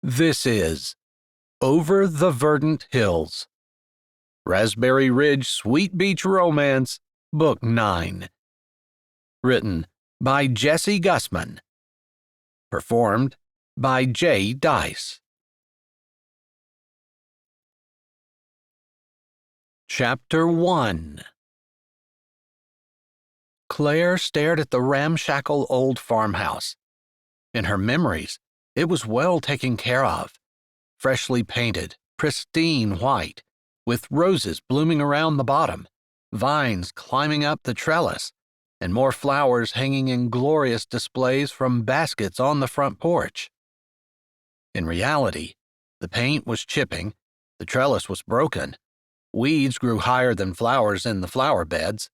This is Over the Verdant Hills, Raspberry Ridge Sweet Beach Romance, Book 9. Written by Jessie Gussman. Performed by J. Dice. Chapter 1. Claire stared at the ramshackle old farmhouse. In her memories, it was well taken care of, freshly painted, pristine white, with roses blooming around the bottom, vines climbing up the trellis, and more flowers hanging in glorious displays from baskets on the front porch. In reality, the paint was chipping, the trellis was broken, weeds grew higher than flowers in the flower beds,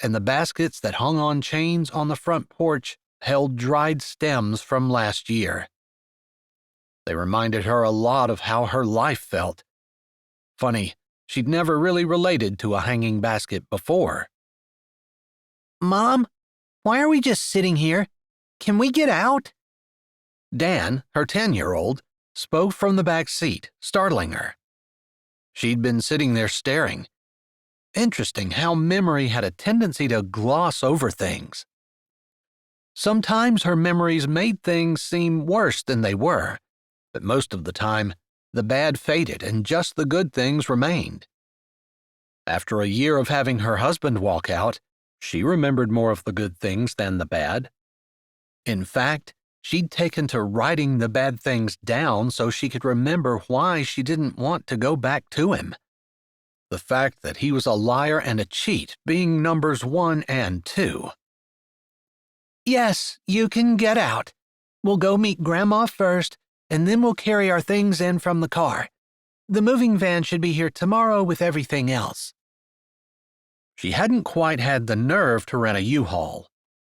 and the baskets that hung on chains on the front porch held dried stems from last year. They reminded her a lot of how her life felt. Funny, she'd never really related to a hanging basket before. Mom, why are we just sitting here? Can we get out? Dan, her 10-year-old, spoke from the back seat, startling her. She'd been sitting there staring. Interesting how memory had a tendency to gloss over things. Sometimes her memories made things seem worse than they were, but most of the time, the bad faded and just the good things remained. After a year of having her husband walk out, she remembered more of the good things than the bad. In fact, she'd taken to writing the bad things down so she could remember why she didn't want to go back to him. The fact that he was a liar and a cheat being numbers 1 and 2. Yes, you can get out. We'll go meet Grandma first, and then we'll carry our things in from the car. The moving van should be here tomorrow with everything else. She hadn't quite had the nerve to rent a U-Haul,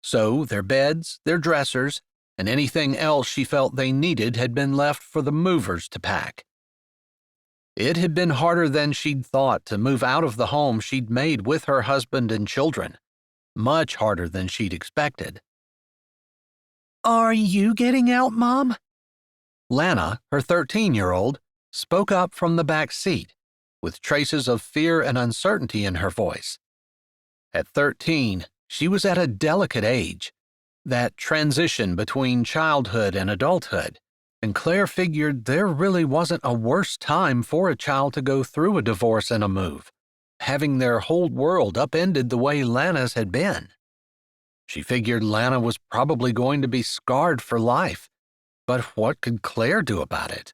so their beds, their dressers, and anything else she felt they needed had been left for the movers to pack. It had been harder than she'd thought to move out of the home she'd made with her husband and children, much harder than she'd expected. Are you getting out, Mom? Lana, her 13-year-old, spoke up from the back seat, with traces of fear and uncertainty in her voice. At 13, she was at a delicate age, that transition between childhood and adulthood, and Claire figured there really wasn't a worse time for a child to go through a divorce and a move, having their whole world upended the way Lana's had been. She figured Lana was probably going to be scarred for life, but what could Claire do about it?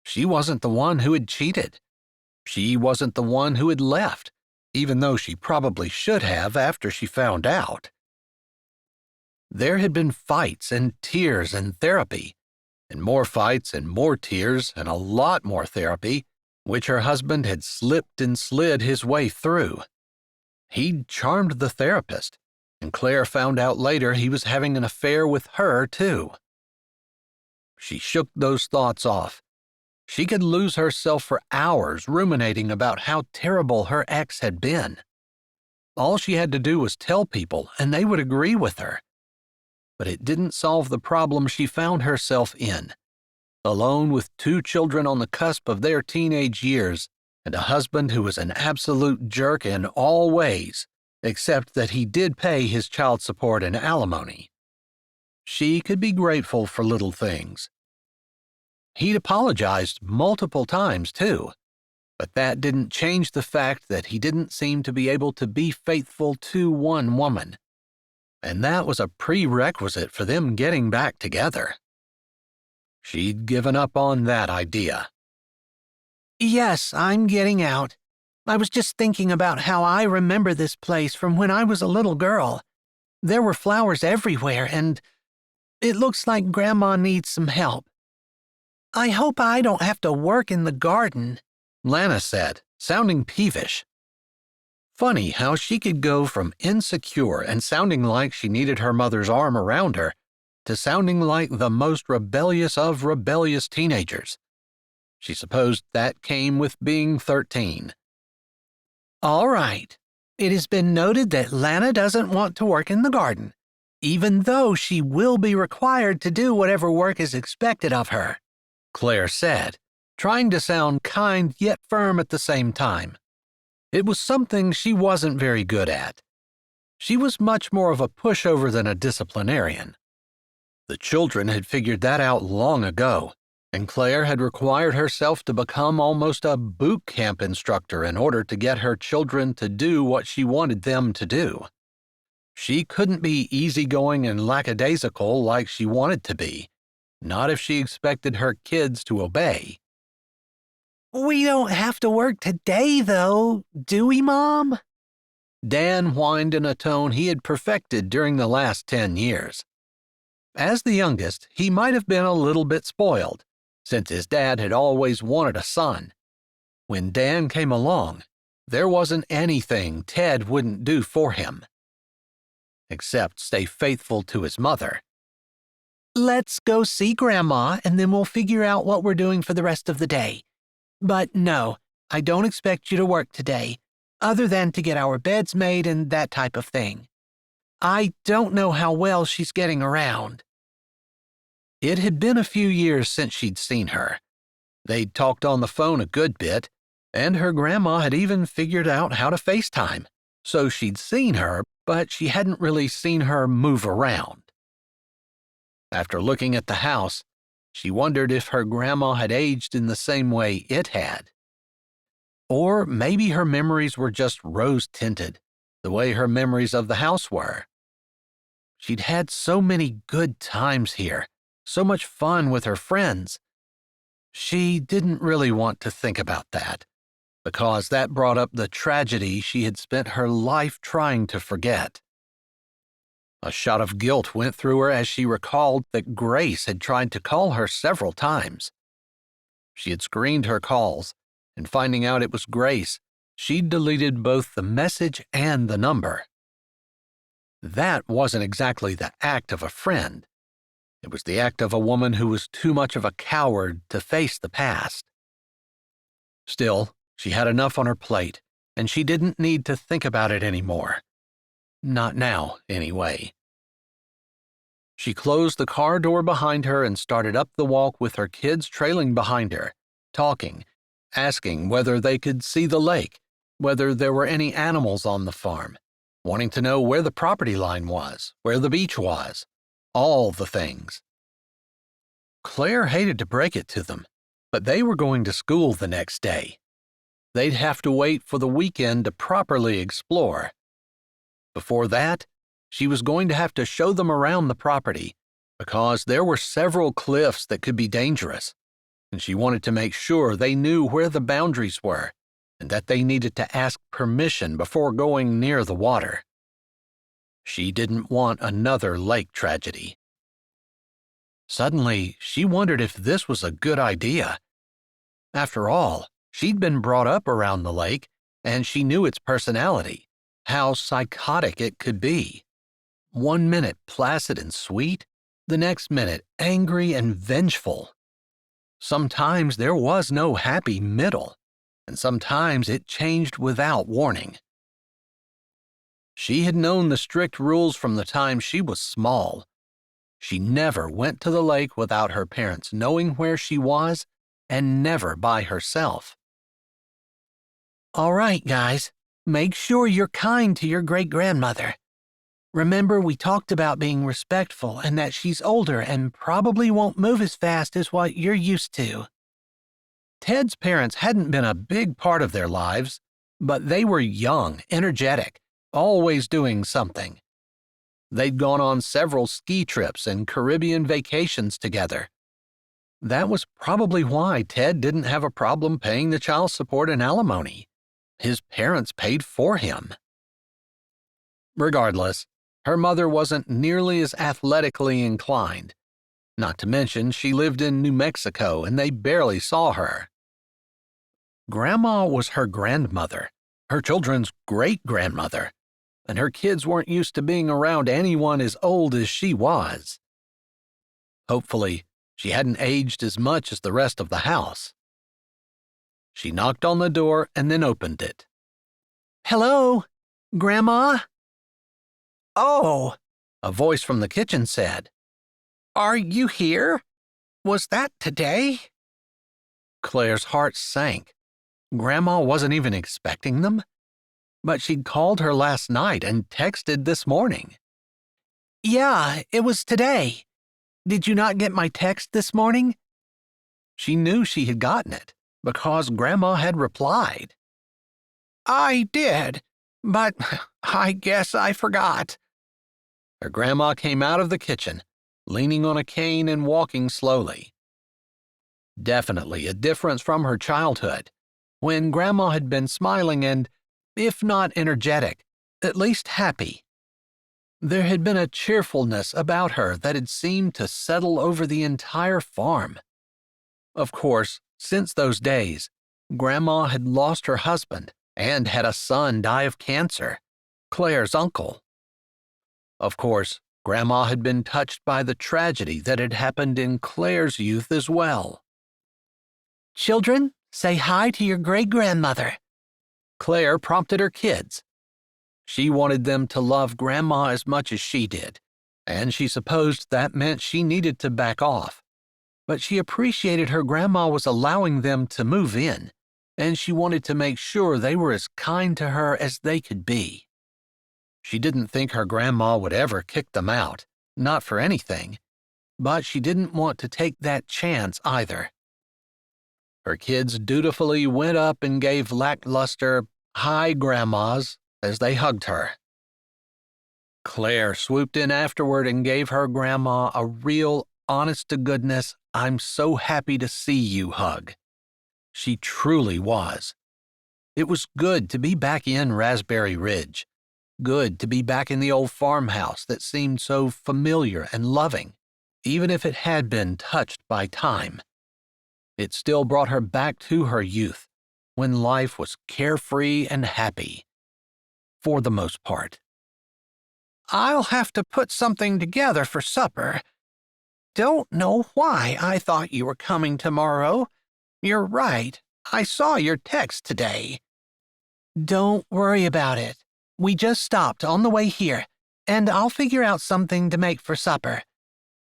She wasn't the one who had cheated. She wasn't the one who had left, even though she probably should have after she found out. There had been fights and tears and therapy, and more fights and more tears and a lot more therapy, which her husband had slipped and slid his way through. He'd charmed the therapist, and Claire found out later he was having an affair with her, too. She shook those thoughts off. She could lose herself for hours ruminating about how terrible her ex had been. All she had to do was tell people, and they would agree with her. But it didn't solve the problem she found herself in, alone with 2 children on the cusp of their teenage years and a husband who was an absolute jerk in all ways, except that he did pay his child support and alimony. She could be grateful for little things. He'd apologized multiple times, too, but that didn't change the fact that he didn't seem to be able to be faithful to one woman, and that was a prerequisite for them getting back together. She'd given up on that idea. Yes, I'm getting out. I was just thinking about how I remember this place from when I was a little girl. There were flowers everywhere, and it looks like Grandma needs some help. I hope I don't have to work in the garden, Lana said, sounding peevish. Funny how she could go from insecure and sounding like she needed her mother's arm around her to sounding like the most rebellious of rebellious teenagers. She supposed that came with being 13. All right. It has been noted that Lana doesn't want to work in the garden, even though she will be required to do whatever work is expected of her. Claire said, trying to sound kind yet firm at the same time. It was something she wasn't very good at. She was much more of a pushover than a disciplinarian. The children had figured that out long ago, and Claire had required herself to become almost a boot camp instructor in order to get her children to do what she wanted them to do. She couldn't be easygoing and lackadaisical like she wanted to be, not if she expected her kids to obey. We don't have to work today, though, do we, Mom? Dan whined in a tone he had perfected during the last 10 years. As the youngest, he might have been a little bit spoiled, since his dad had always wanted a son. When Dan came along, there wasn't anything Ted wouldn't do for him, except stay faithful to his mother. Let's go see Grandma, and then we'll figure out what we're doing for the rest of the day. But no, I don't expect you to work today, other than to get our beds made and that type of thing. I don't know how well she's getting around. It had been a few years since she'd seen her. They'd talked on the phone a good bit, and her grandma had even figured out how to FaceTime, so she'd seen her, but she hadn't really seen her move around. After looking at the house, she wondered if her grandma had aged in the same way it had. Or maybe her memories were just rose-tinted, the way her memories of the house were. She'd had so many good times here, so much fun with her friends. She didn't really want to think about that, because that brought up the tragedy she had spent her life trying to forget. A shot of guilt went through her as she recalled that Grace had tried to call her several times. She had screened her calls, and finding out it was Grace, she'd deleted both the message and the number. That wasn't exactly the act of a friend. It was the act of a woman who was too much of a coward to face the past. Still, she had enough on her plate, and she didn't need to think about it anymore. Not now, anyway. She closed the car door behind her and started up the walk with her kids trailing behind her, talking, asking whether they could see the lake, whether there were any animals on the farm, wanting to know where the property line was, where the beach was, all the things. Claire hated to break it to them, but they were going to school the next day. They'd have to wait for the weekend to properly explore. Before that, she was going to have to show them around the property, because there were several cliffs that could be dangerous, and she wanted to make sure they knew where the boundaries were, and that they needed to ask permission before going near the water. She didn't want another lake tragedy. Suddenly, she wondered if this was a good idea. After all, she'd been brought up around the lake, and she knew its personality, how psychotic it could be. 1 minute placid and sweet, the next minute angry and vengeful. Sometimes there was no happy middle, and sometimes it changed without warning. She had known the strict rules from the time she was small. She never went to the lake without her parents knowing where she was, and never by herself. All right, guys, make sure you're kind to your great-grandmother. Remember, we talked about being respectful and that she's older and probably won't move as fast as what you're used to. Ted's parents hadn't been a big part of their lives, but they were young, energetic, always doing something. They'd gone on several ski trips and Caribbean vacations together. That was probably why Ted didn't have a problem paying the child support and alimony. His parents paid for him. Regardless, her mother wasn't nearly as athletically inclined. Not to mention, she lived in New Mexico and they barely saw her. Grandma was her grandmother, her children's great-grandmother, and her kids weren't used to being around anyone as old as she was. Hopefully, she hadn't aged as much as the rest of the house. She knocked on the door and then opened it. Hello, Grandma? Oh, a voice from the kitchen said. Are you here? Was that today? Claire's heart sank. Grandma wasn't even expecting them? But she'd called her last night and texted this morning. Yeah, it was today. Did you not get my text this morning? She knew she had gotten it because Grandma had replied. I did, but I guess I forgot. Her grandma came out of the kitchen, leaning on a cane and walking slowly. Definitely a difference from her childhood, when Grandma had been smiling and, if not energetic, at least happy. There had been a cheerfulness about her that had seemed to settle over the entire farm. Of course, since those days, Grandma had lost her husband and had a son die of cancer, Claire's uncle. Of course, Grandma had been touched by the tragedy that had happened in Claire's youth as well. Children, say hi to your great-grandmother. Claire prompted her kids. She wanted them to love Grandma as much as she did, and she supposed that meant she needed to back off. But she appreciated her grandma was allowing them to move in, and she wanted to make sure they were as kind to her as they could be. She didn't think her grandma would ever kick them out, not for anything, but she didn't want to take that chance either. Her kids dutifully went up and gave lackluster, "Hi, grandmas," as they hugged her. Claire swooped in afterward and gave her grandma a real, honest-to-goodness, "I'm so happy to see you" hug. She truly was. It was good to be back in Raspberry Ridge. Good to be back in the old farmhouse that seemed so familiar and loving, even if it had been touched by time. It still brought her back to her youth, when life was carefree and happy. For the most part. I'll have to put something together for supper. Don't know why I thought you were coming tomorrow. You're right. I saw your text today. Don't worry about it. We just stopped on the way here, and I'll figure out something to make for supper.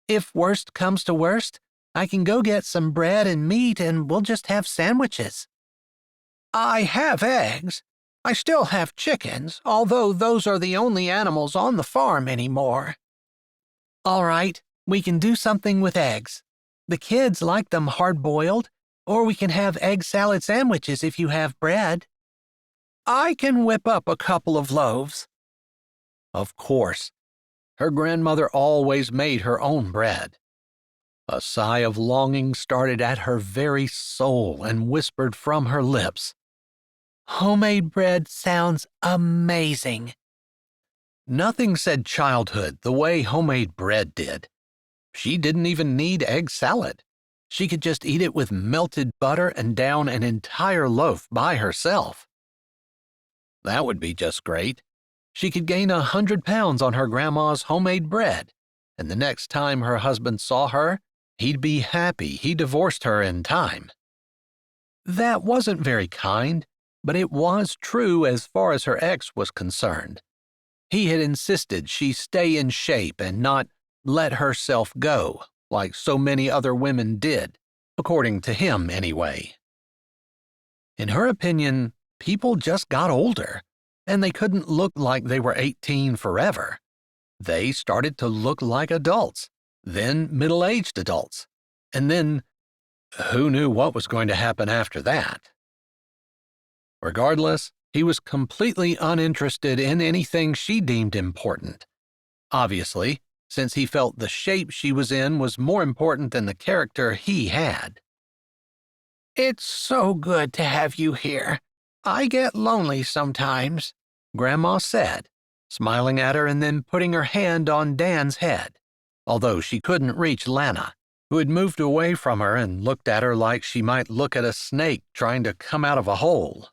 If worst comes to worst, I can go get some bread and meat and we'll just have sandwiches. I have eggs. I still have chickens, although those are the only animals on the farm anymore. All right, we can do something with eggs. The kids like them hard-boiled, or we can have egg salad sandwiches if you have bread. I can whip up a couple of loaves. Of course. Her grandmother always made her own bread. A sigh of longing started at her very soul and whispered from her lips, Homemade bread sounds amazing. Nothing said childhood the way homemade bread did. She didn't even need egg salad. She could just eat it with melted butter and down an entire loaf by herself. That would be just great. She could gain 100 pounds on her grandma's homemade bread, and the next time her husband saw her, he'd be happy he divorced her in time. That wasn't very kind, but it was true as far as her ex was concerned. He had insisted she stay in shape and not let herself go, like so many other women did, according to him anyway. In her opinion, people just got older, and they couldn't look like they were 18 forever. They started to look like adults, then middle-aged adults, and then who knew what was going to happen after that? Regardless, he was completely uninterested in anything she deemed important. Obviously, since he felt the shape she was in was more important than the character he had. It's so good to have you here. I get lonely sometimes, Grandma said, smiling at her and then putting her hand on Dan's head, although she couldn't reach Lana, who had moved away from her and looked at her like she might look at a snake trying to come out of a hole.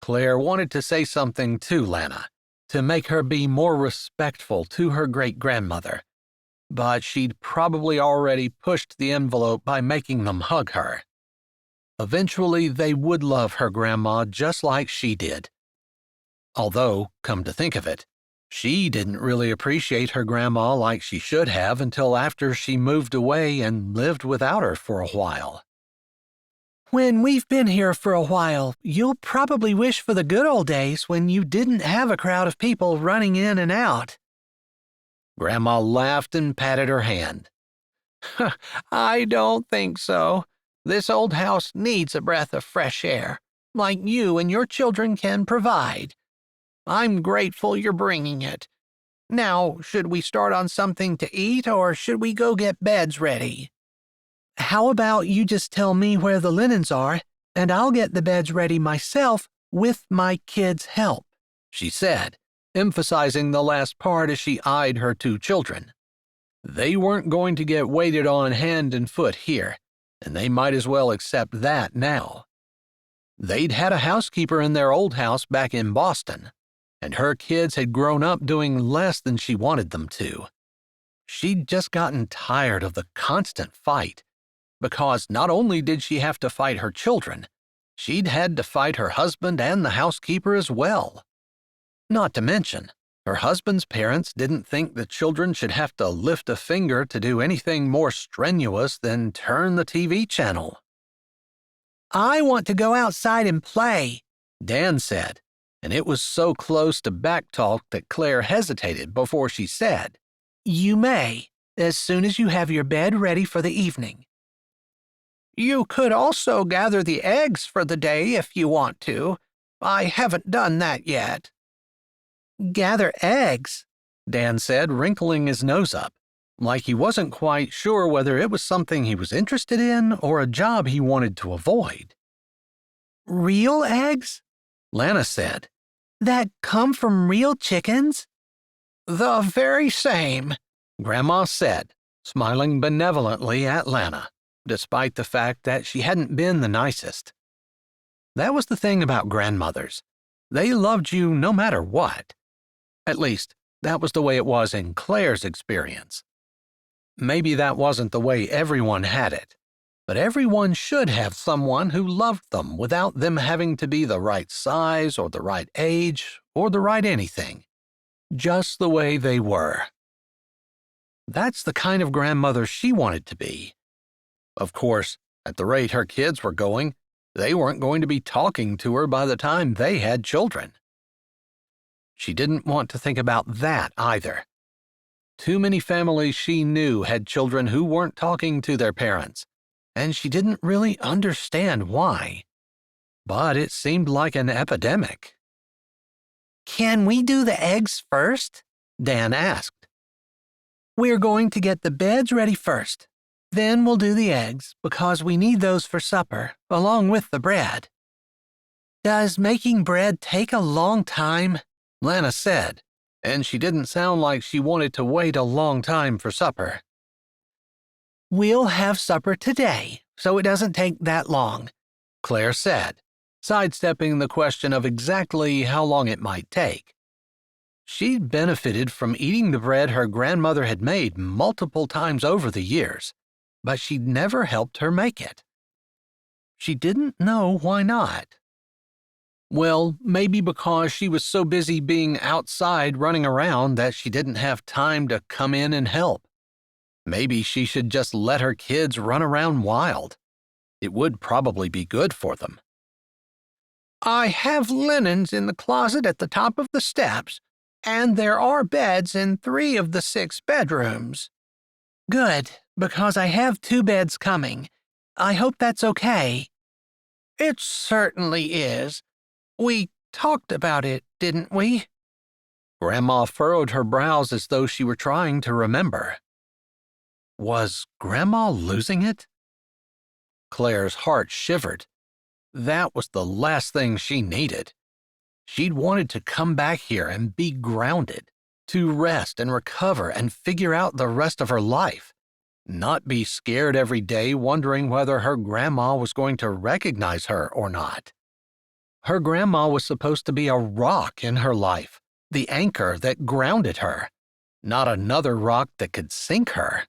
Claire wanted to say something to Lana, to make her be more respectful to her great-grandmother, but she'd probably already pushed the envelope by making them hug her. Eventually, they would love her grandma just like she did. Although, come to think of it, she didn't really appreciate her grandma like she should have until after she moved away and lived without her for a while. When we've been here for a while, you'll probably wish for the good old days when you didn't have a crowd of people running in and out." Grandma laughed and patted her hand. "I don't think so. This old house needs a breath of fresh air, like you and your children can provide. I'm grateful you're bringing it. Now, should we start on something to eat, or should we go get beds ready?" "How about you just tell me where the linens are, and I'll get the beds ready myself with my kids' help," she said, emphasizing the last part as she eyed her two children. They weren't going to get waited on hand and foot here, and they might as well accept that now. They'd had a housekeeper in their old house back in Boston, and her kids had grown up doing less than she wanted them to. She'd just gotten tired of the constant fight, because not only did she have to fight her children, she'd had to fight her husband and the housekeeper as well. Not to mention, her husband's parents didn't think the children should have to lift a finger to do anything more strenuous than turn the TV channel. "I want to go outside and play," Dan said, and it was so close to backtalk that Claire hesitated before she said, "You may, as soon as you have your bed ready for the evening." "You could also gather the eggs for the day if you want to. I haven't done that yet." "Gather eggs?" Dan said, wrinkling his nose up, like he wasn't quite sure whether it was something he was interested in or a job he wanted to avoid. "Real eggs?" Lana said. "That come from real chickens?" "The very same," Grandma said, smiling benevolently at Lana, despite the fact that she hadn't been the nicest. That was the thing about grandmothers. They loved you no matter what. At least, that was the way it was in Claire's experience. Maybe that wasn't the way everyone had it, but everyone should have someone who loved them without them having to be the right size or the right age or the right anything. Just the way they were. That's the kind of grandmother she wanted to be. Of course, at the rate her kids were going, they weren't going to be talking to her by the time they had children. She didn't want to think about that either. Too many families she knew had children who weren't talking to their parents, and she didn't really understand why. But it seemed like an epidemic. "Can we do the eggs first?" Dan asked. "We're going to get the beds ready first. Then we'll do the eggs, because we need those for supper, along with the bread." "Does making bread take a long time?" Lana said, and she didn't sound like she wanted to wait a long time for supper. "We'll have supper today, so it doesn't take that long," Claire said, sidestepping the question of exactly how long it might take. She'd benefited from eating the bread her grandmother had made multiple times over the years, but she'd never helped her make it. She didn't know why not. Well, maybe because she was so busy being outside running around that she didn't have time to come in and help. Maybe she should just let her kids run around wild. It would probably be good for them. "I have linens in the closet at the top of the steps, and there are beds in 3 of the 6 bedrooms." "Good, because I have 2 beds coming. I hope that's okay." "It certainly is. We talked about it, didn't we?" Grandma furrowed her brows as though she were trying to remember. Was Grandma losing it? Claire's heart shivered. That was the last thing she needed. She'd wanted to come back here and be grounded, to rest and recover and figure out the rest of her life, not be scared every day wondering whether her grandma was going to recognize her or not. Her grandma was supposed to be a rock in her life, the anchor that grounded her, not another rock that could sink her.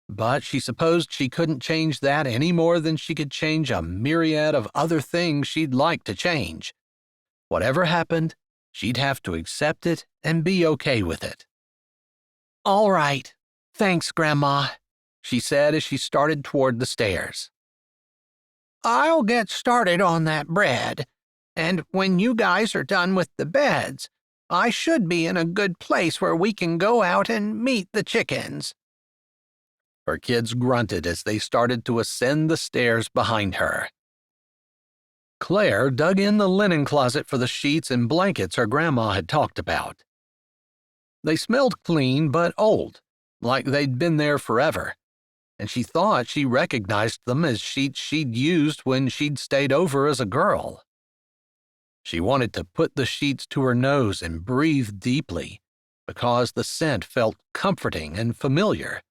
But she supposed she couldn't change that any more than she could change a myriad of other things she'd like to change. Whatever happened, she'd have to accept it and be okay with it. "All right. Thanks, Grandma," she said as she started toward the stairs. I'll get started on that bread, and when you guys are done with the beds, I should be in a good place where we can go out and meet the chickens." Her kids grunted as they started to ascend the stairs behind her. Claire dug in the linen closet for the sheets and blankets her grandma had talked about. They smelled clean but old, like they'd been there forever, and she thought she recognized them as sheets she'd used when she'd stayed over as a girl. She wanted to put the sheets to her nose and breathe deeply, because the scent felt comforting and familiar,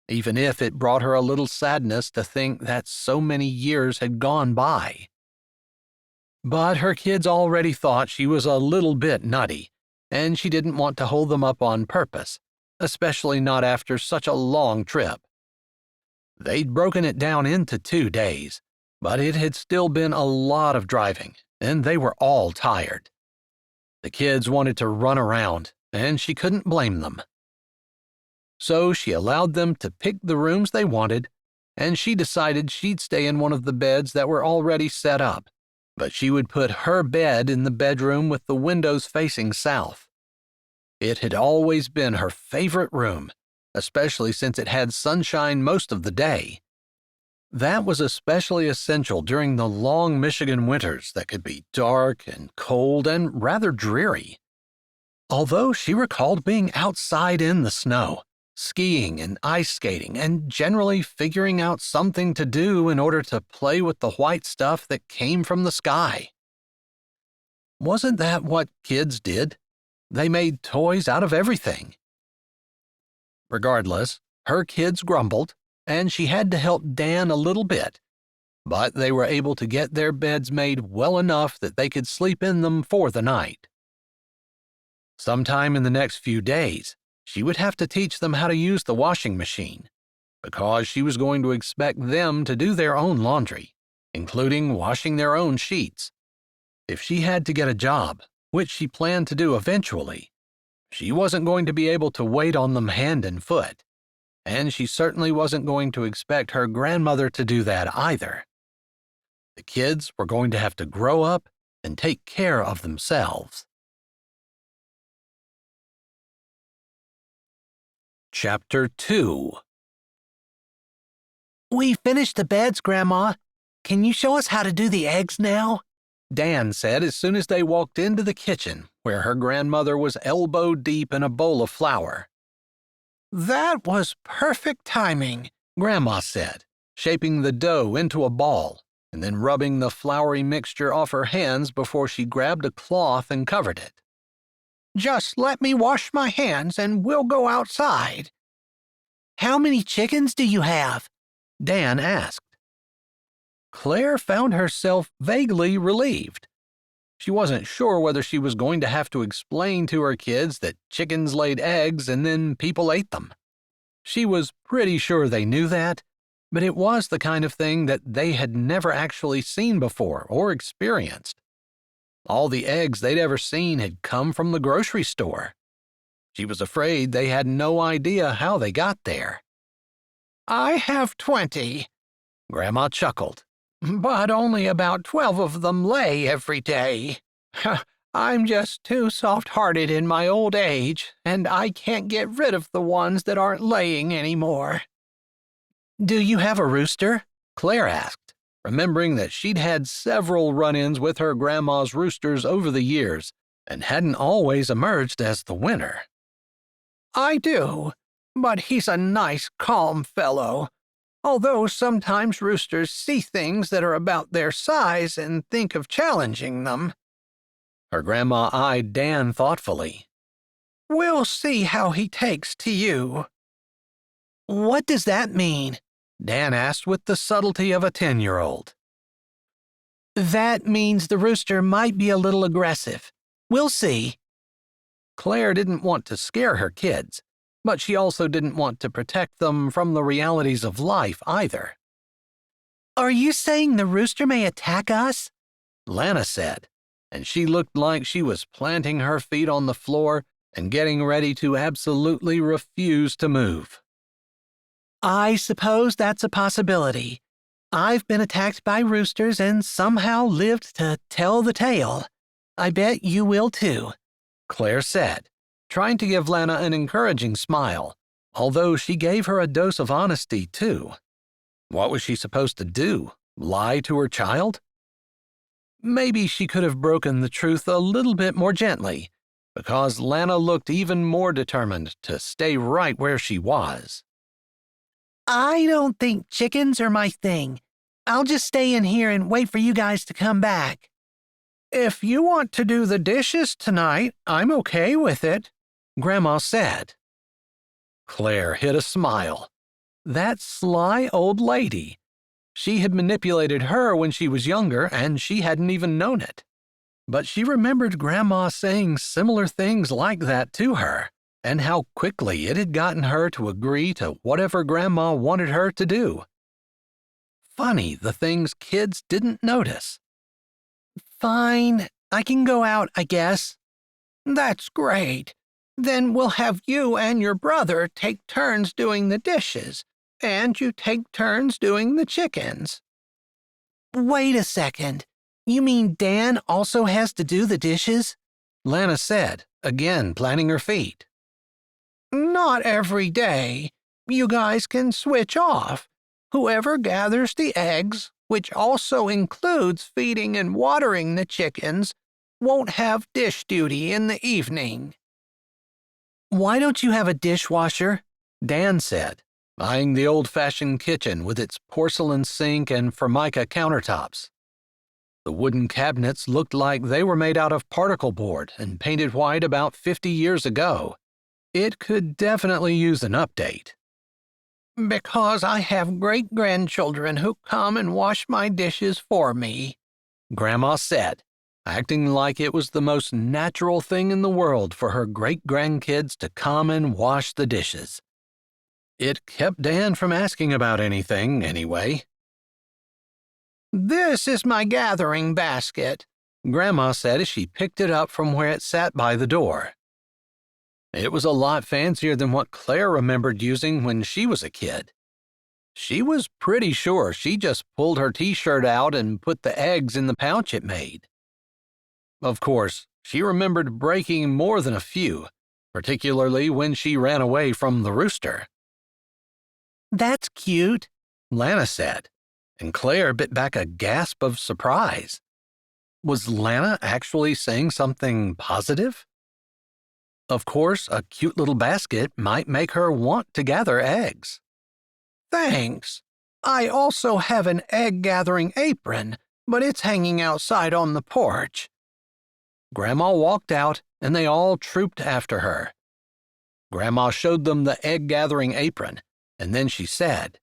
even if it brought her a little sadness to think that so many years had gone by. But her kids already thought she was a little bit nutty, and she didn't want to hold them up on purpose, especially not after such a long trip. They'd broken it down into 2 days, but it had still been a lot of driving, and they were all tired. The kids wanted to run around, and she couldn't blame them. So she allowed them to pick the rooms they wanted, and she decided she'd stay in one of the beds that were already set up, but she would put her bed in the bedroom with the windows facing south. It had always been her favorite room, especially since it had sunshine most of the day. That was especially essential during the long Michigan winters that could be dark and cold and rather dreary. Although she recalled being outside in the snow, skiing and ice skating, and generally figuring out something to do in order to play with the white stuff that came from the sky. Wasn't that what kids did? They made toys out of everything. Regardless, her kids grumbled, and she had to help Dan a little bit, but they were able to get their beds made well enough that they could sleep in them for the night. Sometime in the next few days, she would have to teach them how to use the washing machine, because she was going to expect them to do their own laundry, including washing their own sheets. If she had to get a job, which she planned to do eventually, she wasn't going to be able to wait on them hand and foot, and she certainly wasn't going to expect her grandmother to do that either. The kids were going to have to grow up and take care of themselves. Chapter 2. "We finished the beds, Grandma. Can you show us how to do the eggs now?" Dan said as soon as they walked into the kitchen, where her grandmother was elbow deep in a bowl of flour. "That was perfect timing," Grandma said, shaping the dough into a ball and then rubbing the floury mixture off her hands before she grabbed a cloth and covered it. "Just let me wash my hands and we'll go outside." "How many chickens do you have?" Dan asked. Claire found herself vaguely relieved. She wasn't sure whether she was going to have to explain to her kids that chickens laid eggs and then people ate them. She was pretty sure they knew that, but it was the kind of thing that they had never actually seen before or experienced. All the eggs they'd ever seen had come from the grocery store. She was afraid they had no idea how they got there. "I have 20. Grandma chuckled. But only about 12 of them lay every day. I'm just too soft-hearted in my old age, and I can't get rid of the ones that aren't laying anymore." "Do you have a rooster?" Claire asked, remembering that she'd had several run-ins with her grandma's roosters over the years and hadn't always emerged as the winner. "I do, but he's a nice, calm fellow. Although sometimes roosters see things that are about their size and think of challenging them." Her grandma eyed Dan thoughtfully. "We'll see how he takes to you." "What does that mean?" Dan asked with the subtlety of a 10-year-old. "That means the rooster might be a little aggressive. We'll see." Claire didn't want to scare her kids, but she also didn't want to protect them from the realities of life either. "Are you saying the rooster may attack us?" Lana said, and she looked like she was planting her feet on the floor and getting ready to absolutely refuse to move. "I suppose that's a possibility. I've been attacked by roosters and somehow lived to tell the tale. I bet you will too," Claire said, trying to give Lana an encouraging smile, although she gave her a dose of honesty too. What was she supposed to do? Lie to her child? Maybe she could have broken the truth a little bit more gently, because Lana looked even more determined to stay right where she was. "I don't think chickens are my thing. I'll just stay in here and wait for you guys to come back." "If you want to do the dishes tonight, I'm okay with it," Grandma said. Claire hid a smile. That sly old lady. She had manipulated her when she was younger, and she hadn't even known it. But she remembered Grandma saying similar things like that to her, and how quickly it had gotten her to agree to whatever Grandma wanted her to do. Funny the things kids didn't notice. "Fine, I can go out, I guess." "That's great. Then we'll have you and your brother take turns doing the dishes, and you take turns doing the chickens." "Wait a second. You mean Dan also has to do the dishes?" Lana said, again planting her feet. "Not every day. You guys can switch off. Whoever gathers the eggs, which also includes feeding and watering the chickens, won't have dish duty in the evening." "Why don't you have a dishwasher?" Dan said, eyeing the old-fashioned kitchen with its porcelain sink and formica countertops. The wooden cabinets looked like they were made out of particle board and painted white about 50 years ago. It could definitely use an update. "Because I have great-grandchildren who come and wash my dishes for me," Grandma said, acting like it was the most natural thing in the world for her great-grandkids to come and wash the dishes. It kept Dan from asking about anything, anyway. "This is my gathering basket," Grandma said as she picked it up from where it sat by the door. It was a lot fancier than what Claire remembered using when she was a kid. She was pretty sure she just pulled her t-shirt out and put the eggs in the pouch it made. Of course, she remembered breaking more than a few, particularly when she ran away from the rooster. "That's cute," Lana said, and Claire bit back a gasp of surprise. Was Lana actually saying something positive? Of course, a cute little basket might make her want to gather eggs. "Thanks. I also have an egg-gathering apron, but it's hanging outside on the porch." Grandma walked out, and they all trooped after her. Grandma showed them the egg-gathering apron, and then she said,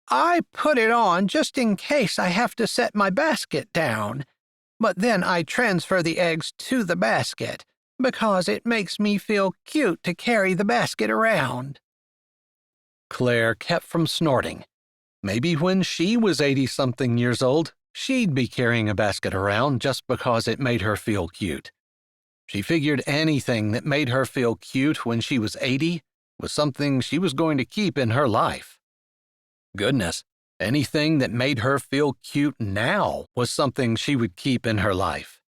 "I put it on just in case I have to set my basket down, but then I transfer the eggs to the basket, because it makes me feel cute to carry the basket around." Claire kept from snorting. Maybe when she was 80-something years old, she'd be carrying a basket around just because it made her feel cute. She figured anything that made her feel cute when she was 80 was something she was going to keep in her life. Goodness, anything that made her feel cute now was something she would keep in her life.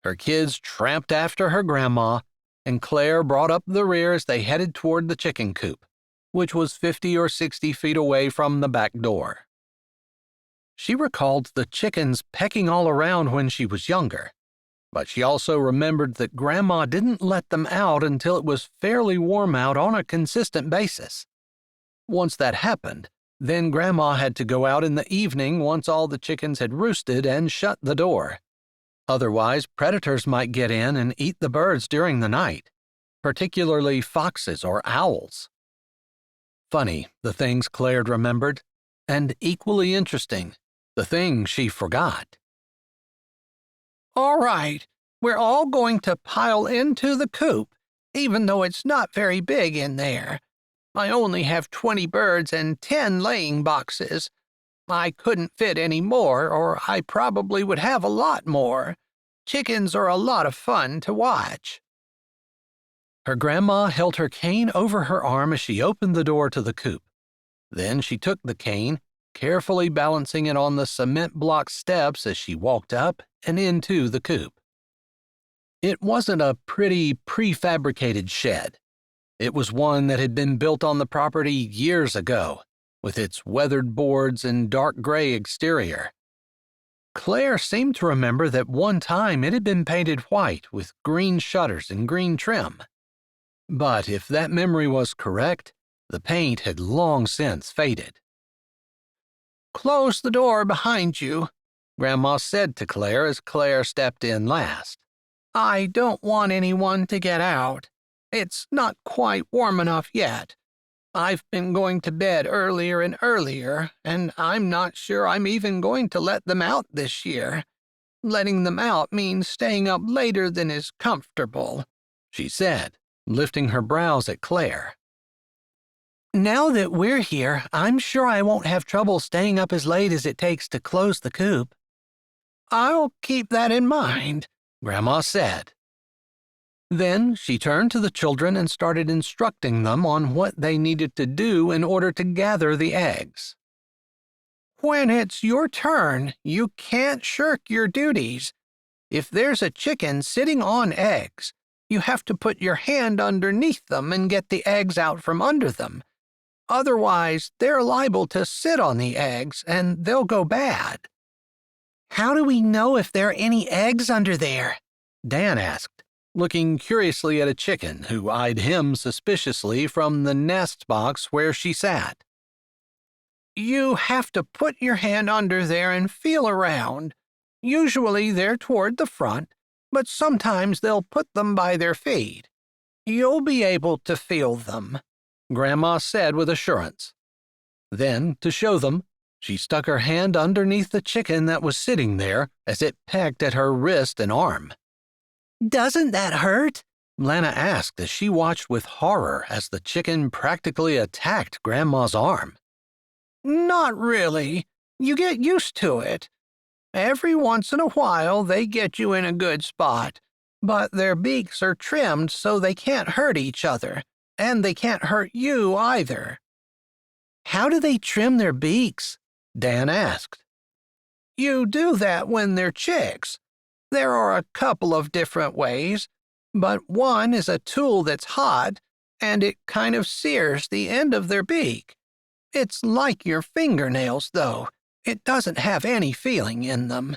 Her kids tramped after her grandma, and Claire brought up the rear as they headed toward the chicken coop, which was 50 or 60 feet away from the back door. She recalled the chickens pecking all around when she was younger, but she also remembered that Grandma didn't let them out until it was fairly warm out on a consistent basis. Once that happened, then Grandma had to go out in the evening once all the chickens had roosted and shut the door. Otherwise, predators might get in and eat the birds during the night, particularly foxes or owls. Funny, the things Claire remembered, and equally interesting, the things she forgot. "All right, we're all going to pile into the coop, even though it's not very big in there. I only have 20 birds and 10 laying boxes. I couldn't fit any more, or I probably would have a lot more. Chickens are a lot of fun to watch." Her grandma held her cane over her arm as she opened the door to the coop. Then she took the cane, carefully balancing it on the cement block steps as she walked up and into the coop. It wasn't a pretty prefabricated shed. It was one that had been built on the property years ago, with its weathered boards and dark gray exterior. Claire seemed to remember that one time it had been painted white with green shutters and green trim. But if that memory was correct, the paint had long since faded. "Close the door behind you," Grandma said to Claire as Claire stepped in last. "I don't want anyone to get out. It's not quite warm enough yet. I've been going to bed earlier and earlier, and I'm not sure I'm even going to let them out this year. Letting them out means staying up later than is comfortable," she said, lifting her brows at Claire. "Now that we're here, I'm sure I won't have trouble staying up as late as it takes to close the coop." "I'll keep that in mind," Grandma said. Then she turned to the children and started instructing them on what they needed to do in order to gather the eggs. "When it's your turn, you can't shirk your duties. If there's a chicken sitting on eggs, you have to put your hand underneath them and get the eggs out from under them. Otherwise, they're liable to sit on the eggs and they'll go bad." "How do we know if there are any eggs under there?" Dan asked, looking curiously at a chicken who eyed him suspiciously from the nest box where she sat. "You have to put your hand under there and feel around. Usually they're toward the front, but sometimes they'll put them by their feet. You'll be able to feel them," Grandma said with assurance. Then, to show them, she stuck her hand underneath the chicken that was sitting there as it pecked at her wrist and arm. "Doesn't that hurt?" Lana asked as she watched with horror as the chicken practically attacked Grandma's arm. "Not really. You get used to it. Every once in a while they get you in a good spot, but their beaks are trimmed so they can't hurt each other, and they can't hurt you either." "How do they trim their beaks?" Dan asked. "You do that when they're chicks. There are a couple of different ways, but one is a tool that's hot, and it kind of sears the end of their beak. It's like your fingernails, though. It doesn't have any feeling in them."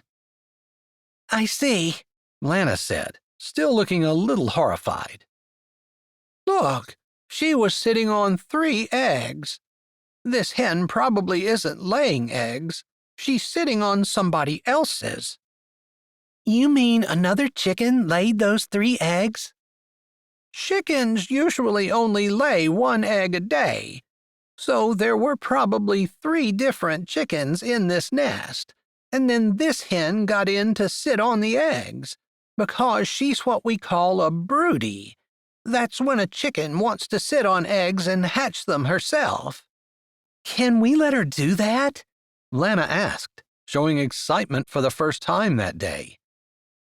"I see," Lana said, still looking a little horrified. "Look, she was sitting on 3 eggs. This hen probably isn't laying eggs. She's sitting on somebody else's." "You mean another chicken laid those 3 eggs?" "Chickens usually only lay 1 egg a day, so there were probably 3 different chickens in this nest, and then this hen got in to sit on the eggs, because she's what we call a broody. That's when a chicken wants to sit on eggs and hatch them herself." "Can we let her do that?" Lana asked, showing excitement for the first time that day.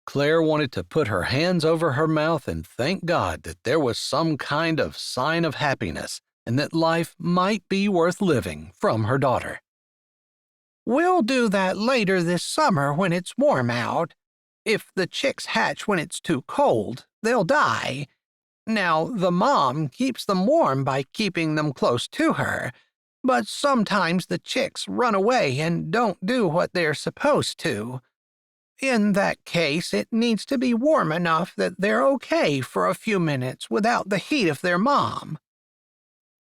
Claire wanted to put her hands over her mouth and thank God that there was some kind of sign of happiness and that life might be worth living from her daughter. "We'll do that later this summer when it's warm out. If the chicks hatch when it's too cold, they'll die. Now, the mom keeps them warm by keeping them close to her, but sometimes the chicks run away and don't do what they're supposed to. In that case, it needs to be warm enough that they're okay for a few minutes without the heat of their mom."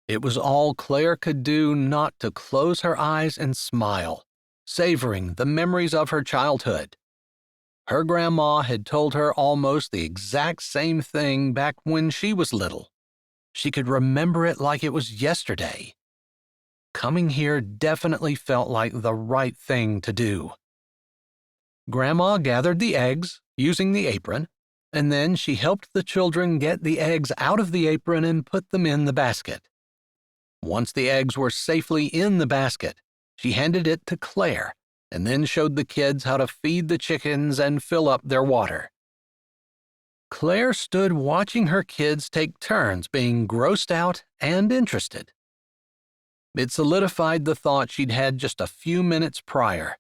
It was all Claire could do not to close her eyes and smile, savoring the memories of her childhood. Her grandma had told her almost the exact same thing back when she was little. She could remember it like it was yesterday. Coming here definitely felt like the right thing to do. Grandma gathered the eggs, using the apron, and then she helped the children get the eggs out of the apron and put them in the basket. Once the eggs were safely in the basket, she handed it to Claire and then showed the kids how to feed the chickens and fill up their water. Claire stood watching her kids take turns being grossed out and interested. It solidified the thought she'd had just a few minutes prior,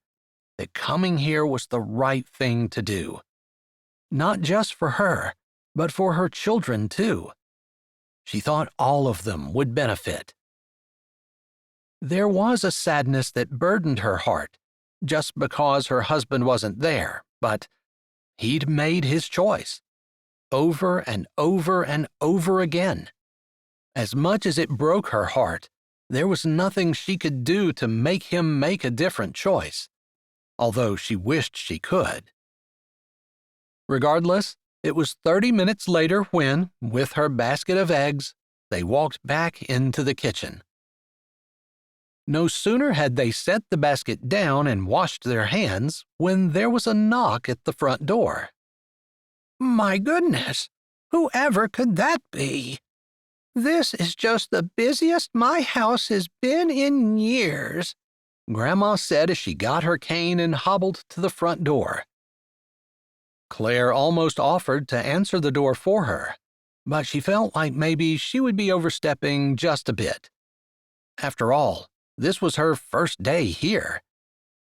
that coming here was the right thing to do. Not just for her, but for her children too. She thought all of them would benefit. There was a sadness that burdened her heart, just because her husband wasn't there, but he'd made his choice, over and over and over again. As much as it broke her heart, there was nothing she could do to make him make a different choice, although she wished she could. Regardless, it was 30 minutes later when, with her basket of eggs, they walked back into the kitchen. No sooner had they set the basket down and washed their hands when there was a knock at the front door. My goodness, whoever could that be? This is just the busiest my house has been in years, Grandma said as she got her cane and hobbled to the front door. Claire almost offered to answer the door for her, but she felt like maybe she would be overstepping just a bit. After all, this was her first day here.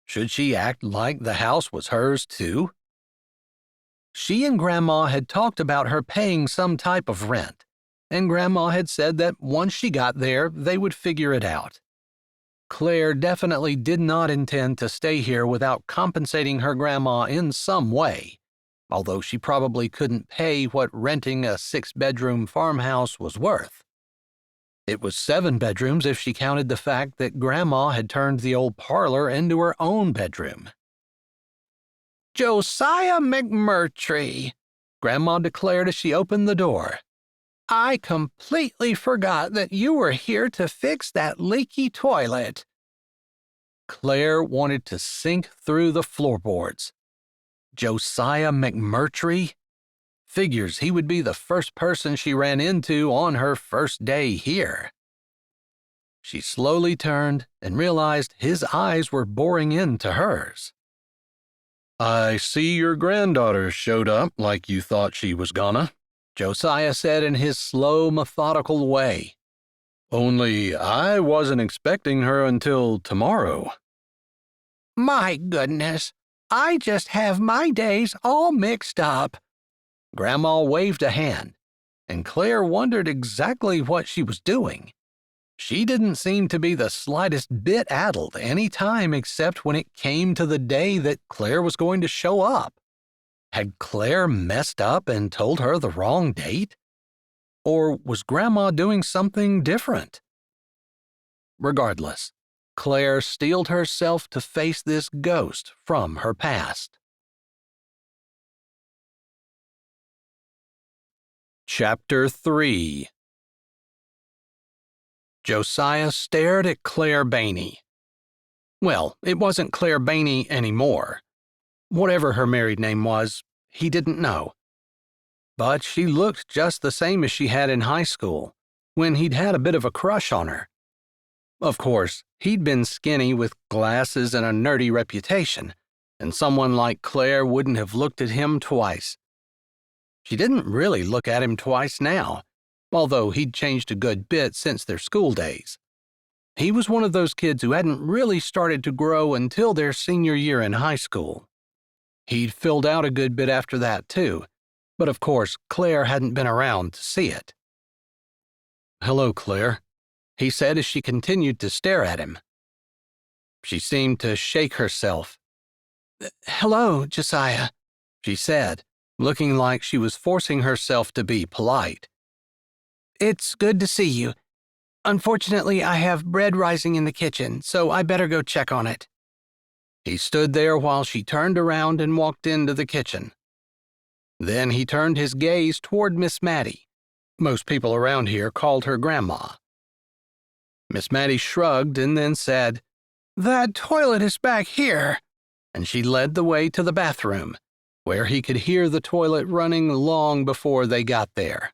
Should she act like the house was hers too? She and Grandma had talked about her paying some type of rent, and Grandma had said that once she got there, they would figure it out. Claire definitely did not intend to stay here without compensating her grandma in some way, although she probably couldn't pay what renting a 6-bedroom farmhouse was worth. It was 7 bedrooms if she counted the fact that Grandma had turned the old parlor into her own bedroom. Josiah McMurtry, Grandma declared as she opened the door. I completely forgot that you were here to fix that leaky toilet. Claire wanted to sink through the floorboards. Josiah McMurtry? Figures he would be the first person she ran into on her first day here. She slowly turned and realized his eyes were boring into hers. I see your granddaughter showed up like you thought she was gonna, Josiah said in his slow, methodical way. Only I wasn't expecting her until tomorrow. My goodness, I just have my days all mixed up. Grandma waved a hand, and Claire wondered exactly what she was doing. She didn't seem to be the slightest bit addled any time except when it came to the day that Claire was going to show up. Had Claire messed up and told her the wrong date? Or was Grandma doing something different? Regardless, Claire steeled herself to face this ghost from her past. Chapter 3. Josiah stared at Claire Bainey. Well, it wasn't Claire Bainey anymore. Whatever her married name was, he didn't know. But she looked just the same as she had in high school, when he'd had a bit of a crush on her. Of course, he'd been skinny with glasses and a nerdy reputation, and someone like Claire wouldn't have looked at him twice. She didn't really look at him twice now, although he'd changed a good bit since their school days. He was one of those kids who hadn't really started to grow until their senior year in high school. He'd filled out a good bit after that, too, but of course, Claire hadn't been around to see it. Hello, Claire, he said as she continued to stare at him. She seemed to shake herself. Hello, Josiah, she said, looking like she was forcing herself to be polite. It's good to see you. Unfortunately, I have bread rising in the kitchen, so I better go check on it. He stood there while she turned around and walked into the kitchen. Then he turned his gaze toward Miss Mattie. Most people around here called her Grandma. Miss Mattie shrugged and then said, That toilet is back here, and she led the way to the bathroom, where he could hear the toilet running long before they got there.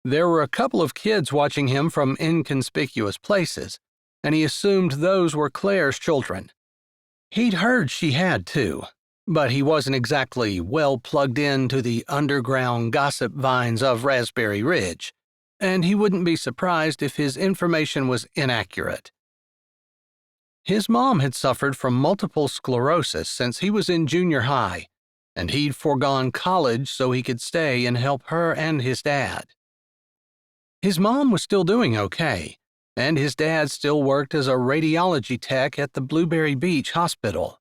There were a couple of kids watching him from inconspicuous places, and he assumed those were Claire's children. He'd heard she had too, but he wasn't exactly well plugged into the underground gossip vines of Raspberry Ridge, and he wouldn't be surprised if his information was inaccurate. His mom had suffered from multiple sclerosis since he was in junior high, and he'd foregone college so he could stay and help her and his dad. His mom was still doing okay, and his dad still worked as a radiology tech at the Blueberry Beach Hospital.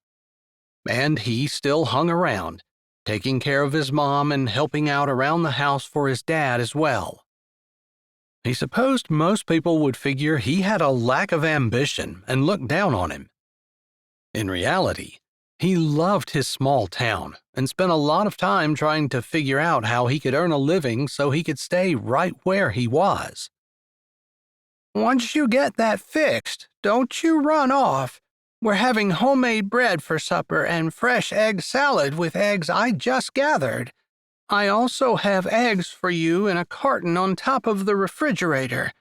And he still hung around, taking care of his mom and helping out around the house for his dad as well. He supposed most people would figure he had a lack of ambition and look down on him. In reality, he loved his small town and spent a lot of time trying to figure out how he could earn a living so he could stay right where he was. "Once you get that fixed, don't you run off. We're having homemade bread for supper and fresh egg salad with eggs I just gathered. I also have eggs for you in a carton on top of the refrigerator.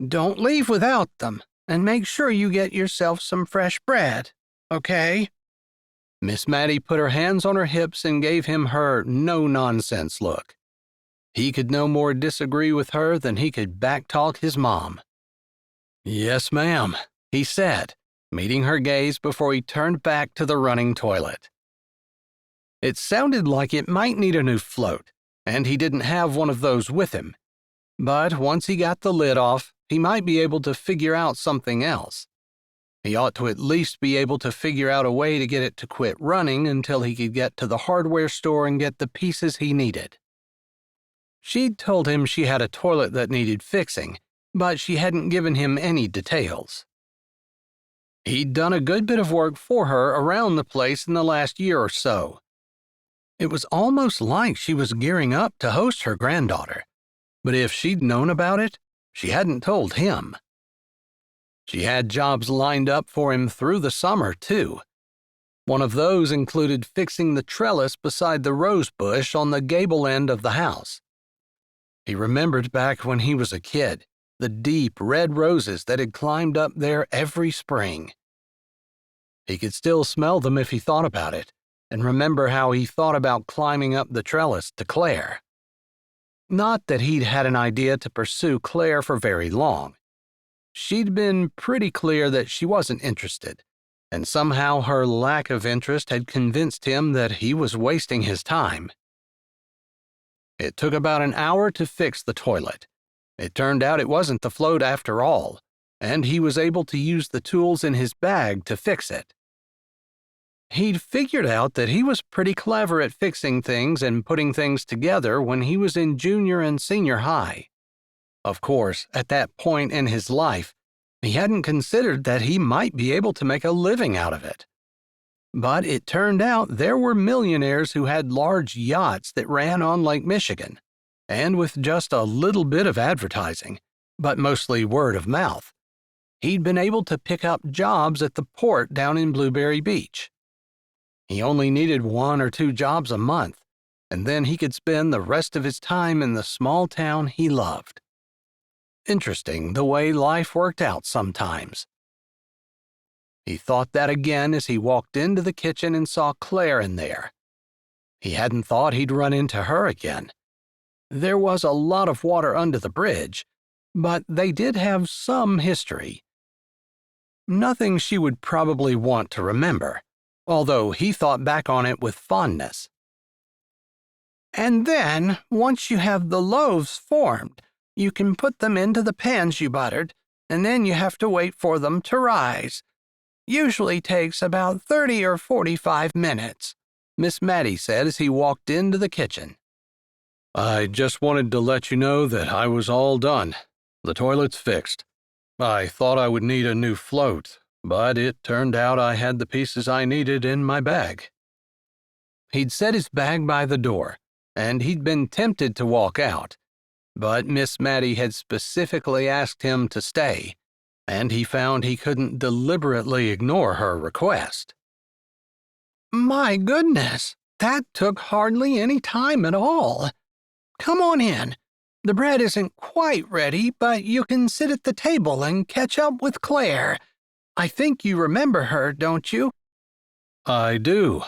Don't leave without them, and make sure you get yourself some fresh bread, okay?" Miss Mattie put her hands on her hips and gave him her no-nonsense look. He could no more disagree with her than he could backtalk his mom. "Yes, ma'am," he said, meeting her gaze before he turned back to the running toilet. It sounded like it might need a new float, and he didn't have one of those with him. But once he got the lid off, he might be able to figure out something else. He ought to at least be able to figure out a way to get it to quit running until he could get to the hardware store and get the pieces he needed. She'd told him she had a toilet that needed fixing, but she hadn't given him any details. He'd done a good bit of work for her around the place in the last year or so. It was almost like she was gearing up to host her granddaughter, but if she'd known about it, she hadn't told him. She had jobs lined up for him through the summer, too. One of those included fixing the trellis beside the rose bush on the gable end of the house. He remembered back when he was a kid, the deep red roses that had climbed up there every spring. He could still smell them if he thought about it, and remember how he thought about climbing up the trellis to Claire. Not that he'd had an idea to pursue Claire for very long. She'd been pretty clear that she wasn't interested, and somehow her lack of interest had convinced him that he was wasting his time. It took about an hour to fix the toilet. It turned out it wasn't the float after all, and he was able to use the tools in his bag to fix it. He'd figured out that he was pretty clever at fixing things and putting things together when he was in junior and senior high. Of course, at that point in his life, he hadn't considered that he might be able to make a living out of it. But it turned out there were millionaires who had large yachts that ran on Lake Michigan, and with just a little bit of advertising, but mostly word of mouth, he'd been able to pick up jobs at the port down in Blueberry Beach. He only needed 1 or 2 jobs a month, and then he could spend the rest of his time in the small town he loved. Interesting the way life worked out sometimes. He thought that again as he walked into the kitchen and saw Claire in there. He hadn't thought he'd run into her again. There was a lot of water under the bridge, but they did have some history. Nothing she would probably want to remember, although he thought back on it with fondness. "And then, once you have the loaves formed, you can put them into the pans you buttered, and then you have to wait for them to rise. Usually takes about 30 or 45 minutes, Miss Mattie said as he walked into the kitchen. "I just wanted to let you know that I was all done. The toilet's fixed. I thought I would need a new float, but it turned out I had the pieces I needed in my bag." He'd set his bag by the door, and he'd been tempted to walk out, but Miss Mattie had specifically asked him to stay, and he found he couldn't deliberately ignore her request. "My goodness, that took hardly any time at all. Come on in. The bread isn't quite ready, but you can sit at the table and catch up with Claire. I think you remember her, don't you?" "I do.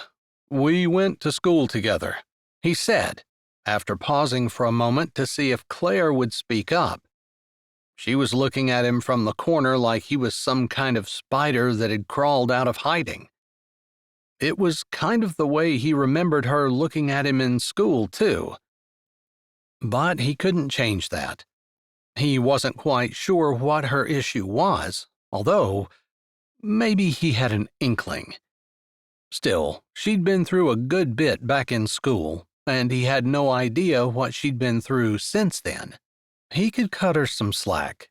We went to school together," he said, after pausing for a moment to see if Claire would speak up, She was looking at him from the corner like he was some kind of spider that had crawled out of hiding. It was kind of the way he remembered her looking at him in school, too. But he couldn't change that. He wasn't quite sure what her issue was, although maybe he had an inkling. Still, she'd been through a good bit back in school, and he had no idea what she'd been through since then. He could cut her some slack.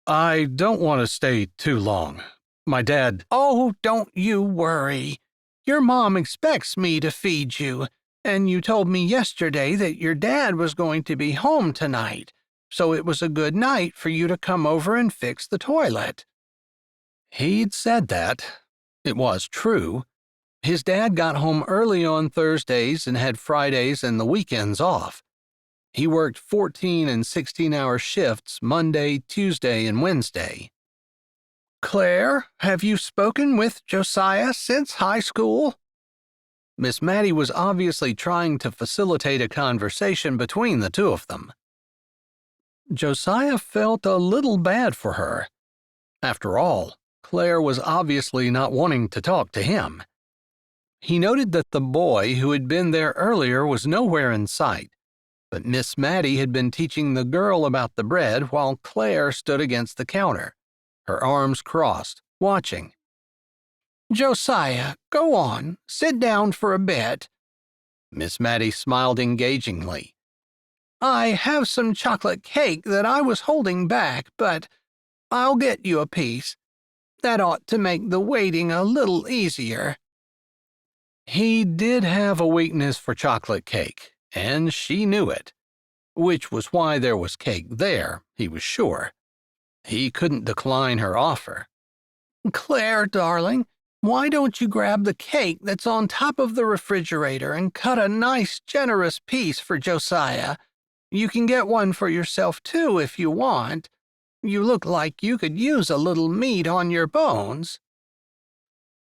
"I don't want to stay too long. My dad—" "Oh, don't you worry. Your mom expects me to feed you, and you told me yesterday that your dad was going to be home tonight, so it was a good night for you to come over and fix the toilet." He'd said that. It was true. His dad got home early on Thursdays and had Fridays and the weekends off. He worked 14 and 16-hour shifts Monday, Tuesday, and Wednesday. "Claire, have you spoken with Josiah since high school?" Miss Maddie was obviously trying to facilitate a conversation between the two of them. Josiah felt a little bad for her. After all, Claire was obviously not wanting to talk to him. He noted that the boy who had been there earlier was nowhere in sight, but Miss Maddie had been teaching the girl about the bread while Claire stood against the counter, her arms crossed, watching. "Josiah, go on, sit down for a bit." Miss Maddie smiled engagingly. "I have some chocolate cake that I was holding back, but I'll get you a piece. That ought to make the waiting a little easier." He did have a weakness for chocolate cake, and she knew it, which was why there was cake there, he was sure. He couldn't decline her offer. "Claire, darling, why don't you grab the cake that's on top of the refrigerator and cut a nice, generous piece for Josiah? You can get one for yourself, too, if you want. You look like you could use a little meat on your bones."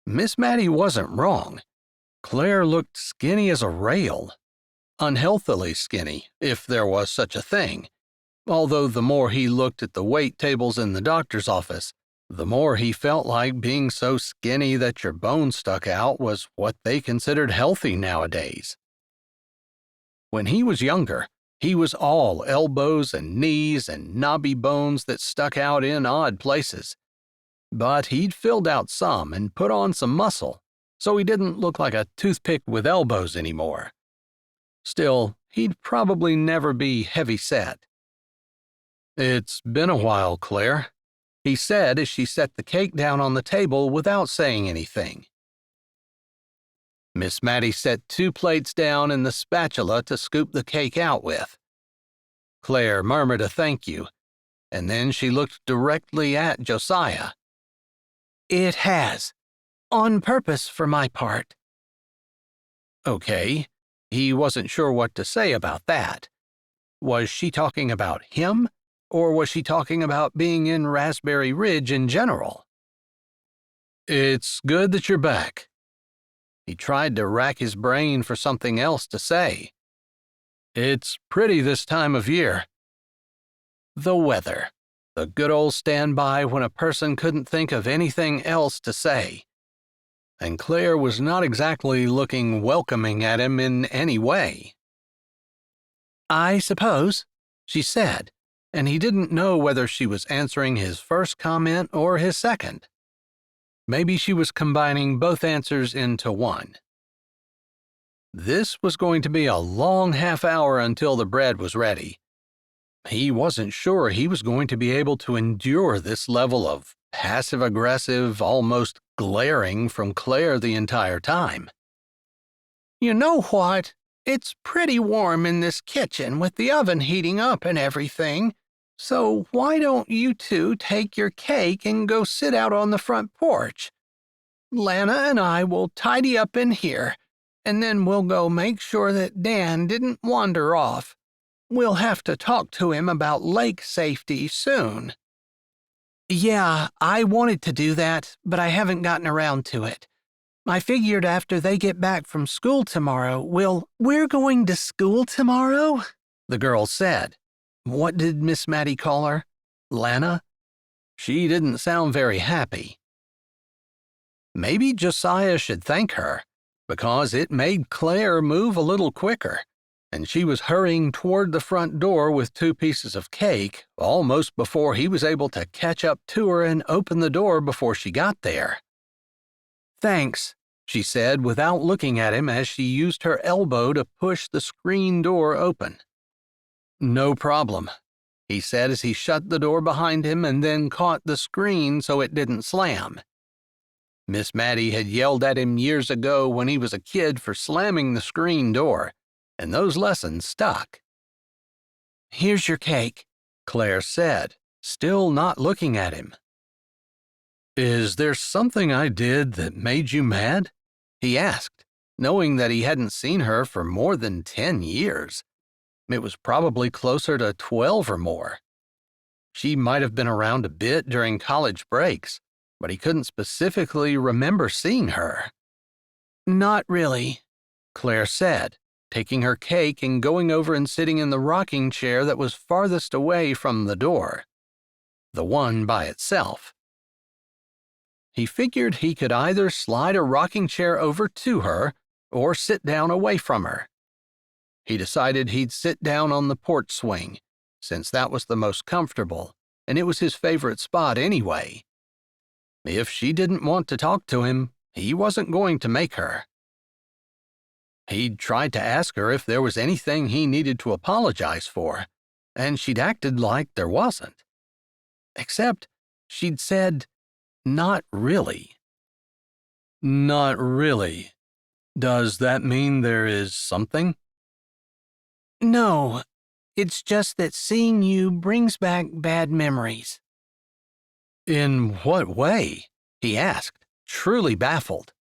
Miss Maddie wasn't wrong. Claire looked skinny as a rail. Unhealthily skinny, if there was such a thing. Although the more he looked at the weight tables in the doctor's office, the more he felt like being so skinny that your bones stuck out was what they considered healthy nowadays. When he was younger, he was all elbows and knees and knobby bones that stuck out in odd places. But he'd filled out some and put on some muscle, so he didn't look like a toothpick with elbows anymore. Still, he'd probably never be heavy-set. "It's been a while, Claire," he said as she set the cake down on the table without saying anything. Miss Maddie set 2 plates down and the spatula to scoop the cake out with. Claire murmured a thank you, and then she looked directly at Josiah. "It has. On purpose for my part." Okay, he wasn't sure what to say about that. Was she talking about him, or was she talking about being in Raspberry Ridge in general? "It's good that you're back." He tried to rack his brain for something else to say. "It's pretty this time of year." The weather. The good old standby when a person couldn't think of anything else to say. And Claire was not exactly looking welcoming at him in any way. "I suppose," she said, and he didn't know whether she was answering his first comment or his second. Maybe she was combining both answers into one. This was going to be a long half hour until the bread was ready. He wasn't sure he was going to be able to endure this level of passive-aggressive, almost glaring from Claire the entire time. "You know what? It's pretty warm in this kitchen with the oven heating up and everything. So why don't you two take your cake and go sit out on the front porch? Lana and I will tidy up in here, and then we'll go make sure that Dan didn't wander off. We'll have to talk to him about lake safety soon." "Yeah, I wanted to do that, but I haven't gotten around to it. I figured after they get back from school tomorrow, We're going to school tomorrow?" the girl said. What did Miss Maddie call her? Lana? She didn't sound very happy. Maybe Josiah should thank her, because it made Claire move a little quicker, and she was hurrying toward the front door with 2 pieces of cake almost before he was able to catch up to her and open the door before she got there. "Thanks," she said without looking at him as she used her elbow to push the screen door open. "No problem," he said as he shut the door behind him and then caught the screen so it didn't slam. Miss Mattie had yelled at him years ago when he was a kid for slamming the screen door, and those lessons stuck. "Here's your cake," Claire said, still not looking at him. "Is there something I did that made you mad?" he asked, knowing that he hadn't seen her for more than 10 years. It was probably closer to 12 or more. She might have been around a bit during college breaks, but he couldn't specifically remember seeing her. "Not really," Claire said, taking her cake and going over and sitting in the rocking chair that was farthest away from the door, the one by itself. He figured he could either slide a rocking chair over to her or sit down away from her. He decided he'd sit down on the porch swing, since that was the most comfortable, and it was his favorite spot anyway. If she didn't want to talk to him, he wasn't going to make her. He'd tried to ask her if there was anything he needed to apologize for, and she'd acted like there wasn't. Except she'd said, "Not really." "Not really? Does that mean there is something?" "No, it's just that seeing you brings back bad memories." "In what way?" he asked, truly baffled.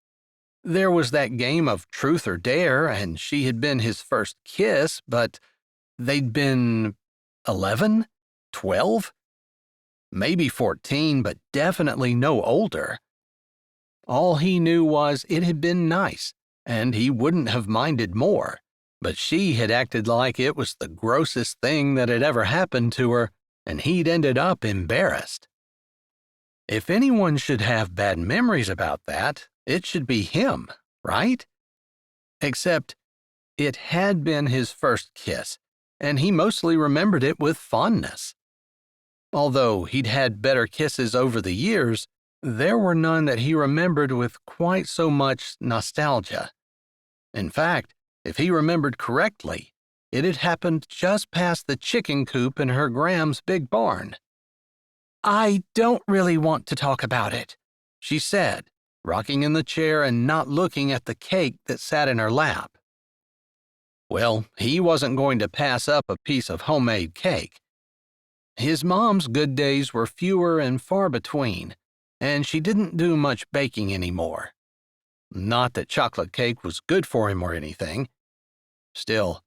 There was that game of truth or dare, and she had been his first kiss, but they'd been 11, 12, maybe 14, but definitely no older. All he knew was it had been nice, and he wouldn't have minded more, but she had acted like it was the grossest thing that had ever happened to her, and he'd ended up embarrassed. If anyone should have bad memories about that, it should be him, right? Except it had been his first kiss, and he mostly remembered it with fondness. Although he'd had better kisses over the years, there were none that he remembered with quite so much nostalgia. In fact, if he remembered correctly, it had happened just past the chicken coop in her Graham's big barn. "I don't really want to talk about it," she said, rocking in the chair and not looking at the cake that sat in her lap. Well, he wasn't going to pass up a piece of homemade cake. His mom's good days were fewer and far between, and she didn't do much baking anymore. Not that chocolate cake was good for him or anything. Still,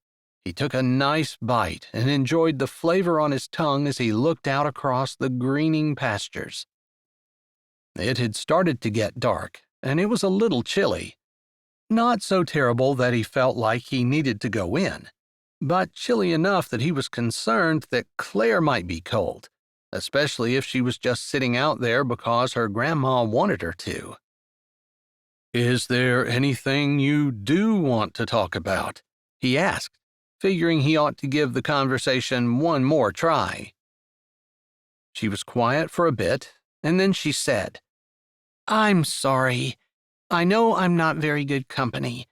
he took a nice bite and enjoyed the flavor on his tongue as he looked out across the greening pastures. It had started to get dark, and it was a little chilly. Not so terrible that he felt like he needed to go in, but chilly enough that he was concerned that Claire might be cold, especially if she was just sitting out there because her grandma wanted her to. "Is there anything you do want to talk about?" he asked, figuring he ought to give the conversation one more try. She was quiet for a bit, and then she said, "I'm sorry. I know I'm not very good company.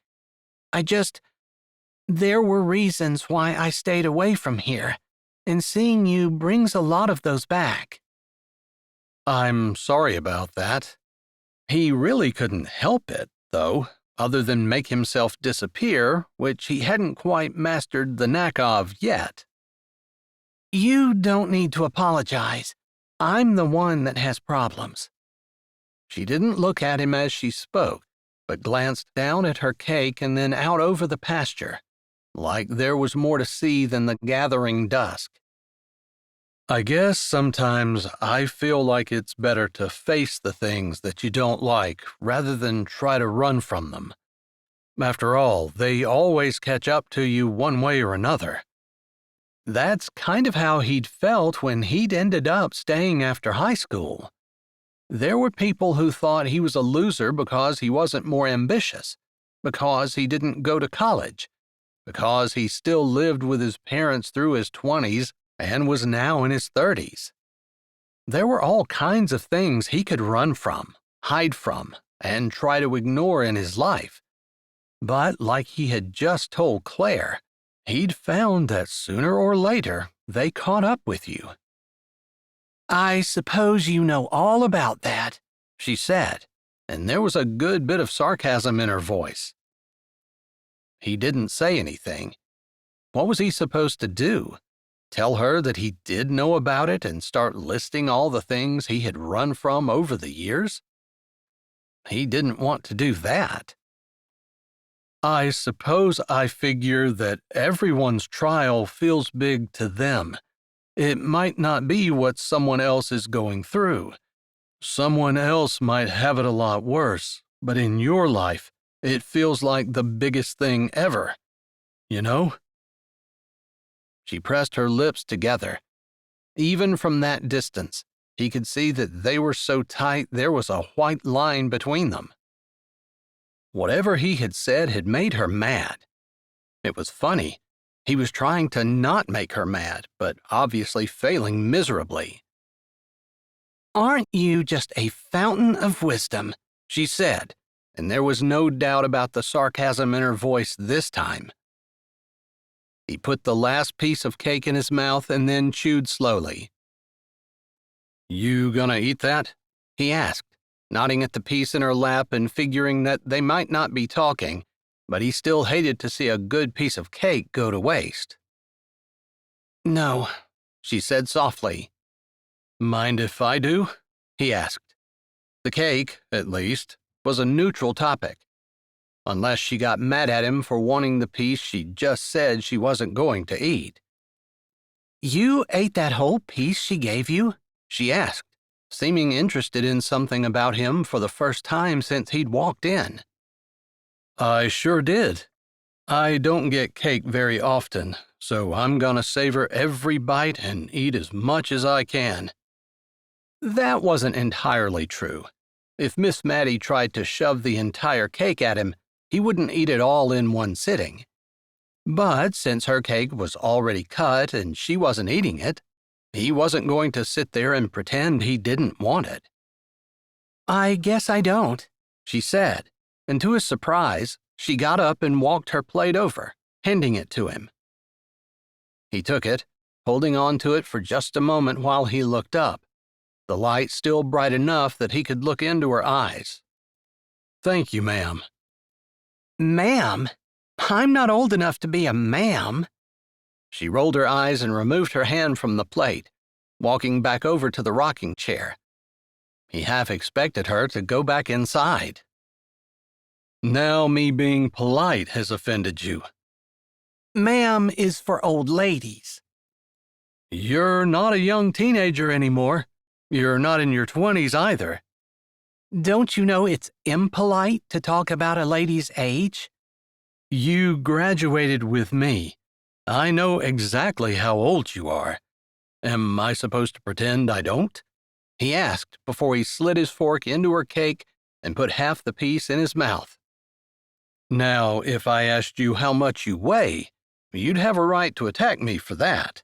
There were reasons why I stayed away from here, and seeing you brings a lot of those back." "I'm sorry about that." He really couldn't help it, though, other than make himself disappear, which he hadn't quite mastered the knack of yet. "You don't need to apologize. I'm the one that has problems." She didn't look at him as she spoke, but glanced down at her cake and then out over the pasture, like there was more to see than the gathering dusk. "I guess sometimes I feel like it's better to face the things that you don't like rather than try to run from them. After all, they always catch up to you one way or another." That's kind of how he'd felt when he'd ended up staying after high school. There were people who thought he was a loser because he wasn't more ambitious, because he didn't go to college, because he still lived with his parents through his 20s and was now in his 30s. There were all kinds of things he could run from, hide from, and try to ignore in his life. But like he had just told Claire, he'd found that sooner or later they caught up with you. I suppose you know all about that, she said, and there was a good bit of sarcasm in her voice. He didn't say anything. What was he supposed to do? Tell her that he did know about it and start listing all the things he had run from over the years? He didn't want to do that. I suppose I figure that everyone's trial feels big to them. It might not be what someone else is going through. Someone else might have it a lot worse, but in your life, it feels like the biggest thing ever. You know? She pressed her lips together. Even from that distance, he could see that they were so tight there was a white line between them. Whatever he had said had made her mad. It was funny. He was trying to not make her mad, but obviously failing miserably. Aren't you just a fountain of wisdom? She said, and there was no doubt about the sarcasm in her voice this time. He put the last piece of cake in his mouth and then chewed slowly. You gonna eat that? He asked, nodding at the piece in her lap and figuring that they might not be talking, but he still hated to see a good piece of cake go to waste. No, she said softly. Mind if I do? He asked. The cake, at least, was a neutral topic. Unless she got mad at him for wanting the piece she just said she wasn't going to eat. You ate that whole piece she gave you? She asked, seeming interested in something about him for the first time since he'd walked in. I sure did. I don't get cake very often, so I'm gonna savor every bite and eat as much as I can. That wasn't entirely true. If Miss Mattie tried to shove the entire cake at him, he wouldn't eat it all in one sitting. But since her cake was already cut and she wasn't eating it, he wasn't going to sit there and pretend he didn't want it. I guess I don't, she said, and to his surprise, she got up and walked her plate over, handing it to him. He took it, holding on to it for just a moment while he looked up, the light still bright enough that he could look into her eyes. Thank you, ma'am. Ma'am? I'm not old enough to be a ma'am. She rolled her eyes and removed her hand from the plate, walking back over to the rocking chair. He half expected her to go back inside. Now me being polite has offended you. Ma'am is for old ladies. You're not a young teenager anymore. You're not in your 20s either. Don't you know it's impolite to talk about a lady's age? You graduated with me. I know exactly how old you are. Am I supposed to pretend I don't? He asked before he slid his fork into her cake and put half the piece in his mouth. Now, if I asked you how much you weigh, you'd have a right to attack me for that.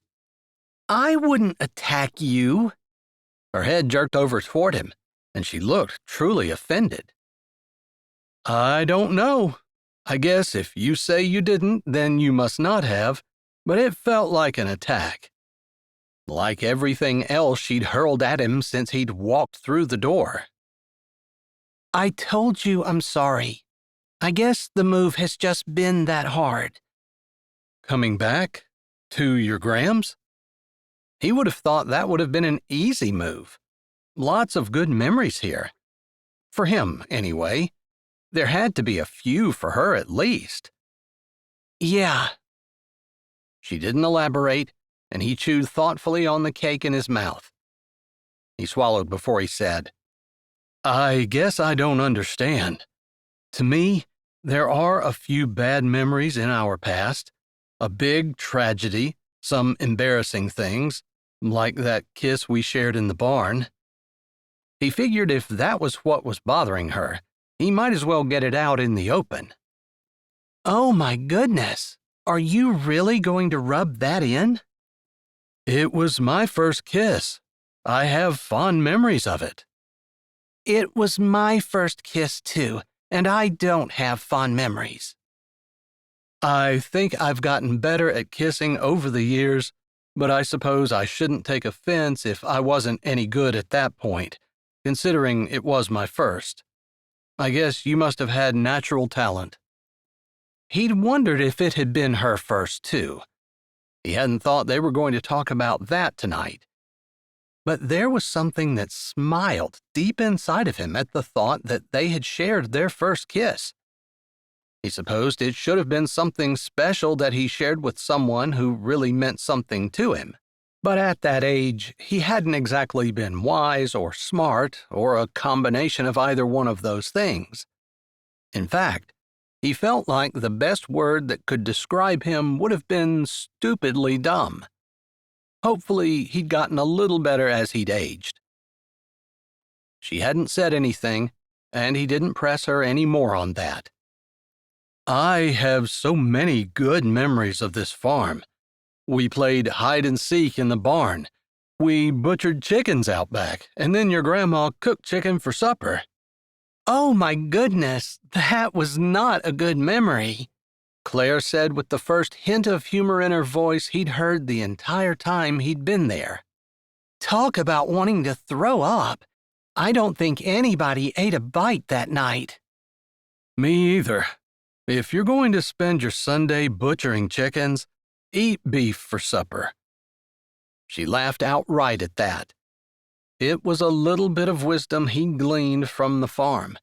I wouldn't attack you. Her head jerked over toward him, and she looked truly offended. I don't know. I guess if you say you didn't, then you must not have, but it felt like an attack. Like everything else she'd hurled at him since he'd walked through the door. I told you I'm sorry. I guess the move has just been that hard. Coming back? To your Grams? He would have thought that would have been an easy move. Lots of good memories here. For him, anyway. There had to be a few for her at least. Yeah. She didn't elaborate, and he chewed thoughtfully on the cake in his mouth. He swallowed before he said, I guess I don't understand. To me, there are a few bad memories in our past, a big tragedy, Some embarrassing things, like that kiss we shared in the barn. He figured if that was what was bothering her, he might as well get it out in the open. Oh my goodness! Are you really going to rub that in? It was my first kiss. I have fond memories of it. It was my first kiss, too, and I don't have fond memories. I think I've gotten better at kissing over the years, but I suppose I shouldn't take offense if I wasn't any good at that point, considering it was my first. I guess you must have had natural talent. He'd wondered if it had been her first, too. He hadn't thought they were going to talk about that tonight. But there was something that smiled deep inside of him at the thought that they had shared their first kiss. He supposed it should have been something special that he shared with someone who really meant something to him. But at that age, he hadn't exactly been wise or smart or a combination of either one of those things. In fact, he felt like the best word that could describe him would have been stupidly dumb. Hopefully, he'd gotten a little better as he'd aged. She hadn't said anything, and he didn't press her any more on that. I have so many good memories of this farm. We played hide and seek in the barn. We butchered chickens out back, and then your grandma cooked chicken for supper. Oh my goodness, that was not a good memory, Claire said with the first hint of humor in her voice he'd heard the entire time he'd been there. Talk about wanting to throw up. I don't think anybody ate a bite that night. Me either. If you're going to spend your Sunday butchering chickens, eat beef for supper. She laughed outright at that. It was a little bit of wisdom he gleaned from the farm.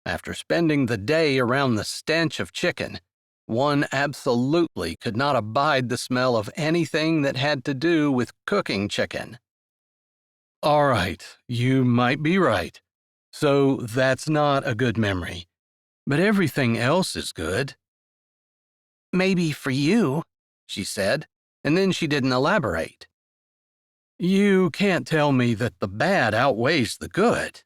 After spending the day around the stench of chicken, one absolutely could not abide the smell of anything that had to do with cooking chicken. All right, you might be right. So that's not a good memory. But everything else is good. Maybe for you, she said, and then she didn't elaborate. You can't tell me that the bad outweighs the good.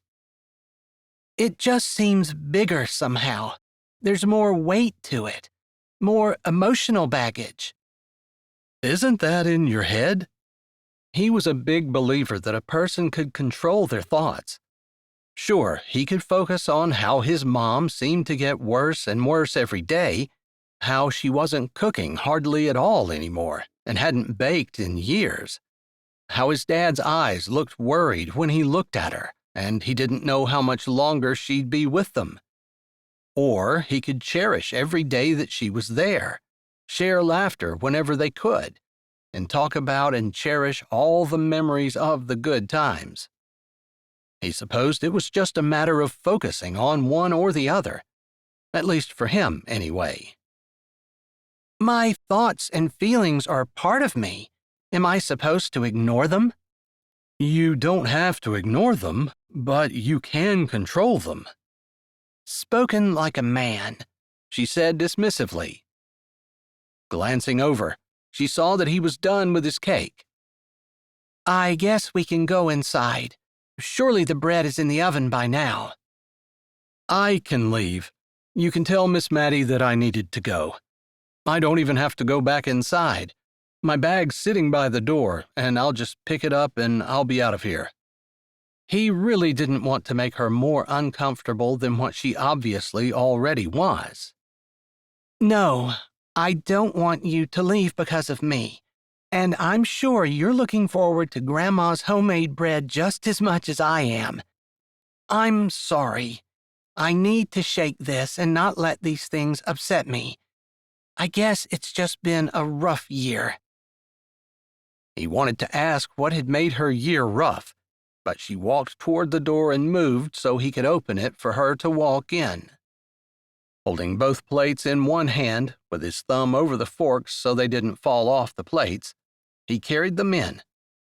It just seems bigger somehow. There's more weight to it, more emotional baggage. Isn't that in your head? He was a big believer that a person could control their thoughts. Sure, he could focus on how his mom seemed to get worse and worse every day, how she wasn't cooking hardly at all anymore and hadn't baked in years, how his dad's eyes looked worried when he looked at her and he didn't know how much longer she'd be with them. Or he could cherish every day that she was there, share laughter whenever they could, and talk about and cherish all the memories of the good times. He supposed it was just a matter of focusing on one or the other, at least for him anyway. My thoughts and feelings are part of me. Am I supposed to ignore them? You don't have to ignore them, but you can control them. Spoken like a man, she said dismissively. Glancing over, she saw that he was done with his cake. I guess we can go inside. Surely the bread is in the oven by now. I can leave. You can tell Miss Maddie that I needed to go. I don't even have to go back inside. My bag's sitting by the door, and I'll just pick it up and I'll be out of here. He really didn't want to make her more uncomfortable than what she obviously already was. No, I don't want you to leave because of me. And I'm sure you're looking forward to Grandma's homemade bread just as much as I am. I'm sorry. I need to shake this and not let these things upset me. I guess it's just been a rough year. He wanted to ask what had made her year rough, but she walked toward the door and moved so he could open it for her to walk in. Holding both plates in one hand, with his thumb over the forks so they didn't fall off the plates, he carried them in,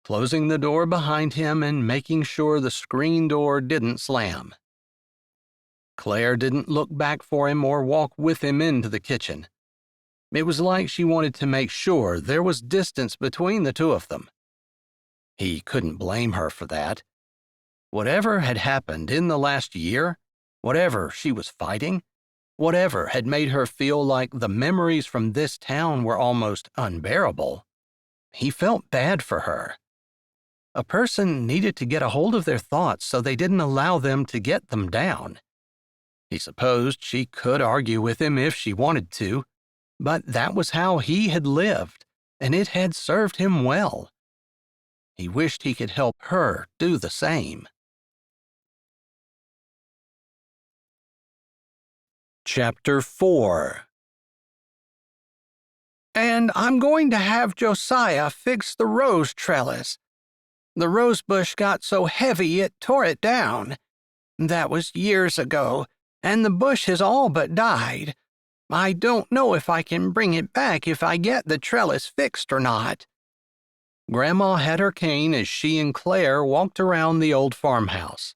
closing the door behind him and making sure the screen door didn't slam. Claire didn't look back for him or walk with him into the kitchen. It was like she wanted to make sure there was distance between the two of them. He couldn't blame her for that. Whatever had happened in the last year, whatever she was fighting, whatever had made her feel like the memories from this town were almost unbearable, he felt bad for her. A person needed to get a hold of their thoughts so they didn't allow them to get them down. He supposed she could argue with him if she wanted to, but that was how he had lived, and it had served him well. He wished he could help her do the same. Chapter 4. And I'm going to have Josiah fix the rose trellis. The rose bush got so heavy it tore it down. That was years ago, and the bush has all but died. I don't know if I can bring it back if I get the trellis fixed or not. Grandma had her cane as she and Claire walked around the old farmhouse.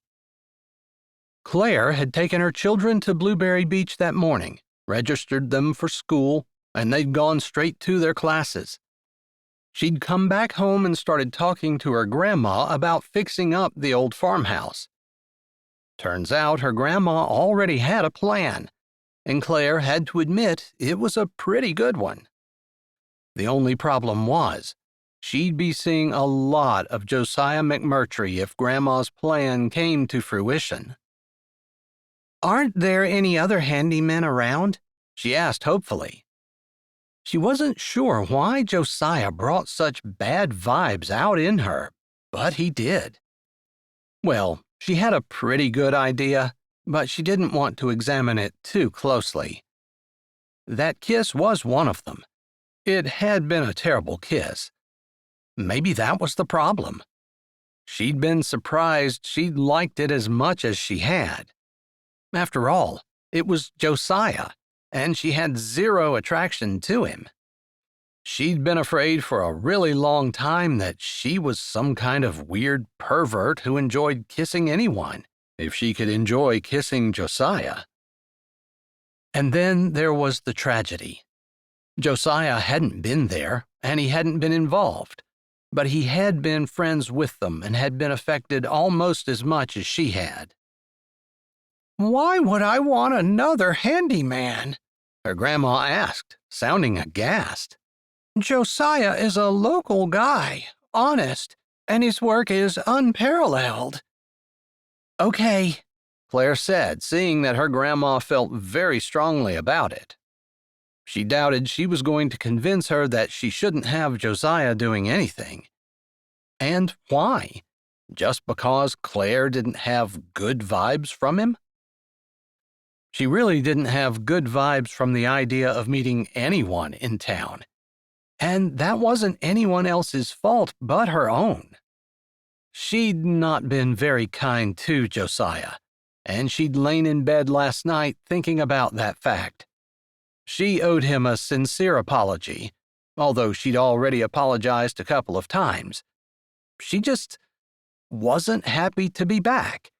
Claire had taken her children to Blueberry Beach that morning, registered them for school, and they'd gone straight to their classes. She'd come back home and started talking to her grandma about fixing up the old farmhouse. Turns out her grandma already had a plan, and Claire had to admit it was a pretty good one. The only problem was, she'd be seeing a lot of Josiah McMurtry if Grandma's plan came to fruition. Aren't there any other handymen around? She asked hopefully. She wasn't sure why Josiah brought such bad vibes out in her, but he did. Well, she had a pretty good idea, but she didn't want to examine it too closely. That kiss was one of them. It had been a terrible kiss. Maybe that was the problem. She'd been surprised she'd liked it as much as she had. After all, it was Josiah, and she had zero attraction to him. She'd been afraid for a really long time that she was some kind of weird pervert who enjoyed kissing anyone, if she could enjoy kissing Josiah. And then there was the tragedy. Josiah hadn't been there, and he hadn't been involved, but he had been friends with them and had been affected almost as much as she had. Why would I want another handyman? Her grandma asked, sounding aghast. Josiah is a local guy, honest, and his work is unparalleled. Okay, Claire said, seeing that her grandma felt very strongly about it. She doubted she was going to convince her that she shouldn't have Josiah doing anything. And why? Just because Claire didn't have good vibes from him? She really didn't have good vibes from the idea of meeting anyone in town. And that wasn't anyone else's fault but her own. She'd not been very kind to Josiah, and she'd lain in bed last night thinking about that fact. She owed him a sincere apology, although she'd already apologized a couple of times. She just wasn't happy to be back,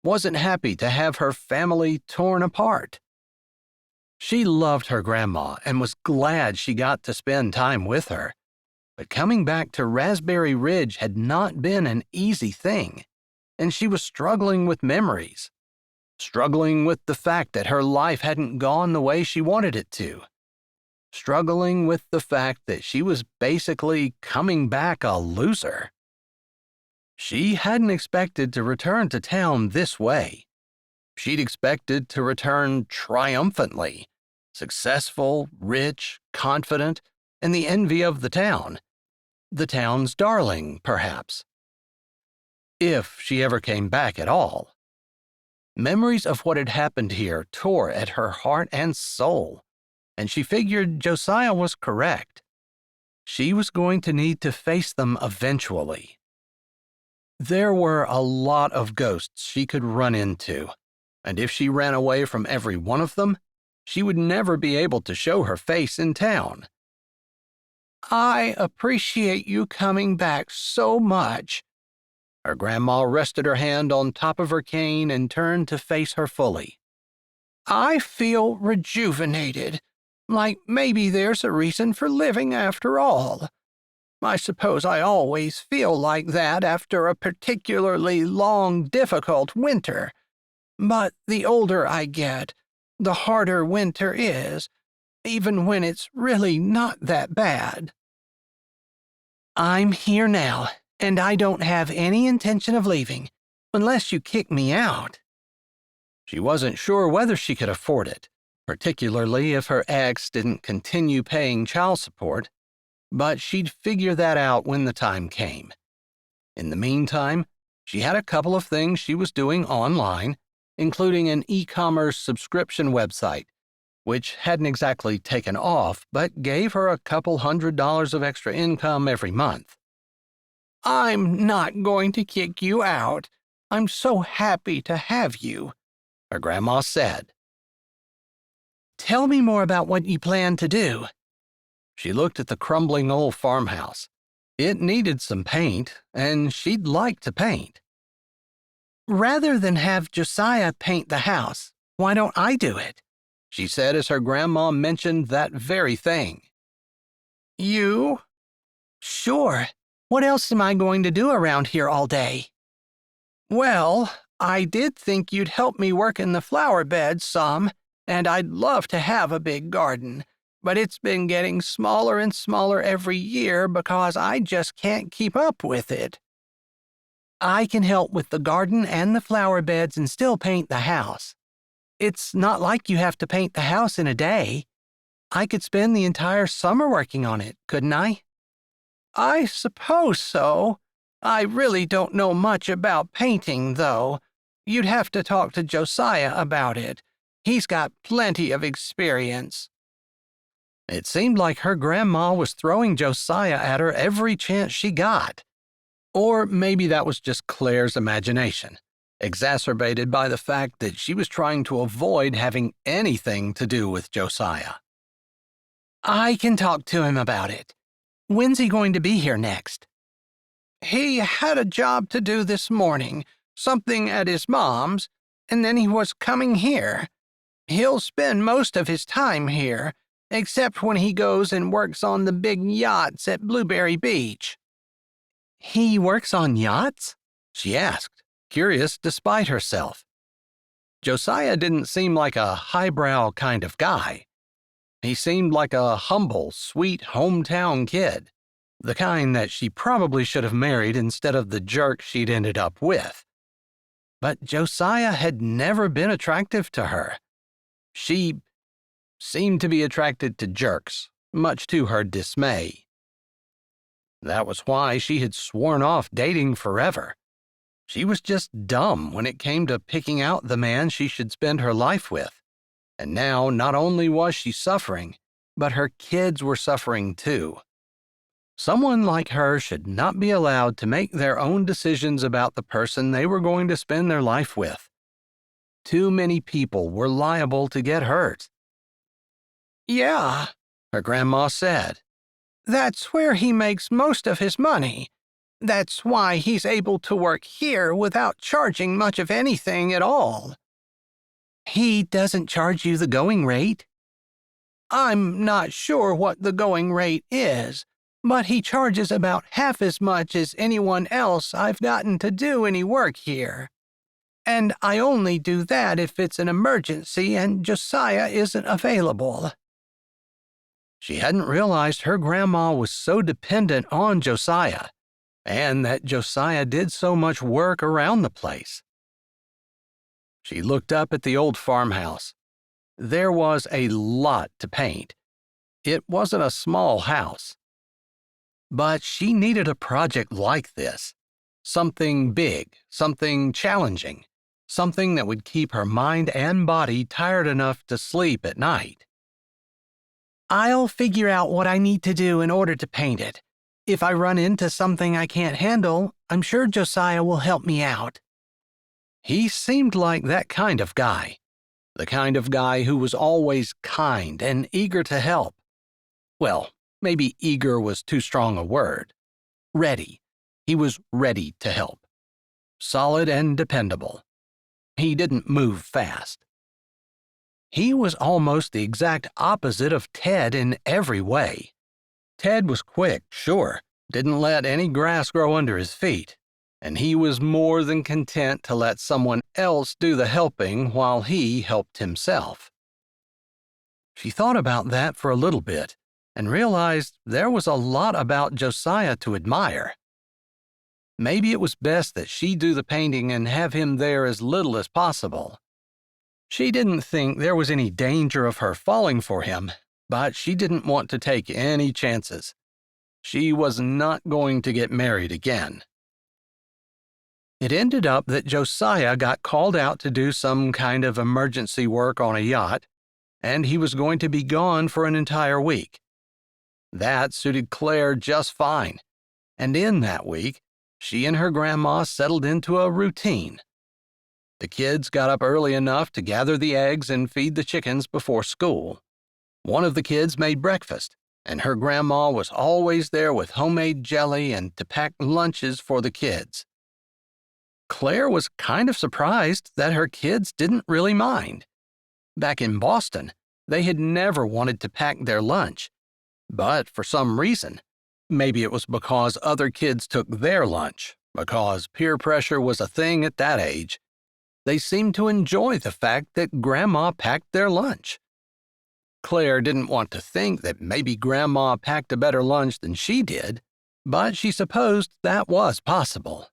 wasn't happy to have her family torn apart. She loved her grandma and was glad she got to spend time with her. But coming back to Raspberry Ridge had not been an easy thing, and she was struggling with memories, struggling with the fact that her life hadn't gone the way she wanted it to, struggling with the fact that she was basically coming back a loser. She hadn't expected to return to town this way. She'd expected to return triumphantly, successful, rich, confident, and the envy of the town's darling, perhaps. If she ever came back at all. Memories of what had happened here tore at her heart and soul, and she figured Josiah was correct. She was going to need to face them eventually. There were a lot of ghosts she could run into, and if she ran away from every one of them, she would never be able to show her face in town. I appreciate you coming back so much. Her grandma rested her hand on top of her cane and turned to face her fully. I feel rejuvenated. Like maybe there's a reason for living after all. I suppose I always feel like that after a particularly long, difficult winter. But the older I get, the harder winter is, even when it's really not that bad. I'm here now, and I don't have any intention of leaving, unless you kick me out. She wasn't sure whether she could afford it, particularly if her ex didn't continue paying child support, but she'd figure that out when the time came. In the meantime, she had a couple of things she was doing online, including an e-commerce subscription website, which hadn't exactly taken off but gave her a couple $100s of extra income every month. I'm not going to kick you out. I'm so happy to have you, her grandma said. Tell me more about what you plan to do. She looked at the crumbling old farmhouse. It needed some paint, and she'd like to paint. Rather than have Josiah paint the house, why don't I do it? She said as her grandma mentioned that very thing. You? Sure. What else am I going to do around here all day? Well, I did think you'd help me work in the flower beds some, and I'd love to have a big garden. But it's been getting smaller and smaller every year because I just can't keep up with it. I can help with the garden and the flower beds and still paint the house. It's not like you have to paint the house in a day. I could spend the entire summer working on it, couldn't I? I suppose so. I really don't know much about painting, though. You'd have to talk to Josiah about it. He's got plenty of experience. It seemed like her grandma was throwing Josiah at her every chance she got. Or maybe that was just Claire's imagination, exacerbated by the fact that she was trying to avoid having anything to do with Josiah. I can talk to him about it. When's he going to be here next? He had a job to do this morning, something at his mom's, and then he was coming here. He'll spend most of his time here, except when he goes and works on the big yachts at Blueberry Beach. He works on yachts? She asked, curious despite herself. Josiah didn't seem like a highbrow kind of guy. He seemed like a humble, sweet hometown kid, the kind that she probably should have married instead of the jerk she'd ended up with. But Josiah had never been attractive to her. She seemed to be attracted to jerks, much to her dismay. That was why she had sworn off dating forever. She was just dumb when it came to picking out the man she should spend her life with. And now not only was she suffering, but her kids were suffering too. Someone like her should not be allowed to make their own decisions about the person they were going to spend their life with. Too many people were liable to get hurt. Yeah, her grandma said. That's where he makes most of his money. That's why he's able to work here without charging much of anything at all. He doesn't charge you the going rate? I'm not sure what the going rate is, but he charges about half as much as anyone else I've gotten to do any work here. And I only do that if it's an emergency and Josiah isn't available. She hadn't realized her grandma was so dependent on Josiah, and that Josiah did so much work around the place. She looked up at the old farmhouse. There was a lot to paint. It wasn't a small house. But she needed a project like this. Something big, something challenging, something that would keep her mind and body tired enough to sleep at night. I'll figure out what I need to do in order to paint it. If I run into something I can't handle, I'm sure Josiah will help me out. He seemed like that kind of guy. The kind of guy who was always kind and eager to help. Well, maybe eager was too strong a word. Ready. He was ready to help. Solid and dependable. He didn't move fast. He was almost the exact opposite of Ted in every way. Ted was quick, sure, didn't let any grass grow under his feet, and he was more than content to let someone else do the helping while he helped himself. She thought about that for a little bit and realized there was a lot about Josiah to admire. Maybe it was best that she do the painting and have him there as little as possible. She didn't think there was any danger of her falling for him, but she didn't want to take any chances. She was not going to get married again. It ended up that Josiah got called out to do some kind of emergency work on a yacht, and he was going to be gone for an entire week. That suited Claire just fine, and in that week, she and her grandma settled into a routine. The kids got up early enough to gather the eggs and feed the chickens before school. One of the kids made breakfast, and her grandma was always there with homemade jelly and to pack lunches for the kids. Claire was kind of surprised that her kids didn't really mind. Back in Boston, they had never wanted to pack their lunch, but for some reason, maybe it was because other kids took their lunch, because peer pressure was a thing at that age, they seemed to enjoy the fact that Grandma packed their lunch. Claire didn't want to think that maybe Grandma packed a better lunch than she did, but she supposed that was possible.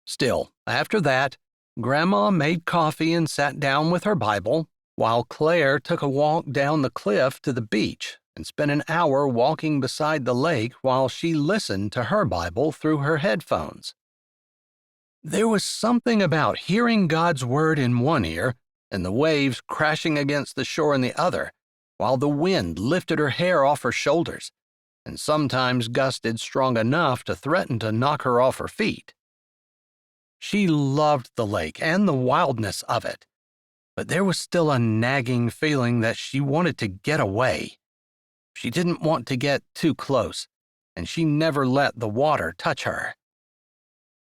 Still, after that, Grandma made coffee and sat down with her Bible, while Claire took a walk down the cliff to the beach and spent an hour walking beside the lake while she listened to her Bible through her headphones. There was something about hearing God's word in one ear and the waves crashing against the shore in the other, while the wind lifted her hair off her shoulders and sometimes gusted strong enough to threaten to knock her off her feet. She loved the lake and the wildness of it, but there was still a nagging feeling that she wanted to get away. She didn't want to get too close, and she never let the water touch her.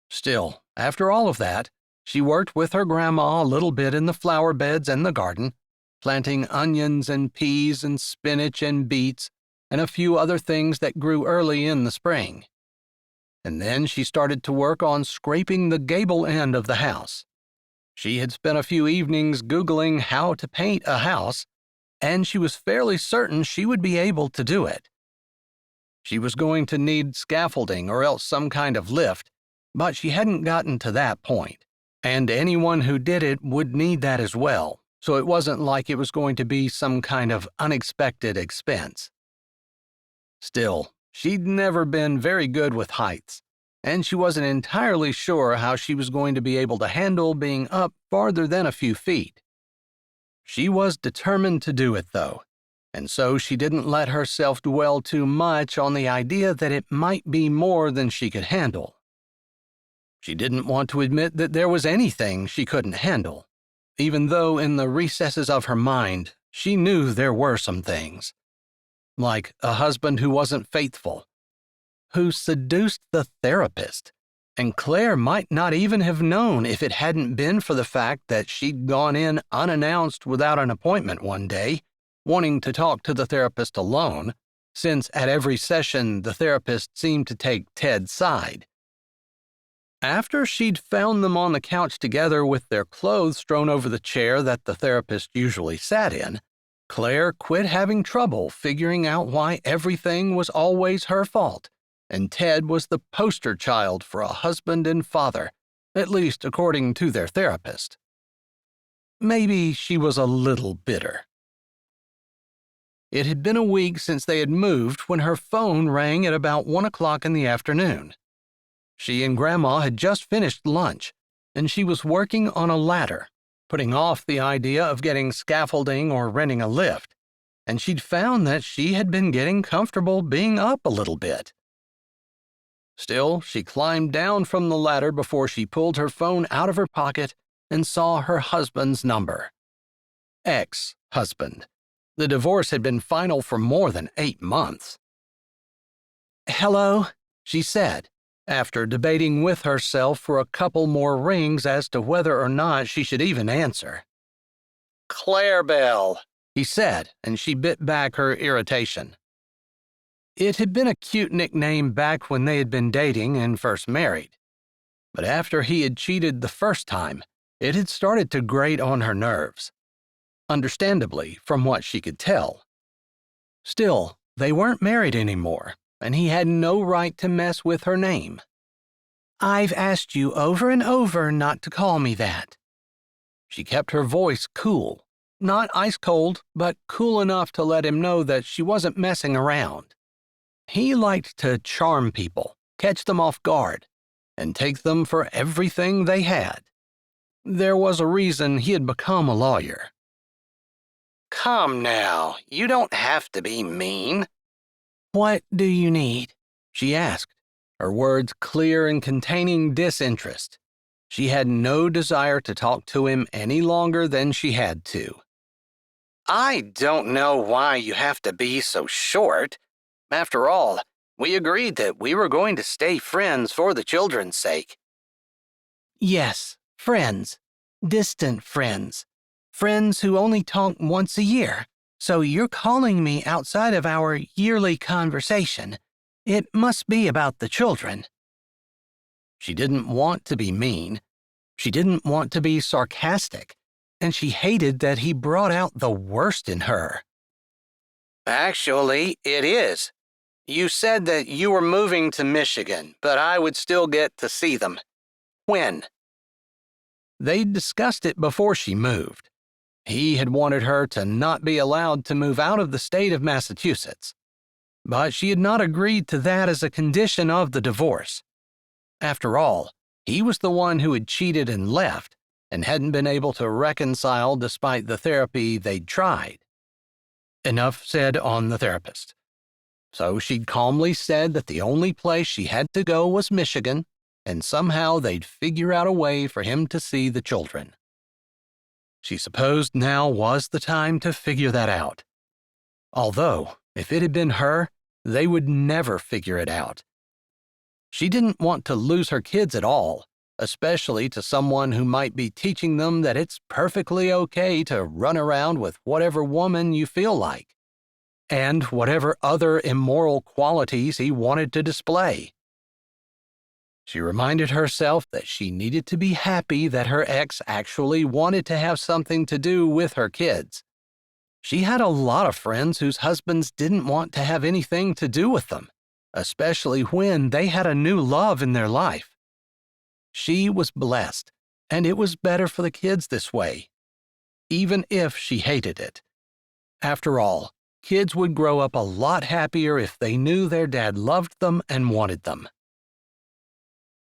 Still, after all of that, she worked with her grandma a little bit in the flower beds and the garden, planting onions and peas and spinach and beets and a few other things that grew early in the spring. And then she started to work on scraping the gable end of the house. She had spent a few evenings Googling how to paint a house, and she was fairly certain she would be able to do it. She was going to need scaffolding or else some kind of lift, but she hadn't gotten to that point, and anyone who did it would need that as well, so it wasn't like it was going to be some kind of unexpected expense. Still, she'd never been very good with heights, and she wasn't entirely sure how she was going to be able to handle being up farther than a few feet. She was determined to do it, though, and so she didn't let herself dwell too much on the idea that it might be more than she could handle. She didn't want to admit that there was anything she couldn't handle, even though in the recesses of her mind she knew there were some things. Like a husband who wasn't faithful, who seduced the therapist, and Claire might not even have known if it hadn't been for the fact that she'd gone in unannounced without an appointment one day, wanting to talk to the therapist alone, since at every session the therapist seemed to take Ted's side. After she'd found them on the couch together with their clothes strewn over the chair that the therapist usually sat in, Claire quit having trouble figuring out why everything was always her fault, and Ted was the poster child for a husband and father, at least according to their therapist. Maybe she was a little bitter. It had been a week since they had moved when her phone rang at about 1 o'clock in the afternoon. She and Grandma had just finished lunch, and she was working on a ladder, putting off the idea of getting scaffolding or renting a lift, and she'd found that she had been getting comfortable being up a little bit. Still, she climbed down from the ladder before she pulled her phone out of her pocket and saw her husband's number. Ex-husband. The divorce had been final for more than 8 months. "Hello," she said, after debating with herself for a couple more rings as to whether or not she should even answer. Clarabelle, he said, and she bit back her irritation. It had been a cute nickname back when they had been dating and first married. But after he had cheated the first time, it had started to grate on her nerves. Understandably, from what she could tell. Still, they weren't married anymore, and he had no right to mess with her name. I've asked you over and over not to call me that. She kept her voice cool, not ice cold, but cool enough to let him know that she wasn't messing around. He liked to charm people, catch them off guard, and take them for everything they had. There was a reason he had become a lawyer. Come now, you don't have to be mean. What do you need? She asked, her words clear and containing disinterest. She had no desire to talk to him any longer than she had to. I don't know why you have to be so short. After all, we agreed that we were going to stay friends for the children's sake. Yes, friends. Distant friends. Friends who only talk once a year. So you're calling me outside of our yearly conversation. It must be about the children. She didn't want to be mean. She didn't want to be sarcastic. And she hated that he brought out the worst in her. Actually, it is. You said that you were moving to Michigan, but I would still get to see them. When? They'd discussed it before she moved. He had wanted her to not be allowed to move out of the state of Massachusetts. But she had not agreed to that as a condition of the divorce. After all, he was the one who had cheated and left, and hadn't been able to reconcile despite the therapy they'd tried. Enough said on the therapist. So she'd calmly said that the only place she had to go was Michigan, and somehow they'd figure out a way for him to see the children. She supposed now was the time to figure that out. Although, if it had been her, they would never figure it out. She didn't want to lose her kids at all, especially to someone who might be teaching them that it's perfectly okay to run around with whatever woman you feel like, and whatever other immoral qualities he wanted to display. She reminded herself that she needed to be happy that her ex actually wanted to have something to do with her kids. She had a lot of friends whose husbands didn't want to have anything to do with them, especially when they had a new love in their life. She was blessed, and it was better for the kids this way, even if she hated it. After all, kids would grow up a lot happier if they knew their dad loved them and wanted them.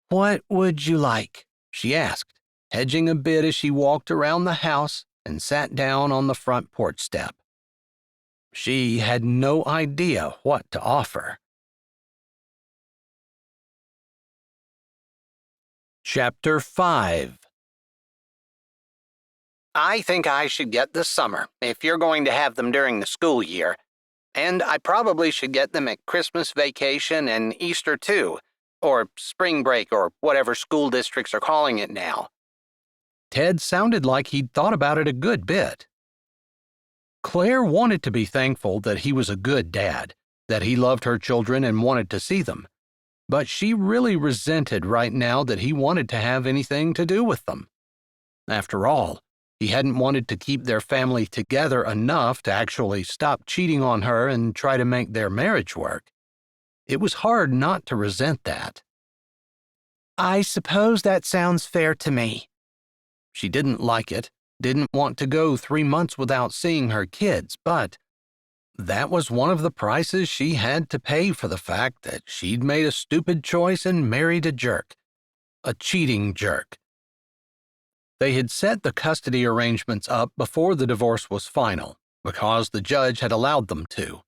What would you like? She asked, hedging a bit as she walked around the house and sat down on the front porch step. She had no idea what to offer. Chapter 5. I think I should get the summer, if you're going to have them during the school year. And I probably should get them at Christmas vacation and Easter too, or spring break or whatever school districts are calling it now. Ted sounded like he'd thought about it a good bit. Claire wanted to be thankful that he was a good dad, that he loved her children and wanted to see them. But she really resented right now that he wanted to have anything to do with them. After all, he hadn't wanted to keep their family together enough to actually stop cheating on her and try to make their marriage work. It was hard not to resent that. I suppose that sounds fair to me. She didn't like it, didn't want to go 3 months without seeing her kids, but that was one of the prices she had to pay for the fact that she'd made a stupid choice and married a jerk. A cheating jerk. They had set the custody arrangements up before the divorce was final, because the judge had allowed them to.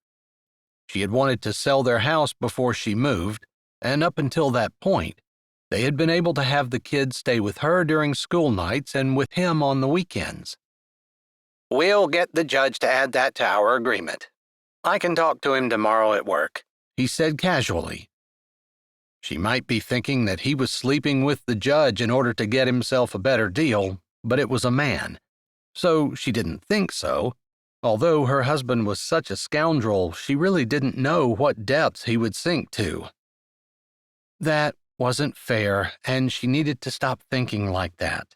She had wanted to sell their house before she moved, and up until that point, they had been able to have the kids stay with her during school nights and with him on the weekends. We'll get the judge to add that to our agreement. I can talk to him tomorrow at work, he said casually. She might be thinking that he was sleeping with the judge in order to get himself a better deal, but it was a man. So she didn't think so. Although her husband was such a scoundrel, she really didn't know what depths he would sink to. That wasn't fair, and she needed to stop thinking like that.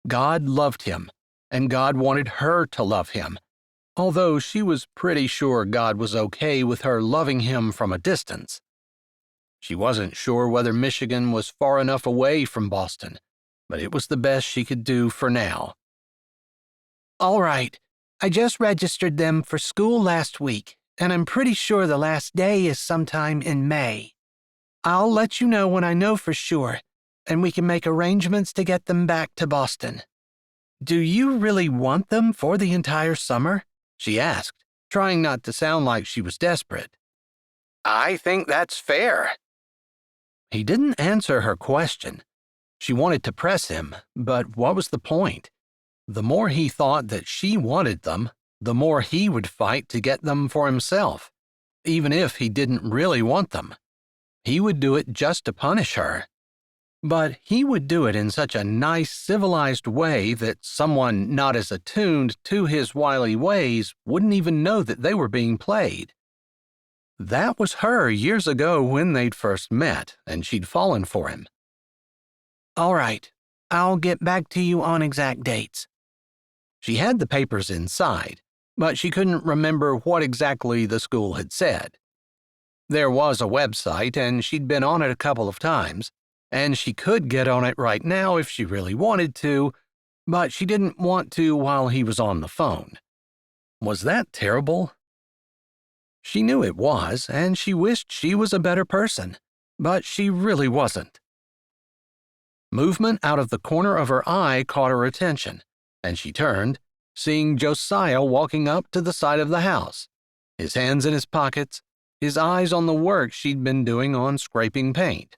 God loved him, and God wanted her to love him, although she was pretty sure God was okay with her loving him from a distance. She wasn't sure whether Michigan was far enough away from Boston, but it was the best she could do for now. All right, I just registered them for school last week, and I'm pretty sure the last day is sometime in May. I'll let you know when I know for sure, and we can make arrangements to get them back to Boston. Do you really want them for the entire summer? She asked, trying not to sound like she was desperate. I think that's fair. He didn't answer her question. She wanted to press him, but what was the point? The more he thought that she wanted them, the more he would fight to get them for himself, even if he didn't really want them. He would do it just to punish her. But he would do it in such a nice, civilized way that someone not as attuned to his wily ways wouldn't even know that they were being played. That was her years ago when they'd first met, and she'd fallen for him. All right, I'll get back to you on exact dates. She had the papers inside, but she couldn't remember what exactly the school had said. There was a website, and she'd been on it a couple of times, and she could get on it right now if she really wanted to, but she didn't want to while he was on the phone. Was that terrible? She knew it was, and she wished she was a better person, but she really wasn't. Movement out of the corner of her eye caught her attention, and she turned, seeing Josiah walking up to the side of the house, his hands in his pockets, his eyes on the work she'd been doing on scraping paint.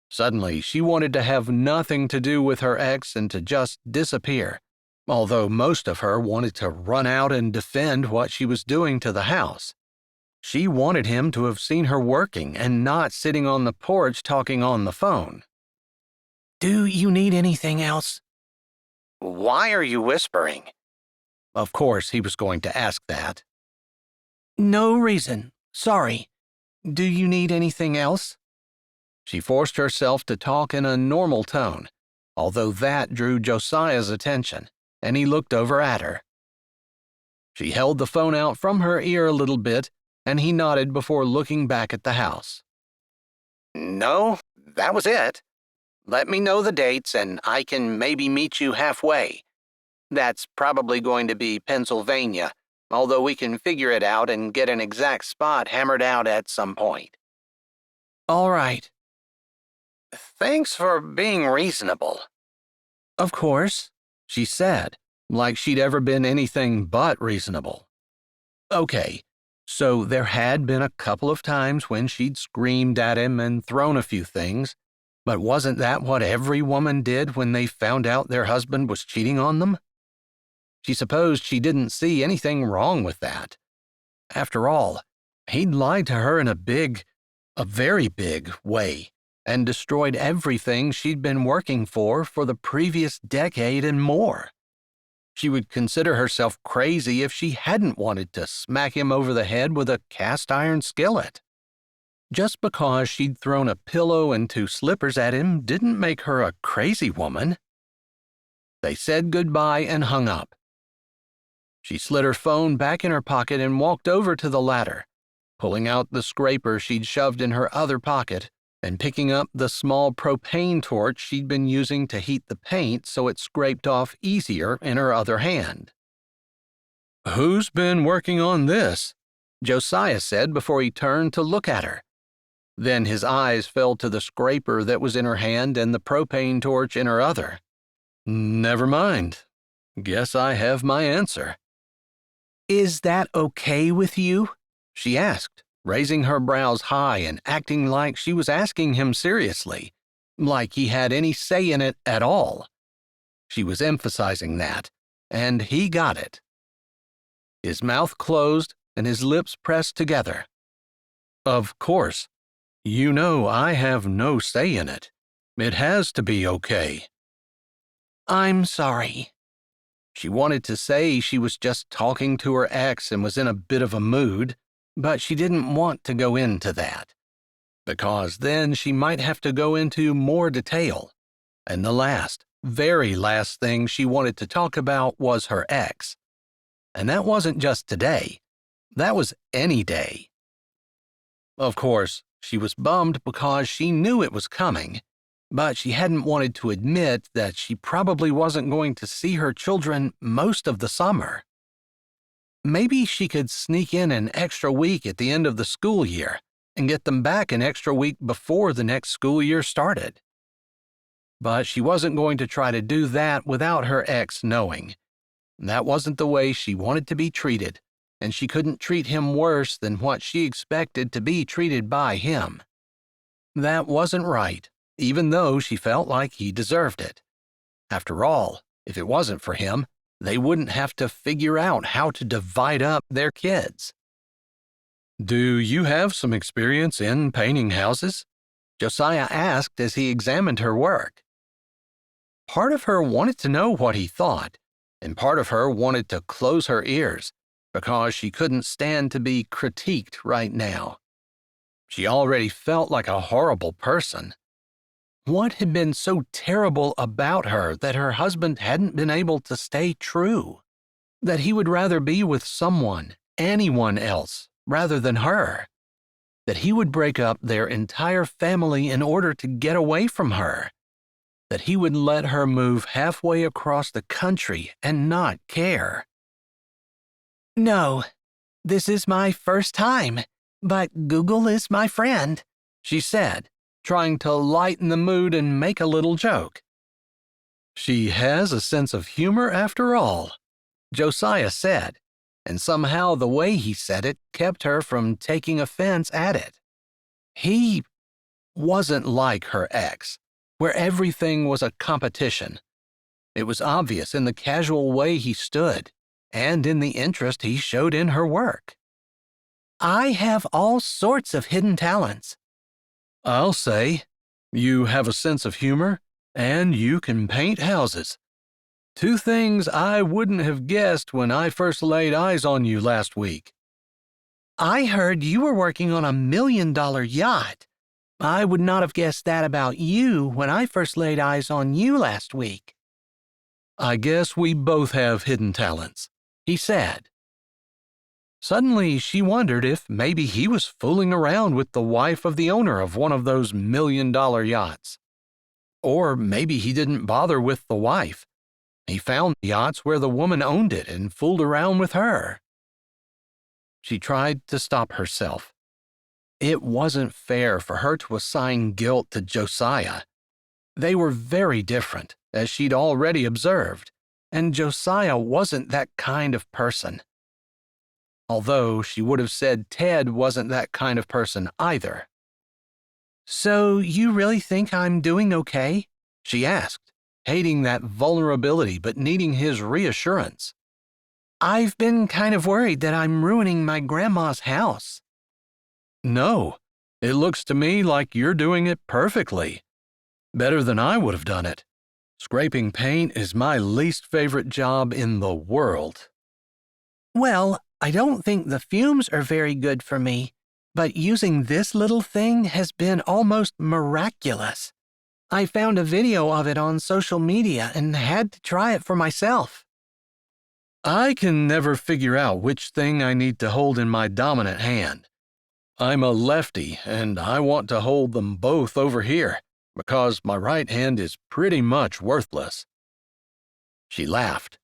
Suddenly, she wanted to have nothing to do with her ex and to just disappear, although most of her wanted to run out and defend what she was doing to the house. She wanted him to have seen her working and not sitting on the porch talking on the phone. Do you need anything else? Why are you whispering? Of course, he was going to ask that. No reason. Sorry. Do you need anything else? She forced herself to talk in a normal tone, although that drew Josiah's attention, and he looked over at her. She held the phone out from her ear a little bit, and he nodded before looking back at the house. No, that was it. Let me know the dates, and I can maybe meet you halfway. That's probably going to be Pennsylvania, although we can figure it out and get an exact spot hammered out at some point. All right. Thanks for being reasonable. Of course, she said, like she'd ever been anything but reasonable. Okay, so there had been a couple of times when she'd screamed at him and thrown a few things, but wasn't that what every woman did when they found out their husband was cheating on them? She supposed she didn't see anything wrong with that. After all, he'd lied to her in a very big way, and destroyed everything she'd been working for the previous decade and more. She would consider herself crazy if she hadn't wanted to smack him over the head with a cast-iron skillet. Just because she'd thrown a pillow and 2 slippers at him didn't make her a crazy woman. They said goodbye and hung up. She slid her phone back in her pocket and walked over to the ladder, pulling out the scraper she'd shoved in her other pocket and picking up the small propane torch she'd been using to heat the paint so it scraped off easier in her other hand. "Who's been working on this?" Josiah said before he turned to look at her. Then his eyes fell to the scraper that was in her hand and the propane torch in her other. "Never mind. Guess I have my answer." Is that okay with you? She asked, raising her brows high and acting like she was asking him seriously, like he had any say in it at all. She was emphasizing that, and he got it. His mouth closed and his lips pressed together. "Of course. You know I have no say in it. It has to be okay." I'm sorry. She wanted to say she was just talking to her ex and was in a bit of a mood, but she didn't want to go into that, because then she might have to go into more detail. And the very last thing she wanted to talk about was her ex. And that wasn't just today. That was any day. Of course, she was bummed because she knew it was coming, but she hadn't wanted to admit that she probably wasn't going to see her children most of the summer. Maybe she could sneak in an extra week at the end of the school year and get them back an extra week before the next school year started. But she wasn't going to try to do that without her ex knowing. That wasn't the way she wanted to be treated, and she couldn't treat him worse than what she expected to be treated by him. That wasn't right, even though she felt like he deserved it. After all, if it wasn't for him, they wouldn't have to figure out how to divide up their kids. "Do you have some experience in painting houses?" Josiah asked as he examined her work. Part of her wanted to know what he thought, and part of her wanted to close her ears, because she couldn't stand to be critiqued right now. She already felt like a horrible person. What had been so terrible about her that her husband hadn't been able to stay true? That he would rather be with someone, anyone else, rather than her? That he would break up their entire family in order to get away from her? That he would let her move halfway across the country and not care? No, this is my first time, but Google is my friend, she said, trying to lighten the mood and make a little joke. She has a sense of humor after all, Josiah said, and somehow the way he said it kept her from taking offense at it. He wasn't like her ex, where everything was a competition. It was obvious in the casual way he stood, and in the interest he showed in her work. I have all sorts of hidden talents. I'll say, you have a sense of humor, and you can paint houses. Two things I wouldn't have guessed when I first laid eyes on you last week. I heard you were working on $1 million yacht. I would not have guessed that about you when I first laid eyes on you last week. I guess we both have hidden talents, he said. Suddenly, she wondered if maybe he was fooling around with the wife of the owner of one of those $1 million yachts. Or maybe he didn't bother with the wife. He found yachts where the woman owned it and fooled around with her. She tried to stop herself. It wasn't fair for her to assign guilt to Josiah. They were very different, as she'd already observed, and Josiah wasn't that kind of person. Although she would have said Ted wasn't that kind of person either. So you really think I'm doing okay? She asked, hating that vulnerability but needing his reassurance. I've been kind of worried that I'm ruining my grandma's house. No, it looks to me like you're doing it perfectly. Better than I would have done it. Scraping paint is my least favorite job in the world. Well, I don't think the fumes are very good for me, but using this little thing has been almost miraculous. I found a video of it on social media and had to try it for myself. I can never figure out which thing I need to hold in my dominant hand. I'm a lefty, and I want to hold them both over here, because my right hand is pretty much worthless. She laughed.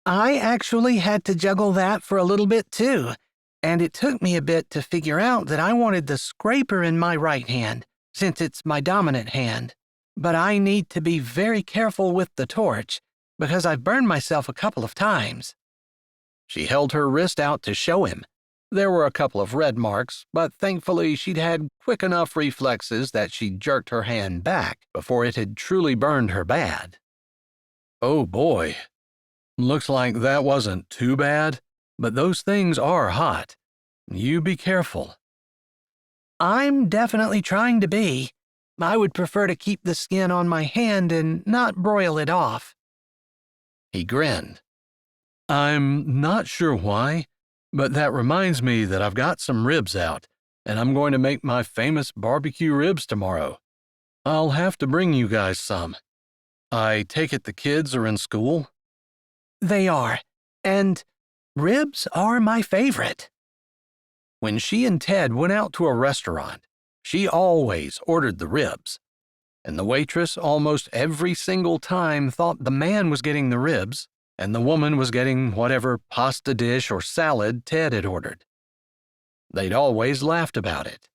I actually had to juggle that for a little bit too, and it took me a bit to figure out that I wanted the scraper in my right hand, since it's my dominant hand. But I need to be very careful with the torch, because I've burned myself a couple of times. She held her wrist out to show him. There were a couple of red marks, but thankfully she'd had quick enough reflexes that she jerked her hand back before it had truly burned her bad. Oh boy. Looks like that wasn't too bad, but those things are hot. You be careful. I'm definitely trying to be. I would prefer to keep the skin on my hand and not broil it off. He grinned. I'm not sure why, but that reminds me that I've got some ribs out, and I'm going to make my famous barbecue ribs tomorrow. I'll have to bring you guys some. I take it the kids are in school? They are, and ribs are my favorite. When she and Ted went out to a restaurant, she always ordered the ribs, and the waitress almost every single time thought the man was getting the ribs and the woman was getting whatever pasta dish or salad Ted had ordered. They'd always laughed about it.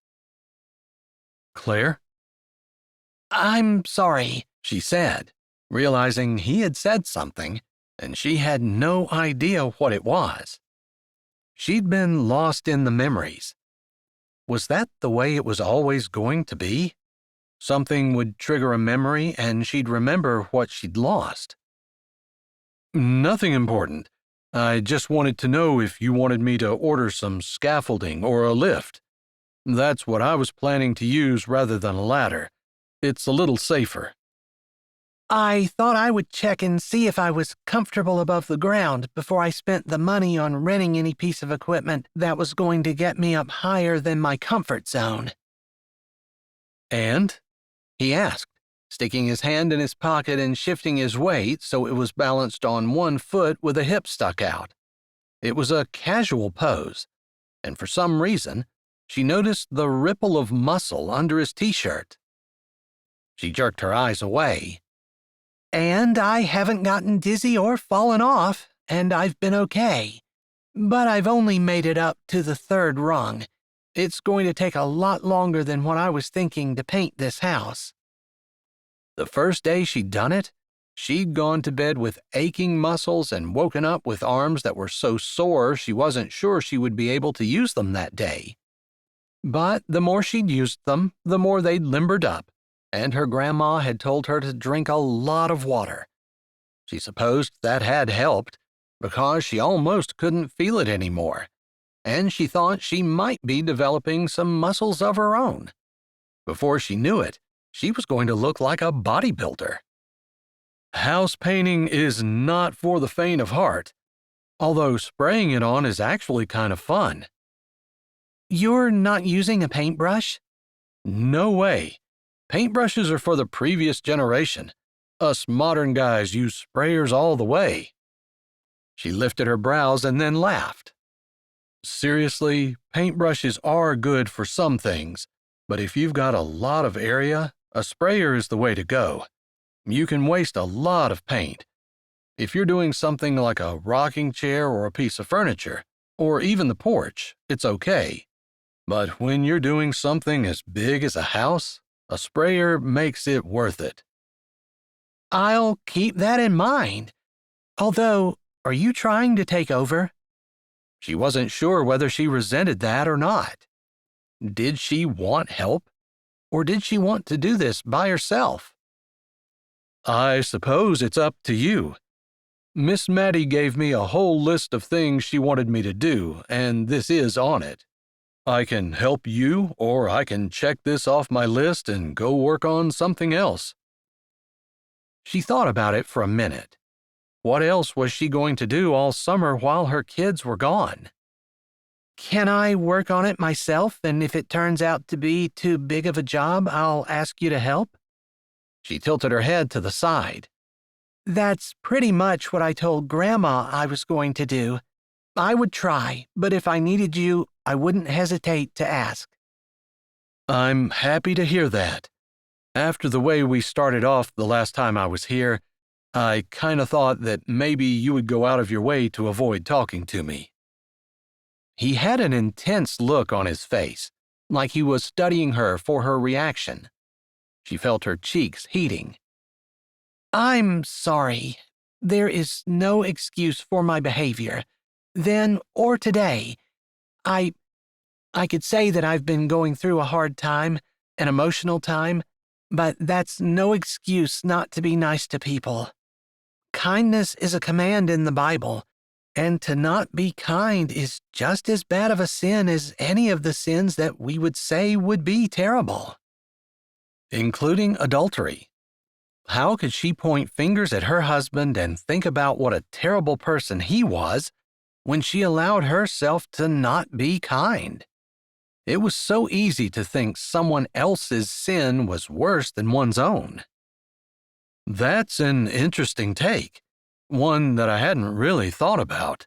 Claire? I'm sorry, She said, realizing he had said something, and she had no idea what it was. She'd been lost in the memories. Was that the way it was always going to be? Something would trigger a memory and she'd remember what she'd lost. Nothing important. I just wanted to know if you wanted me to order some scaffolding or a lift. That's what I was planning to use rather than a ladder. It's a little safer. I thought I would check and see if I was comfortable above the ground before I spent the money on renting any piece of equipment that was going to get me up higher than my comfort zone. And? He asked, sticking his hand in his pocket and shifting his weight so it was balanced on one foot with a hip stuck out. It was a casual pose, and for some reason, she noticed the ripple of muscle under his t-shirt. She jerked her eyes away. And I haven't gotten dizzy or fallen off, and I've been okay. But I've only made it up to the third rung. It's going to take a lot longer than what I was thinking to paint this house. The first day she'd done it, she'd gone to bed with aching muscles and woken up with arms that were so sore she wasn't sure she would be able to use them that day. But the more she'd used them, the more they'd limbered up, and her grandma had told her to drink a lot of water. She supposed that had helped, because she almost couldn't feel it anymore, and she thought she might be developing some muscles of her own. Before she knew it, she was going to look like a bodybuilder. House painting is not for the faint of heart, although spraying it on is actually kind of fun. You're not using a paintbrush? No way. Paintbrushes are for the previous generation. Us modern guys use sprayers all the way. She lifted her brows and then laughed. Seriously, paintbrushes are good for some things, but if you've got a lot of area, a sprayer is the way to go. You can waste a lot of paint. If you're doing something like a rocking chair or a piece of furniture, or even the porch, it's okay. But when you're doing something as big as a house, a sprayer makes it worth it. I'll keep that in mind. Although, are you trying to take over? She wasn't sure whether she resented that or not. Did she want help? Or did she want to do this by herself? I suppose it's up to you. Miss Mattie gave me a whole list of things she wanted me to do, and this is on it. I can help you, or I can check this off my list and go work on something else. She thought about it for a minute. What else was she going to do all summer while her kids were gone? Can I work on it myself, and if it turns out to be too big of a job, I'll ask you to help? She tilted her head to the side. That's pretty much what I told Grandma I was going to do. I would try, but if I needed you, I wouldn't hesitate to ask. I'm happy to hear that. After the way we started off the last time I was here, I kind of thought that maybe you would go out of your way to avoid talking to me. He had an intense look on his face, like he was studying her for her reaction. She felt her cheeks heating. I'm sorry. There is no excuse for my behavior. Then or today, I could say that I've been going through a hard time, an emotional time, but that's no excuse not to be nice to people. Kindness is a command in the Bible, and to not be kind is just as bad of a sin as any of the sins that we would say would be terrible. Including adultery. How could she point fingers at her husband and think about what a terrible person he was when she allowed herself to not be kind? It was so easy to think someone else's sin was worse than one's own. That's an interesting take, one that I hadn't really thought about.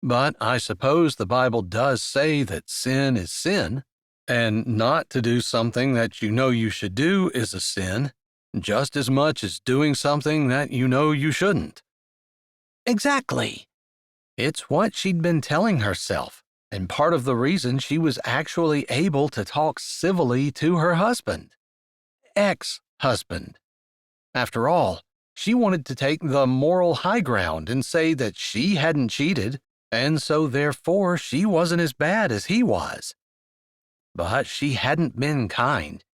But I suppose the Bible does say that sin is sin, and not to do something that you know you should do is a sin, just as much as doing something that you know you shouldn't. Exactly. It's what she'd been telling herself, and part of the reason she was actually able to talk civilly to her husband. Ex-husband. After all, she wanted to take the moral high ground and say that she hadn't cheated, and so therefore she wasn't as bad as he was. But she hadn't been kind.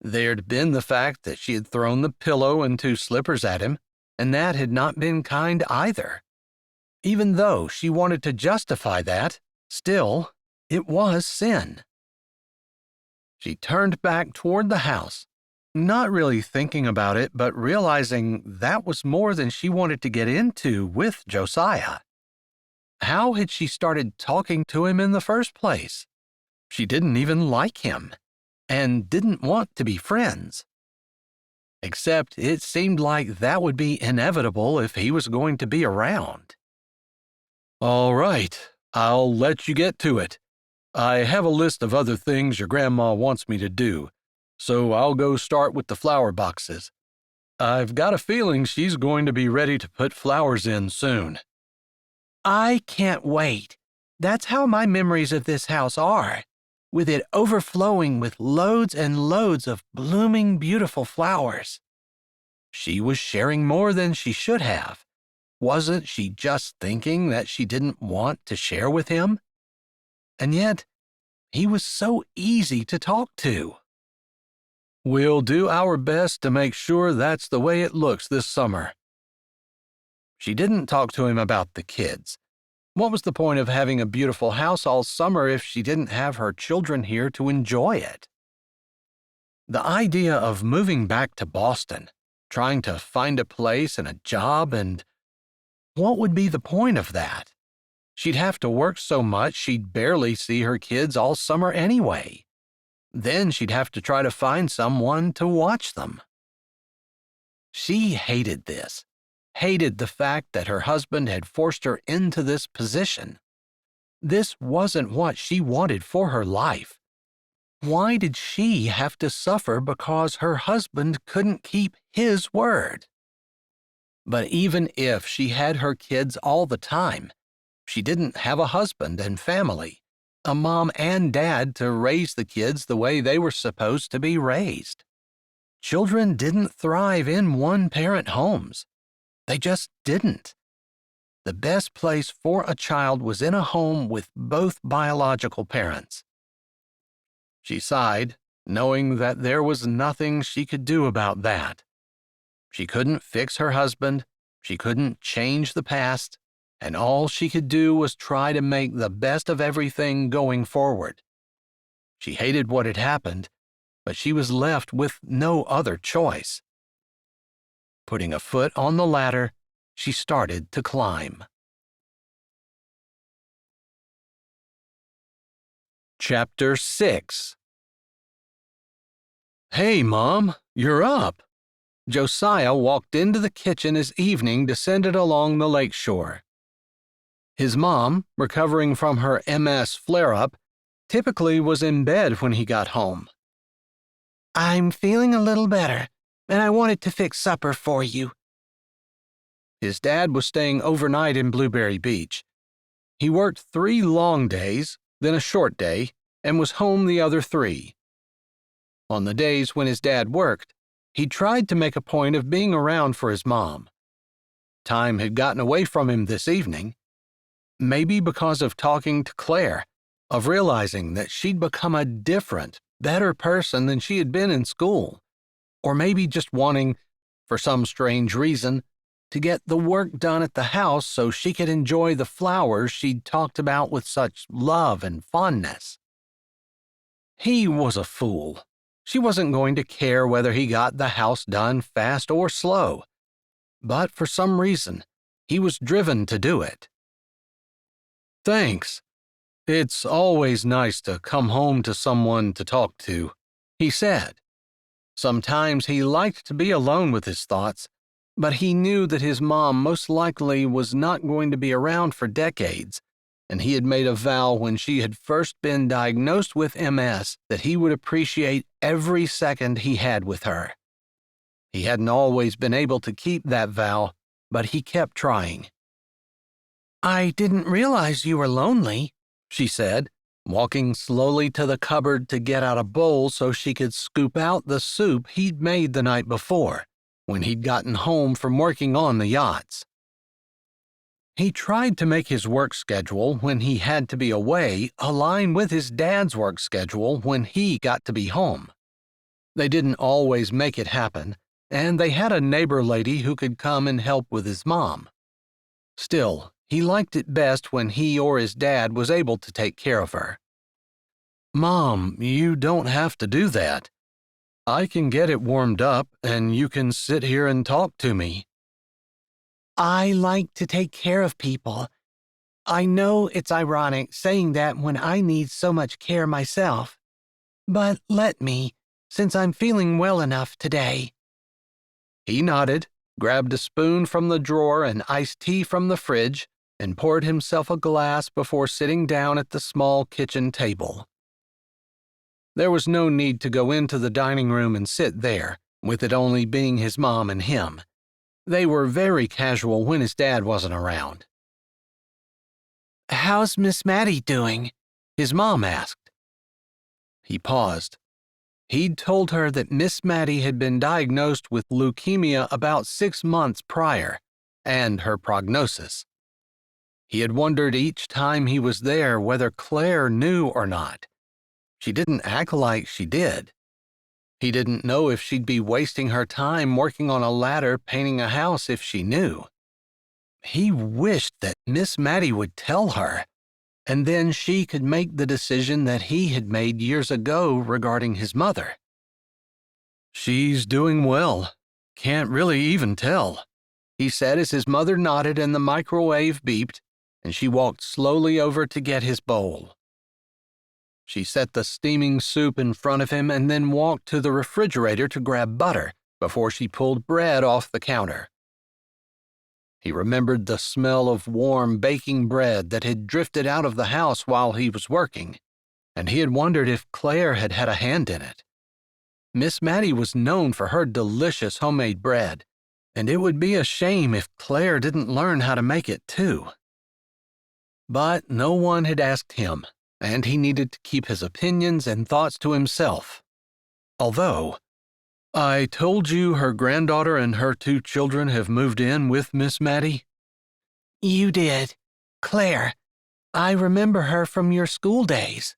There'd been the fact that she had thrown the pillow and 2 slippers at him, and that had not been kind either. Even though she wanted to justify that, still, it was sin. She turned back toward the house, not really thinking about it, but realizing that was more than she wanted to get into with Josiah. How had she started talking to him in the first place? She didn't even like him, and didn't want to be friends. Except it seemed like that would be inevitable if he was going to be around. All right, I'll let you get to it. I have a list of other things your grandma wants me to do, so I'll go start with the flower boxes. I've got a feeling she's going to be ready to put flowers in soon. I can't wait. That's how my memories of this house are, with it overflowing with loads and loads of blooming, beautiful flowers. She was sharing more than she should have. Wasn't she just thinking that she didn't want to share with him? And yet, he was so easy to talk to. We'll do our best to make sure that's the way it looks this summer. She didn't talk to him about the kids. What was the point of having a beautiful house all summer if she didn't have her children here to enjoy it? The idea of moving back to Boston, trying to find a place and a job, and what would be the point of that? She'd have to work so much she'd barely see her kids all summer anyway. Then she'd have to try to find someone to watch them. She hated this, hated the fact that her husband had forced her into this position. This wasn't what she wanted for her life. Why did she have to suffer because her husband couldn't keep his word? But even if she had her kids all the time, she didn't have a husband and family, a mom and dad to raise the kids the way they were supposed to be raised. Children didn't thrive in one-parent homes. They just didn't. The best place for a child was in a home with both biological parents. She sighed, knowing that there was nothing she could do about that. She couldn't fix her husband, she couldn't change the past, and all she could do was try to make the best of everything going forward. She hated what had happened, but she was left with no other choice. Putting a foot on the ladder, she started to climb. Chapter 6. Hey, Mom, you're up. Josiah walked into the kitchen as evening descended along the lakeshore. His mom, recovering from her MS flare-up, typically was in bed when he got home. I'm feeling a little better, and I wanted to fix supper for you. His dad was staying overnight in Blueberry Beach. He worked 3 long days, then a short day, and was home the other 3. On the days when his dad worked, he tried to make a point of being around for his mom. Time had gotten away from him this evening. Maybe because of talking to Claire, of realizing that she'd become a different, better person than she had been in school, or maybe just wanting, for some strange reason, to get the work done at the house so she could enjoy the flowers she'd talked about with such love and fondness. He was a fool. She wasn't going to care whether he got the house done fast or slow. But for some reason, he was driven to do it. "Thanks. It's always nice to come home to someone to talk to," he said. Sometimes he liked to be alone with his thoughts, but he knew that his mom most likely was not going to be around for decades, and he had made a vow when she had first been diagnosed with MS that he would appreciate every second he had with her. He hadn't always been able to keep that vow, but he kept trying. "I didn't realize you were lonely," she said, walking slowly to the cupboard to get out a bowl so she could scoop out the soup he'd made the night before, when he'd gotten home from working on the yachts. He tried to make his work schedule when he had to be away align with his dad's work schedule when he got to be home. They didn't always make it happen, and they had a neighbor lady who could come and help with his mom. Still, he liked it best when he or his dad was able to take care of her. "Mom, you don't have to do that. I can get it warmed up, and you can sit here and talk to me." "I like to take care of people. I know it's ironic saying that when I need so much care myself. But let me, since I'm feeling well enough today." He nodded, grabbed a spoon from the drawer and iced tea from the fridge, and poured himself a glass before sitting down at the small kitchen table. There was no need to go into the dining room and sit there, with it only being his mom and him. They were very casual when his dad wasn't around. "How's Miss Maddie doing?" his mom asked. He paused. He'd told her that Miss Maddie had been diagnosed with leukemia about 6 months prior, and her prognosis. He had wondered each time he was there whether Claire knew or not. She didn't act like she did. He didn't know if she'd be wasting her time working on a ladder painting a house if she knew. He wished that Miss Maddie would tell her, and then she could make the decision that he had made years ago regarding his mother. "She's doing well. Can't really even tell," he said as his mother nodded and the microwave beeped, and she walked slowly over to get his bowl. She set the steaming soup in front of him and then walked to the refrigerator to grab butter before she pulled bread off the counter. He remembered the smell of warm baking bread that had drifted out of the house while he was working, and he had wondered if Claire had had a hand in it. Miss Maddie was known for her delicious homemade bread, and it would be a shame if Claire didn't learn how to make it too. But no one had asked him, and he needed to keep his opinions and thoughts to himself. Although, "I told you her granddaughter and her 2 children have moved in with Miss Maddie?" "You did. Claire. I remember her from your school days."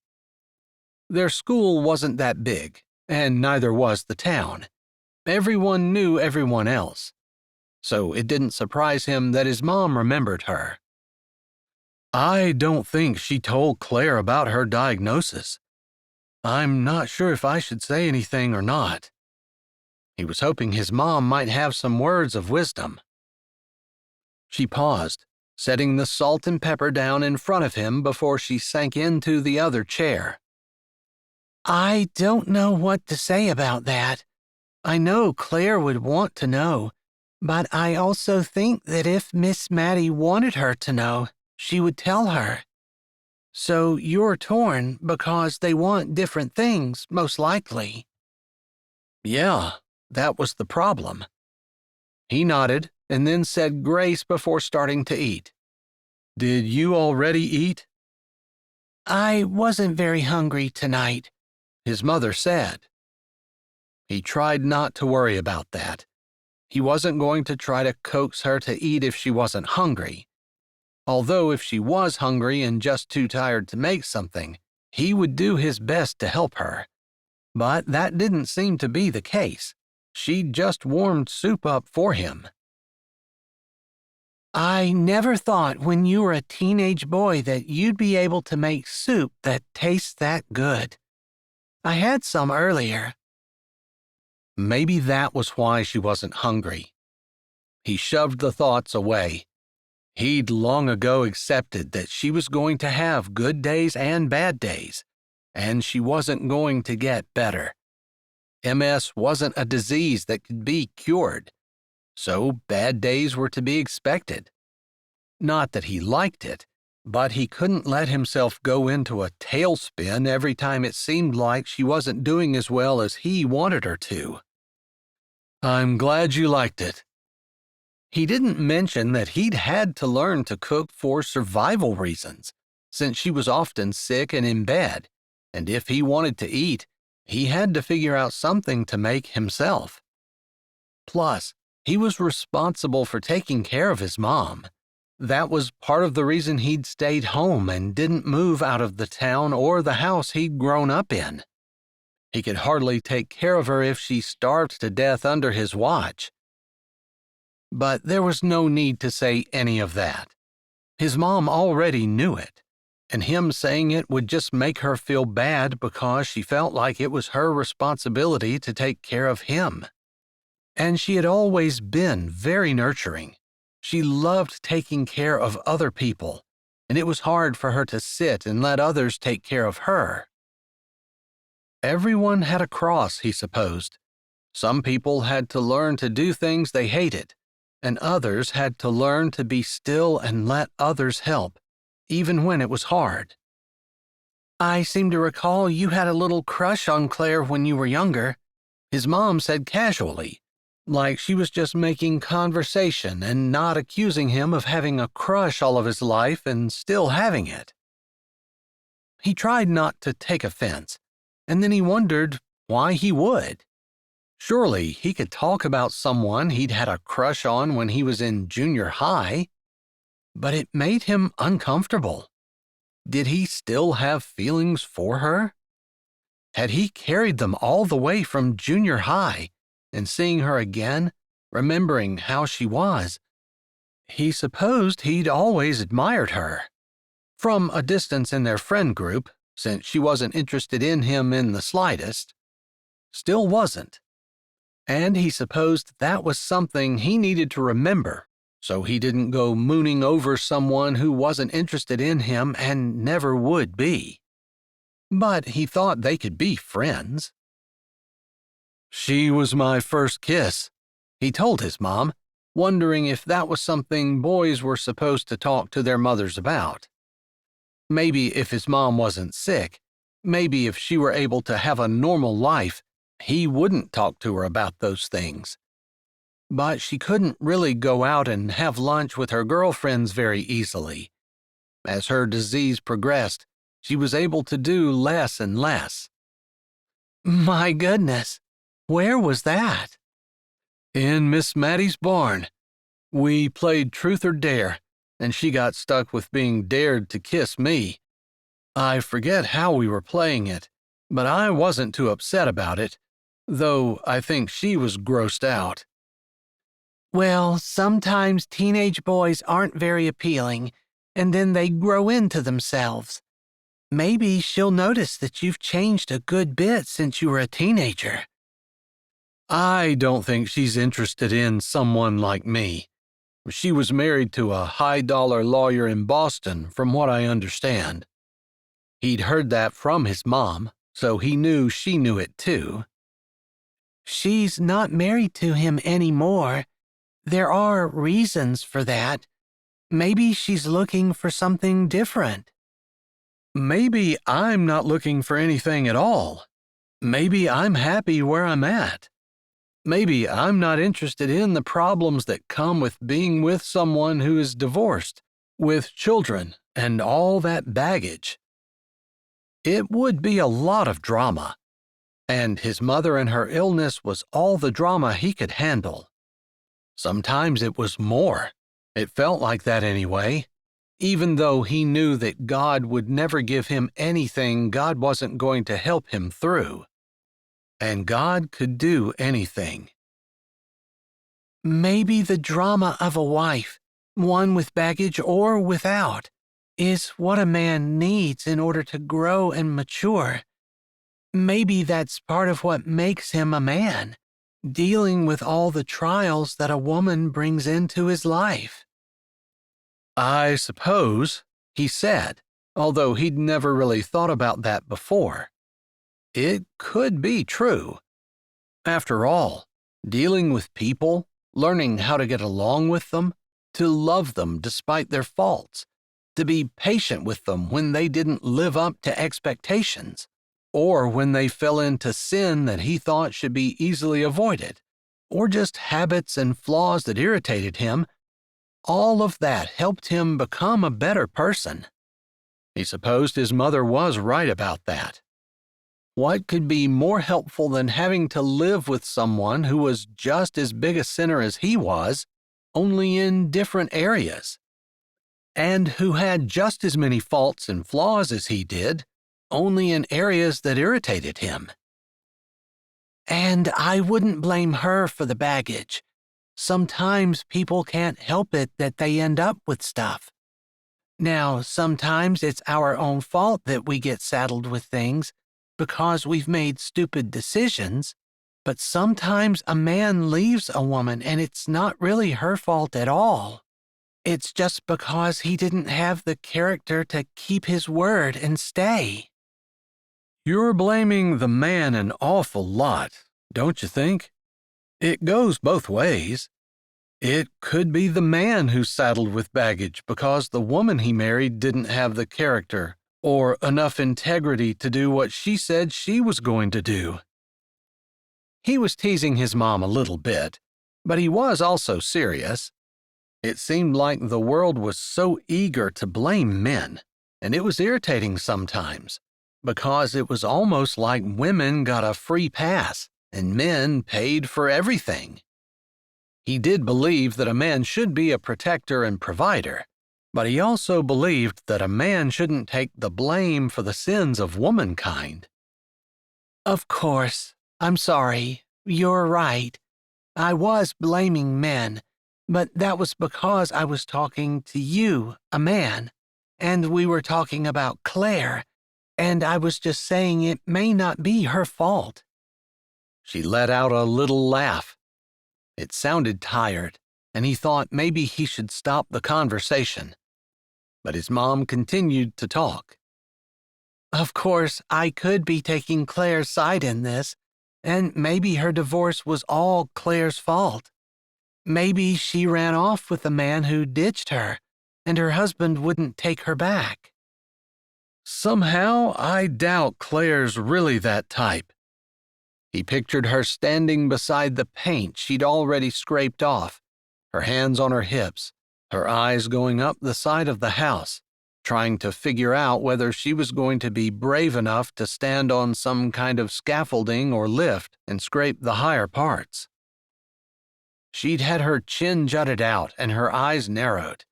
Their school wasn't that big, and neither was the town. Everyone knew everyone else, so it didn't surprise him that his mom remembered her. "I don't think she told Claire about her diagnosis. I'm not sure if I should say anything or not." He was hoping his mom might have some words of wisdom. She paused, setting the salt and pepper down in front of him before she sank into the other chair. "I don't know what to say about that. I know Claire would want to know, but I also think that if Miss Maddie wanted her to know, she would tell her. So you're torn because they want different things, most likely." Yeah, that was the problem. He nodded and then said grace before starting to eat. "Did you already eat?" "I wasn't very hungry tonight," his mother said. He tried not to worry about that. He wasn't going to try to coax her to eat if she wasn't hungry. Although if she was hungry and just too tired to make something, he would do his best to help her. But that didn't seem to be the case. She'd just warmed soup up for him. "I never thought when you were a teenage boy that you'd be able to make soup that tastes that good. I had some earlier, Maybe that was why she wasn't hungry. He shoved the thoughts away. He'd long ago accepted that she was going to have good days and bad days, and she wasn't going to get better. MS wasn't a disease that could be cured, so bad days were to be expected. Not that he liked it, but he couldn't let himself go into a tailspin every time it seemed like she wasn't doing as well as he wanted her to. "I'm glad you liked it." He didn't mention that he'd had to learn to cook for survival reasons, since she was often sick and in bed, and if he wanted to eat, he had to figure out something to make himself. Plus, he was responsible for taking care of his mom. That was part of the reason he'd stayed home and didn't move out of the town or the house he'd grown up in. He could hardly take care of her if she starved to death under his watch. But there was no need to say any of that. His mom already knew it, and him saying it would just make her feel bad because she felt like it was her responsibility to take care of him. And she had always been very nurturing. She loved taking care of other people, and it was hard for her to sit and let others take care of her. Everyone had a cross, he supposed. Some people had to learn to do things they hated, and others had to learn to be still and let others help, even when it was hard. "I seem to recall you had a little crush on Claire when you were younger," his mom said casually, like she was just making conversation and not accusing him of having a crush all of his life and still having it. He tried not to take offense, and then he wondered why he would. Surely he could talk about someone he'd had a crush on when he was in junior high, but it made him uncomfortable. Did he still have feelings for her? Had he carried them all the way from junior high, and seeing her again, remembering how she was, he supposed he'd always admired her. From a distance in their friend group, since she wasn't interested in him in the slightest. Still wasn't. And he supposed that was something he needed to remember, so he didn't go mooning over someone who wasn't interested in him and never would be. But he thought they could be friends. "She was my first kiss," he told his mom, wondering if that was something boys were supposed to talk to their mothers about. Maybe if his mom wasn't sick, maybe if she were able to have a normal life, he wouldn't talk to her about those things. But she couldn't really go out and have lunch with her girlfriends very easily. As her disease progressed, she was able to do less and less. "My goodness, where was that?" "In Miss Maddie's barn. We played truth or dare, and she got stuck with being dared to kiss me. I forget how we were playing it, but I wasn't too upset about it, though I think she was grossed out." "Well, sometimes teenage boys aren't very appealing, and then they grow into themselves. Maybe she'll notice that you've changed a good bit since you were a teenager." "I don't think she's interested in someone like me. She was married to a high-dollar lawyer in Boston, from what I understand." He'd heard that from his mom, so he knew she knew it too. "She's not married to him anymore. There are reasons for that. Maybe she's looking for something different." "Maybe I'm not looking for anything at all. Maybe I'm happy where I'm at. Maybe I'm not interested in the problems that come with being with someone who is divorced, with children, and all that baggage." It would be a lot of drama, and his mother and her illness was all the drama he could handle. Sometimes it was more. It felt like that anyway, even though he knew that God would never give him anything God wasn't going to help him through. And God could do anything. "Maybe the drama of a wife, one with baggage or without, is what a man needs in order to grow and mature. Maybe that's part of what makes him a man. dealing with all the trials that a woman brings into his life. I suppose, he said, although he'd never really thought about that before. It could be true. After all, dealing with people, learning how to get along with them, to love them despite their faults, to be patient with them when they didn't live up to expectations, or when they fell into sin that he thought should be easily avoided, or just habits and flaws that irritated him, all of that helped him become a better person. He supposed his mother was right about that. What could be more helpful than having to live with someone who was just as big a sinner as he was, only in different areas, and who had just as many faults and flaws as he did, only in areas that irritated him? And I wouldn't blame her for the baggage. Sometimes people can't help it that they end up with stuff. Now, sometimes it's our own fault that we get saddled with things because we've made stupid decisions, but sometimes a man leaves a woman and it's not really her fault at all. It's just because he didn't have the character to keep his word and stay. You're blaming the man an awful lot, don't you think? It goes both ways. It could be the man who's saddled with baggage because the woman he married didn't have the character or enough integrity to do what she said she was going to do. He was teasing his mom a little bit, but he was also serious. It seemed like the world was so eager to blame men, and it was irritating sometimes, because it was almost like women got a free pass and men paid for everything. He did believe that a man should be a protector and provider, but he also believed that a man shouldn't take the blame for the sins of womankind. Of course, I'm sorry. You're right. I was blaming men, but that was because I was talking to you, a man, and we were talking about Claire, and I was just saying it may not be her fault. She let out a little laugh. It sounded tired, and he thought maybe he should stop the conversation. But his mom continued to talk. Of course, I could be taking Claire's side in this, and maybe her divorce was all Claire's fault. Maybe she ran off with the man who ditched her, and her husband wouldn't take her back. Somehow, I doubt Claire's really that type. He pictured her standing beside the paint she'd already scraped off, her hands on her hips, her eyes going up the side of the house, trying to figure out whether she was going to be brave enough to stand on some kind of scaffolding or lift and scrape the higher parts. She'd had her chin jutted out and her eyes narrowed,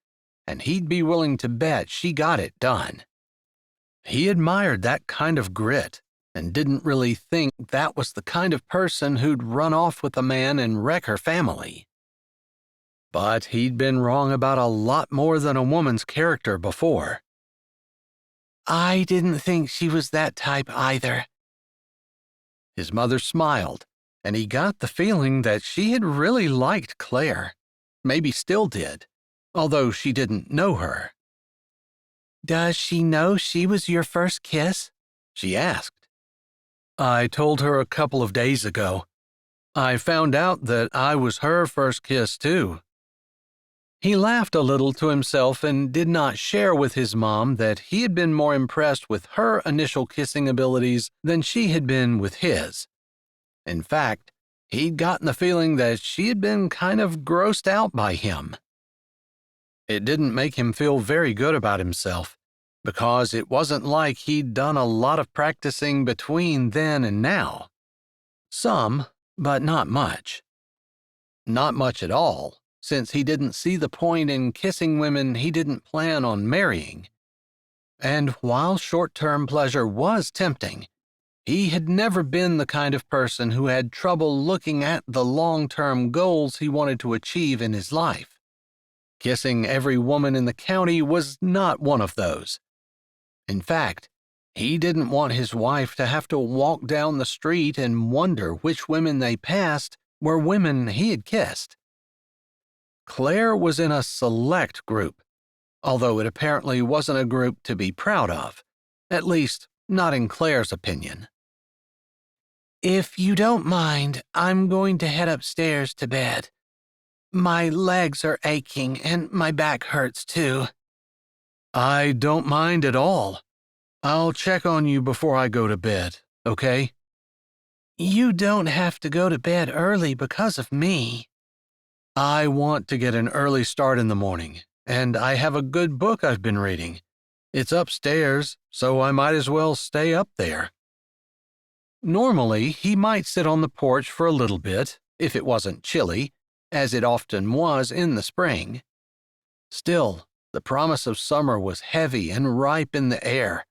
and he'd be willing to bet she got it done. He admired that kind of grit and didn't really think that was the kind of person who'd run off with a man and wreck her family. But he'd been wrong about a lot more than a woman's character before. I didn't think she was that type either. His mother smiled, and he got the feeling that she had really liked Claire, maybe still did, although she didn't know her. Does she know she was your first kiss? She asked. I told her a couple of days ago. I found out that I was her first kiss, too. He laughed a little to himself and did not share with his mom that he had been more impressed with her initial kissing abilities than she had been with his. In fact, he'd gotten the feeling that she had been kind of grossed out by him. It didn't make him feel very good about himself, because it wasn't like he'd done a lot of practicing between then and now. Some, but not much. Not much at all, since he didn't see the point in kissing women he didn't plan on marrying. And while short-term pleasure was tempting, he had never been the kind of person who had trouble looking at the long-term goals he wanted to achieve in his life. Kissing every woman in the county was not one of those. In fact, he didn't want his wife to have to walk down the street and wonder which women they passed were women he had kissed. Claire was in a select group, although it apparently wasn't a group to be proud of, at least not in Claire's opinion. If you don't mind, I'm going to head upstairs to bed. My legs are aching and my back hurts too. I don't mind at all. I'll check on you before I go to bed, okay? You don't have to go to bed early because of me. I want to get an early start in the morning, and I have a good book I've been reading. It's upstairs, so I might as well stay up there. Normally, he might sit on the porch for a little bit, if it wasn't chilly, as it often was in the spring. Still, the promise of summer was heavy and ripe in the air,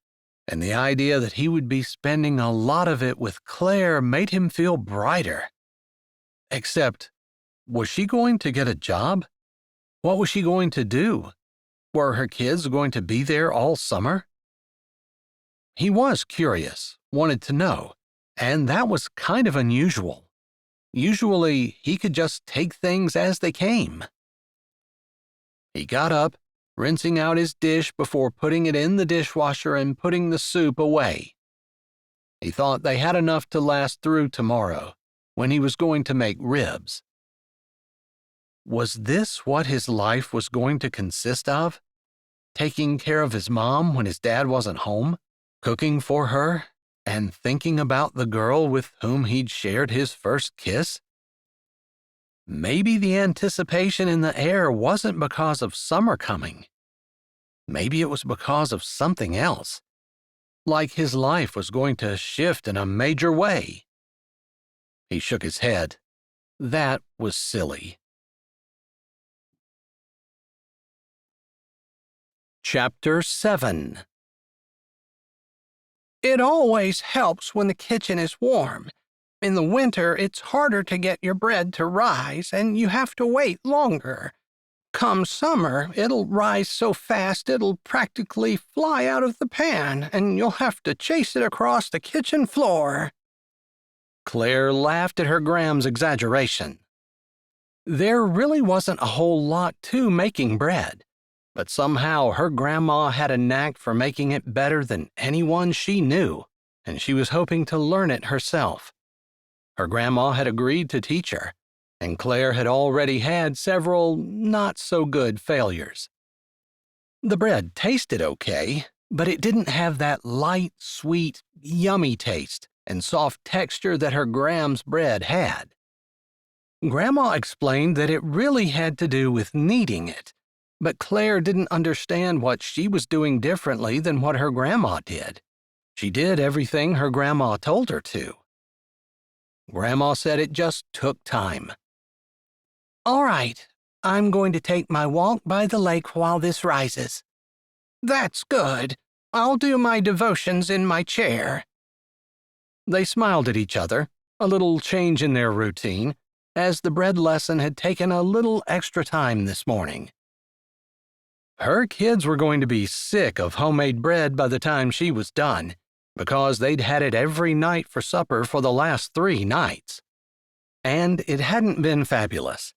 and the idea that he would be spending a lot of it with Claire made him feel brighter. Except, was she going to get a job? What was she going to do? Were her kids going to be there all summer? He was curious, wanted to know, and that was kind of unusual. Usually, he could just take things as they came. He got up, rinsing out his dish before putting it in the dishwasher and putting the soup away. He thought they had enough to last through tomorrow, when he was going to make ribs. Was this what his life was going to consist of? Taking care of his mom when his dad wasn't home, cooking for her, and thinking about the girl with whom he'd shared his first kiss? Maybe the anticipation in the air wasn't because of summer coming. Maybe it was because of something else, like his life was going to shift in a major way. He shook his head. That was silly. Chapter 7. It always helps when the kitchen is warm. In the winter, it's harder to get your bread to rise, and you have to wait longer. Come summer, it'll rise so fast it'll practically fly out of the pan, and you'll have to chase it across the kitchen floor. Claire laughed at her Graham's exaggeration. There really wasn't a whole lot to making bread, but somehow her grandma had a knack for making it better than anyone she knew, and she was hoping to learn it herself. Her grandma had agreed to teach her, and Claire had already had several not-so-good failures. The bread tasted okay, but it didn't have that light, sweet, yummy taste and soft texture that her Graham's bread had. Grandma explained that it really had to do with kneading it, but Claire didn't understand what she was doing differently than what her grandma did. She did everything her grandma told her to. Grandma said it just took time. All right, I'm going to take my walk by the lake while this rises. That's good. I'll do my devotions in my chair. They smiled at each other, a little change in their routine, as the bread lesson had taken a little extra time this morning. Her kids were going to be sick of homemade bread by the time she was done, because they'd had it every night for supper for the last 3 nights. And it hadn't been fabulous,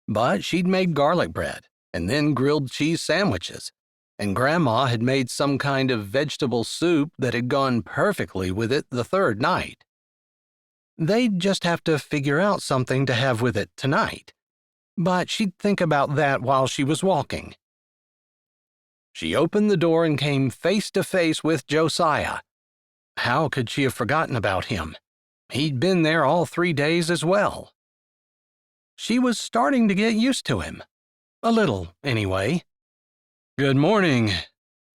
but she'd made garlic bread and then grilled cheese sandwiches, and Grandma had made some kind of vegetable soup that had gone perfectly with it the 3rd night. They'd just have to figure out something to have with it tonight, but she'd think about that while she was walking. She opened the door and came face to face with Josiah. How could she have forgotten about him? He'd been there all 3 days as well. She was starting to get used to him. A little, anyway. "Good morning,"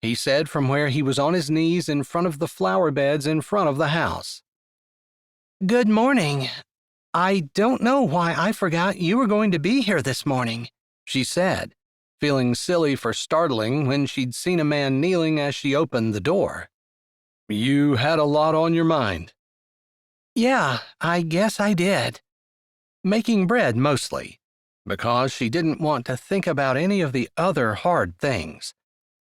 he said from where he was on his knees in front of the flower beds in front of the house. Good morning. I don't know why I forgot you were going to be here this morning, she said, feeling silly for startling when she'd seen a man kneeling as she opened the door. "You had a lot on your mind." Yeah, I guess I did. Making bread mostly, because she didn't want to think about any of the other hard things,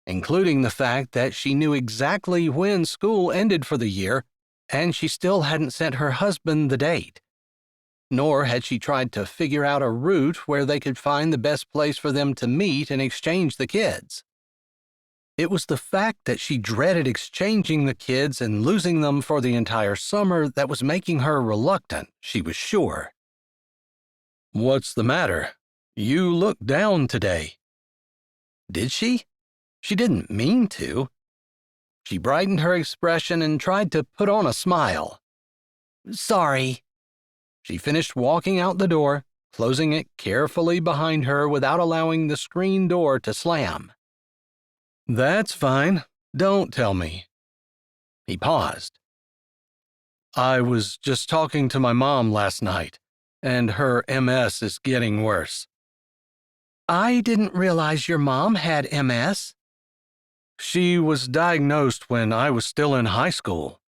including the fact that she knew exactly when school ended for the year and she still hadn't sent her husband the date. nor had she tried to figure out a route where they could find the best place for them to meet and exchange the kids. It was the fact that she dreaded exchanging the kids and losing them for the entire summer that was making her reluctant, she was sure. "What's the matter? You look down today." Did she? She didn't mean to. She brightened her expression and tried to put on a smile. "Sorry." She finished walking out the door, closing it carefully behind her without allowing the screen door to slam. "That's fine. Don't tell me." He paused. "I was just talking to my mom last night, and her MS is getting worse." "I didn't realize your mom had MS." "She was diagnosed when I was still in high school,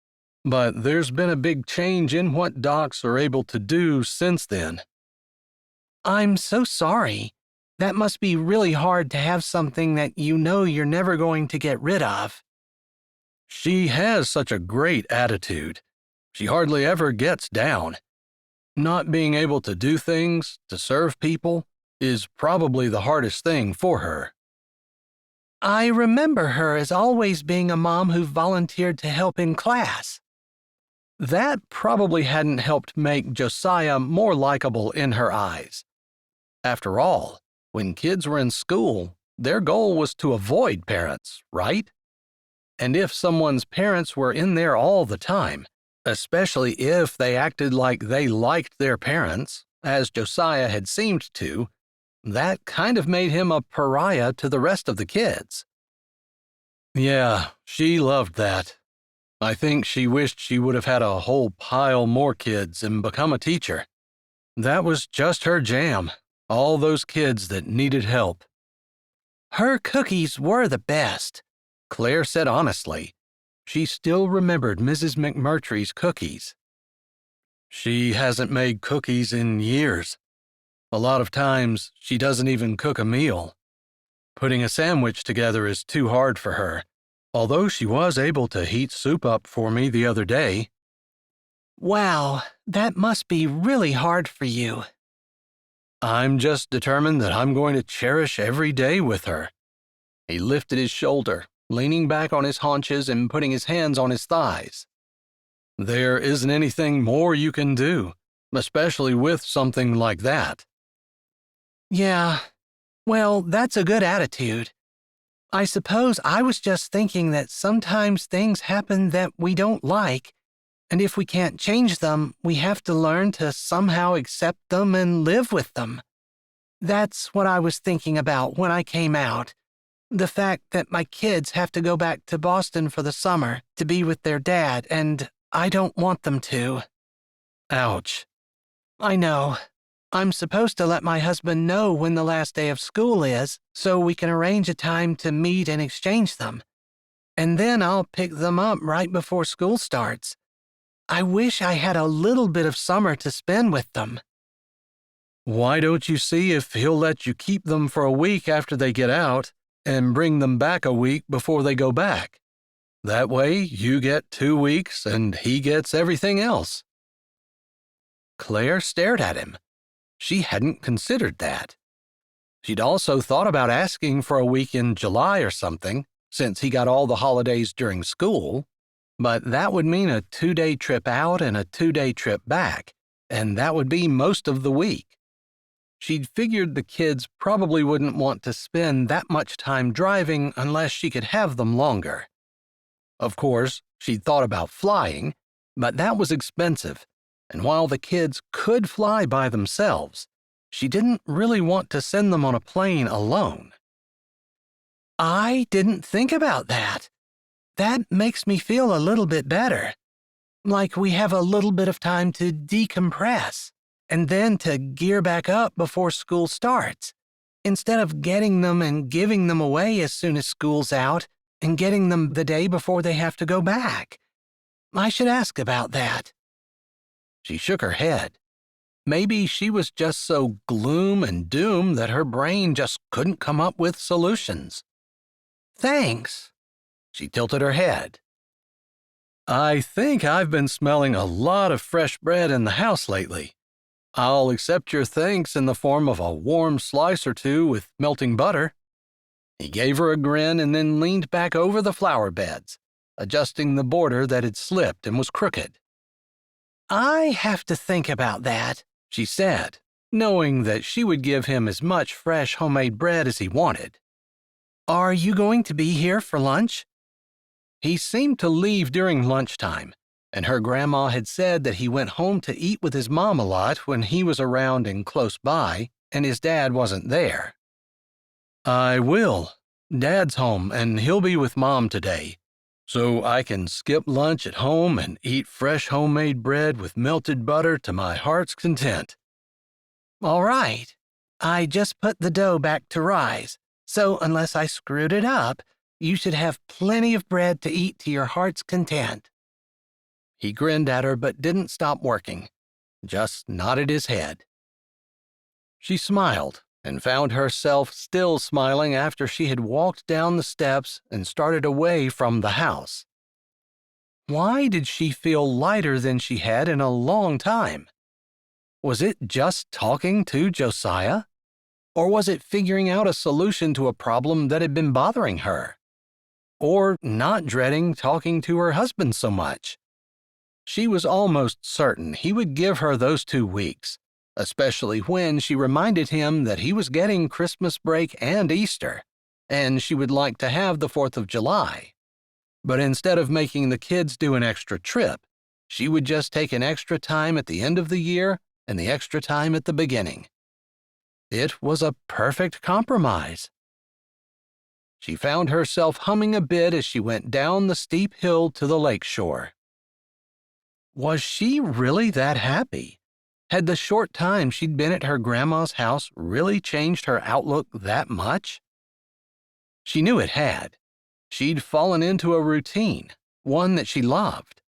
but there's been a big change in what docs are able to do since then." "I'm so sorry. That must be really hard to have something that you know you're never going to get rid of." "She has such a great attitude. She hardly ever gets down. Not being able to do things, to serve people, is probably the hardest thing for her." "I remember her as always being a mom who volunteered to help in class." That probably hadn't helped make Josiah more likable in her eyes. After all, when kids were in school, their goal was to avoid parents, right? And if someone's parents were in there all the time, especially if they acted like they liked their parents, as Josiah had seemed to, that kind of made him a pariah to the rest of the kids. Yeah, she loved that. I think she wished she would have had a whole pile more kids and become a teacher. That was just her jam. All those kids that needed help. Her cookies were the best, Claire said honestly. She still remembered Mrs. McMurtry's cookies. She hasn't made cookies in years. A lot of times, she doesn't even cook a meal. Putting a sandwich together is too hard for her, although she was able to heat soup up for me the other day. Wow, that must be really hard for you. I'm just determined that I'm going to cherish every day with her. He lifted his shoulder, leaning back on his haunches and putting his hands on his thighs. There isn't anything more you can do, especially with something like that. Yeah, well, that's a good attitude. I suppose I was just thinking that sometimes things happen that we don't like, and if we can't change them, we have to learn to somehow accept them and live with them. That's what I was thinking about when I came out. The fact that my kids have to go back to Boston for the summer to be with their dad, and I don't want them to. Ouch. I know. I'm supposed to let my husband know when the last day of school is, so we can arrange a time to meet and exchange them. And then I'll pick them up right before school starts. I wish I had a little bit of summer to spend with them. Why don't you see if he'll let you keep them for a week after they get out and bring them back a week before they go back? That way you get 2 weeks and he gets everything else. Claire stared at him. She hadn't considered that. She'd also thought about asking for a week in July or something, since he got all the holidays during school. But that would mean a 2-day trip out and a 2-day trip back, and that would be most of the week. She'd figured the kids probably wouldn't want to spend that much time driving unless she could have them longer. Of course, she'd thought about flying, but that was expensive, and while the kids could fly by themselves, she didn't really want to send them on a plane alone. I didn't think about that. That makes me feel a little bit better. Like we have a little bit of time to decompress, and then to gear back up before school starts, instead of getting them and giving them away as soon as school's out and getting them the day before they have to go back. I should ask about that. She shook her head. Maybe she was just so gloom and doom that her brain just couldn't come up with solutions. Thanks. She tilted her head. I think I've been smelling a lot of fresh bread in the house lately. I'll accept your thanks in the form of a warm slice or two with melting butter." He gave her a grin and then leaned back over the flower beds, adjusting the border that had slipped and was crooked. "I have to think about that," she said, knowing that she would give him as much fresh homemade bread as he wanted. "Are you going to be here for lunch?" He seemed to leave during lunchtime, and her grandma had said that he went home to eat with his mom a lot when he was around and close by, and his dad wasn't there. "I will. Dad's home, and he'll be with Mom today, so I can skip lunch at home and eat fresh homemade bread with melted butter to my heart's content." "All right. I just put the dough back to rise, so unless I screwed it up, you should have plenty of bread to eat to your heart's content." He grinned at her but didn't stop working, just nodded his head. She smiled and found herself still smiling after she had walked down the steps and started away from the house. Why did she feel lighter than she had in a long time? Was it just talking to Josiah? Or was it figuring out a solution to a problem that had been bothering her? Or not dreading talking to her husband so much? She was almost certain he would give her those 2 weeks, especially when she reminded him that he was getting Christmas break and Easter, and she would like to have the 4th of July. But instead of making the kids do an extra trip, she would just take an extra time at the end of the year and the extra time at the beginning. It was a perfect compromise. She found herself humming a bit as she went down the steep hill to the lake shore. Was she really that happy? Had the short time she'd been at her grandma's house really changed her outlook that much? She knew it had. She'd fallen into a routine, one that she loved.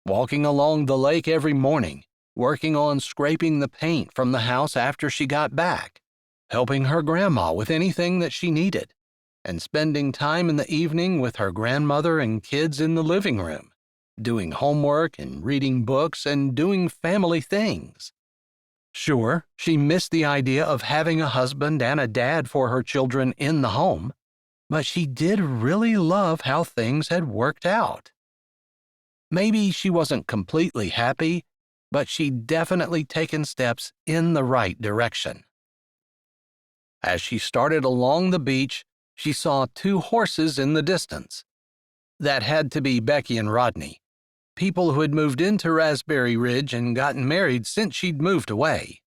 Walking along the lake every morning, working on scraping the paint from the house after she got back, helping her grandma with anything that she needed, and spending time in the evening with her grandmother and kids in the living room, doing homework and reading books and doing family things. Sure, she missed the idea of having a husband and a dad for her children in the home, but she did really love how things had worked out. Maybe she wasn't completely happy, but she'd definitely taken steps in the right direction. As she started along the beach, she saw 2 horses in the distance. That had to be Becky and Rodney, people who had moved into Raspberry Ridge and gotten married since she'd moved away.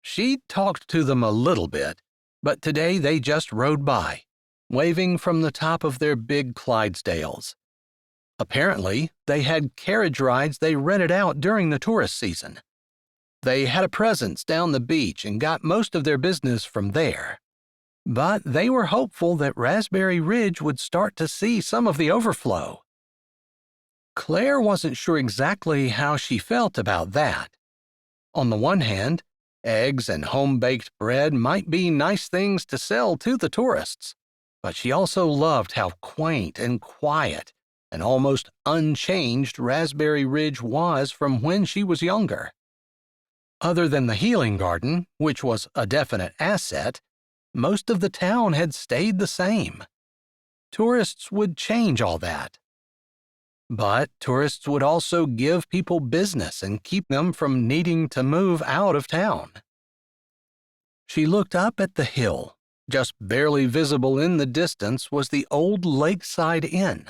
She'd talked to them a little bit, but today they just rode by, waving from the top of their big Clydesdales. Apparently, they had carriage rides they rented out during the tourist season. They had a presence down the beach and got most of their business from there. But they were hopeful that Raspberry Ridge would start to see some of the overflow. Claire wasn't sure exactly how she felt about that. On the one hand, eggs and home-baked bread might be nice things to sell to the tourists, but she also loved how quaint and quiet and almost unchanged Raspberry Ridge was from when she was younger. Other than the healing garden, which was a definite asset, most of the town had stayed the same. Tourists would change all that. But tourists would also give people business and keep them from needing to move out of town. She looked up at the hill. Just barely visible in the distance was the old Lakeside Inn.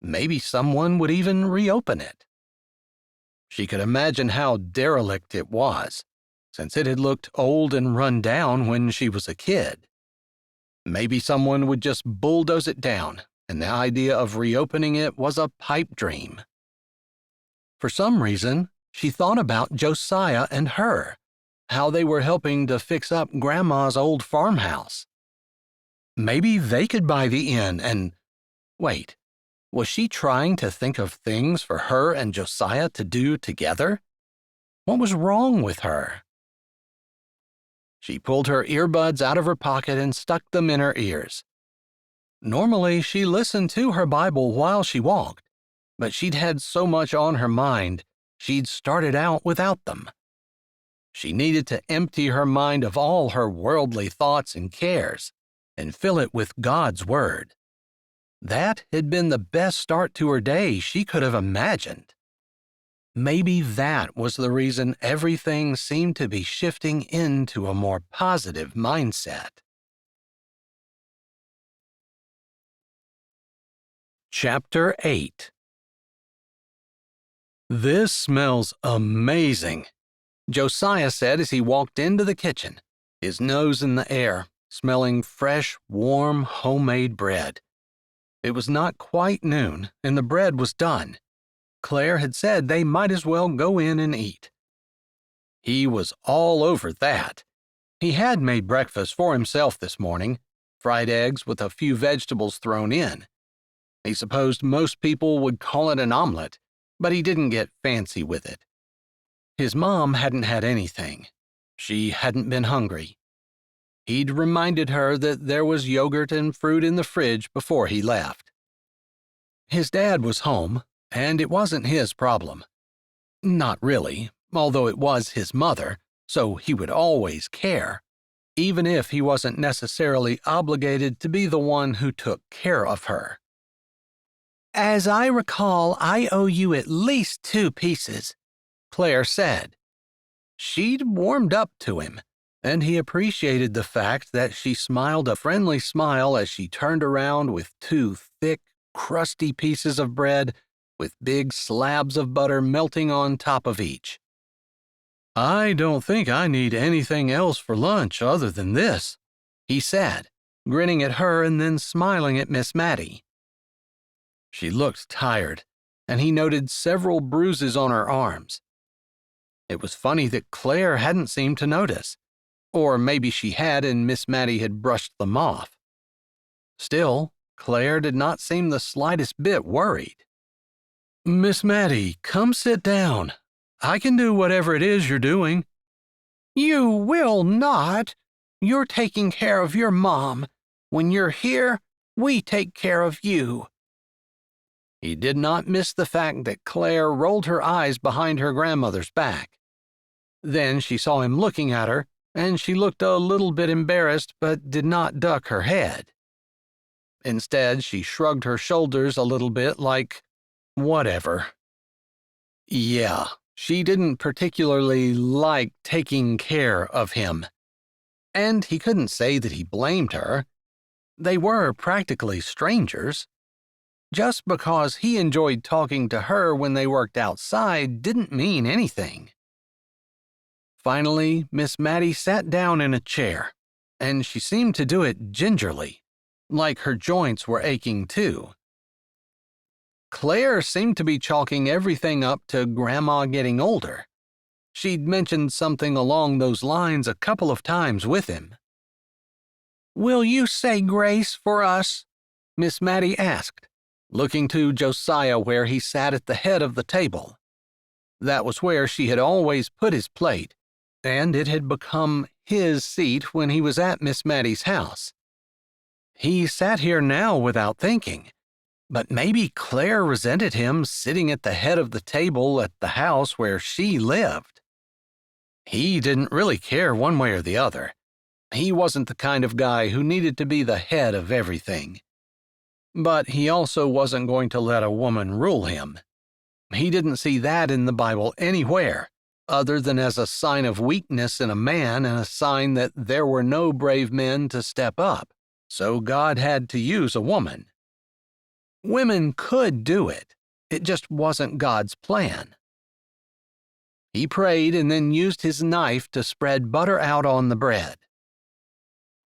Maybe someone would even reopen it. She could imagine how derelict it was, since it had looked old and run down when she was a kid. Maybe someone would just bulldoze it down, and the idea of reopening it was a pipe dream. For some reason, she thought about Josiah and her, how they were helping to fix up Grandma's old farmhouse. Maybe they could buy the inn and... Wait, was she trying to think of things for her and Josiah to do together? What was wrong with her? She pulled her earbuds out of her pocket and stuck them in her ears. Normally, she listened to her Bible while she walked, but she'd had so much on her mind, she'd started out without them. She needed to empty her mind of all her worldly thoughts and cares and fill it with God's Word. That had been the best start to her day she could have imagined. Maybe that was the reason everything seemed to be shifting into a more positive mindset. Chapter 8. "This smells amazing," Josiah said as he walked into the kitchen, his nose in the air, smelling fresh, warm, homemade bread. It was not quite noon, and the bread was done. Claire had said they might as well go in and eat. He was all over that. He had made breakfast for himself this morning, fried eggs with a few vegetables thrown in. He supposed most people would call it an omelet, but he didn't get fancy with it. His mom hadn't had anything. She hadn't been hungry. He'd reminded her that there was yogurt and fruit in the fridge before he left. His dad was home, and it wasn't his problem. Not really, although it was his mother, so he would always care, even if he wasn't necessarily obligated to be the one who took care of her. "As I recall, I owe you at least 2 pieces," Claire said. She'd warmed up to him, and he appreciated the fact that she smiled a friendly smile as she turned around with 2 thick, crusty pieces of bread with big slabs of butter melting on top of each. "I don't think I need anything else for lunch other than this," he said, grinning at her and then smiling at Miss Mattie. She looked tired, and he noted several bruises on her arms. It was funny that Claire hadn't seemed to notice, or maybe she had and Miss Mattie had brushed them off. Still, Claire did not seem the slightest bit worried. "Miss Mattie, come sit down. I can do whatever it is you're doing." "You will not. You're taking care of your mom. When you're here, we take care of you." He did not miss the fact that Claire rolled her eyes behind her grandmother's back. Then she saw him looking at her, and she looked a little bit embarrassed but did not duck her head. Instead, she shrugged her shoulders a little bit like, whatever. Yeah, she didn't particularly like taking care of him. And he couldn't say that he blamed her. They were practically strangers. Just because he enjoyed talking to her when they worked outside didn't mean anything. Finally, Miss Mattie sat down in a chair, and she seemed to do it gingerly, like her joints were aching too. Claire seemed to be chalking everything up to Grandma getting older. She'd mentioned something along those lines a couple of times with him. "Will you say grace for us?" Miss Mattie asked, looking to Josiah where he sat at the head of the table. That was where she had always put his plate, and it had become his seat when he was at Miss Mattie's house. He sat here now without thinking, but maybe Claire resented him sitting at the head of the table at the house where she lived. He didn't really care one way or the other. He wasn't the kind of guy who needed to be the head of everything. But he also wasn't going to let a woman rule him. He didn't see that in the Bible anywhere, other than as a sign of weakness in a man and a sign that there were no brave men to step up, so God had to use a woman. Women could do it. It just wasn't God's plan. He prayed and then used his knife to spread butter out on the bread.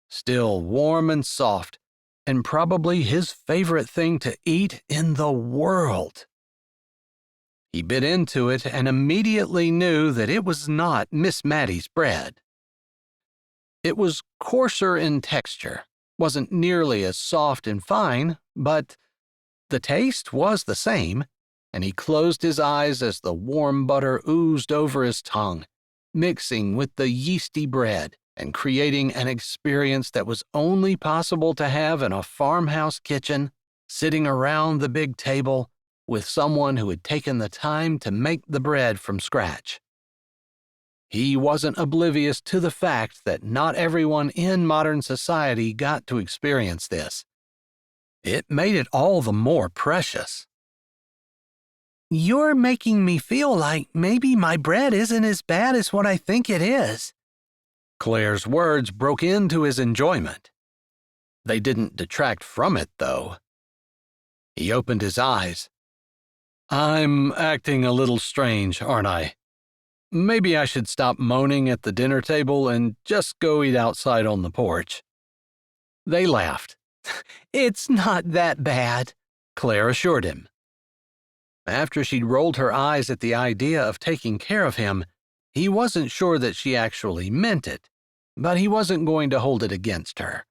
Still warm and soft, and probably his favorite thing to eat in the world. He bit into it and immediately knew that it was not Miss Mattie's bread. It was coarser in texture, wasn't nearly as soft and fine, but the taste was the same, and he closed his eyes as the warm butter oozed over his tongue, mixing with the yeasty bread and creating an experience that was only possible to have in a farmhouse kitchen, sitting around the big table with someone who had taken the time to make the bread from scratch. he wasn't oblivious to the fact that not everyone in modern society got to experience this. It made it all the more precious. You're making me feel like maybe my bread isn't as bad as what I think it is. Claire's words broke into his enjoyment. They didn't detract from it, though. He opened his eyes. I'm acting a little strange, aren't I? Maybe I should stop moaning at the dinner table and just go eat outside on the porch. They laughed. It's not that bad, Claire assured him. After she'd rolled her eyes at the idea of taking care of him, he wasn't sure that she actually meant it, but he wasn't going to hold it against her.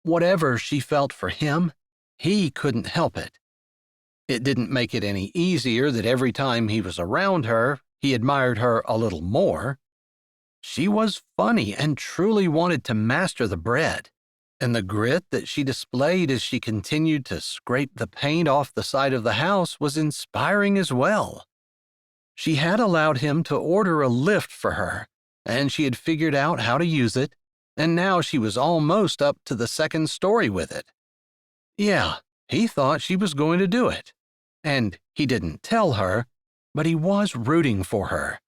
Whatever she felt for him, he couldn't help it. It didn't make it any easier that every time he was around her, he admired her a little more. She was funny and truly wanted to master the bread, and the grit that she displayed as she continued to scrape the paint off the side of the house was inspiring as well. She had allowed him to order a lift for her, and she had figured out how to use it, and now she was almost up to the second story with it. Yeah, he thought she was going to do it, and he didn't tell her, but he was rooting for her.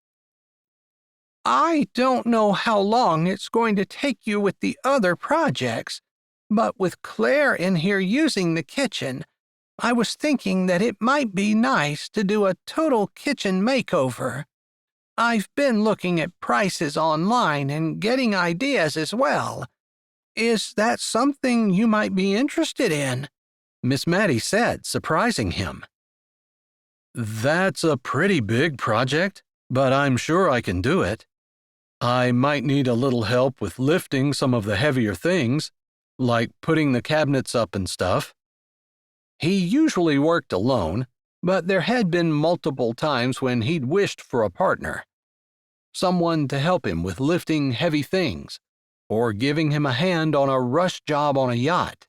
I don't know how long it's going to take you with the other projects, but with Claire in here using the kitchen, I was thinking that it might be nice to do a total kitchen makeover. I've been looking at prices online and getting ideas as well. Is that something you might be interested in? Miss Maddie said, surprising him. That's a pretty big project, but I'm sure I can do it. I might need a little help with lifting some of the heavier things, like putting the cabinets up and stuff. He usually worked alone, but there had been multiple times when he'd wished for a partner. Someone to help him with lifting heavy things, or giving him a hand on a rush job on a yacht.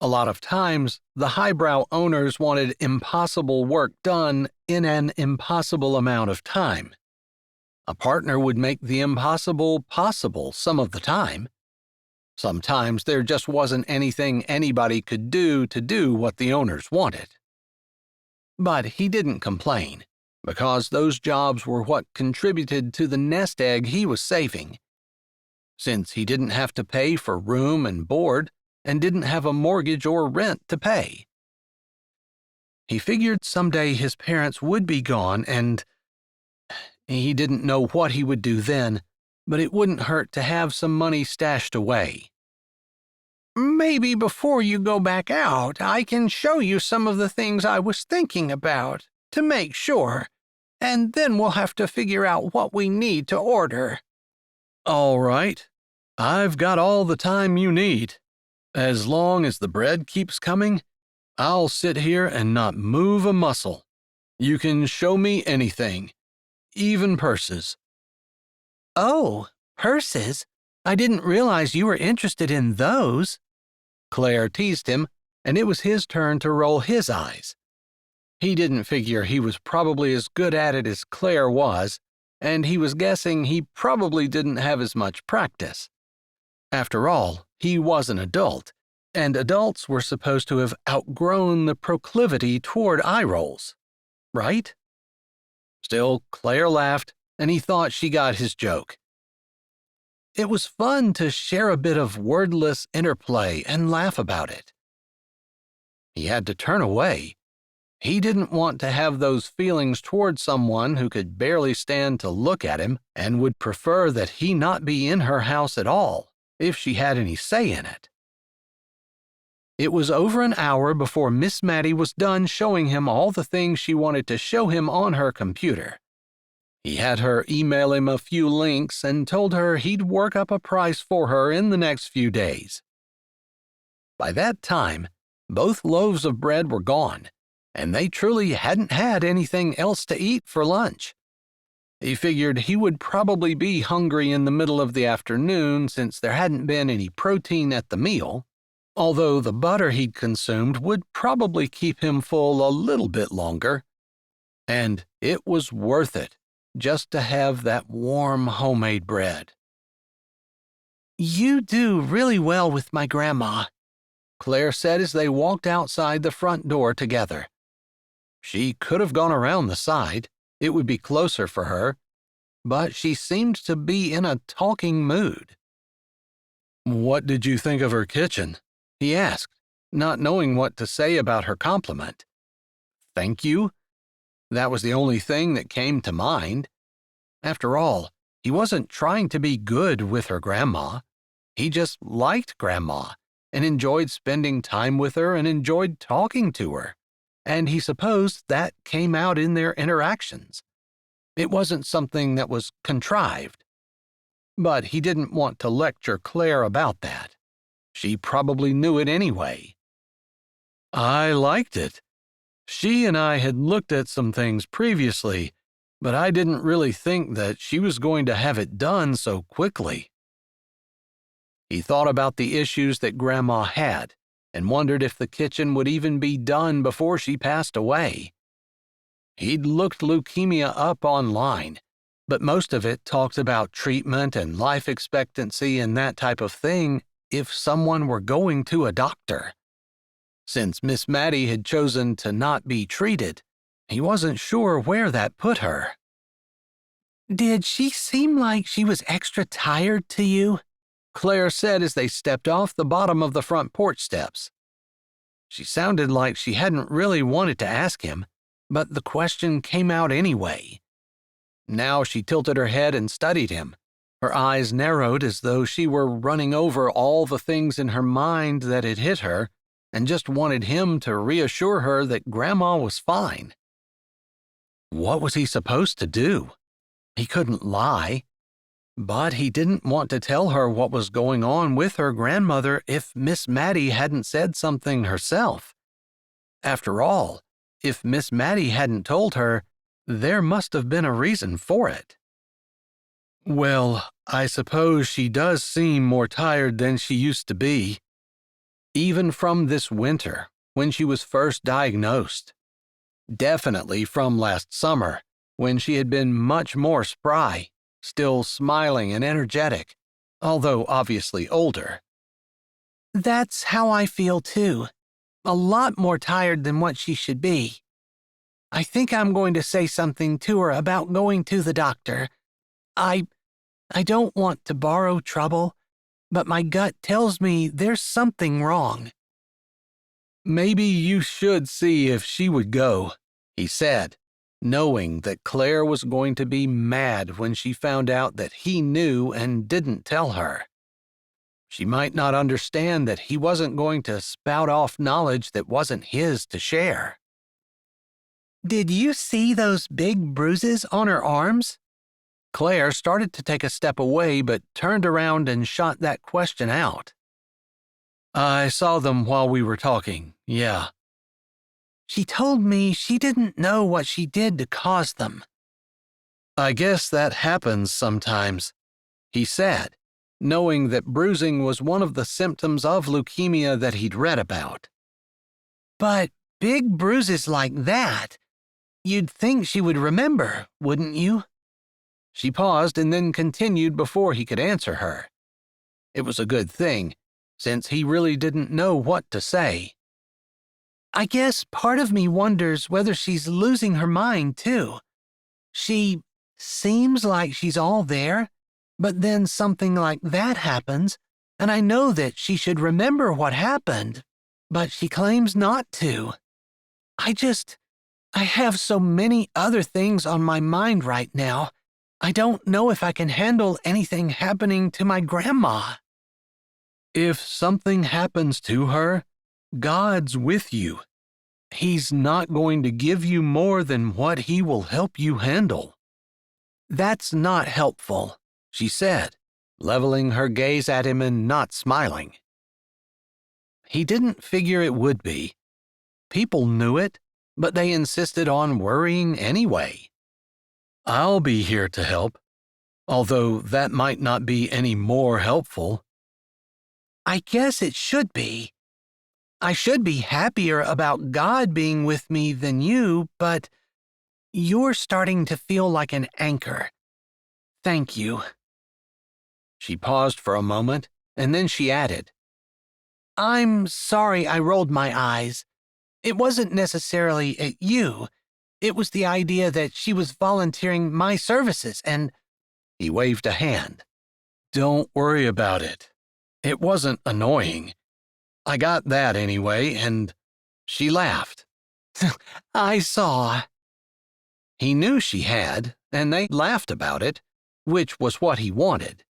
A lot of times, the highbrow owners wanted impossible work done in an impossible amount of time. A partner would make the impossible possible some of the time. Sometimes there just wasn't anything anybody could do to do what the owners wanted. But he didn't complain, because those jobs were what contributed to the nest egg he was saving. Since he didn't have to pay for room and board, and didn't have a mortgage or rent to pay. He figured someday his parents would be gone, and he didn't know what he would do then, but it wouldn't hurt to have some money stashed away. Maybe before you go back out, I can show you some of the things I was thinking about, to make sure, and then we'll have to figure out what we need to order. All right. I've got all the time you need. As long as the bread keeps coming, I'll sit here and not move a muscle. You can show me anything, even purses. Oh, purses? I didn't realize you were interested in those. Claire teased him, and it was his turn to roll his eyes. He didn't figure he was probably as good at it as Claire was, and he was guessing he probably didn't have as much practice. After all, he was an adult, and adults were supposed to have outgrown the proclivity toward eye rolls, right? Still, Claire laughed, and he thought she got his joke. It was fun to share a bit of wordless interplay and laugh about it. He had to turn away. He didn't want to have those feelings toward someone who could barely stand to look at him and would prefer that he not be in her house at all, if she had any say in it. It was over an hour before Miss Maddie was done showing him all the things she wanted to show him on her computer. He had her email him a few links and told her he'd work up a price for her in the next few days. By that time, both loaves of bread were gone, and they truly hadn't had anything else to eat for lunch. He figured he would probably be hungry in the middle of the afternoon since there hadn't been any protein at the meal, although the butter he'd consumed would probably keep him full a little bit longer. And it was worth it, just to have that warm homemade bread. You do really well with my grandma, Claire said as they walked outside the front door together. She could have gone around the side. It would be closer for her, but she seemed to be in a talking mood. "What did you think of her kitchen?" he asked, not knowing what to say about her compliment. Thank you? That was the only thing that came to mind. After all, he wasn't trying to be good with her grandma. He just liked Grandma and enjoyed spending time with her and enjoyed talking to her, and he supposed that came out in their interactions. It wasn't something that was contrived. But he didn't want to lecture Claire about that. She probably knew it anyway. "I liked it. She and I had looked at some things previously, but I didn't really think that she was going to have it done so quickly." He thought about the issues that Grandma had and wondered if the kitchen would even be done before she passed away. He'd looked leukemia up online, but most of it talked about treatment and life expectancy and that type of thing if someone were going to a doctor. Since Miss Maddie had chosen to not be treated, he wasn't sure where that put her. Did she seem like she was extra tired to you? Claire said as they stepped off the bottom of the front porch steps. She sounded like she hadn't really wanted to ask him, but the question came out anyway. Now she tilted her head and studied him. Her eyes narrowed as though she were running over all the things in her mind that had hit her and just wanted him to reassure her that Grandma was fine. What was he supposed to do? He couldn't lie. But he didn't want to tell her what was going on with her grandmother if Miss Maddie hadn't said something herself. After all, if Miss Maddie hadn't told her, there must have been a reason for it. "Well, I suppose she does seem more tired than she used to be. Even from this winter, when she was first diagnosed. Definitely from last summer, when she had been much more spry, still smiling and energetic, although obviously older." That's how I feel too. A lot more tired than what she should be. I think I'm going to say something to her about going to the doctor. I don't want to borrow trouble, but my gut tells me there's something wrong. "Maybe you should see if she would go," he said, knowing that Claire was going to be mad when she found out that he knew and didn't tell her. She might not understand that he wasn't going to spout off knowledge that wasn't his to share. Did you see those big bruises on her arms? Claire started to take a step away but turned around and shot that question out. "I saw them while we were talking, yeah." She told me she didn't know what she did to cause them. "I guess that happens sometimes," he said, knowing that bruising was one of the symptoms of leukemia that he'd read about. But big bruises like that, you'd think she would remember, wouldn't you? She paused and then continued before he could answer her. It was a good thing, since he really didn't know what to say. I guess part of me wonders whether she's losing her mind, too. She seems like she's all there, but then something like that happens, and I know that she should remember what happened, but she claims not to. I have so many other things on my mind right now. I don't know if I can handle anything happening to my grandma." If something happens to her, God's with you. He's not going to give you more than what he will help you handle. "That's not helpful," she said, leveling her gaze at him and not smiling. He didn't figure it would be. People knew it, but they insisted on worrying anyway. "I'll be here to help, although that might not be any more helpful." I guess it should be. I should be happier about God being with me than you, but You're starting to feel like an anchor. Thank you. She paused for a moment, and then she added, I'm sorry I rolled my eyes. It wasn't necessarily at you. It was the idea that she was volunteering my services and— He waved a hand. Don't worry about it. It wasn't annoying. I got that anyway, and she laughed. I saw. He knew she had, and they laughed about it, which was what he wanted.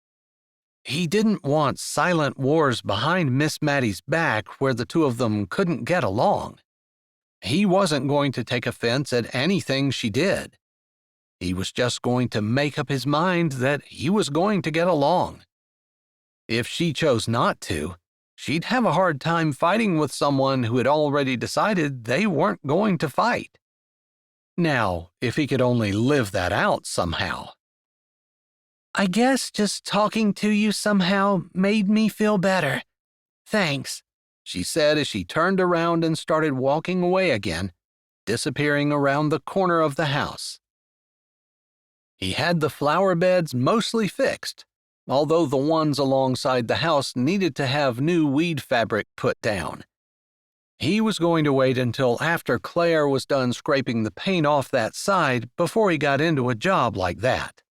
He didn't want silent wars behind Miss Maddie's back where the two of them couldn't get along. He wasn't going to take offense at anything she did. He was just going to make up his mind that he was going to get along. If she chose not to, she'd have a hard time fighting with someone who had already decided they weren't going to fight. Now, if he could only live that out somehow. I guess just talking to you somehow made me feel better. Thanks, she said as she turned around and started walking away again, disappearing around the corner of the house. He had the flower beds mostly fixed, although the ones alongside the house needed to have new weed fabric put down. He was going to wait until after Claire was done scraping the paint off that side before he got into a job like that.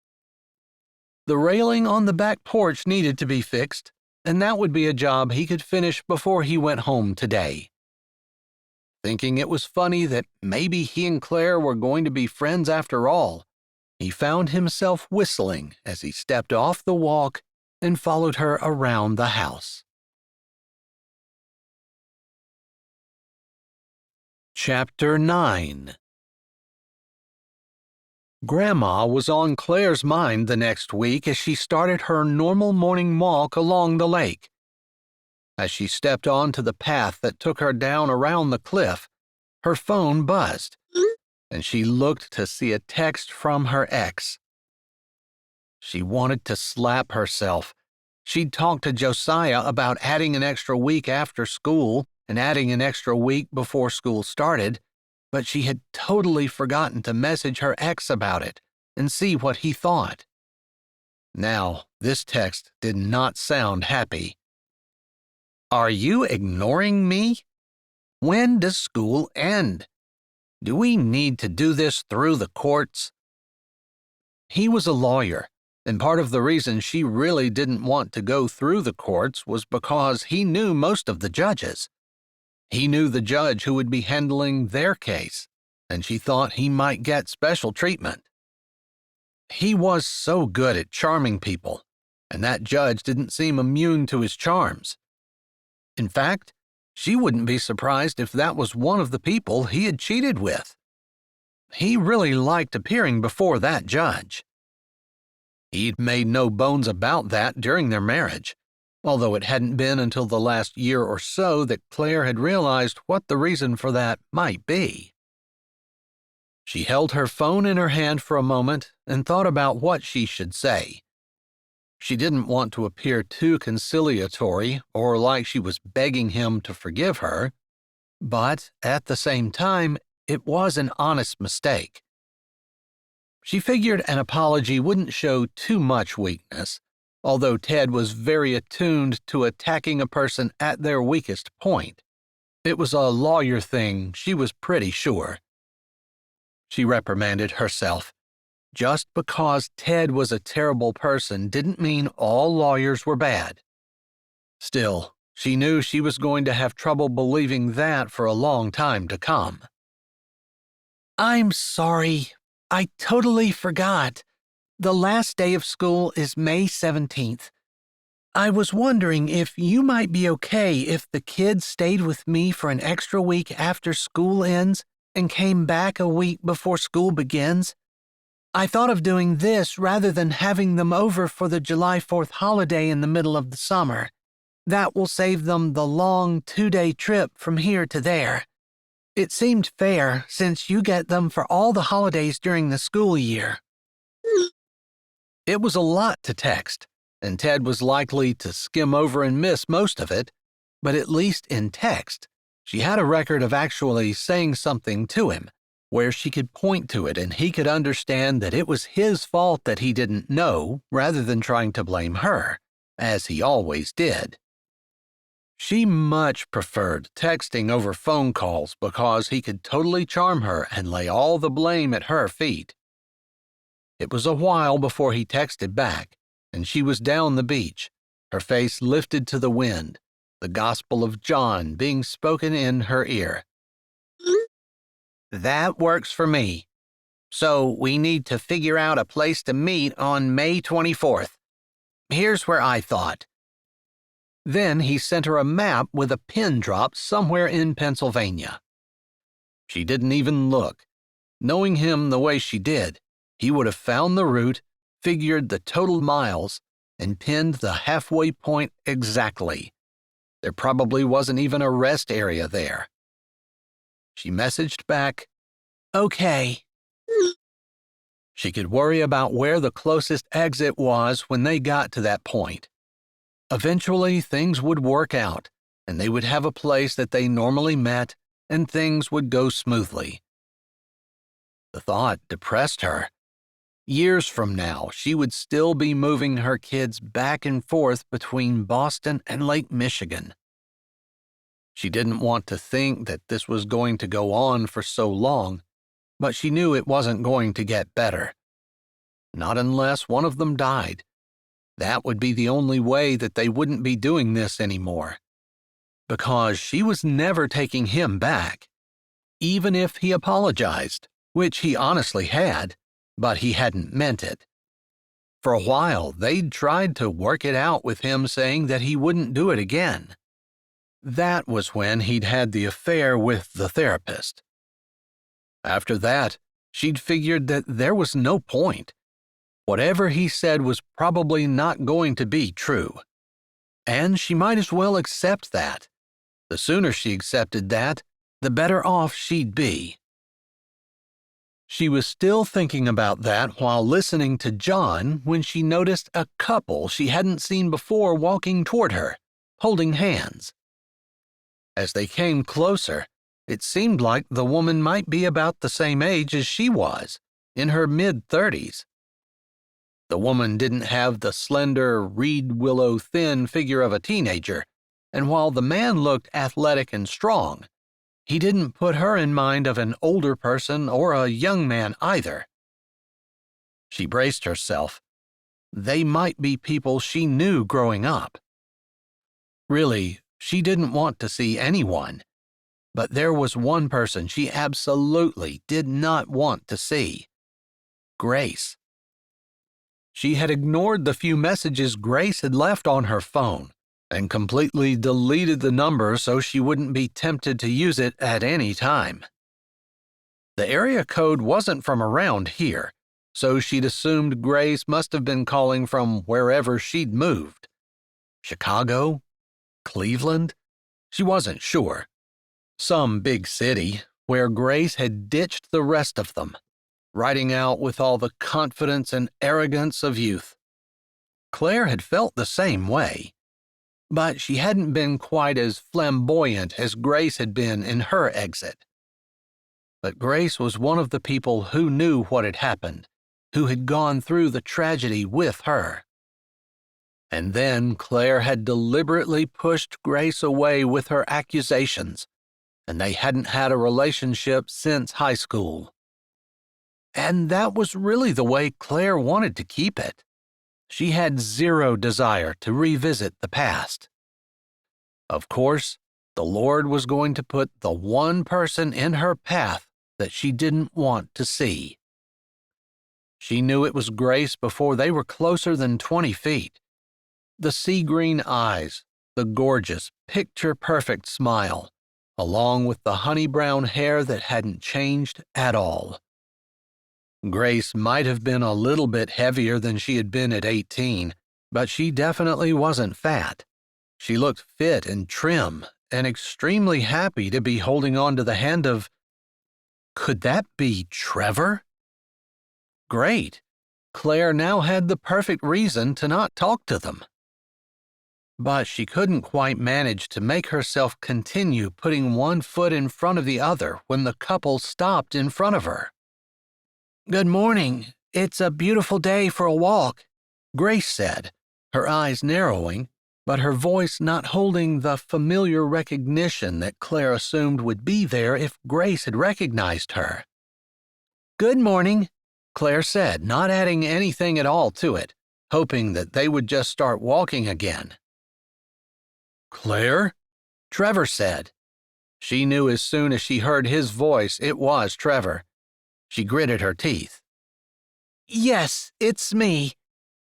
The railing on the back porch needed to be fixed, and that would be a job he could finish before he went home today. Thinking it was funny that maybe he and Claire were going to be friends after all, he found himself whistling as he stepped off the walk and followed her around the house. Chapter 9. Grandma was on Claire's mind the next week as she started her normal morning walk along the lake. As she stepped onto the path that took her down around the cliff, her phone buzzed, and she looked to see a text from her ex. She wanted to slap herself. She'd talked to Josiah about adding an extra week after school and adding an extra week before school started, but she had totally forgotten to message her ex about it and see what he thought. Now, this text did not sound happy. Are you ignoring me? When does school end? Do we need to do this through the courts? He was a lawyer, and part of the reason she really didn't want to go through the courts was because he knew most of the judges. He knew the judge who would be handling their case, and she thought he might get special treatment. He was so good at charming people, and that judge didn't seem immune to his charms. In fact, she wouldn't be surprised if that was one of the people he had cheated with. He really liked appearing before that judge. He'd made no bones about that during their marriage, although it hadn't been until the last year or so that Claire had realized what the reason for that might be. She held her phone in her hand for a moment and thought about what she should say. She didn't want to appear too conciliatory or like she was begging him to forgive her, but at the same time, it was an honest mistake. She figured an apology wouldn't show too much weakness, although Ted was very attuned to attacking a person at their weakest point. It was a lawyer thing, she was pretty sure. She reprimanded herself. Just because Ted was a terrible person didn't mean all lawyers were bad. Still, she knew she was going to have trouble believing that for a long time to come. I'm sorry. I totally forgot. The last day of school is May 17th. I was wondering if you might be okay if the kids stayed with me for an extra week after school ends and came back a week before school begins. I thought of doing this rather than having them over for the July 4th holiday in the middle of the summer. That will save them the long 2-day trip from here to there. It seemed fair since you get them for all the holidays during the school year. It was a lot to text, and Ted was likely to skim over and miss most of it, but at least in text, she had a record of actually saying something to him, where she could point to it and he could understand that it was his fault that he didn't know rather than trying to blame her, as he always did. She much preferred texting over phone calls because he could totally charm her and lay all the blame at her feet. It was a while before he texted back, and she was down the beach, her face lifted to the wind, the Gospel of John being spoken in her ear. "That works for me. So we need to figure out a place to meet on May 24th. Here's where I thought." Then he sent her a map with a pin drop somewhere in Pennsylvania. She didn't even look. Knowing him the way she did, he would have found the route, figured the total miles, and pinned the halfway point exactly. There probably wasn't even a rest area there. She messaged back, "Okay." She could worry about where the closest exit was when they got to that point. Eventually, things would work out, and they would have a place that they normally met, and things would go smoothly. The thought depressed her. Years from now, she would still be moving her kids back and forth between Boston and Lake Michigan. She didn't want to think that this was going to go on for so long, but she knew it wasn't going to get better. Not unless one of them died. That would be the only way that they wouldn't be doing this anymore. Because she was never taking him back, even if he apologized, which he honestly had, but he hadn't meant it. For a while, they'd tried to work it out with him saying that he wouldn't do it again. That was when he'd had the affair with the therapist. After that, she'd figured that there was no point. Whatever he said was probably not going to be true. And she might as well accept that. The sooner she accepted that, the better off she'd be. She was still thinking about that while listening to John when she noticed a couple she hadn't seen before walking toward her, holding hands. As they came closer, it seemed like the woman might be about the same age as she was, in her mid-30s. The woman didn't have the slender, reed-willow-thin figure of a teenager, and while the man looked athletic and strong, he didn't put her in mind of an older person or a young man either. She braced herself. They might be people she knew growing up. Really, she didn't want to see anyone, but there was one person she absolutely did not want to see: Grace. She had ignored the few messages Grace had left on her phone and completely deleted the number so she wouldn't be tempted to use it at any time. The area code wasn't from around here, so she'd assumed Grace must have been calling from wherever she'd moved. Chicago? Cleveland? She wasn't sure. Some big city where Grace had ditched the rest of them, riding out with all the confidence and arrogance of youth. Claire had felt the same way, but she hadn't been quite as flamboyant as Grace had been in her exit. But Grace was one of the people who knew what had happened, who had gone through the tragedy with her. And then Claire had deliberately pushed Grace away with her accusations, and they hadn't had a relationship since high school. And that was really the way Claire wanted to keep it. She had zero desire to revisit the past. Of course, the Lord was going to put the one person in her path that she didn't want to see. She knew it was Grace before they were closer than 20 feet. The sea-green eyes, the gorgeous, picture-perfect smile, along with the honey-brown hair that hadn't changed at all. Grace might have been a little bit heavier than she had been at 18, but she definitely wasn't fat. She looked fit and trim and extremely happy to be holding on to the hand of... Could that be Trevor? Great. Claire now had the perfect reason to not talk to them. but she couldn't quite manage to make herself continue putting one foot in front of the other when the couple stopped in front of her. "Good morning. It's a beautiful day for a walk," Grace said, her eyes narrowing, but her voice not holding the familiar recognition that Claire assumed would be there if Grace had recognized her. "Good morning," Claire said, not adding anything at all to it, hoping that they would just start walking again. "Claire?" Trevor said. She knew as soon as she heard his voice it was Trevor. She gritted her teeth. "Yes, it's me.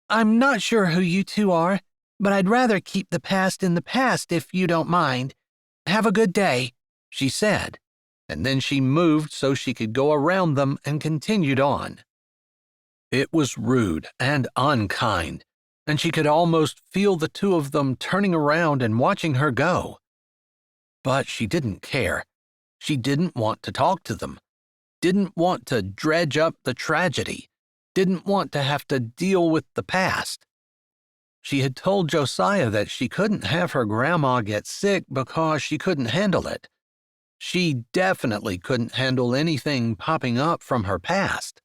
I'm not sure who you two are, but I'd rather keep the past in the past if you don't mind. Have a good day," she said, and then she moved so she could go around them and continued on. It was rude and unkind, and she could almost feel the two of them turning around and watching her go. But she didn't care. She didn't want to talk to them, didn't want to dredge up the tragedy, didn't want to have to deal with the past. She had told Josiah that she couldn't have her grandma get sick because she couldn't handle it. She definitely couldn't handle anything popping up from her past.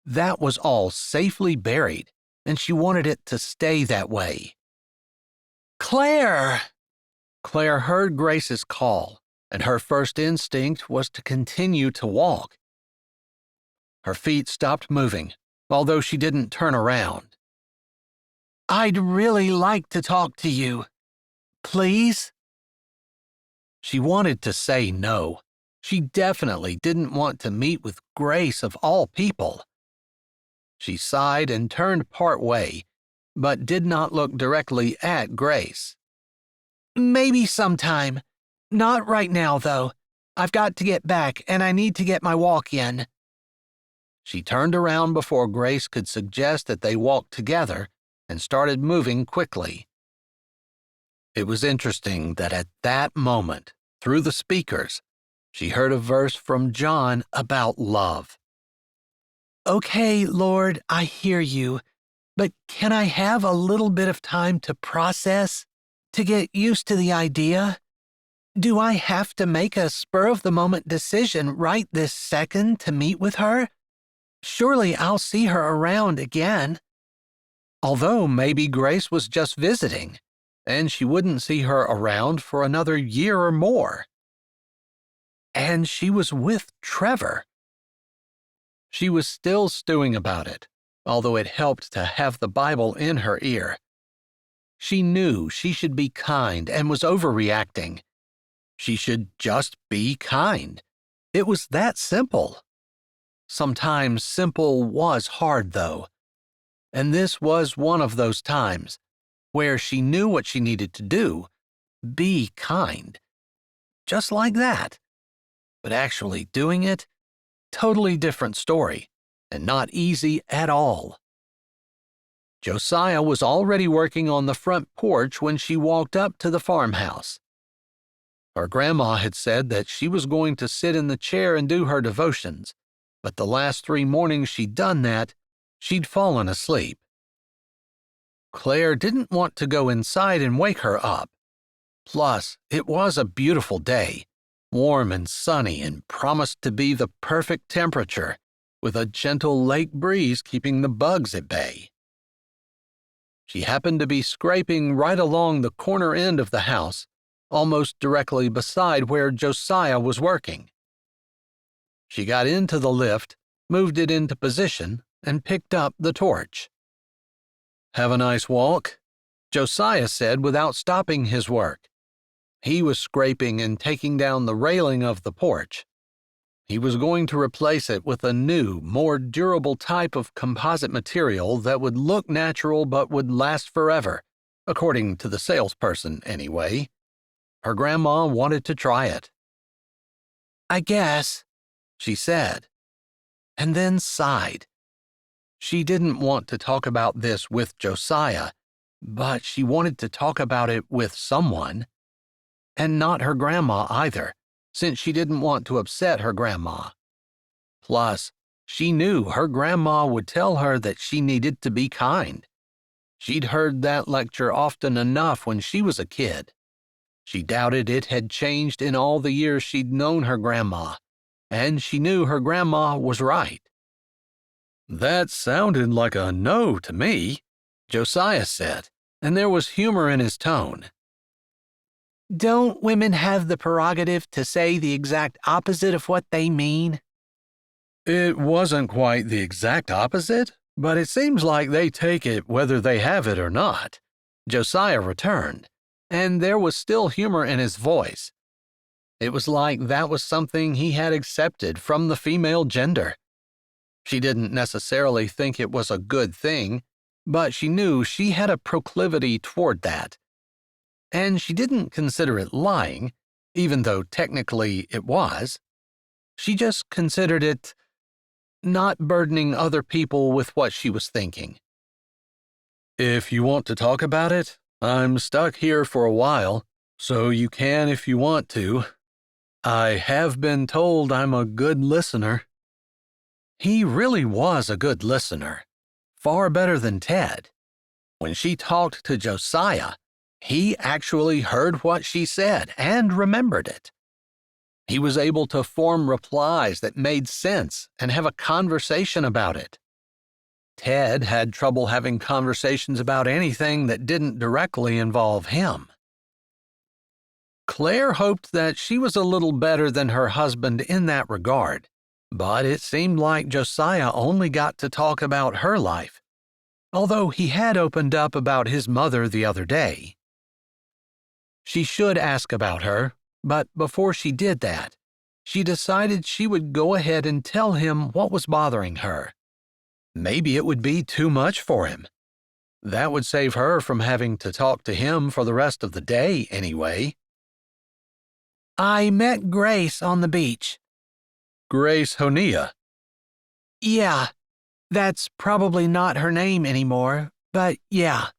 That was all safely buried, and she wanted it to stay that way. "Claire!" Claire heard Grace's call, and her first instinct was to continue to walk. Her feet stopped moving, although she didn't turn around. "I'd really like to talk to you. Please?" She wanted to say no. She definitely didn't want to meet with Grace of all people. She sighed and turned part way, but did not look directly at Grace. "Maybe sometime. Not right now, though. I've got to get back, and I need to get my walk in." She turned around before Grace could suggest that they walk together and started moving quickly. It was interesting that at that moment, through the speakers, she heard a verse from John about love. "Okay, Lord, I hear you, but can I have a little bit of time to process, to get used to the idea? Do I have to make a spur-of-the-moment decision right this second to meet with her? Surely I'll see her around again." Although maybe Grace was just visiting, and she wouldn't see her around for another year or more. And she was with Trevor. She was still stewing about it, although it helped to have the Bible in her ear. She knew she should be kind and was overreacting. She should just be kind. It was that simple. Sometimes simple was hard, though. And this was one of those times where she knew what she needed to do, be kind. Just like that. But actually doing it, totally different story, and not easy at all. Josiah was already working on the front porch when she walked up to the farmhouse. Her grandma had said that she was going to sit in the chair and do her devotions, but the last 3 mornings she'd done that, she'd fallen asleep. Claire didn't want to go inside and wake her up. Plus, it was a beautiful day, warm and sunny and promised to be the perfect temperature, with a gentle lake breeze keeping the bugs at bay. She happened to be scraping right along the corner end of the house, almost directly beside where Josiah was working. She got into the lift, moved it into position, and picked up the torch. "Have a nice walk," Josiah said without stopping his work. He was scraping and taking down the railing of the porch. He was going to replace it with a new, more durable type of composite material that would look natural but would last forever, according to the salesperson anyway. Her grandma wanted to try it. "I guess," she said, and then sighed. She didn't want to talk about this with Josiah, but she wanted to talk about it with someone. And not her grandma either, since she didn't want to upset her grandma. Plus, she knew her grandma would tell her that she needed to be kind. She'd heard that lecture often enough when she was a kid. She doubted it had changed in all the years she'd known her grandma, and she knew her grandma was right. That sounded like a no to me, Josiah said, and there was humor in his tone. Don't women have the prerogative to say the exact opposite of what they mean? It wasn't quite the exact opposite, but it seems like they take it whether they have it or not, Josiah returned, and there was still humor in his voice. It was like that was something he had accepted from the female gender. She didn't necessarily think it was a good thing, but she knew she had a proclivity toward that. And she didn't consider it lying, even though technically it was. She just considered it not burdening other people with what she was thinking. If you want to talk about it, I'm stuck here for a while, so you can if you want to. I have been told I'm a good listener. He really was a good listener, far better than Ted. When she talked to Josiah, he actually heard what she said and remembered it. He was able to form replies that made sense and have a conversation about it. Ted had trouble having conversations about anything that didn't directly involve him. Claire hoped that she was a little better than her husband in that regard, but it seemed like Josiah only got to talk about her life, although he had opened up about his mother the other day. She should ask about her, but before she did that, she decided she would go ahead and tell him what was bothering her. Maybe it would be too much for him. That would save her from having to talk to him for the rest of the day anyway. I met Grace on the beach. Grace Honea. Yeah, that's probably not her name anymore, but yeah.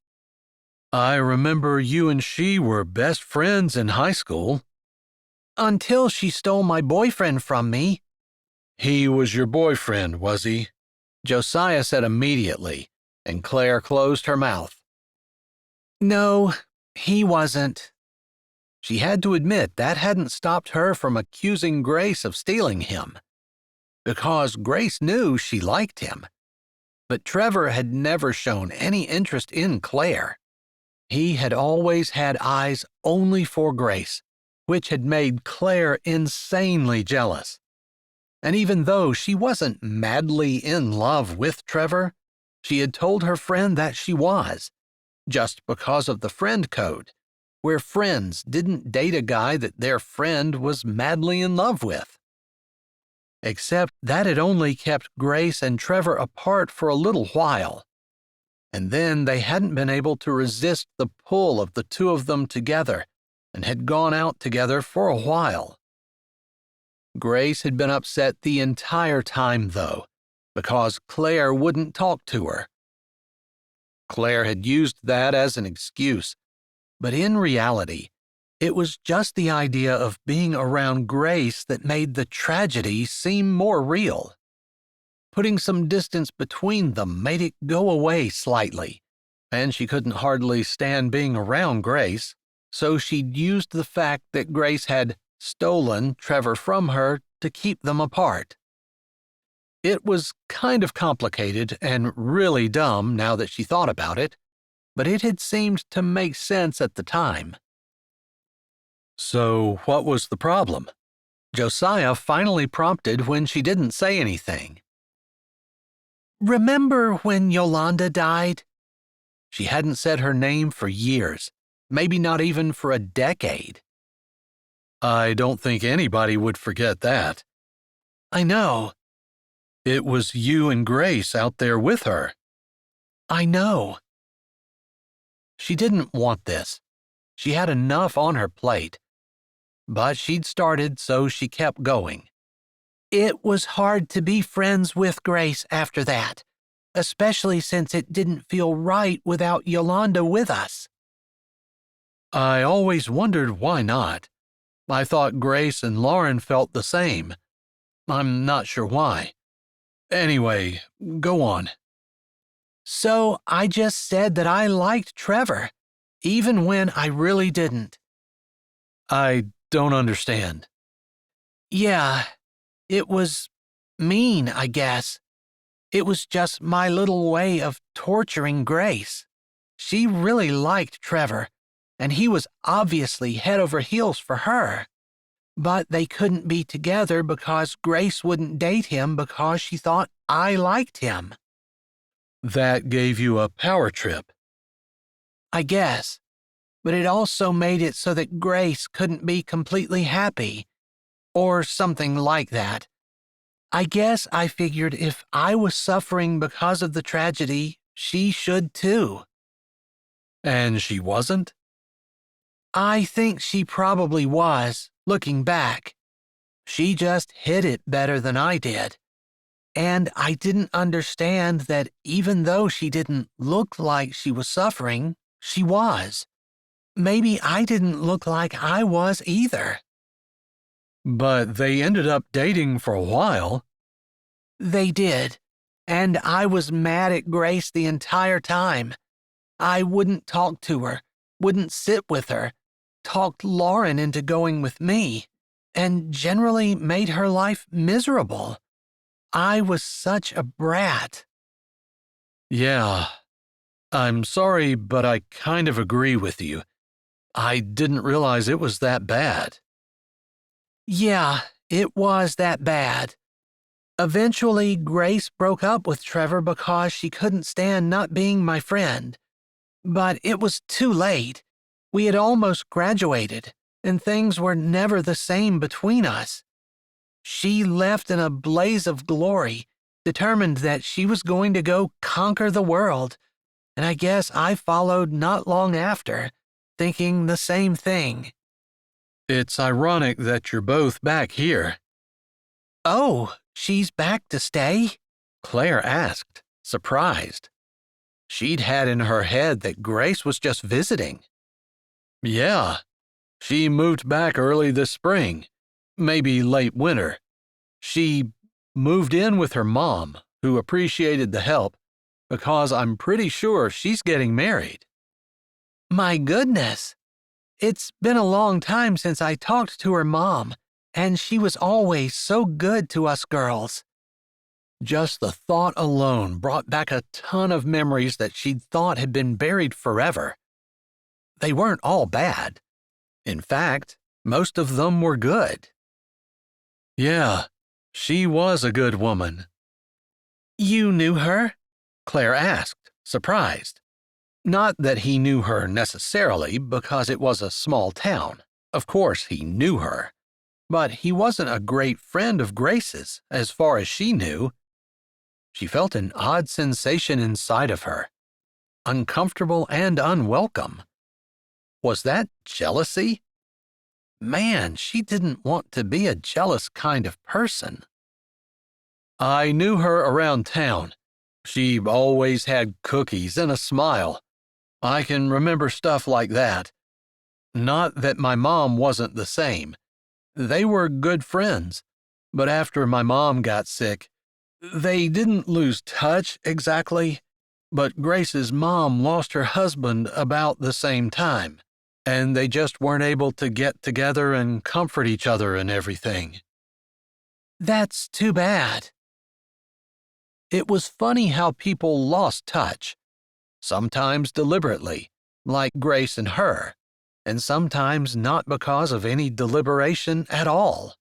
I remember you and she were best friends in high school. Until she stole my boyfriend from me. He was your boyfriend, was he? Josiah said immediately, and Claire closed her mouth. No, he wasn't. She had to admit that hadn't stopped her from accusing Grace of stealing him, because Grace knew she liked him. But Trevor had never shown any interest in Claire. He had always had eyes only for Grace, which had made Claire insanely jealous. And even though she wasn't madly in love with Trevor, she had told her friend that she was, just because of the friend code, where friends didn't date a guy that their friend was madly in love with. Except that it only kept Grace and Trevor apart for a little while, and then they hadn't been able to resist the pull of the two of them together and had gone out together for a while. Grace had been upset the entire time, though, because Claire wouldn't talk to her. Claire had used that as an excuse, but in reality, it was just the idea of being around Grace that made the tragedy seem more real. Putting some distance between them made it go away slightly, and she couldn't hardly stand being around Grace, so she'd used the fact that Grace had stolen Trevor from her to keep them apart. It was kind of complicated and really dumb now that she thought about it, but it had seemed to make sense at the time. So what was the problem? Josiah finally prompted when she didn't say anything. Remember when Yolanda died? She hadn't said her name for years, maybe not even for a decade. I don't think anybody would forget that. I know. It was you and Grace out there with her. I know. She didn't want this. She had enough on her plate. But she'd started, so she kept going. It was hard to be friends with Grace after that, especially since it didn't feel right without Yolanda with us. I always wondered why not. I thought Grace and Lauren felt the same. I'm not sure why. Anyway, go on. So I just said that I liked Trevor, even when I really didn't. I don't understand. Yeah, it was mean, I guess. It was just my little way of torturing Grace. She really liked Trevor, and he was obviously head over heels for her. But they couldn't be together because Grace wouldn't date him because she thought I liked him. That gave you a power trip. I guess. But it also made it so that Grace couldn't be completely happy. Or something like that. I guess I figured if I was suffering because of the tragedy, she should too. And she wasn't? I think she probably was, looking back. She just hid it better than I did. And I didn't understand that even though she didn't look like she was suffering, she was. Maybe I didn't look like I was either. But they ended up dating for a while. They did. And I was mad at Grace the entire time. I wouldn't talk to her, wouldn't sit with her, talked Lauren into going with me, and generally made her life miserable. I was such a brat. Yeah. I'm sorry, but I kind of agree with you. I didn't realize it was that bad. Yeah, it was that bad. Eventually, Grace broke up with Trevor because she couldn't stand not being my friend. But it was too late. We had almost graduated, and things were never the same between us. She left in a blaze of glory, determined that she was going to go conquer the world, and I guess I followed not long after, thinking the same thing. It's ironic that you're both back here. Oh, she's back to stay? Claire asked, surprised. She'd had in her head that Grace was just visiting. Yeah, she moved back early this spring, maybe late winter. She moved in with her mom, who appreciated the help, because I'm pretty sure she's getting married. My goodness. It's been a long time since I talked to her mom, and she was always so good to us girls. Just the thought alone brought back a ton of memories that she'd thought had been buried forever. They weren't all bad. In fact, most of them were good. Yeah, she was a good woman. You knew her? Claire asked, surprised. Not that he knew her necessarily, because it was a small town. Of course he knew her. But he wasn't a great friend of Grace's, as far as she knew. She felt an odd sensation inside of her, uncomfortable and unwelcome. Was that jealousy? Man, she didn't want to be a jealous kind of person. I knew her around town. She always had cookies and a smile. I can remember stuff like that. Not that my mom wasn't the same. They were good friends, but after my mom got sick, they didn't lose touch exactly, but Grace's mom lost her husband about the same time, and they just weren't able to get together and comfort each other and everything. That's too bad. It was funny how people lost touch, sometimes deliberately, like Grace and her, and sometimes not because of any deliberation at all.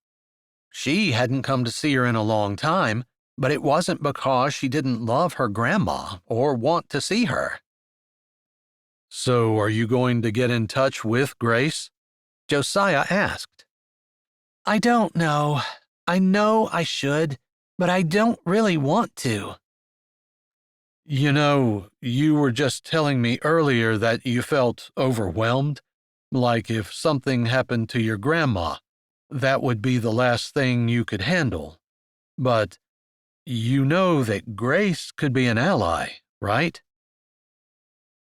She hadn't come to see her in a long time, but it wasn't because she didn't love her grandma or want to see her. So are you going to get in touch with Grace? Josiah asked. I don't know. I know I should, but I don't really want to. You know, you were just telling me earlier that you felt overwhelmed, like if something happened to your grandma, that would be the last thing you could handle. But you know that Grace could be an ally, right?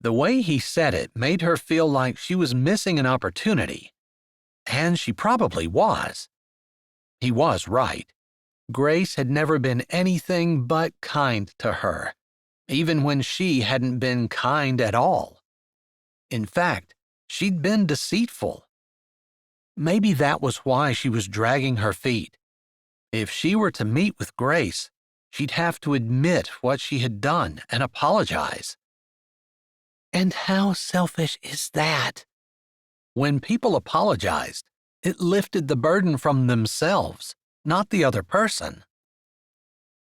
The way he said it made her feel like she was missing an opportunity. And she probably was. He was right. Grace had never been anything but kind to her. even when she hadn't been kind at all. In fact, she'd been deceitful. Maybe that was why she was dragging her feet. If she were to meet with Grace, she'd have to admit what she had done and apologize. And how selfish is that? When people apologized, it lifted the burden from themselves, not the other person.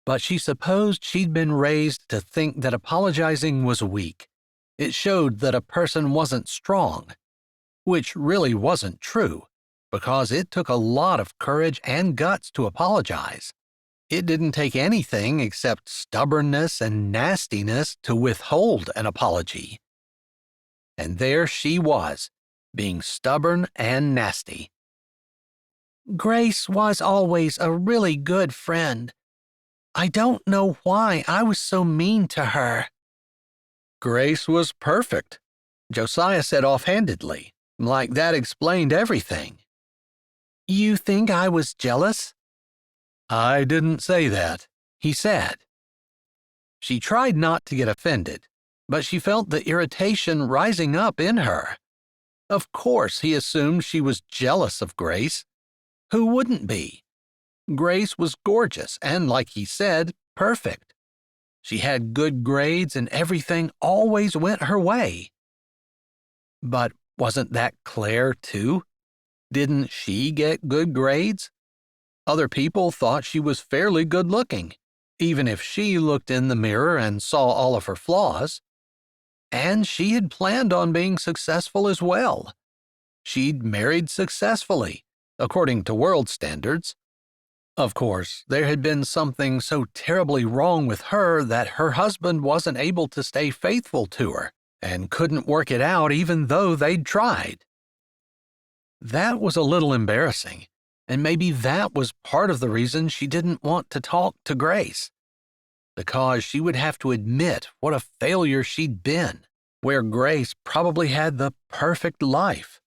But she supposed she'd been raised to think that apologizing was weak. It showed that a person wasn't strong, which really wasn't true, because it took a lot of courage and guts to apologize. It didn't take anything except stubbornness and nastiness to withhold an apology. And there she was, being stubborn and nasty. Grace was always a really good friend. I don't know why I was so mean to her. Grace was perfect, Josiah said offhandedly, like that explained everything. You think I was jealous? I didn't say that, he said. She tried not to get offended, but she felt the irritation rising up in her. Of course, he assumed she was jealous of Grace. Who wouldn't be? Grace was gorgeous and, like he said, perfect. She had good grades and everything always went her way. But wasn't that Claire, too? Didn't she get good grades? Other people thought she was fairly good-looking, even if she looked in the mirror and saw all of her flaws. And she had planned on being successful as well. She'd married successfully, according to world standards. Of course, there had been something so terribly wrong with her that her husband wasn't able to stay faithful to her and couldn't work it out even though they'd tried. That was a little embarrassing, and maybe that was part of the reason she didn't want to talk to Grace, because she would have to admit what a failure she'd been, where Grace probably had the perfect life.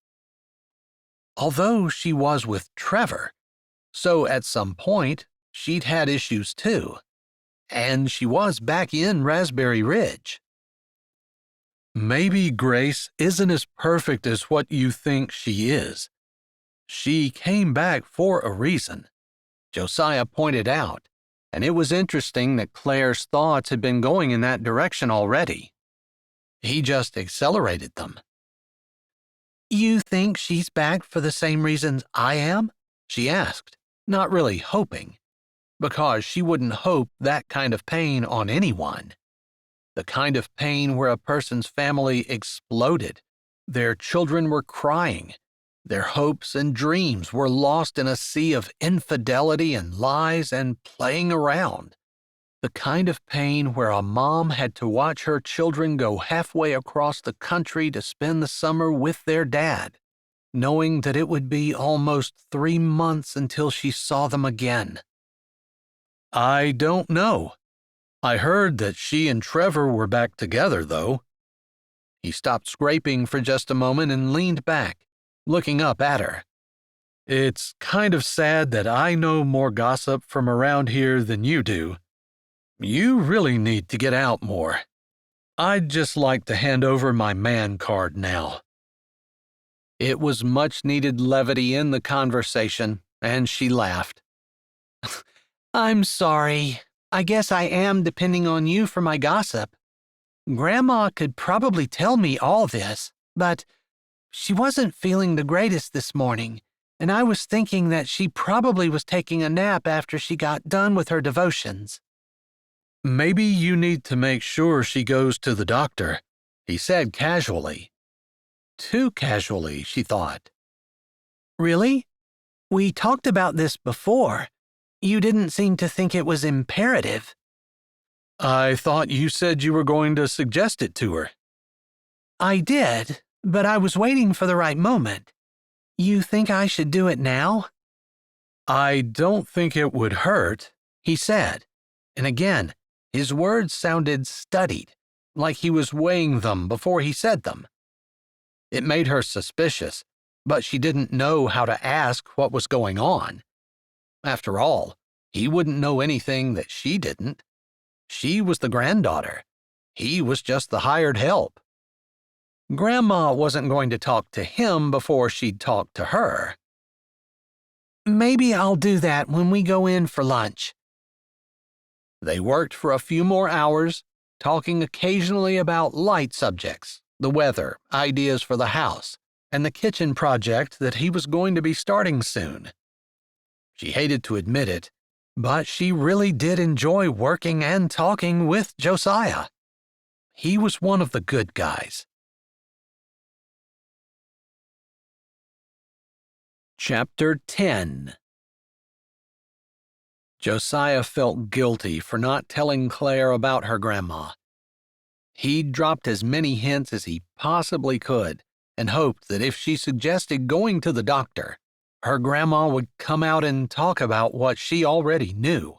Although she was with Trevor, so at some point she'd had issues too, and she was back in Raspberry Ridge. Maybe Grace isn't as perfect as what you think she is. She came back for a reason, Josiah pointed out, and it was interesting that Claire's thoughts had been going in that direction already. He just accelerated them. You think she's back for the same reasons I am? She asked, not really hoping, because she wouldn't hope that kind of pain on anyone. The kind of pain where a person's family exploded, their children were crying, their hopes and dreams were lost in a sea of infidelity and lies and playing around. The kind of pain where a mom had to watch her children go halfway across the country to spend the summer with their dad, knowing that it would be almost 3 months until she saw them again. I don't know. I heard that she and Trevor were back together, though. He stopped scraping for just a moment and leaned back, looking up at her. It's kind of sad that I know more gossip from around here than you do. You really need to get out more. I'd just like to hand over my man card now. It was much-needed levity in the conversation, and she laughed. I'm sorry. I guess I am depending on you for my gossip. Grandma could probably tell me all this, but she wasn't feeling the greatest this morning, and I was thinking that she probably was taking a nap after she got done with her devotions. Maybe you need to make sure she goes to the doctor, he said casually. Too casually, she thought. Really? We talked about this before. You didn't seem to think it was imperative. I thought you said you were going to suggest it to her. I did, but I was waiting for the right moment. You think I should do it now? I don't think it would hurt, he said, and again, his words sounded studied, like he was weighing them before he said them. It made her suspicious, but she didn't know how to ask what was going on. After all, he wouldn't know anything that she didn't. She was the granddaughter, He was just the hired help. Grandma wasn't going to talk to him before she'd talk to her. Maybe I'll do that when we go in for lunch. They worked for a few more hours, talking occasionally about light subjects, the weather, ideas for the house, and the kitchen project that he was going to be starting soon. She hated to admit it, but she really did enjoy working and talking with Josiah. He was one of the good guys. Chapter 10. Josiah felt guilty for not telling Claire about her grandma. He'd dropped as many hints as he possibly could and hoped that if she suggested going to the doctor, her grandma would come out and talk about what she already knew.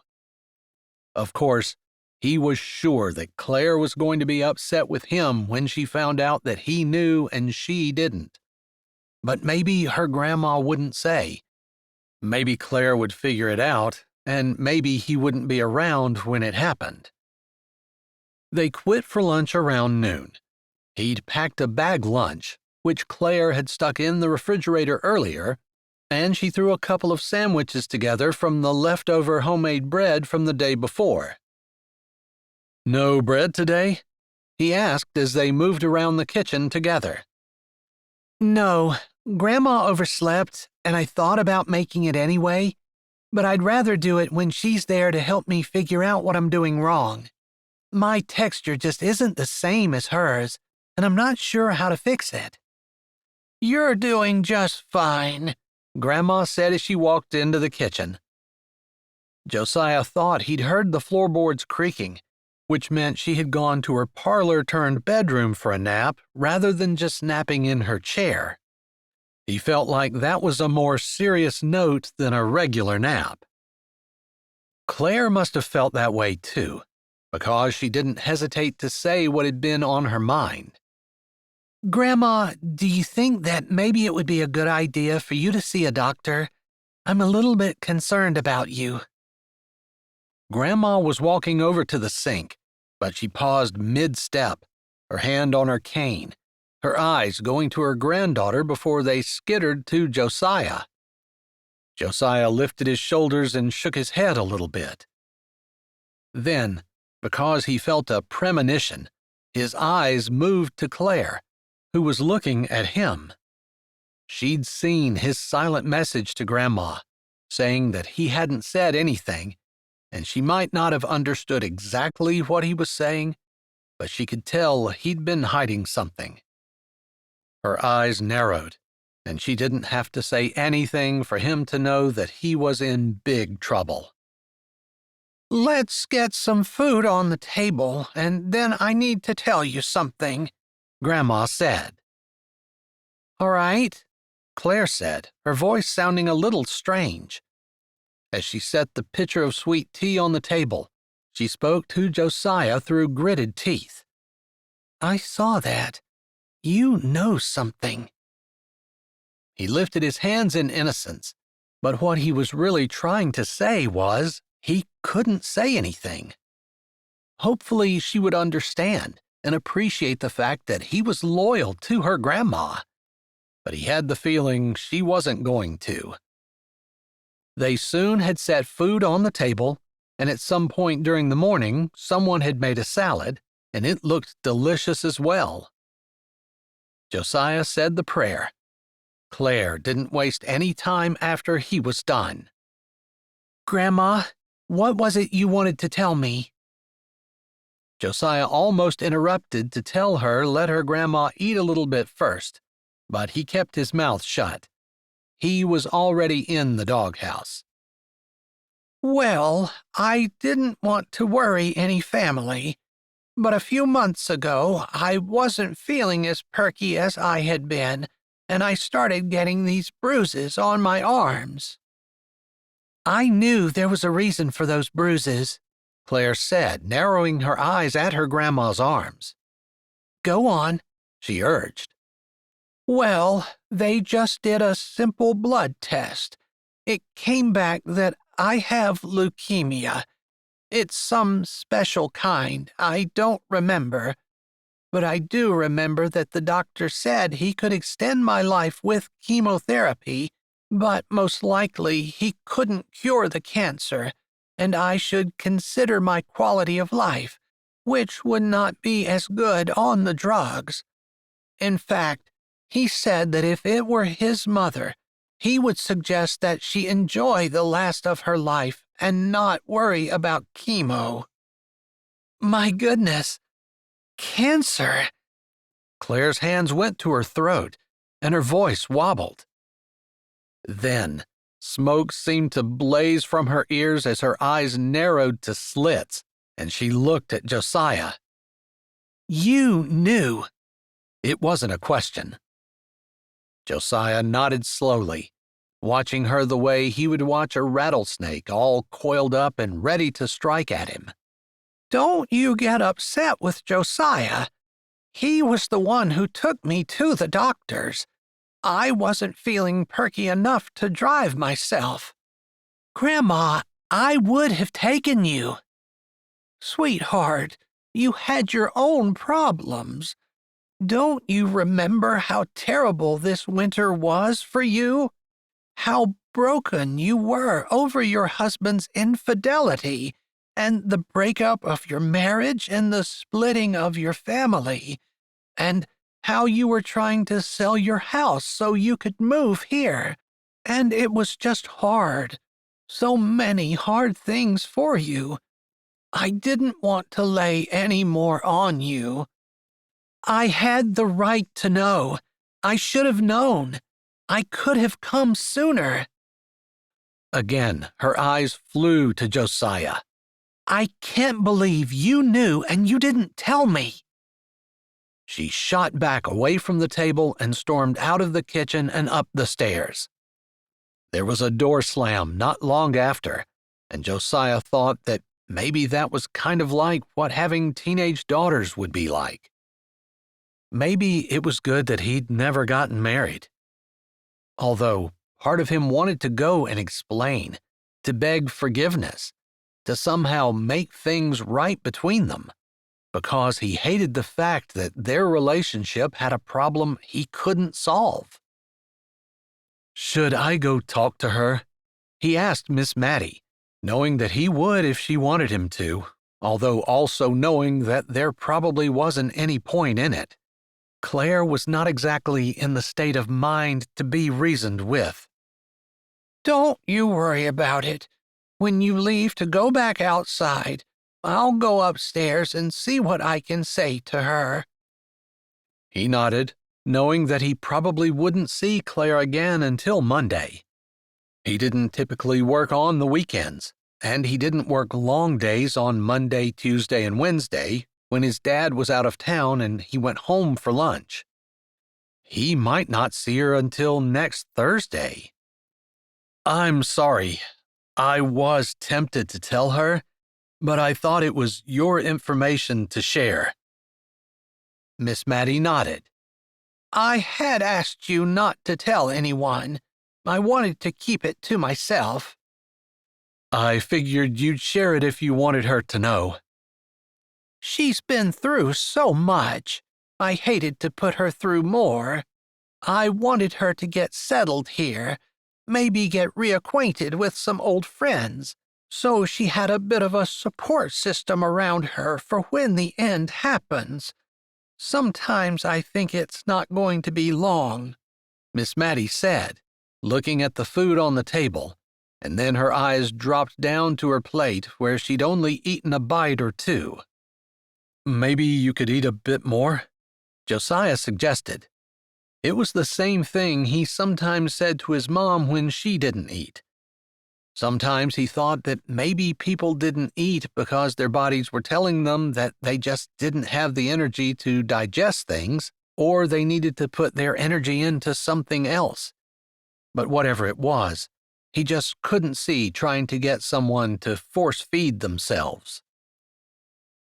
Of course, he was sure that Claire was going to be upset with him when she found out that he knew and she didn't. But maybe her grandma wouldn't say. Maybe Claire would figure it out, and maybe he wouldn't be around when it happened. They quit for lunch around noon. He'd packed a bag lunch, which Claire had stuck in the refrigerator earlier, and she threw a couple of sandwiches together from the leftover homemade bread from the day before. "No bread today?" he asked as they moved around the kitchen together. No, Grandma overslept, and I thought about making it anyway, but I'd rather do it when she's there to help me figure out what I'm doing wrong. My texture just isn't the same as hers, and I'm not sure how to fix it. You're doing just fine, Grandma said as she walked into the kitchen. Josiah thought he'd heard the floorboards creaking, which meant she had gone to her parlor-turned-bedroom for a nap rather than just napping in her chair. He felt like that was a more serious note than a regular nap. Claire must have felt that way too, because she didn't hesitate to say what had been on her mind. Grandma, do you think that maybe it would be a good idea for you to see a doctor? I'm a little bit concerned about you. Grandma was walking over to the sink, but she paused mid-step, her hand on her cane, her eyes going to her granddaughter before they skittered to Josiah. Josiah lifted his shoulders and shook his head a little bit. Then, because he felt a premonition, his eyes moved to Claire, who was looking at him. She'd seen his silent message to Grandma, saying that he hadn't said anything, and she might not have understood exactly what he was saying, but she could tell he'd been hiding something. Her eyes narrowed, and she didn't have to say anything for him to know that he was in big trouble. Let's get some food on the table, and then I need to tell you something, Grandma said. All right, Claire said, her voice sounding a little strange. As she set the pitcher of sweet tea on the table, she spoke to Josiah through gritted teeth. I saw that. You know something. He lifted his hands in innocence, but what he was really trying to say was he couldn't say anything. Hopefully she would understand and appreciate the fact that he was loyal to her grandma, but he had the feeling she wasn't going to. They soon had set food on the table, and at some point during the morning, someone had made a salad, and it looked delicious as well. Josiah said the prayer. Claire didn't waste any time after he was done. Grandma, what was it you wanted to tell me? Josiah almost interrupted to tell her let her grandma eat a little bit first, but he kept his mouth shut. He was already in the doghouse. Well, I didn't want to worry any family, but a few months ago I wasn't feeling as perky as I had been, and I started getting these bruises on my arms. I knew there was a reason for those bruises, Claire said, narrowing her eyes at her grandma's arms. Go on, she urged. Well, they just did a simple blood test. It came back that I have leukemia. It's some special kind. I don't remember. But I do remember that the doctor said he could extend my life with chemotherapy, but most likely he couldn't cure the cancer, and I should consider my quality of life, which would not be as good on the drugs. In fact, he said that if it were his mother, he would suggest that she enjoy the last of her life and not worry about chemo. My goodness, cancer! Claire's hands went to her throat, and her voice wobbled. Then, smoke seemed to blaze from her ears as her eyes narrowed to slits, and she looked at Josiah. You knew. It wasn't a question. Josiah nodded slowly, watching her the way he would watch a rattlesnake all coiled up and ready to strike at him. Don't you get upset with Josiah. He was the one who took me to the doctor's. I wasn't feeling perky enough to drive myself. Grandma, I would have taken you. Sweetheart, you had your own problems. Don't you remember how terrible this winter was for you? How broken you were over your husband's infidelity, and the breakup of your marriage and the splitting of your family, and how you were trying to sell your house so you could move here, and it was just hard. So many hard things for you. I didn't want to lay any more on you. I had the right to know. I should have known. I could have come sooner. Again, her eyes flew to Josiah. I can't believe you knew and you didn't tell me. She shot back away from the table and stormed out of the kitchen and up the stairs. There was a door slam not long after, and Josiah thought that maybe that was kind of like what having teenage daughters would be like. Maybe it was good that he'd never gotten married. Although part of him wanted to go and explain, to beg forgiveness, to somehow make things right between them, because he hated the fact that their relationship had a problem he couldn't solve. "Should I go talk to her?" he asked Miss Mattie, knowing that he would if she wanted him to, although also knowing that there probably wasn't any point in it. Claire was not exactly in the state of mind to be reasoned with. Don't you worry about it. When you leave to go back outside, I'll go upstairs and see what I can say to her. He nodded, knowing that he probably wouldn't see Claire again until Monday. He didn't typically work on the weekends, and he didn't work long days on Monday, Tuesday, and Wednesday when his dad was out of town and he went home for lunch. He might not see her until next Thursday. "I'm sorry. I was tempted to tell her, but I thought it was your information to share." Miss Mattie nodded. I had asked you not to tell anyone. I wanted to keep it to myself. "I figured you'd share it if you wanted her to know." She's been through so much. I hated to put her through more. I wanted her to get settled here, maybe get reacquainted with some old friends, so she had a bit of a support system around her for when the end happens. Sometimes I think it's not going to be long," Miss Mattie said, looking at the food on the table, and then her eyes dropped down to her plate where she'd only eaten a bite or two. "Maybe you could eat a bit more?" Josiah suggested. It was the same thing he sometimes said to his mom when she didn't eat. Sometimes he thought that maybe people didn't eat because their bodies were telling them that they just didn't have the energy to digest things, or they needed to put their energy into something else. But whatever it was, he just couldn't see trying to get someone to force feed themselves.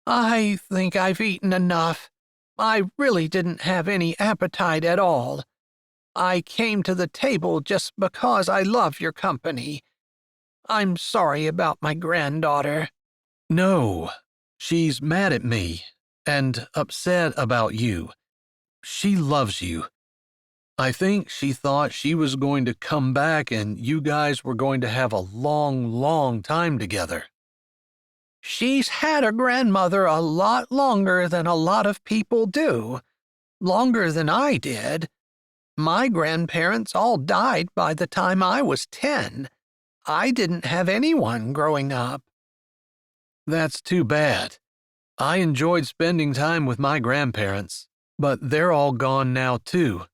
I think I've eaten enough. I really didn't have any appetite at all. I came to the table just because I love your company. I'm sorry about my granddaughter." No, she's mad at me and upset about you. She loves you. I think she thought she was going to come back and you guys were going to have a long, long time together. She's had a grandmother a lot longer than a lot of people do. Longer than I did. My grandparents all died by the time I was 10. I didn't have anyone growing up. That's too bad. I enjoyed spending time with my grandparents, but they're all gone now too.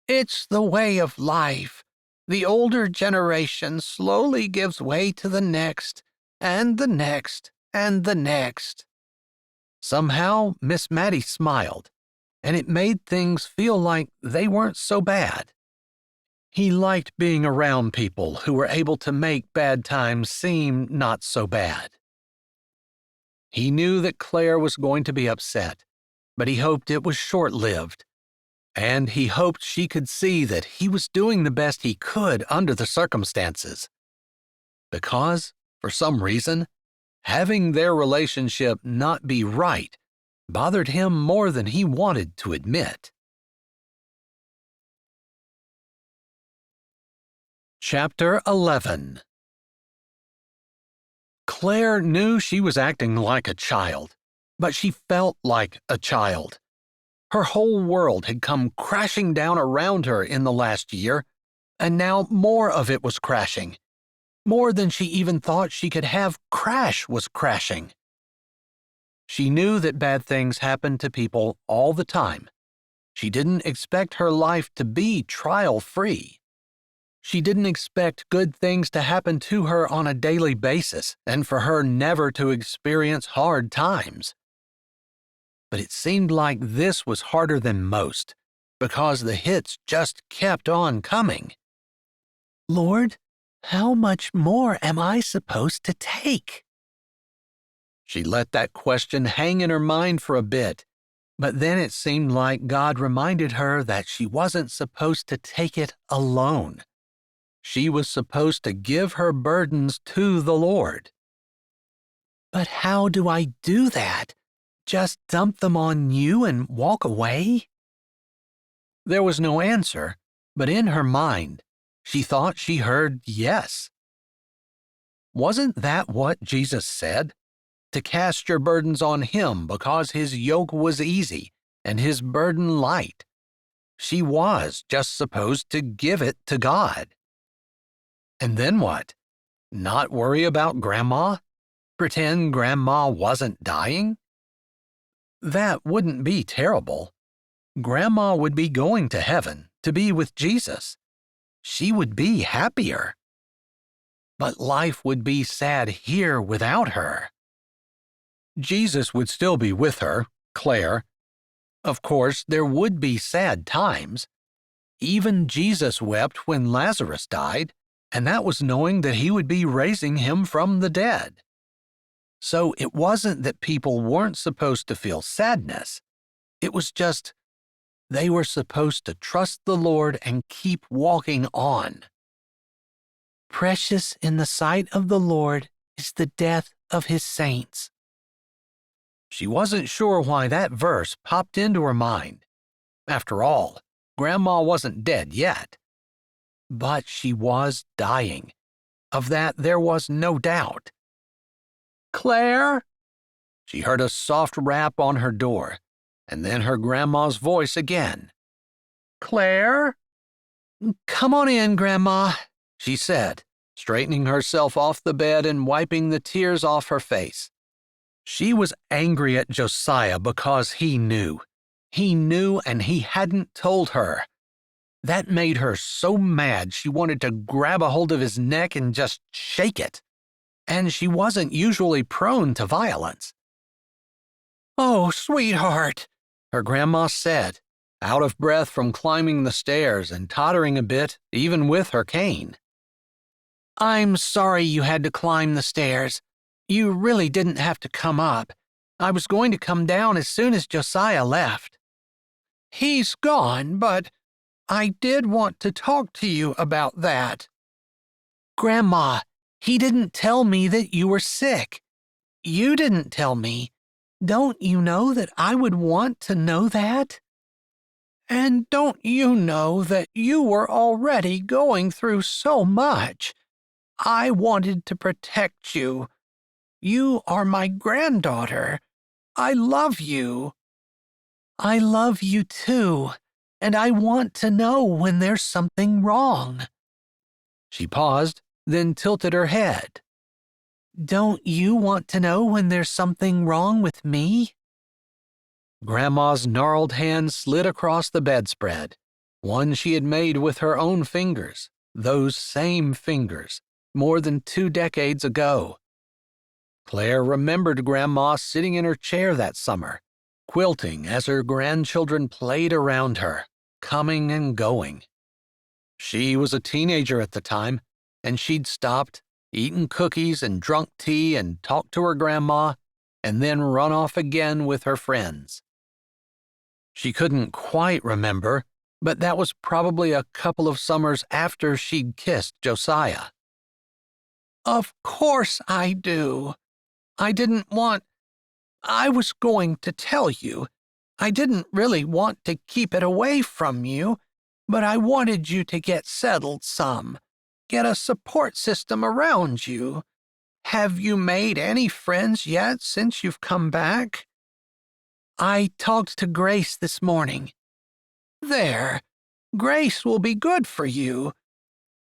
It's the way of life. The older generation slowly gives way to the next, and the next, and the next. Somehow, Miss Mattie smiled, and it made things feel like they weren't so bad. He liked being around people who were able to make bad times seem not so bad. He knew that Claire was going to be upset, but he hoped it was short-lived. And he hoped she could see that he was doing the best he could under the circumstances. Because, for some reason, having their relationship not be right bothered him more than he wanted to admit. Chapter 11. Claire knew she was acting like a child, but she felt like a child. Her whole world had come crashing down around her in the last year, and now more of it was crashing. More than she even thought she could have crash was crashing. She knew that bad things happened to people all the time. She didn't expect her life to be trial-free. She didn't expect good things to happen to her on a daily basis and for her never to experience hard times. But it seemed like this was harder than most, because the hits just kept on coming. Lord, how much more am I supposed to take? She let that question hang in her mind for a bit, but then it seemed like God reminded her that she wasn't supposed to take it alone. She was supposed to give her burdens to the Lord. But how do I do that? Just dump them on you and walk away? There was no answer, but in her mind, she thought she heard yes. Wasn't that what Jesus said? To cast your burdens on him because his yoke was easy and his burden light. She was just supposed to give it to God. And then what? Not worry about Grandma? Pretend Grandma wasn't dying? That wouldn't be terrible. Grandma would be going to heaven to be with Jesus. She would be happier. But life would be sad here without her. Jesus would still be with her, Claire. Of course, there would be sad times. Even Jesus wept when Lazarus died, and that was knowing that he would be raising him from the dead. So it wasn't that people weren't supposed to feel sadness. It was just they were supposed to trust the Lord and keep walking on. Precious in the sight of the Lord is the death of his saints. She wasn't sure why that verse popped into her mind. After all, Grandma wasn't dead yet. But she was dying. Of that there was no doubt. "Claire?" She heard a soft rap on her door, and then her grandma's voice again. "Claire?" "Come on in, Grandma," she said, straightening herself off the bed and wiping the tears off her face. She was angry at Josiah because he knew. He knew and he hadn't told her. That made her so mad she wanted to grab a hold of his neck and just shake it. And she wasn't usually prone to violence. "Oh, sweetheart," her grandma said, out of breath from climbing the stairs and tottering a bit, even with her cane. "I'm sorry you had to climb the stairs. You really didn't have to come up. I was going to come down as soon as Josiah left. He's gone, but I did want to talk to you about that. Grandma, he didn't tell me that you were sick. You didn't tell me. Don't you know that I would want to know that? And don't you know that you were already going through so much? I wanted to protect you. You are my granddaughter. I love you. I love you too, and I want to know when there's something wrong. She paused, then tilted her head. Don't you want to know when there's something wrong with me? Grandma's gnarled hand slid across the bedspread, one she had made with her own fingers, those same fingers, more than 2 decades ago. Claire remembered Grandma sitting in her chair that summer, quilting as her grandchildren played around her, coming and going. She was a teenager at the time, and she'd stopped, eaten cookies and drunk tea and talked to her grandma, and then run off again with her friends. She couldn't quite remember, but that was probably a couple of summers after she'd kissed Josiah. Of course I do. I was going to tell you. I didn't really want to keep it away from you, but I wanted you to get settled some, get a support system around you. Have you made any friends yet since you've come back? I talked to Grace this morning. There, Grace will be good for you.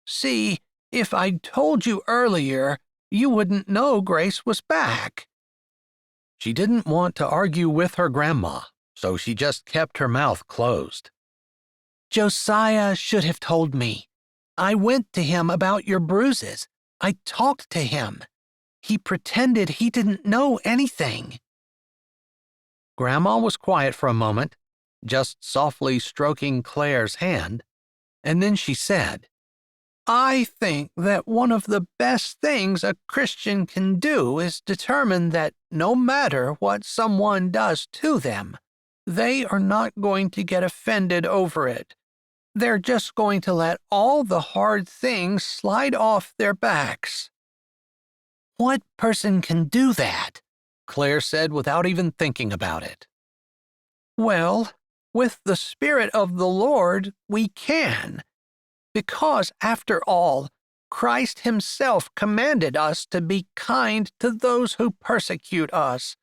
See, if I'd told you earlier, you wouldn't know Grace was back. She didn't want to argue with her grandma, so she just kept her mouth closed. Josiah should have told me. I went to him about your bruises. I talked to him. He pretended he didn't know anything. Grandma was quiet for a moment, just softly stroking Claire's hand, and then she said, I think that one of the best things a Christian can do is determine that no matter what someone does to them, they are not going to get offended over it. They're just going to let all the hard things slide off their backs. What person can do that? Claire said without even thinking about it. Well, with the Spirit of the Lord, we can. Because, after all, Christ himself commanded us to be kind to those who persecute us.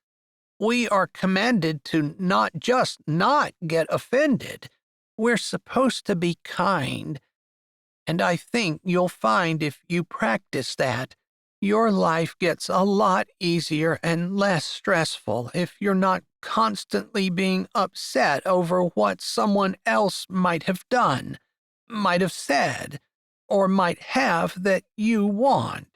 We are commanded to not just not get offended. We're supposed to be kind. And I think you'll find if you practice that, your life gets a lot easier and less stressful if you're not constantly being upset over what someone else might have done, might have said, or might have that you want.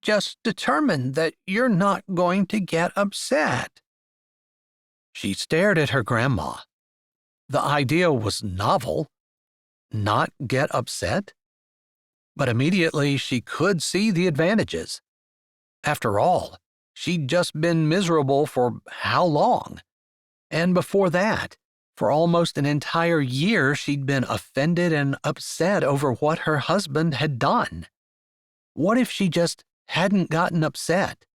Just determine that you're not going to get upset. She stared at her grandma. The idea was novel. Not get upset? But immediately she could see the advantages. After all, she'd just been miserable for how long? And before that, for almost an entire year, she'd been offended and upset over what her husband had done. What if she just hadn't gotten upset?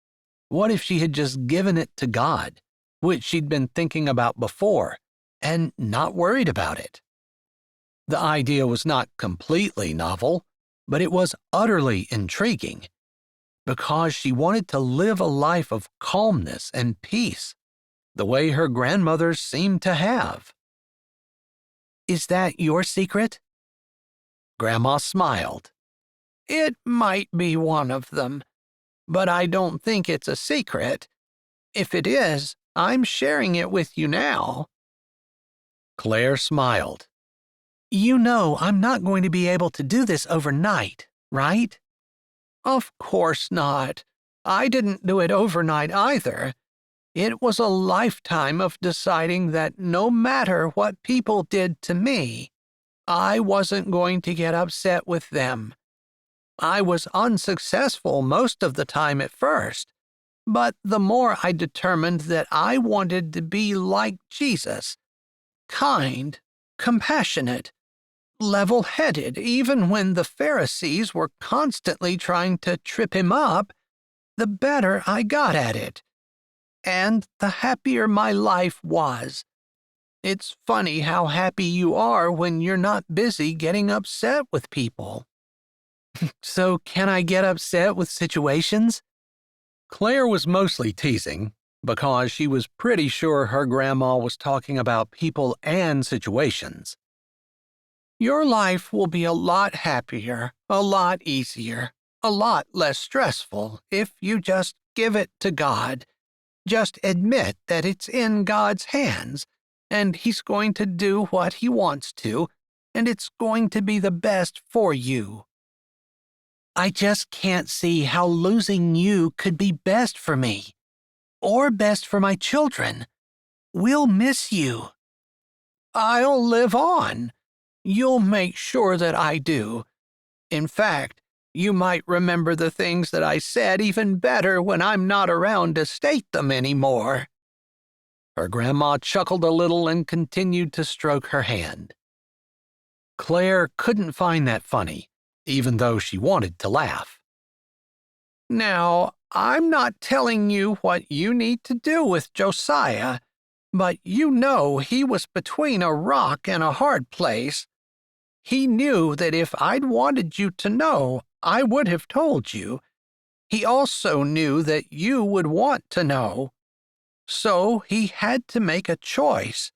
What if she had just given it to God, which she'd been thinking about before, and not worried about it? The idea was not completely novel, but it was utterly intriguing, because she wanted to live a life of calmness and peace, the way her grandmothers seemed to have. Is that your secret? Grandma smiled. It might be one of them, but I don't think it's a secret. If it is, I'm sharing it with you now. Claire smiled. You know I'm not going to be able to do this overnight, right? Of course not. I didn't do it overnight either. It was a lifetime of deciding that no matter what people did to me, I wasn't going to get upset with them. I was unsuccessful most of the time at first, but the more I determined that I wanted to be like Jesus, kind, compassionate, level-headed even when the Pharisees were constantly trying to trip him up, the better I got at it, and the happier my life was. It's funny how happy you are when you're not busy getting upset with people." "So can I get upset with situations?" Claire was mostly teasing, because she was pretty sure her grandma was talking about people and situations. "Your life will be a lot happier, a lot easier, a lot less stressful if you just give it to God. Just admit that it's in God's hands, and He's going to do what He wants to, and it's going to be the best for you." "I just can't see how losing you could be best for me, or best for my children. We'll miss you." "I'll live on. You'll make sure that I do. In fact, you might remember the things that I said even better when I'm not around to state them anymore." Her grandma chuckled a little and continued to stroke her hand. Claire couldn't find that funny, even though she wanted to laugh. "Now, I'm not telling you what you need to do with Josiah, but you know he was between a rock and a hard place. He knew that if I'd wanted you to know, I would have told you. He also knew that you would want to know. So he had to make a choice,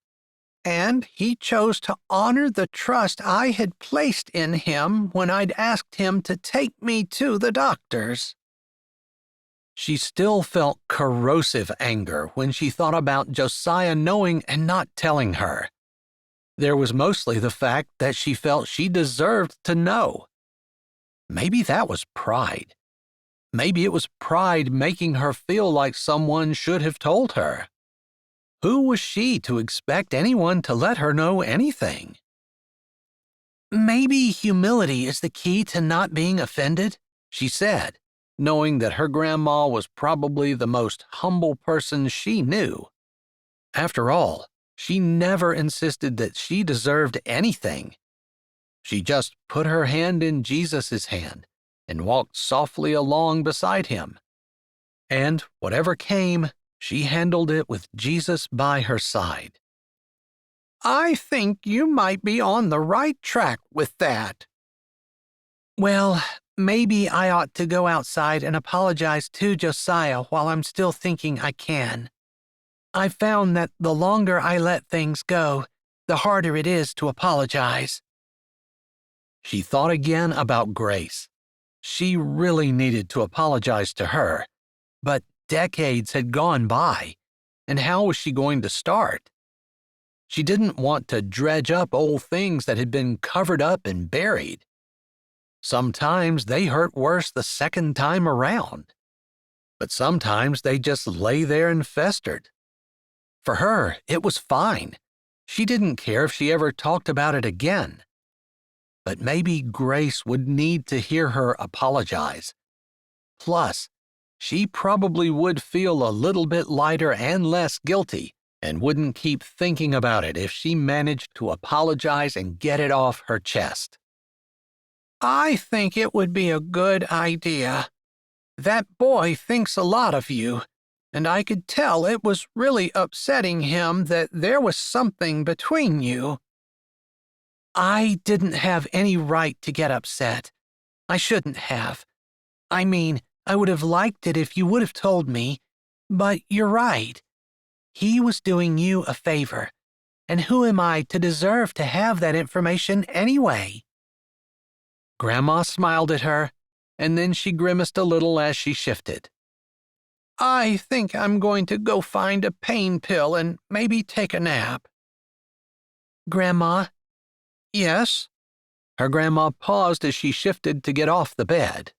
and he chose to honor the trust I had placed in him when I'd asked him to take me to the doctors." She still felt corrosive anger when she thought about Josiah knowing and not telling her. There was mostly the fact that she felt she deserved to know. Maybe that was pride. Maybe it was pride making her feel like someone should have told her. Who was she to expect anyone to let her know anything? "Maybe humility is the key to not being offended," she said, knowing that her grandma was probably the most humble person she knew. After all, she never insisted that she deserved anything. She just put her hand in Jesus' hand and walked softly along beside him. And whatever came, she handled it with Jesus by her side. "I think you might be on the right track with that." "Well, maybe I ought to go outside and apologize to Josiah while I'm still thinking I can. I've found that the longer I let things go, the harder it is to apologize." She thought again about Grace. She really needed to apologize to her, but decades had gone by, and how was she going to start? She didn't want to dredge up old things that had been covered up and buried. Sometimes they hurt worse the second time around, but sometimes they just lay there and festered. For her, it was fine. She didn't care if she ever talked about it again. But maybe Grace would need to hear her apologize. Plus, she probably would feel a little bit lighter and less guilty, and wouldn't keep thinking about it if she managed to apologize and get it off her chest. "I think it would be a good idea. That boy thinks a lot of you, and I could tell it was really upsetting him that there was something between you." "I didn't have any right to get upset. I shouldn't have. I mean, I would have liked it if you would have told me, but you're right. He was doing you a favor, and who am I to deserve to have that information anyway?" Grandma smiled at her, and then she grimaced a little as she shifted. "I think I'm going to go find a pain pill and maybe take a nap." "Grandma?" "Yes?" Her grandma paused as she shifted to get off the bed.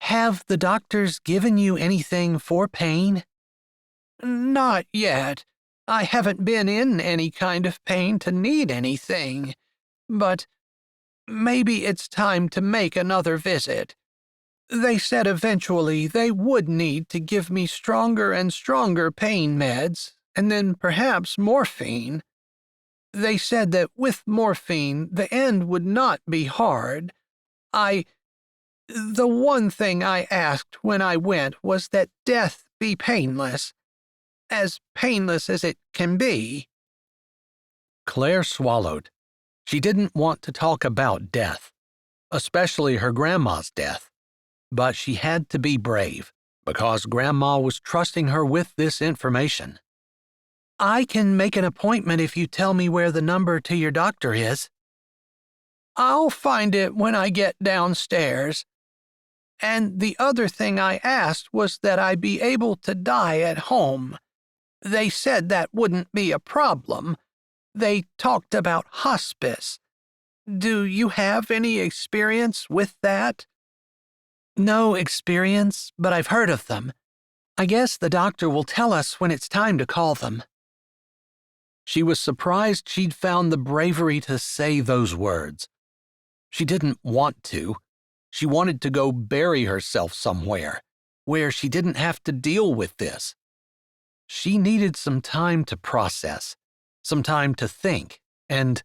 "Have the doctors given you anything for pain?" "Not yet. I haven't been in any kind of pain to need anything. But maybe it's time to make another visit. They said eventually they would need to give me stronger and stronger pain meds, and then perhaps morphine. They said that with morphine, the end would not be hard. The one thing I asked when I went was that death be painless, as painless as it can be." Claire swallowed. She didn't want to talk about death, especially her grandma's death, but she had to be brave because Grandma was trusting her with this information. "I can make an appointment if you tell me where the number to your doctor is." "I'll find it when I get downstairs. And the other thing I asked was that I be able to die at home. They said that wouldn't be a problem. They talked about hospice. Do you have any experience with that?" "No experience, but I've heard of them. I guess the doctor will tell us when it's time to call them." She was surprised she'd found the bravery to say those words. She didn't want to. She wanted to go bury herself somewhere, where she didn't have to deal with this. She needed some time to process, some time to think, and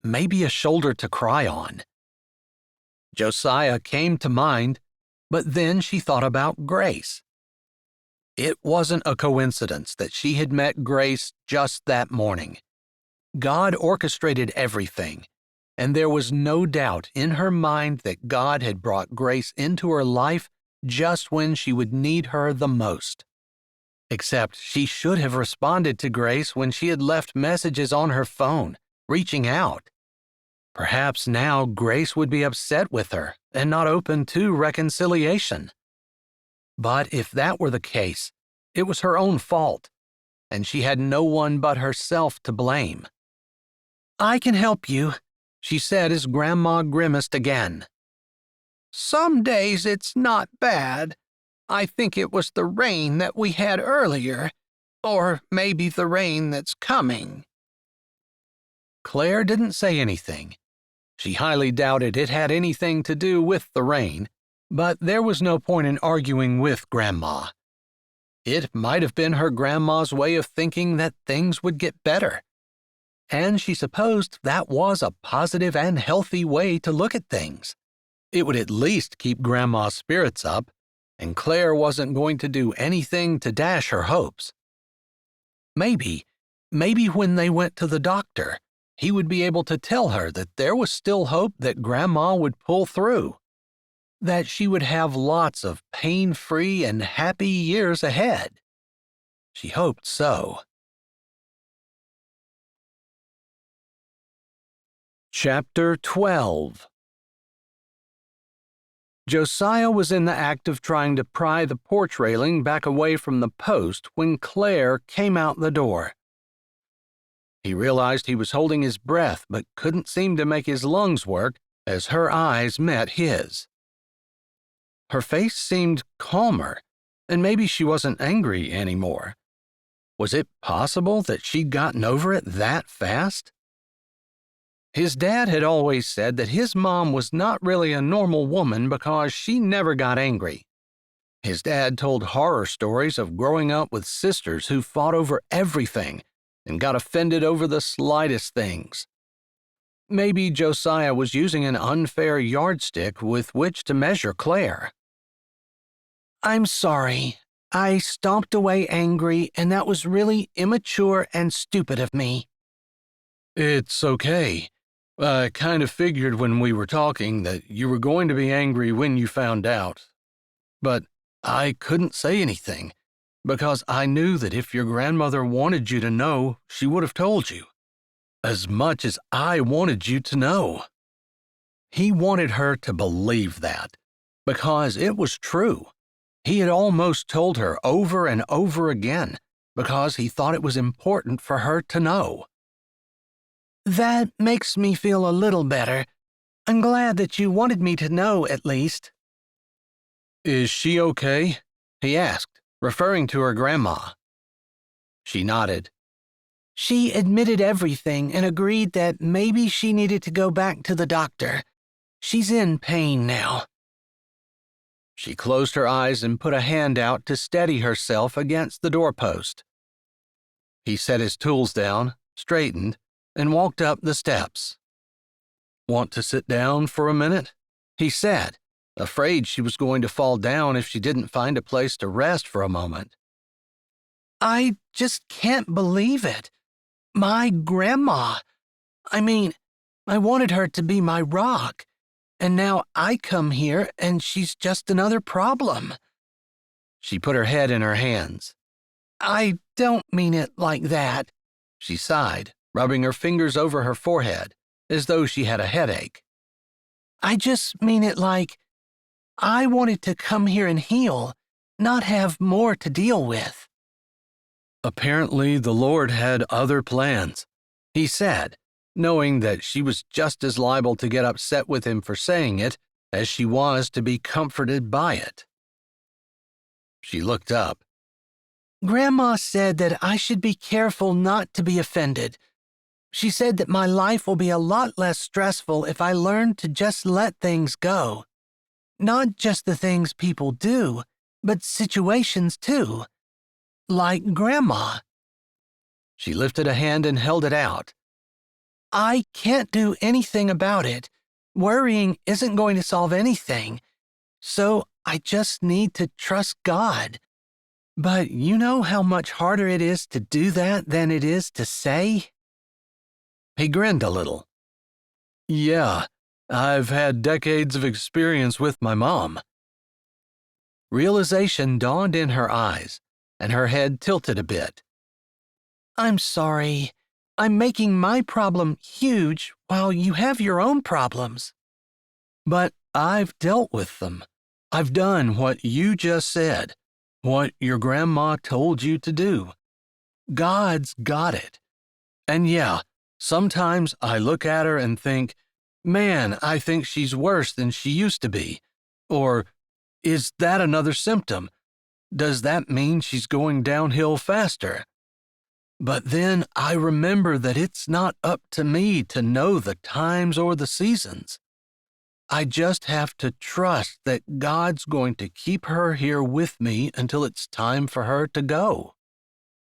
maybe a shoulder to cry on. Josiah came to mind, but then she thought about Grace. It wasn't a coincidence that she had met Grace just that morning. God orchestrated everything, and there was no doubt in her mind that God had brought Grace into her life just when she would need her the most. Except she should have responded to Grace when she had left messages on her phone, reaching out. Perhaps now Grace would be upset with her and not open to reconciliation. But if that were the case, it was her own fault, and she had no one but herself to blame. "I can help you," she said as Grandma grimaced again. "Some days it's not bad. I think it was the rain that we had earlier, or maybe the rain that's coming." Claire didn't say anything. She highly doubted it had anything to do with the rain, but there was no point in arguing with Grandma. It might have been her grandma's way of thinking that things would get better, and she supposed that was a positive and healthy way to look at things. It would at least keep Grandma's spirits up, and Claire wasn't going to do anything to dash her hopes. Maybe when they went to the doctor, he would be able to tell her that there was still hope that Grandma would pull through, that she would have lots of pain-free and happy years ahead. She hoped so. Chapter 12. Josiah was in the act of trying to pry the porch railing back away from the post when Claire came out the door. He realized he was holding his breath but couldn't seem to make his lungs work as her eyes met his. Her face seemed calmer, and maybe she wasn't angry anymore. Was it possible that she'd gotten over it that fast? His dad had always said that his mom was not really a normal woman because she never got angry. His dad told horror stories of growing up with sisters who fought over everything and got offended over the slightest things. Maybe Josiah was using an unfair yardstick with which to measure Claire. "I'm sorry. I stomped away angry, and that was really immature and stupid of me." "It's okay. I kind of figured when we were talking that you were going to be angry when you found out. But I couldn't say anything, because I knew that if your grandmother wanted you to know, she would have told you. As much as I wanted you to know." He wanted her to believe that, because it was true. He had almost told her over and over again, because he thought it was important for her to know. "That makes me feel a little better. I'm glad that you wanted me to know, at least." "Is she okay?" he asked, referring to her grandma. She nodded. "She admitted everything and agreed that maybe she needed to go back to the doctor. She's in pain now." She closed her eyes and put a hand out to steady herself against the doorpost. He set his tools down, straightened, and walked up the steps. "Want to sit down for a minute?" he said, afraid she was going to fall down if she didn't find a place to rest for a moment. I just can't believe it. My grandma. I mean, I wanted her to be my rock, and now I come here and she's just another problem. She put her head in her hands. I don't mean it like that. She sighed, rubbing her fingers over her forehead, as though she had a headache. I just mean it like I wanted to come here and heal, not have more to deal with. Apparently, the Lord had other plans, he said, knowing that she was just as liable to get upset with him for saying it as she was to be comforted by it. She looked up. Grandma said that I should be careful not to be offended. She said that my life will be a lot less stressful if I learn to just let things go. Not just the things people do, but situations too. Like Grandma. She lifted a hand and held it out. I can't do anything about it. Worrying isn't going to solve anything. So I just need to trust God. But you know how much harder it is to do that than it is to say? He grinned a little. Yeah, I've had decades of experience with my mom. Realization dawned in her eyes, and her head tilted a bit. I'm sorry. I'm making my problem huge while you have your own problems. But I've dealt with them. I've done what you just said, what your grandma told you to do. God's got it. And yeah, sometimes I look at her and think, man, I think she's worse than she used to be. Or, is that another symptom? Does that mean she's going downhill faster? But then I remember that it's not up to me to know the times or the seasons. I just have to trust that God's going to keep her here with me until it's time for her to go.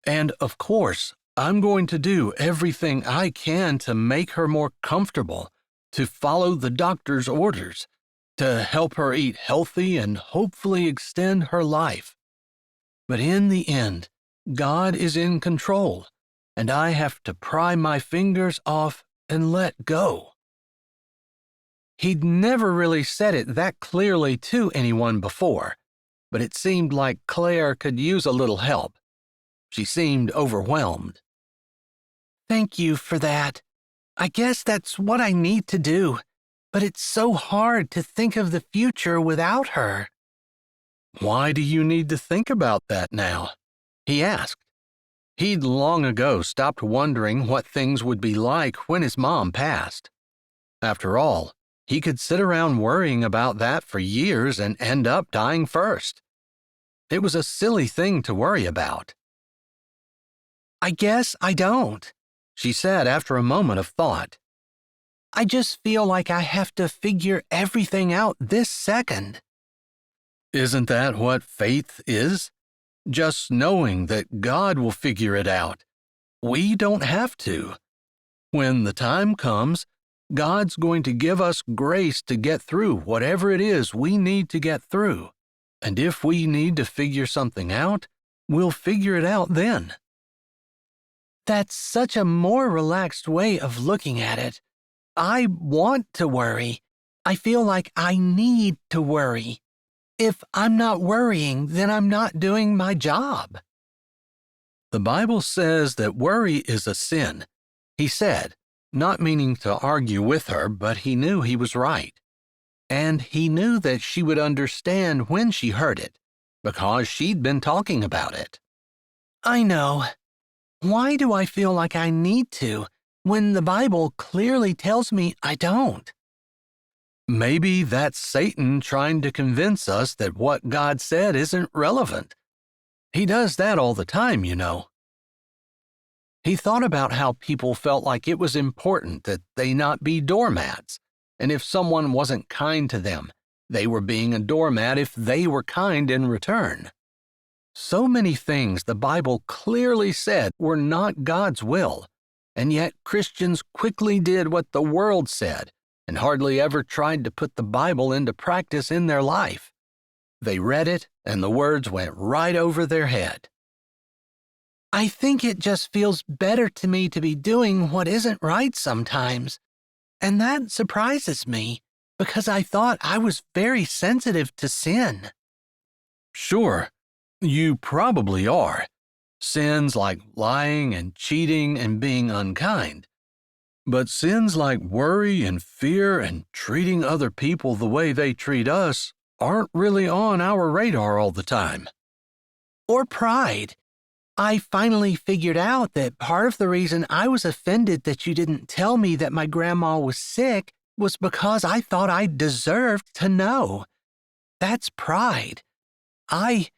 And of course, I'm going to do everything I can to make her more comfortable, to follow the doctor's orders, to help her eat healthy and hopefully extend her life. But in the end, God is in control, and I have to pry my fingers off and let go. He'd never really said it that clearly to anyone before, but it seemed like Claire could use a little help. She seemed overwhelmed. Thank you for that. I guess that's what I need to do, but it's so hard to think of the future without her. Why do you need to think about that now? He asked. He'd long ago stopped wondering what things would be like when his mom passed. After all, he could sit around worrying about that for years and end up dying first. It was a silly thing to worry about. I guess I don't, she said after a moment of thought. I just feel like I have to figure everything out this second. Isn't that what faith is? Just knowing that God will figure it out. We don't have to. When the time comes, God's going to give us grace to get through whatever it is we need to get through. And if we need to figure something out, we'll figure it out then. That's such a more relaxed way of looking at it. I want to worry. I feel like I need to worry. If I'm not worrying, then I'm not doing my job. The Bible says that worry is a sin, he said, not meaning to argue with her, but he knew he was right. And he knew that she would understand when she heard it, because she'd been talking about it. I know. Why do I feel like I need to, when the Bible clearly tells me I don't? Maybe that's Satan trying to convince us that what God said isn't relevant. He does that all the time, you know. He thought about how people felt like it was important that they not be doormats, and if someone wasn't kind to them, they were being a doormat if they were kind in return. So many things the Bible clearly said were not God's will, and yet Christians quickly did what the world said, and hardly ever tried to put the Bible into practice in their life. They read it, and the words went right over their head. I think it just feels better to me to be doing what isn't right sometimes. And that surprises me, because I thought I was very sensitive to sin. Sure, you probably are. Sins like lying and cheating and being unkind. But sins like worry and fear and treating other people the way they treat us aren't really on our radar all the time. Or pride. I finally figured out that part of the reason I was offended that you didn't tell me that my grandma was sick was because I thought I deserved to know. That's pride. I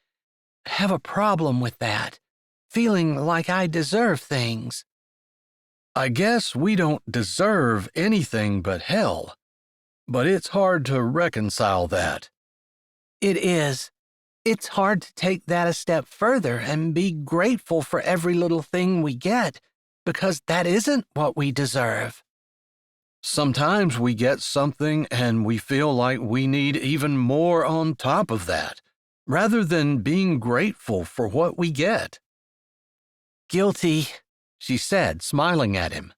have a problem with that, feeling like I deserve things. I guess we don't deserve anything but hell, but it's hard to reconcile that. It is. It's hard to take that a step further and be grateful for every little thing we get, because that isn't what we deserve. Sometimes we get something and we feel like we need even more on top of that, rather than being grateful for what we get. Guilty, she said, smiling at him.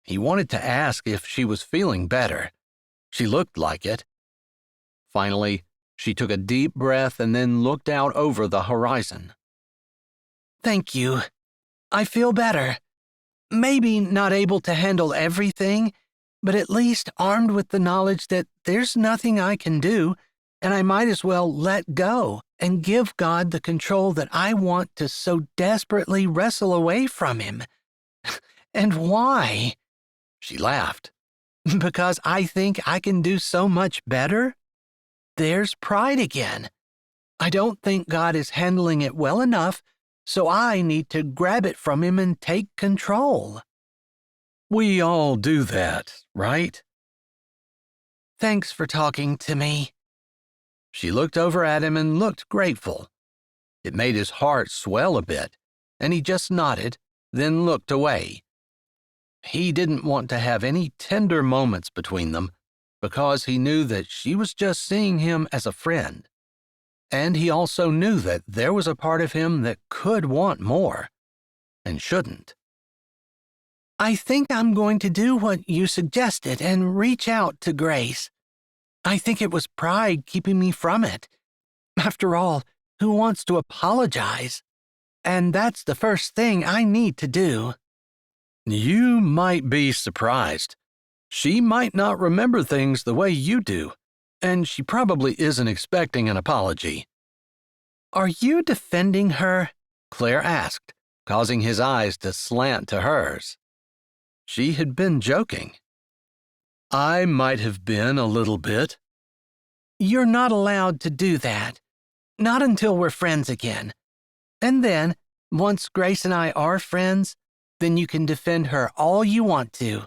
He wanted to ask if she was feeling better. She looked like it. Finally, she took a deep breath and then looked out over the horizon. Thank you. I feel better. Maybe not able to handle everything, but at least armed with the knowledge that there's nothing I can do, and I might as well let go and give God the control that I want to so desperately wrestle away from him. And why? She laughed. Because I think I can do so much better? There's pride again. I don't think God is handling it well enough, so I need to grab it from him and take control. We all do that, right? Thanks for talking to me. She looked over at him and looked grateful. It made his heart swell a bit, and he just nodded, then looked away. He didn't want to have any tender moments between them, because he knew that she was just seeing him as a friend. And he also knew that there was a part of him that could want more, and shouldn't. I think I'm going to do what you suggested and reach out to Grace. I think it was pride keeping me from it. After all, who wants to apologize? And that's the first thing I need to do. You might be surprised. She might not remember things the way you do, and she probably isn't expecting an apology. Are you defending her? Claire asked, causing his eyes to slant to hers. She had been joking. I might have been a little bit. You're not allowed to do that. Not until we're friends again. And then, once Grace and I are friends, then you can defend her all you want to.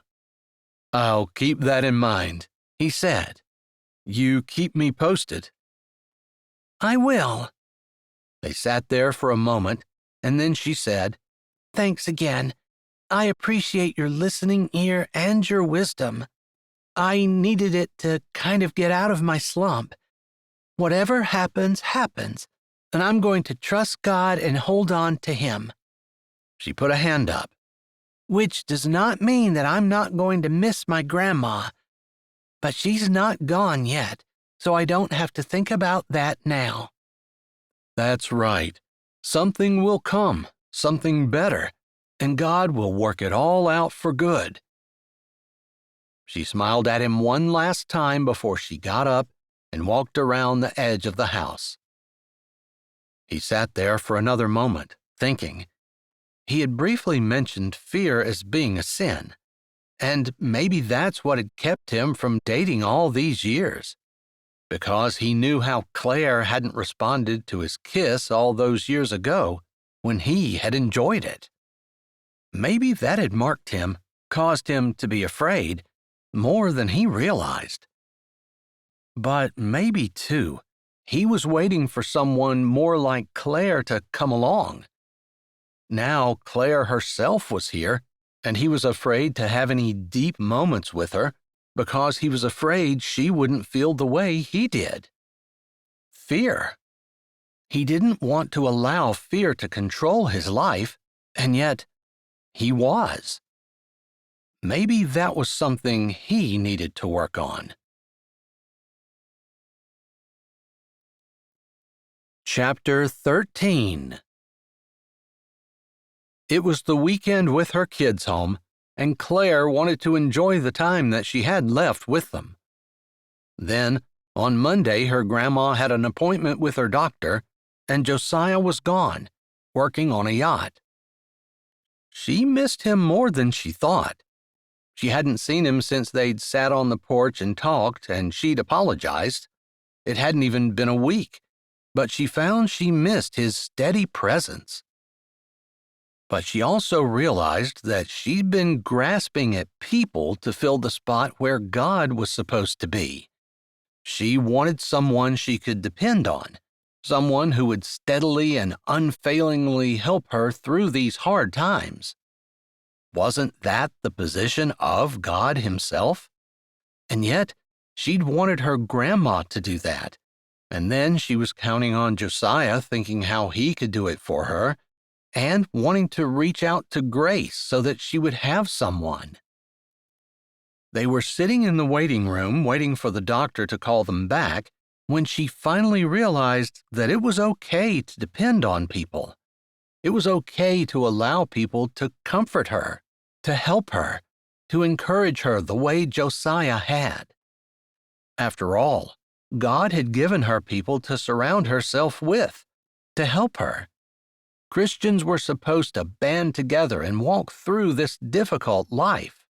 I'll keep that in mind, he said. You keep me posted. I will. They sat there for a moment, and then she said, Thanks again. I appreciate your listening ear and your wisdom. I needed it to kind of get out of my slump. Whatever happens, happens, and I'm going to trust God and hold on to him. She put a hand up. Which does not mean that I'm not going to miss my grandma. But she's not gone yet, so I don't have to think about that now. That's right. Something will come, something better, and God will work it all out for good. She smiled at him one last time before she got up and walked around the edge of the house. He sat there for another moment, thinking. He had briefly mentioned fear as being a sin, and maybe that's what had kept him from dating all these years, because he knew how Claire hadn't responded to his kiss all those years ago when he had enjoyed it. Maybe that had marked him, caused him to be afraid, more than he realized. But maybe, too, he was waiting for someone more like Claire to come along. Now Claire herself was here, and he was afraid to have any deep moments with her because he was afraid she wouldn't feel the way he did. Fear. He didn't want to allow fear to control his life, and yet he was. Maybe that was something he needed to work on. Chapter 13. It was the weekend with her kids home, and Claire wanted to enjoy the time that she had left with them. Then, on Monday, her grandma had an appointment with her doctor, and Josiah was gone, working on a yacht. She missed him more than she thought. She hadn't seen him since they'd sat on the porch and talked, and she'd apologized. It hadn't even been a week, but she found she missed his steady presence. But she also realized that she'd been grasping at people to fill the spot where God was supposed to be. She wanted someone she could depend on, someone who would steadily and unfailingly help her through these hard times. Wasn't that the position of God Himself? And yet, she'd wanted her grandma to do that, and then she was counting on Josiah, thinking how he could do it for her, and wanting to reach out to Grace so that she would have someone. They were sitting in the waiting room waiting for the doctor to call them back when she finally realized that it was okay to depend on people. It was okay to allow people to comfort her, to help her, to encourage her the way Josiah had. After all, God had given her people to surround herself with, to help her. Christians were supposed to band together and walk through this difficult life.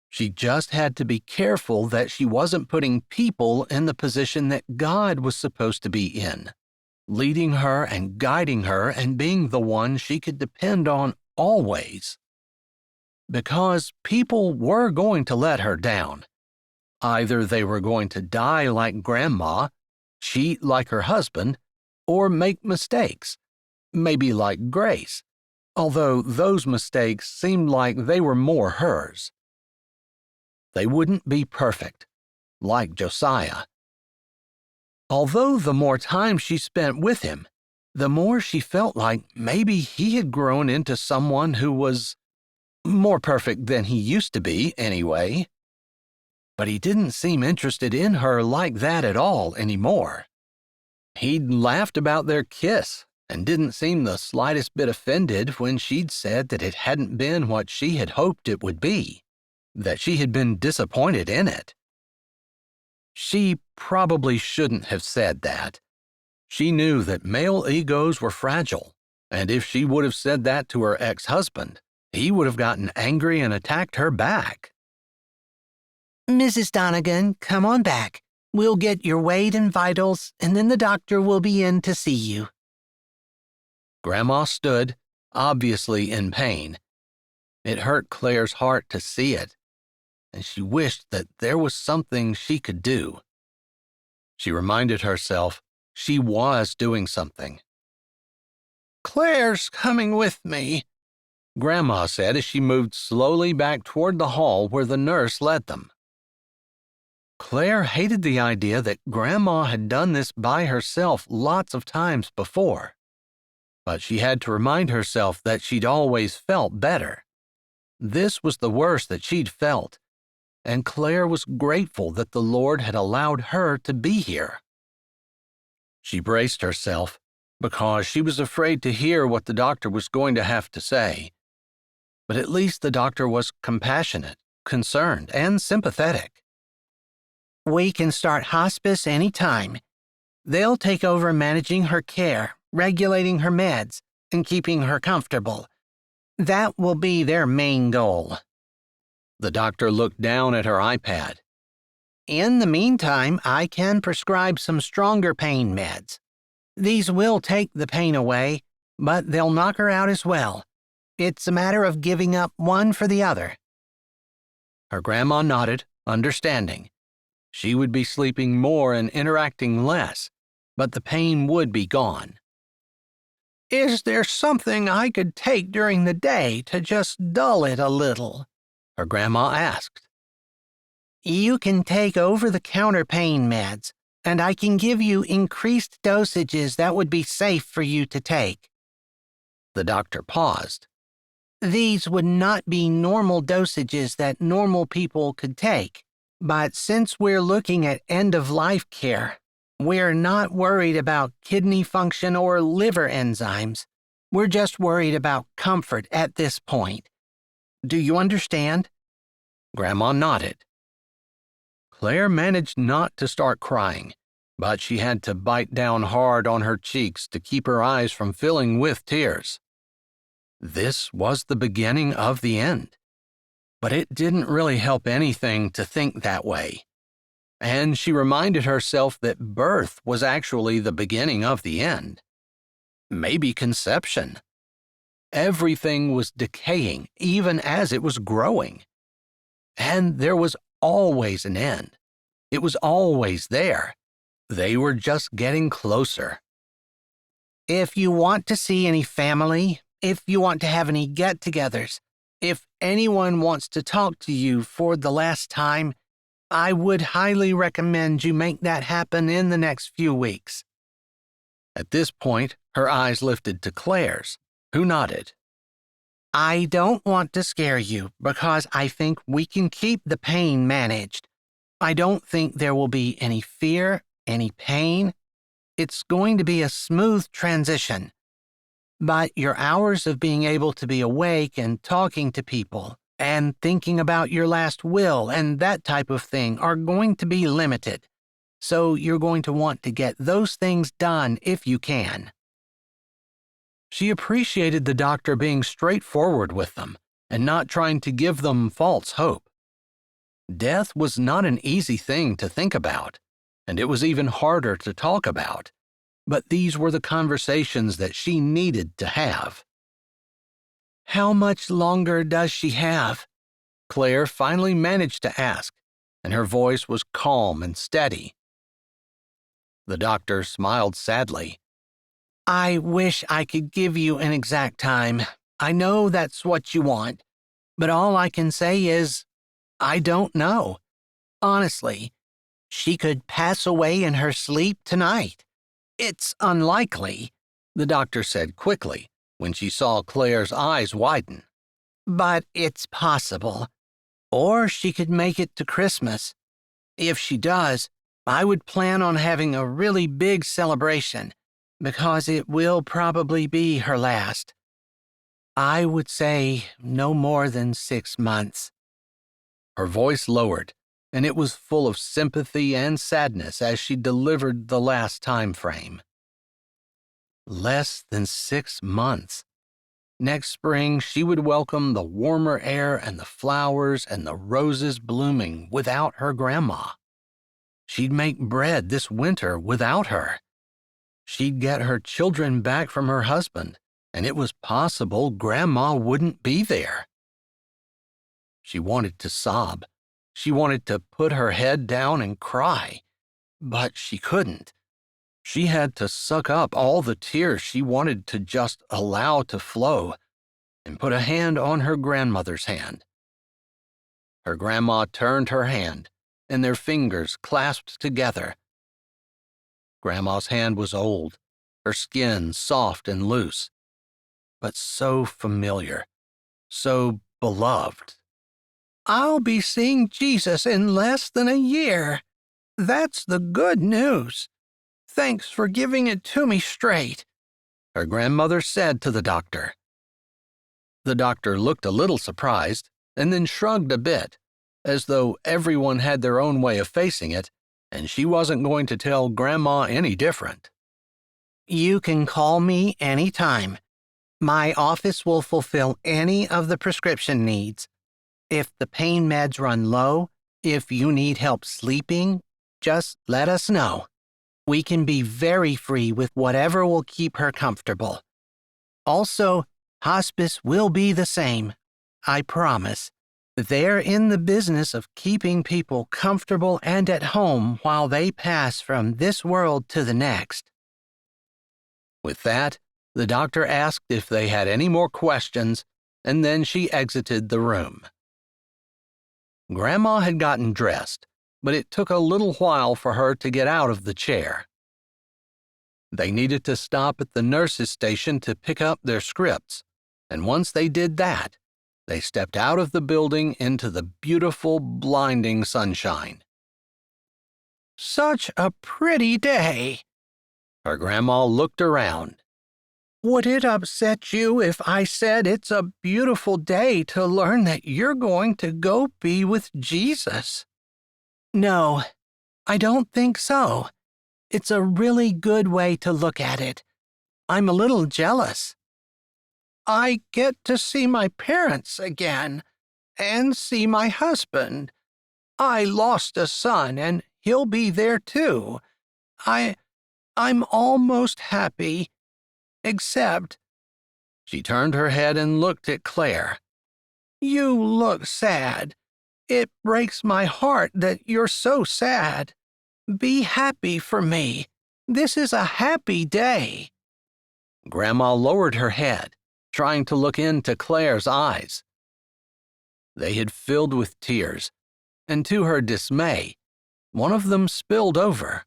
She just had to be careful that she wasn't putting people in the position that God was supposed to be in, leading her and guiding her and being the one she could depend on always. Because people were going to let her down. Either they were going to die like Grandma, cheat like her husband, or make mistakes, maybe like Grace, although those mistakes seemed like they were more hers. They wouldn't be perfect, like Josiah. Although the more time she spent with him, the more she felt like maybe he had grown into someone who was more perfect than he used to be, anyway. But he didn't seem interested in her like that at all anymore. He'd laughed about their kiss and didn't seem the slightest bit offended when she'd said that it hadn't been what she had hoped it would be, that she had been disappointed in it. She probably shouldn't have said that. She knew that male egos were fragile, and if she would have said that to her ex-husband, he would have gotten angry and attacked her back. Mrs. Donegan, come on back. We'll get your weight and vitals, and then the doctor will be in to see you. Grandma stood, obviously in pain. It hurt Claire's heart to see it, and she wished that there was something she could do. She reminded herself she was doing something. "Claire's coming with me," Grandma said as she moved slowly back toward the hall where the nurse led them. Claire hated the idea that Grandma had done this by herself lots of times before, but she had to remind herself that she'd always felt better. This was the worst that she'd felt, and Claire was grateful that the Lord had allowed her to be here. She braced herself because she was afraid to hear what the doctor was going to have to say, but at least the doctor was compassionate, concerned, and sympathetic. We can start hospice any time. They'll take over managing her care, regulating her meds, and keeping her comfortable. That will be their main goal. The doctor looked down at her iPad. In the meantime, I can prescribe some stronger pain meds. These will take the pain away, but they'll knock her out as well. It's a matter of giving up one for the other. Her grandma nodded, understanding. She would be sleeping more and interacting less, but the pain would be gone. Is there something I could take during the day to just dull it a little? Her grandma asked. You can take over-the-counter pain meds, and I can give you increased dosages that would be safe for you to take. The doctor paused. These would not be normal dosages that normal people could take, but since we're looking at end-of-life care, we're not worried about kidney function or liver enzymes. We're just worried about comfort at this point. Do you understand? Grandma nodded. Claire managed not to start crying, but she had to bite down hard on her cheeks to keep her eyes from filling with tears. This was the beginning of the end. But it didn't really help anything to think that way. And she reminded herself that birth was actually the beginning of the end. Maybe conception. Everything was decaying even as it was growing. And there was always an end. It was always there. They were just getting closer. If you want to see any family, if you want to have any get-togethers, if anyone wants to talk to you for the last time, I would highly recommend you make that happen in the next few weeks. At this point, her eyes lifted to Claire's, who nodded. I don't want to scare you because I think we can keep the pain managed. I don't think there will be any fear, any pain. It's going to be a smooth transition. But your hours of being able to be awake and talking to people and thinking about your last will and that type of thing are going to be limited. So you're going to want to get those things done if you can. She appreciated the doctor being straightforward with them and not trying to give them false hope. Death was not an easy thing to think about, and it was even harder to talk about. But these were the conversations that she needed to have. How much longer does she have? Claire finally managed to ask, and her voice was calm and steady. The doctor smiled sadly. I wish I could give you an exact time. I know that's what you want, but all I can say is, I don't know. Honestly, she could pass away in her sleep tonight. It's unlikely, the doctor said quickly when she saw Claire's eyes widen. But it's possible. Or she could make it to Christmas. If she does, I would plan on having a really big celebration, because it will probably be her last. I would say no more than 6 months. Her voice lowered, and it was full of sympathy and sadness as she delivered the last time frame. Less than 6 months. Next spring, she would welcome the warmer air and the flowers and the roses blooming without her grandma. She'd make bread this winter without her. She'd get her children back from her husband, and it was possible Grandma wouldn't be there. She wanted to sob. She wanted to put her head down and cry, but she couldn't. She had to suck up all the tears she wanted to just allow to flow and put a hand on her grandmother's hand. Her grandma turned her hand, and their fingers clasped together. Grandma's hand was old, her skin soft and loose, but so familiar, so beloved. I'll be seeing Jesus in less than a year. That's the good news. Thanks for giving it to me straight, her grandmother said to the doctor. The doctor looked a little surprised and then shrugged a bit, as though everyone had their own way of facing it, and she wasn't going to tell Grandma any different. You can call me any time. My office will fulfill any of the prescription needs. If the pain meds run low, if you need help sleeping, just let us know. We can be very free with whatever will keep her comfortable. Also, hospice will be the same. I promise. They're in the business of keeping people comfortable and at home while they pass from this world to the next. With that, the doctor asked if they had any more questions, and then she exited the room. Grandma had gotten dressed, but it took a little while for her to get out of the chair. They needed to stop at the nurse's station to pick up their scripts, and once they did that, they stepped out of the building into the beautiful, blinding sunshine. Such a pretty day. Her grandma looked around. Would it upset you if I said it's a beautiful day to learn that you're going to go be with Jesus? No, I don't think so. It's a really good way to look at it. I'm a little jealous. I get to see my parents again, and see my husband. I lost a son, and he'll be there too. I'm almost happy, except... She turned her head and looked at Claire. You look sad. It breaks my heart that you're so sad. Be happy for me. This is a happy day. Grandma lowered her head, trying to look into Claire's eyes. They had filled with tears, and to her dismay, one of them spilled over.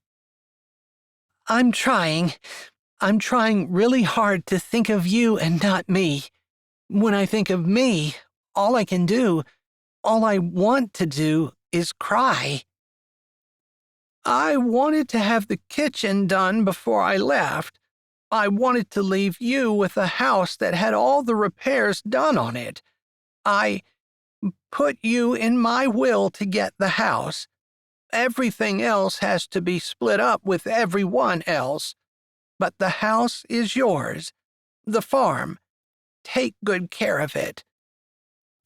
I'm trying really hard to think of you and not me. When I think of me, all I want to do is cry. I wanted to have the kitchen done before I left. I wanted to leave you with a house that had all the repairs done on it. I put you in my will to get the house. Everything else has to be split up with everyone else. But the house is yours. The farm. Take good care of it.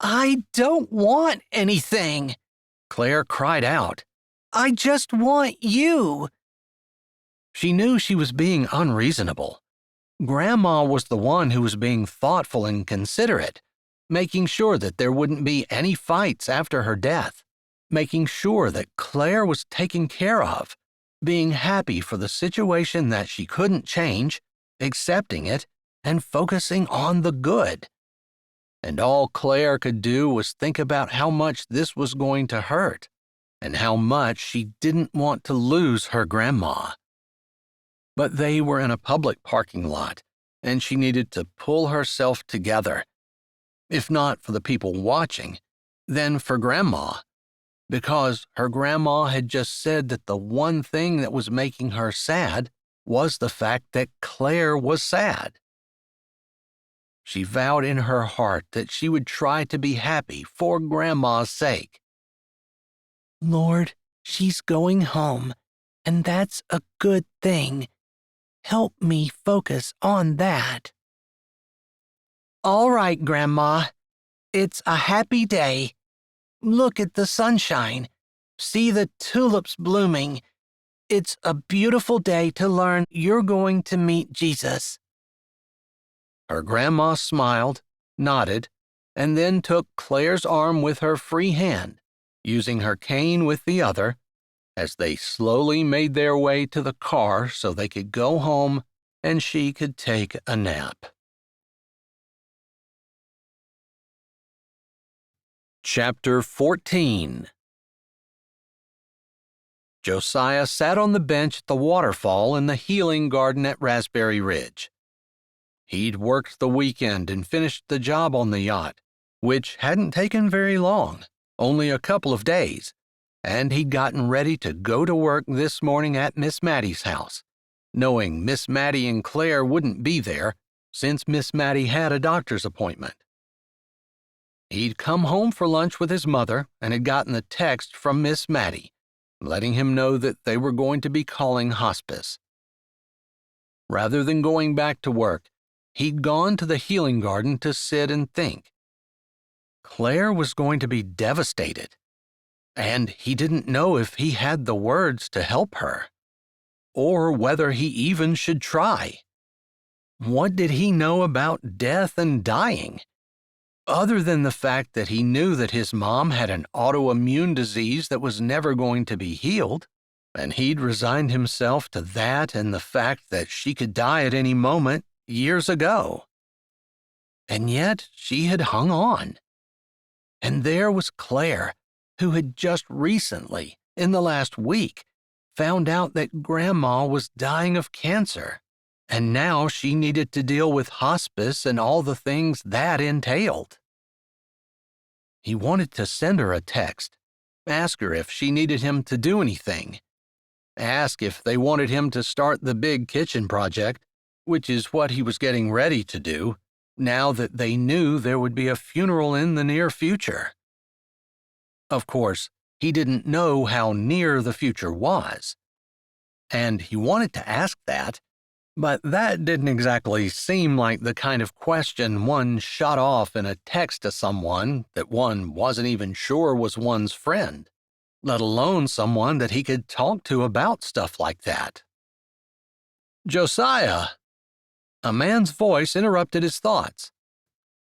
I don't want anything, Claire cried out. I just want you. She knew she was being unreasonable. Grandma was the one who was being thoughtful and considerate, making sure that there wouldn't be any fights after her death, making sure that Claire was taken care of, being happy for the situation that she couldn't change, accepting it, and focusing on the good. And all Claire could do was think about how much this was going to hurt, and how much she didn't want to lose her grandma. But they were in a public parking lot, and she needed to pull herself together. If not for the people watching, then for Grandma, because her grandma had just said that the one thing that was making her sad was the fact that Claire was sad. She vowed in her heart that she would try to be happy for Grandma's sake. Lord, she's going home, and that's a good thing. Help me focus on that. All right, Grandma. It's a happy day. Look at the sunshine. See the tulips blooming. It's a beautiful day to learn you're going to meet Jesus. Her grandma smiled, nodded, and then took Claire's arm with her free hand, using her cane with the other, as they slowly made their way to the car so they could go home and she could take a nap. Chapter 14. Josiah sat on the bench at the waterfall in the healing garden at Raspberry Ridge. He'd worked the weekend and finished the job on the yacht, which hadn't taken very long, only a couple of days, and he'd gotten ready to go to work this morning at Miss Maddie's house, knowing Miss Maddie and Claire wouldn't be there since Miss Maddie had a doctor's appointment. He'd come home for lunch with his mother and had gotten a text from Miss Maddie, letting him know that they were going to be calling hospice. Rather than going back to work, he'd gone to the healing garden to sit and think. Claire was going to be devastated, and he didn't know if he had the words to help her, or whether he even should try. What did he know about death and dying? Other than the fact that he knew that his mom had an autoimmune disease that was never going to be healed, and he'd resigned himself to that and the fact that she could die at any moment years ago. And yet she had hung on. And there was Claire, who had just recently, in the last week, found out that Grandma was dying of cancer, and now she needed to deal with hospice and all the things that entailed. He wanted to send her a text, ask her if she needed him to do anything, ask if they wanted him to start the big kitchen project, which is what he was getting ready to do, now that they knew there would be a funeral in the near future. Of course, he didn't know how near the future was, and he wanted to ask that, but that didn't exactly seem like the kind of question one shot off in a text to someone that one wasn't even sure was one's friend, let alone someone that he could talk to about stuff like that. "Josiah!" A man's voice interrupted his thoughts.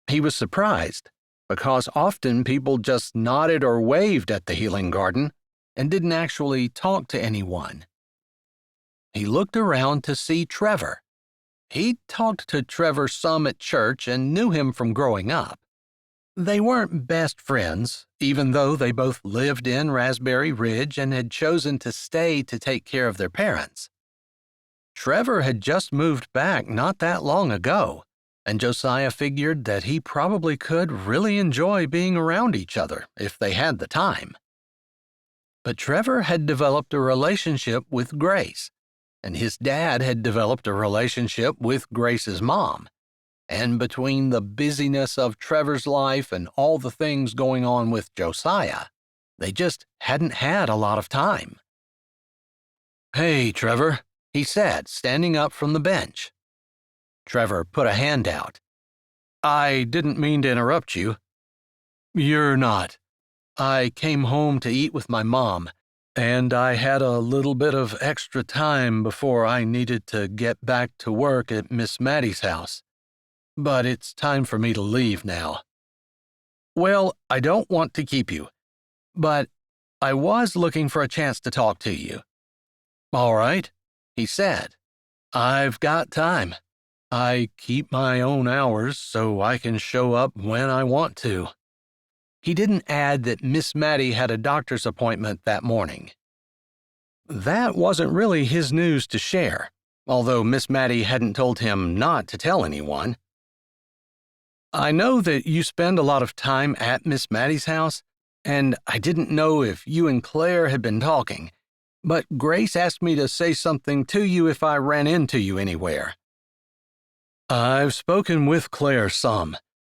He was surprised, because often people just nodded or waved at the healing garden and didn't actually talk to anyone. He looked around to see Trevor. He'd talked to Trevor some at church and knew him from growing up. They weren't best friends, even though they both lived in Raspberry Ridge and had chosen to stay to take care of their parents. Trevor had just moved back not that long ago, and Josiah figured that he probably could really enjoy being around each other if they had the time. But Trevor had developed a relationship with Grace, and his dad had developed a relationship with Grace's mom, and between the busyness of Trevor's life and all the things going on with Josiah, they just hadn't had a lot of time. "Hey, Trevor," he said, standing up from the bench. Trevor put a hand out. "I didn't mean to interrupt you." "You're not. I came home to eat with my mom, and I had a little bit of extra time before I needed to get back to work at Miss Maddie's house. But it's time for me to leave now." "Well, I don't want to keep you, but I was looking for a chance to talk to you." "All right," he said. "I've got time. I keep my own hours so I can show up when I want to." He didn't add that Miss Maddie had a doctor's appointment that morning. That wasn't really his news to share, although Miss Maddie hadn't told him not to tell anyone. "I know that you spend a lot of time at Miss Maddie's house, and I didn't know if you and Claire had been talking, but Grace asked me to say something to you if I ran into you anywhere." "I've spoken with Claire some,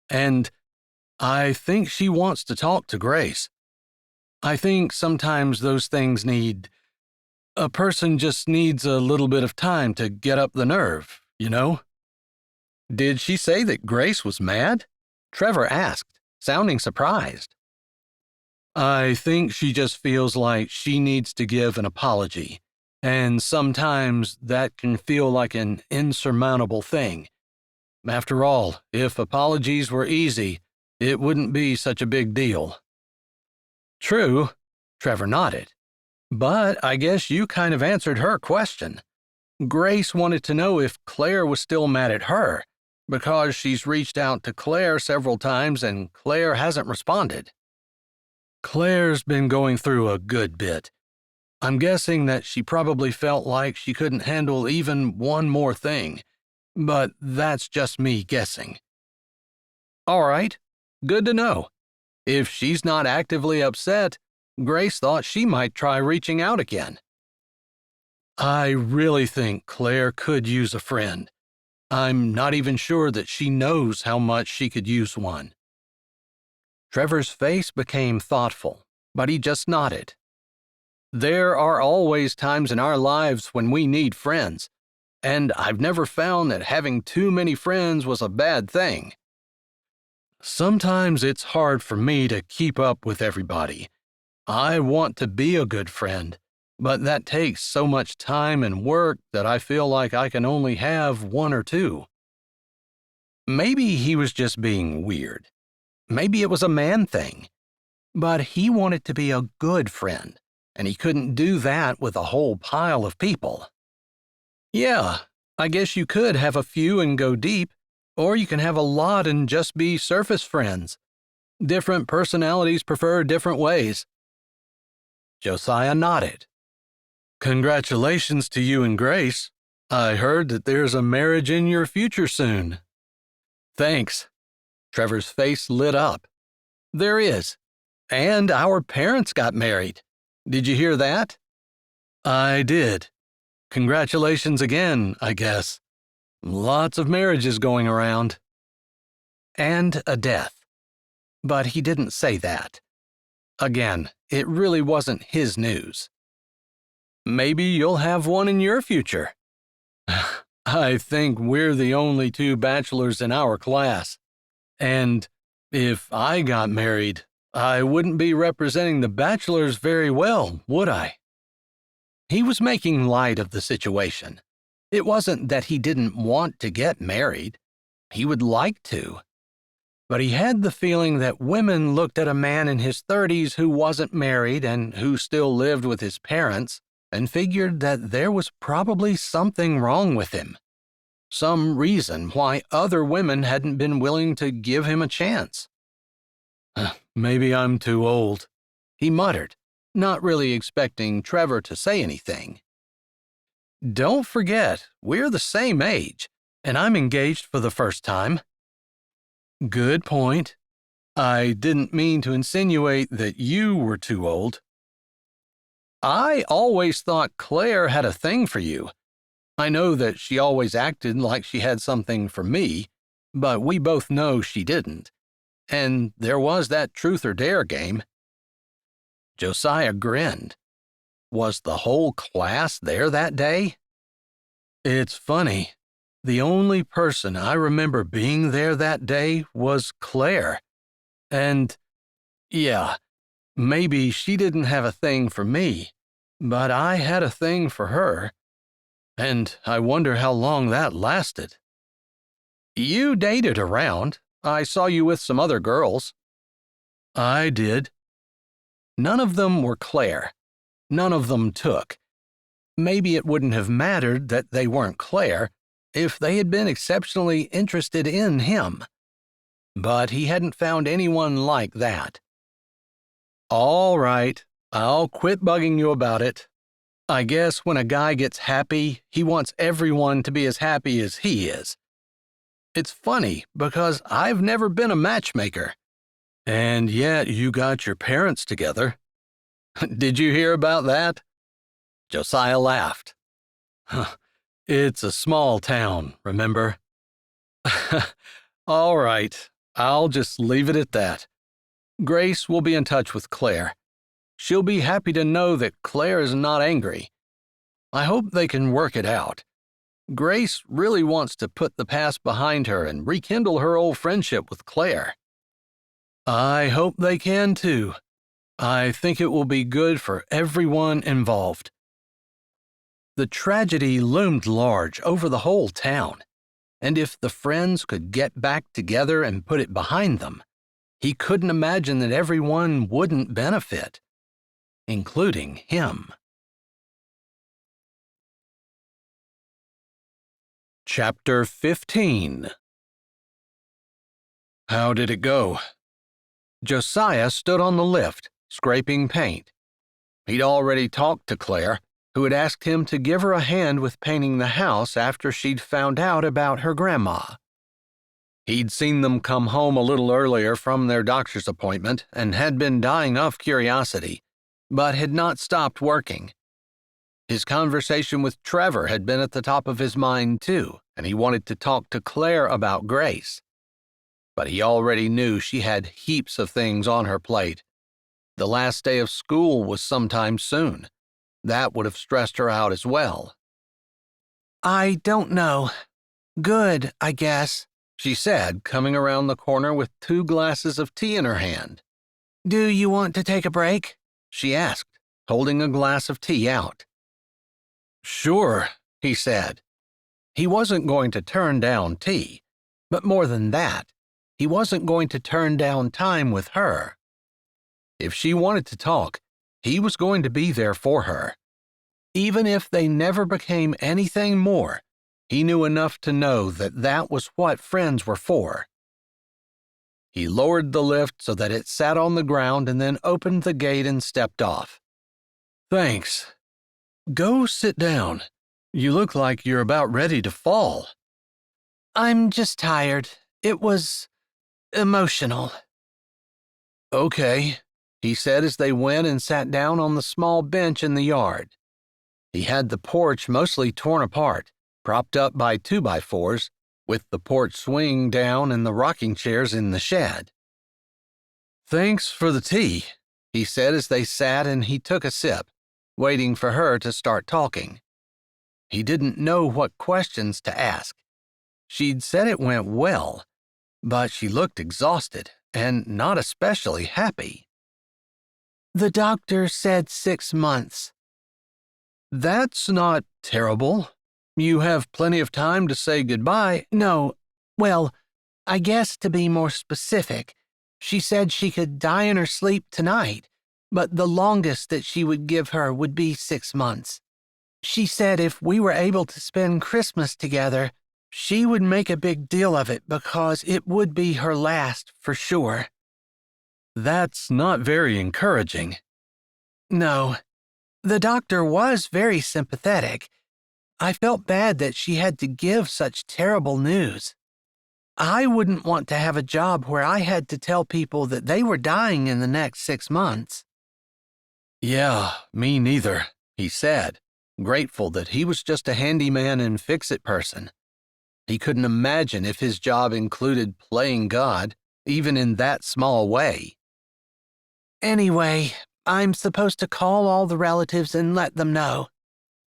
and I think she wants to talk to Grace. I think sometimes those things a person just needs a little bit of time to get up the nerve, you know?" "Did she say that Grace was mad?" Trevor asked, sounding surprised. "I think she just feels like she needs to give an apology, and sometimes that can feel like an insurmountable thing. After all, if apologies were easy, it wouldn't be such a big deal." "True," Trevor nodded. "But I guess you kind of answered her question. Grace wanted to know if Claire was still mad at her, because she's reached out to Claire several times and Claire hasn't responded." "Claire's been going through a good bit. I'm guessing that she probably felt like she couldn't handle even one more thing, but that's just me guessing." "All right, good to know. If she's not actively upset, Grace thought she might try reaching out again." "I really think Claire could use a friend. I'm not even sure that she knows how much she could use one." Trevor's face became thoughtful, but he just nodded. "There are always times in our lives when we need friends, and I've never found that having too many friends was a bad thing. Sometimes it's hard for me to keep up with everybody. I want to be a good friend, but that takes so much time and work that I feel like I can only have one or two." Maybe he was just being weird. Maybe it was a man thing. But he wanted to be a good friend, and he couldn't do that with a whole pile of people. "Yeah, I guess you could have a few and go deep, or you can have a lot and just be surface friends. Different personalities prefer different ways. Josiah nodded. Congratulations to you and Grace. I heard that there's a marriage in your future soon. Thanks. Trevor's face lit up. There is. And our parents got married. Did you hear that? I did. Congratulations again, I guess. Lots of marriages going around. And a death. But he didn't say that. Again, it really wasn't his news. Maybe you'll have one in your future. I think we're the only 2 bachelors in our class. And if I got married, I wouldn't be representing the bachelors very well, would I? He was making light of the situation. It wasn't that he didn't want to get married. He would like to. But he had the feeling that women looked at a man in his 30s who wasn't married and who still lived with his parents and figured that there was probably something wrong with him. Some reason why other women hadn't been willing to give him a chance. Maybe I'm too old, he muttered, not really expecting Trevor to say anything. Don't forget, we're the same age, and I'm engaged for the first time. Good point. I didn't mean to insinuate that you were too old. I always thought Claire had a thing for you. I know that she always acted like she had something for me, but we both know she didn't. And there was that truth or dare game. Josiah grinned. Was the whole class there that day? It's funny. The only person I remember being there that day was Claire. And, yeah, maybe she didn't have a thing for me, but I had a thing for her. And I wonder how long that lasted. You dated around. I saw you with some other girls. I did. None of them were Claire. None of them took. Maybe it wouldn't have mattered that they weren't Claire if they had been exceptionally interested in him. But he hadn't found anyone like that. All right, I'll quit bugging you about it. I guess when a guy gets happy, he wants everyone to be as happy as he is. It's funny because I've never been a matchmaker. And yet you got your parents together. Did you hear about that? Josiah laughed. It's a small town, remember? All right, I'll just leave it at that. Grace will be in touch with Claire. She'll be happy to know that Claire is not angry. I hope they can work it out. Grace really wants to put the past behind her and rekindle her old friendship with Claire. I hope they can too. I think it will be good for everyone involved. The tragedy loomed large over the whole town, and if the friends could get back together and put it behind them, he couldn't imagine that everyone wouldn't benefit, including him. Chapter 15. How did it go? Josiah stood on the lift, scraping paint. He'd already talked to Claire, who had asked him to give her a hand with painting the house after she'd found out about her grandma. He'd seen them come home a little earlier from their doctor's appointment and had been dying of curiosity, but had not stopped working. His conversation with Trevor had been at the top of his mind too, and he wanted to talk to Claire about Grace. But he already knew she had heaps of things on her plate. The last day of school was sometime soon. That would have stressed her out as well. I don't know. Good, I guess, she said, coming around the corner with 2 glasses of tea in her hand. Do you want to take a break? She asked, holding a glass of tea out. Sure, he said. He wasn't going to turn down tea, but more than that, he wasn't going to turn down time with her. If she wanted to talk, he was going to be there for her. Even if they never became anything more, he knew enough to know that that was what friends were for. He lowered the lift so that it sat on the ground and then opened the gate and stepped off. Thanks. Go sit down. You look like you're about ready to fall. I'm just tired. It was emotional. Okay, he said as they went and sat down on the small bench in the yard. He had the porch mostly torn apart, propped up by 2x4s, with the porch swing down and the rocking chairs in the shed. Thanks for the tea, he said as they sat and he took a sip, waiting for her to start talking. He didn't know what questions to ask. She'd said it went well, but she looked exhausted and not especially happy. The doctor said 6 months. That's not terrible. You have plenty of time to say goodbye. No, well, I guess to be more specific, she said she could die in her sleep tonight, but the longest that she would give her would be 6 months. She said if we were able to spend Christmas together, she would make a big deal of it because it would be her last for sure. That's not very encouraging. No, the doctor was very sympathetic. I felt bad that she had to give such terrible news. I wouldn't want to have a job where I had to tell people that they were dying in the next 6 months. Yeah, me neither, he said, grateful that he was just a handyman and fix-it person. He couldn't imagine if his job included playing God, even in that small way. Anyway, I'm supposed to call all the relatives and let them know.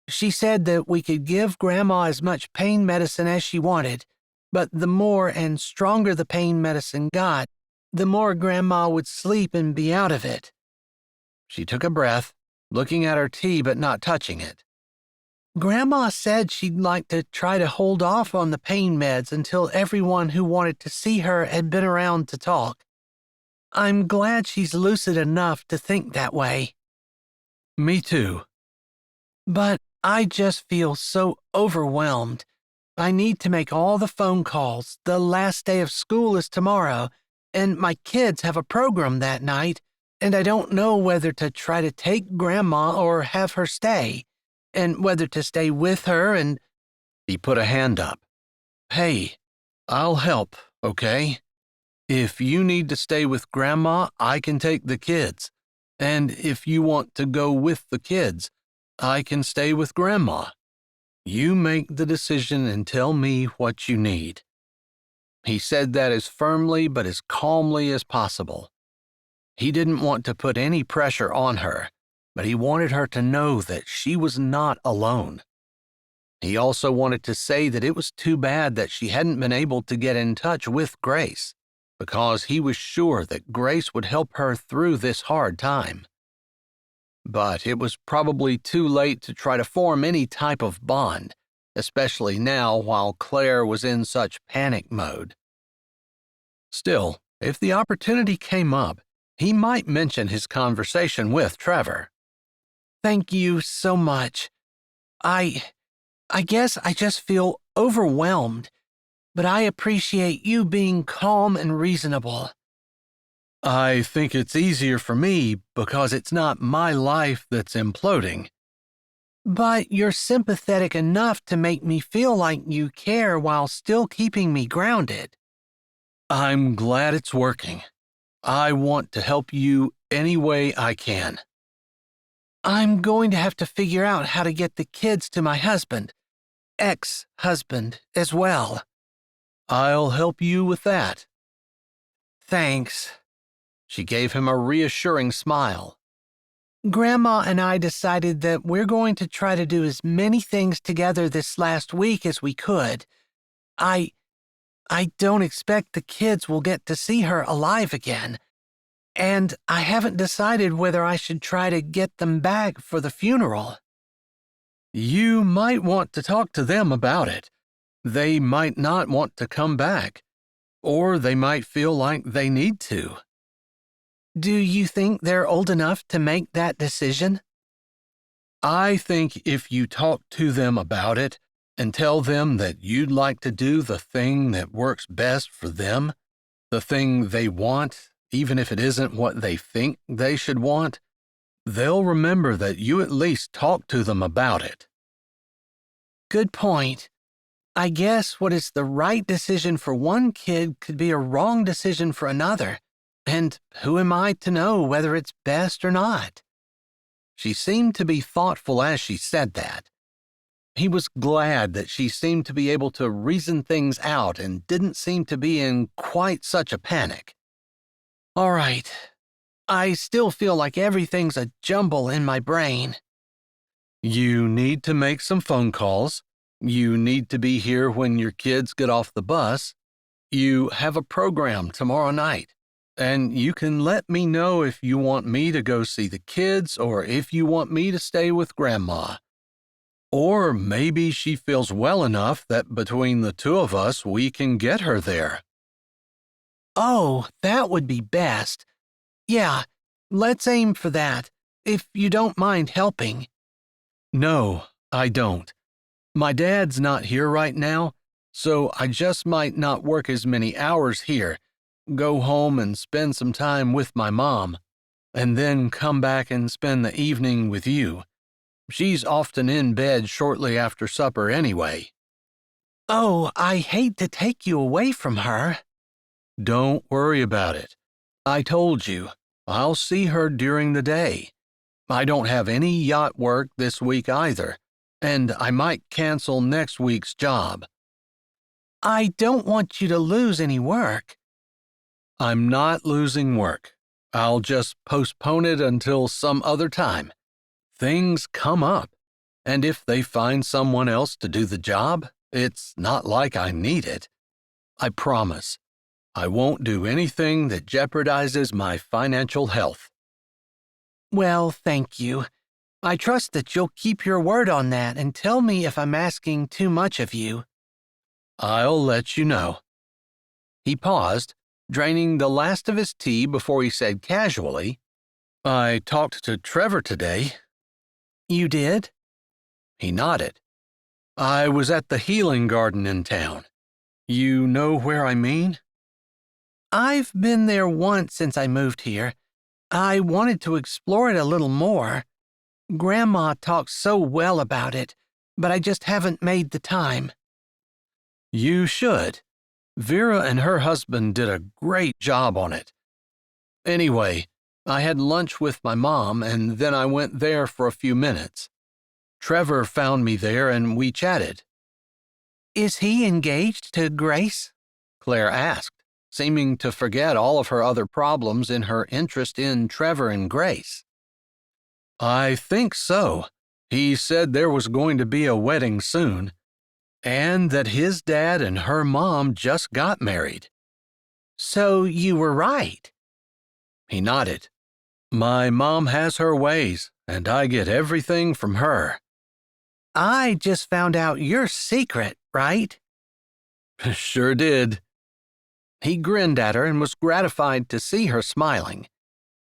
She said that we could give Grandma as much pain medicine as she wanted, but the more and stronger the pain medicine got, the more Grandma would sleep and be out of it. She took a breath, looking at her tea but not touching it. Grandma said she'd like to try to hold off on the pain meds until everyone who wanted to see her had been around to talk. I'm glad she's lucid enough to think that way. Me too. But I just feel so overwhelmed. I need to make all the phone calls. The last day of school is tomorrow, and my kids have a program that night, and I don't know whether to try to take Grandma or have her stay, and whether to stay with her and... He put a hand up. Hey, I'll help, okay? If you need to stay with Grandma, I can take the kids. And if you want to go with the kids, I can stay with Grandma. You make the decision and tell me what you need. He said that as firmly but as calmly as possible. He didn't want to put any pressure on her, but he wanted her to know that she was not alone. He also wanted to say that it was too bad that she hadn't been able to get in touch with Grace, because he was sure that Grace would help her through this hard time. But it was probably too late to try to form any type of bond, especially now while Claire was in such panic mode. Still, if the opportunity came up, he might mention his conversation with Trevor. Thank you so much. I guess I just feel overwhelmed, but I appreciate you being calm and reasonable. I think it's easier for me because it's not my life that's imploding. But you're sympathetic enough to make me feel like you care while still keeping me grounded. I'm glad it's working. I want to help you any way I can. I'm going to have to figure out how to get the kids to my husband, ex-husband, as well. I'll help you with that. Thanks. She gave him a reassuring smile. Grandma and I decided that we're going to try to do as many things together this last week as we could. I don't expect the kids will get to see her alive again, and I haven't decided whether I should try to get them back for the funeral. You might want to talk to them about it. They might not want to come back, or they might feel like they need to. Do you think they're old enough to make that decision? I think if you talk to them about it and tell them that you'd like to do the thing that works best for them, the thing they want, even if it isn't what they think they should want, They'll remember that you at least talked to them about it. Good point. I guess what is the right decision for one kid could be a wrong decision for another, and who am I to know whether it's best or not? She seemed to be thoughtful as she said that. He was glad that she seemed to be able to reason things out and didn't seem to be in quite such a panic. All right. I still feel like everything's a jumble in my brain. You need to make some phone calls. You need to be here when your kids get off the bus. You have a program tomorrow night. And you can let me know if you want me to go see the kids or if you want me to stay with Grandma. Or maybe she feels well enough that between the two of us we can get her there. Oh, that would be best. Yeah, let's aim for that, if you don't mind helping. No, I don't. My dad's not here right now, so I just might not work as many hours here, go home and spend some time with my mom, and then come back and spend the evening with you. She's often in bed shortly after supper anyway. Oh, I hate to take you away from her. Don't worry about it. I told you, I'll see her during the day. I don't have any yacht work this week either, and I might cancel next week's job. I don't want you to lose any work. I'm not losing work. I'll just postpone it until some other time. Things come up, and if they find someone else to do the job, it's not like I need it. I promise. I won't do anything that jeopardizes my financial health. Well, thank you. I trust that you'll keep your word on that and tell me if I'm asking too much of you. I'll let you know. He paused, draining the last of his tea before he said casually, I talked to Trevor today. You did? He nodded. I was at the healing garden in town. You know where I mean? I've been there once since I moved here. I wanted to explore it a little more. Grandma talks so well about it, but I just haven't made the time. You should. Vera and her husband did a great job on it. Anyway, I had lunch with my mom, and then I went there for a few minutes. Trevor found me there, and we chatted. Is he engaged to Grace? Claire asked, seeming to forget all of her other problems in her interest in Trevor and Grace. I think so. He said there was going to be a wedding soon, and that his dad and her mom just got married. So you were right. He nodded. My mom has her ways, and I get everything from her. I just found out your secret, right? Sure did. He grinned at her and was gratified to see her smiling.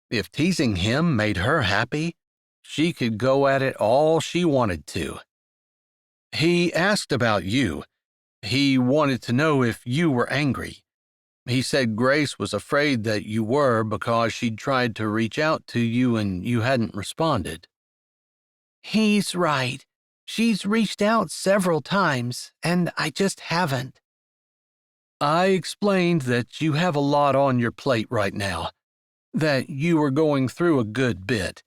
If teasing him made her happy, she could go at it all she wanted to. He asked about you. He wanted to know if you were angry. He said Grace was afraid that you were because she'd tried to reach out to you and you hadn't responded. He's right. She's reached out several times, and I just haven't. I explained that you have a lot on your plate right now, that you were going through a good bit.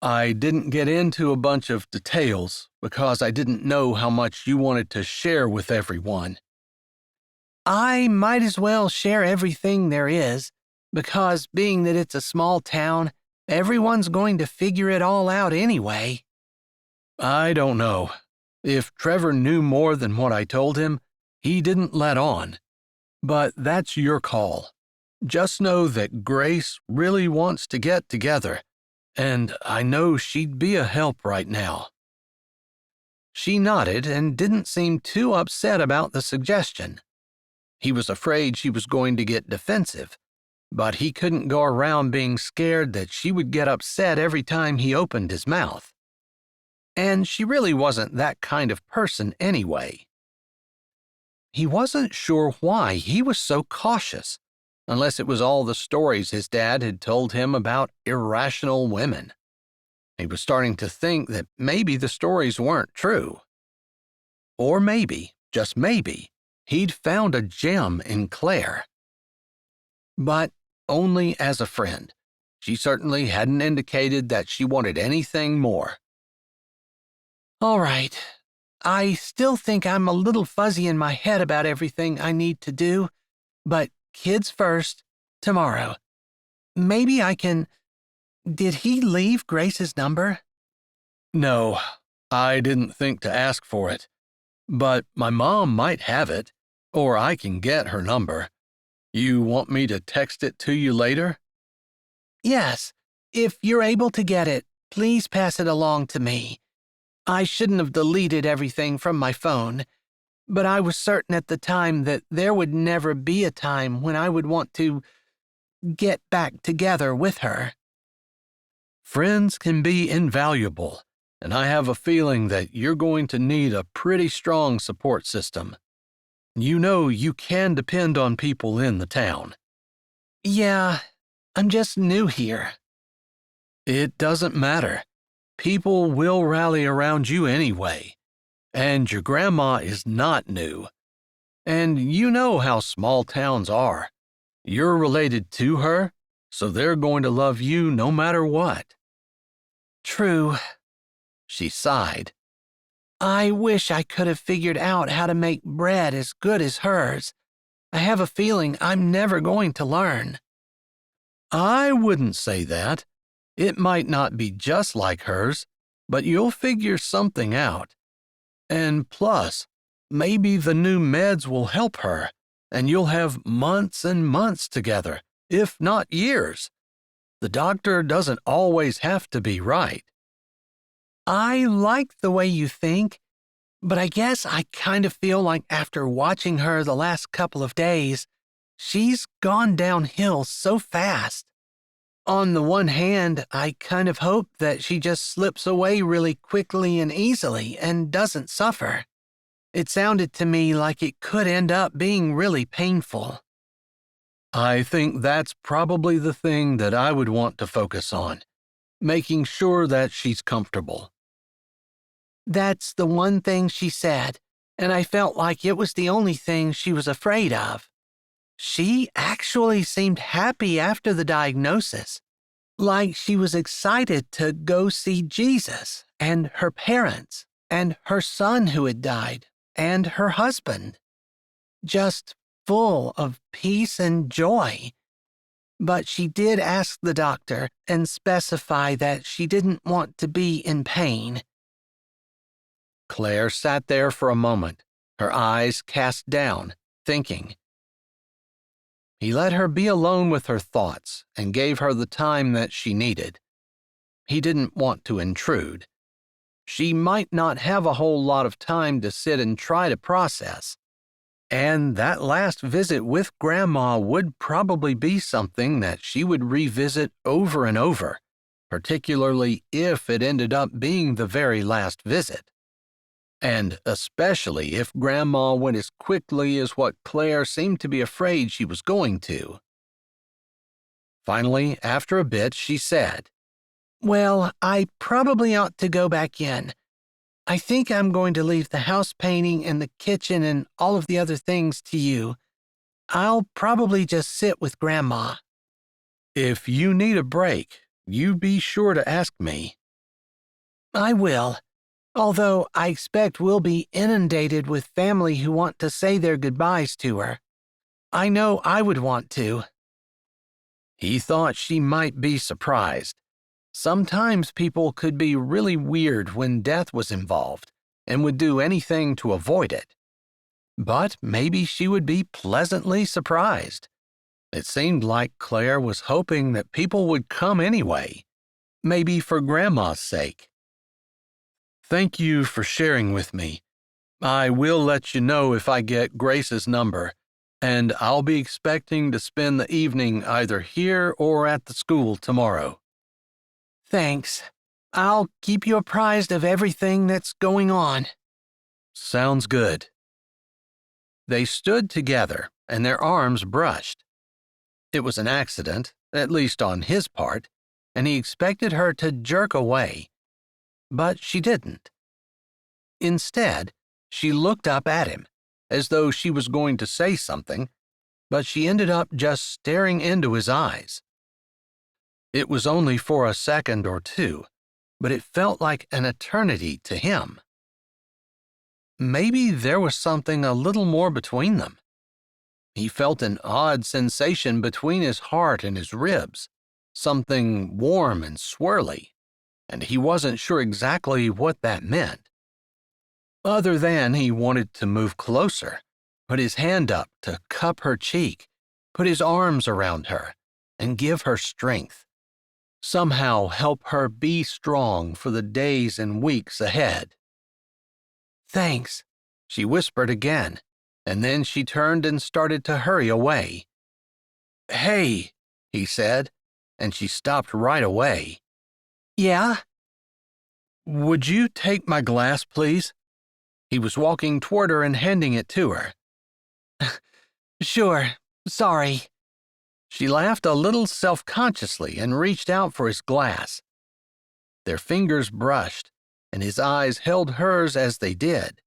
I didn't get into a bunch of details because I didn't know how much you wanted to share with everyone. I might as well share everything there is, because being that it's a small town, everyone's going to figure it all out anyway. I don't know. If Trevor knew more than what I told him, he didn't let on. But that's your call. Just know that Grace really wants to get together, and I know she'd be a help right now. She nodded and didn't seem too upset about the suggestion. He was afraid she was going to get defensive, but he couldn't go around being scared that she would get upset every time he opened his mouth. And she really wasn't that kind of person anyway. He wasn't sure why he was so cautious, unless it was all the stories his dad had told him about irrational women. He was starting to think that maybe the stories weren't true. Or maybe, just maybe, he'd found a gem in Claire. But only as a friend. She certainly hadn't indicated that she wanted anything more. All right. I still think I'm a little fuzzy in my head about everything I need to do, but kids first, tomorrow. Maybe I can... Did he leave Grace's number? No, I didn't think to ask for it, but my mom might have it, or I can get her number. You want me to text it to you later? Yes. If you're able to get it, please pass it along to me. I shouldn't have deleted everything from my phone, but I was certain at the time that there would never be a time when I would want to get back together with her. Friends can be invaluable, and I have a feeling that you're going to need a pretty strong support system. You know you can depend on people in the town. Yeah, I'm just new here. It doesn't matter. People will rally around you anyway. And your grandma is not new. And you know how small towns are. You're related to her, so they're going to love you no matter what. True. She sighed. I wish I could have figured out how to make bread as good as hers. I have a feeling I'm never going to learn. I wouldn't say that. It might not be just like hers, but you'll figure something out. And plus, maybe the new meds will help her, and you'll have months and months together, if not years. The doctor doesn't always have to be right. I like the way you think, but I guess I kind of feel like after watching her the last couple of days, she's gone downhill so fast. On the one hand, I kind of hope that she just slips away really quickly and easily and doesn't suffer. It sounded to me like it could end up being really painful. I think that's probably the thing that I would want to focus on, making sure that she's comfortable. That's the one thing she said, and I felt like it was the only thing she was afraid of. She actually seemed happy after the diagnosis, like she was excited to go see Jesus and her parents and her son who had died and her husband. Just full of peace and joy. But she did ask the doctor and specify that she didn't want to be in pain. Claire sat there for a moment, her eyes cast down, thinking. He let her be alone with her thoughts and gave her the time that she needed. He didn't want to intrude. She might not have a whole lot of time to sit and try to process. And that last visit with Grandma would probably be something that she would revisit over and over, particularly if it ended up being the very last visit. And especially if Grandma went as quickly as what Claire seemed to be afraid she was going to. Finally, after a bit, she said, Well, I probably ought to go back in. I think I'm going to leave the house painting and the kitchen and all of the other things to you. I'll probably just sit with Grandma. If you need a break, you be sure to ask me. I will. Although I expect we'll be inundated with family who want to say their goodbyes to her. I know I would want to. He thought she might be surprised. Sometimes people could be really weird when death was involved and would do anything to avoid it. But maybe she would be pleasantly surprised. It seemed like Claire was hoping that people would come anyway, maybe for Grandma's sake. Thank you for sharing with me. I will let you know if I get Grace's number, and I'll be expecting to spend the evening either here or at the school tomorrow. Thanks. I'll keep you apprised of everything that's going on. Sounds good. They stood together, and their arms brushed. It was an accident, at least on his part, and he expected her to jerk away, but she didn't. Instead, she looked up at him, as though she was going to say something, but she ended up just staring into his eyes. It was only for a second or two, but it felt like an eternity to him. Maybe there was something a little more between them. He felt an odd sensation between his heart and his ribs, something warm and swirly, and he wasn't sure exactly what that meant. Other than he wanted to move closer, put his hand up to cup her cheek, put his arms around her, and give her strength. Somehow help her be strong for the days and weeks ahead. "Thanks," she whispered again, and then she turned and started to hurry away. "Hey," he said, and she stopped right away. "Yeah?" "Would you take my glass, please?" He was walking toward her and handing it to her. "Sure, sorry." She laughed a little self-consciously and reached out for his glass. Their fingers brushed, and his eyes held hers as they did.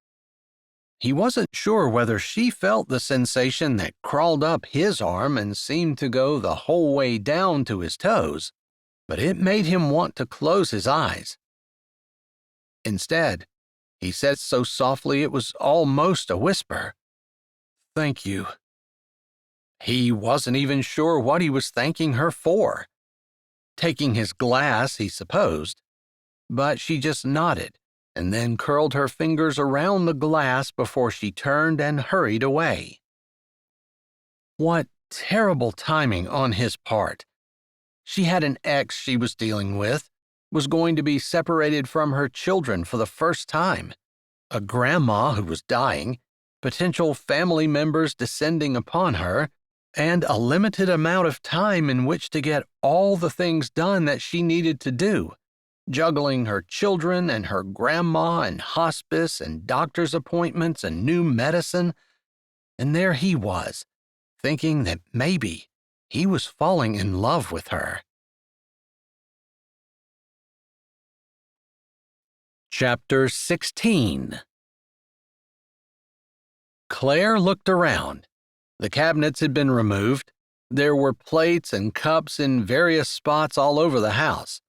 He wasn't sure whether she felt the sensation that crawled up his arm and seemed to go the whole way down to his toes, but it made him want to close his eyes. Instead, he said so softly it was almost a whisper, "Thank you." He wasn't even sure what he was thanking her for. Taking his glass, he supposed, but she just nodded and then curled her fingers around the glass before she turned and hurried away. What terrible timing on his part. She had an ex she was dealing with, was going to be separated from her children for the first time, a grandma who was dying, potential family members descending upon her, and a limited amount of time in which to get all the things done that she needed to do, juggling her children and her grandma and hospice and doctor's appointments and new medicine. And there he was, thinking that maybe he was falling in love with her. Chapter 16. Claire looked around. The cabinets had been removed. There were plates and cups in various spots all over the house.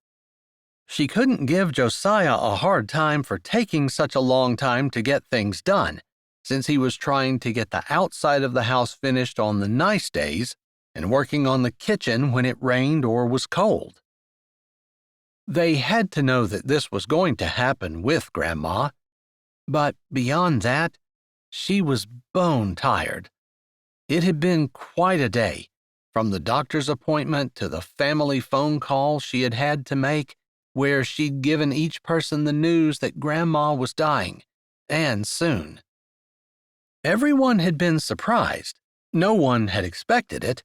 She couldn't give Josiah a hard time for taking such a long time to get things done, since he was trying to get the outside of the house finished on the nice days and working on the kitchen when it rained or was cold. They had to know that this was going to happen with Grandma, but beyond that, she was bone tired. It had been quite a day, from the doctor's appointment to the family phone call she had had to make, where she'd given each person the news that Grandma was dying, and soon. Everyone had been surprised. No one had expected it,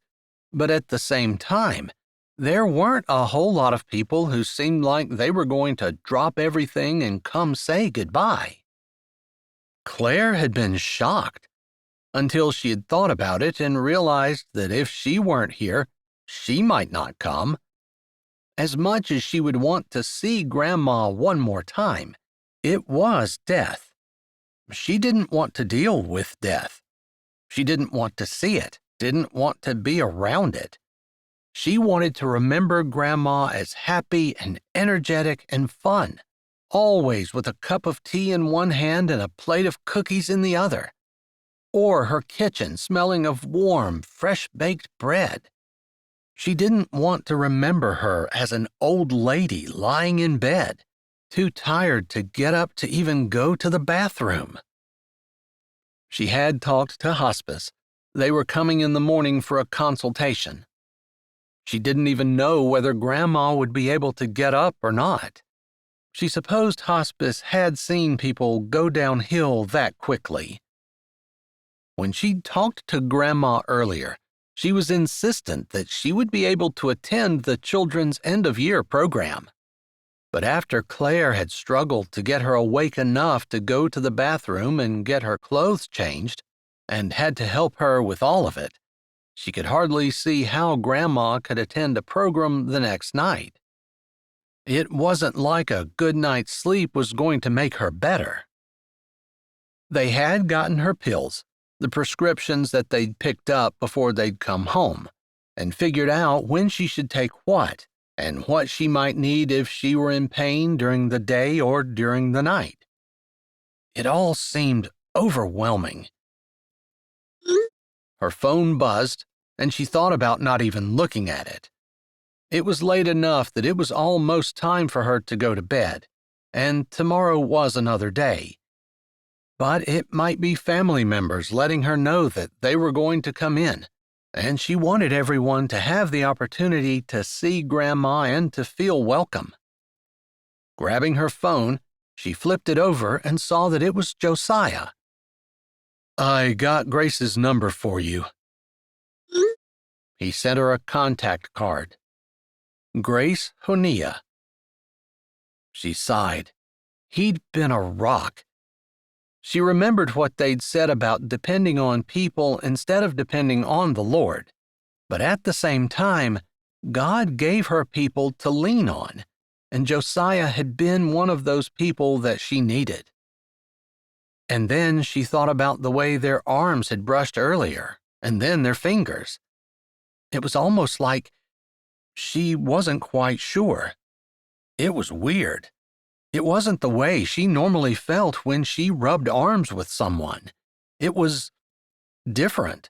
but at the same time, there weren't a whole lot of people who seemed like they were going to drop everything and come say goodbye. Claire had been shocked, until she had thought about it and realized that if she weren't here, she might not come. As much as she would want to see Grandma one more time, it was death. She didn't want to deal with death. She didn't want to see it, didn't want to be around it. She wanted to remember Grandma as happy and energetic and fun, always with a cup of tea in one hand and a plate of cookies in the other, or her kitchen smelling of warm, fresh-baked bread. She didn't want to remember her as an old lady lying in bed, too tired to get up to even go to the bathroom. She had talked to hospice. They were coming in the morning for a consultation. She didn't even know whether Grandma would be able to get up or not. She supposed hospice had seen people go downhill that quickly. When she'd talked to Grandma earlier, she was insistent that she would be able to attend the children's end-of-year program. But after Claire had struggled to get her awake enough to go to the bathroom and get her clothes changed, and had to help her with all of it, she could hardly see how Grandma could attend a program the next night. It wasn't like a good night's sleep was going to make her better. They had gotten her pills, the prescriptions that they'd picked up before they'd come home, and figured out when she should take what and what she might need if she were in pain during the day or during the night. It all seemed overwhelming. Her phone buzzed, and she thought about not even looking at it. It was late enough that it was almost time for her to go to bed, and tomorrow was another day. But it might be family members letting her know that they were going to come in, and she wanted everyone to have the opportunity to see Grandma and to feel welcome. Grabbing her phone, she flipped it over and saw that it was Josiah. "I got Grace's number for you." He sent her a contact card. Grace Honea. She sighed. He'd been a rock. She remembered what they'd said about depending on people instead of depending on the Lord. But at the same time, God gave her people to lean on, and Josiah had been one of those people that she needed. And then she thought about the way their arms had brushed earlier, and then their fingers. It was almost like she wasn't quite sure. It was weird. It wasn't the way she normally felt when she rubbed arms with someone. It was different.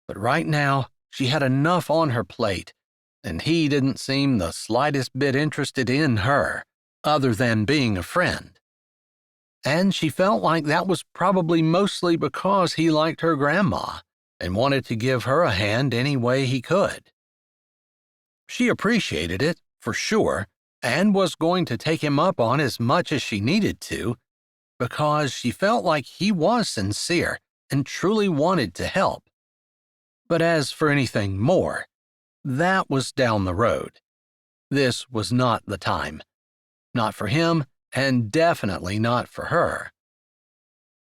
But right now, she had enough on her plate, and he didn't seem the slightest bit interested in her, other than being a friend. And she felt like that was probably mostly because he liked her grandma and wanted to give her a hand any way he could. She appreciated it, for sure, and was going to take him up on as much as she needed to, because she felt like he was sincere and truly wanted to help. But as for anything more, that was down the road. This was not the time. Not for him, and definitely not for her.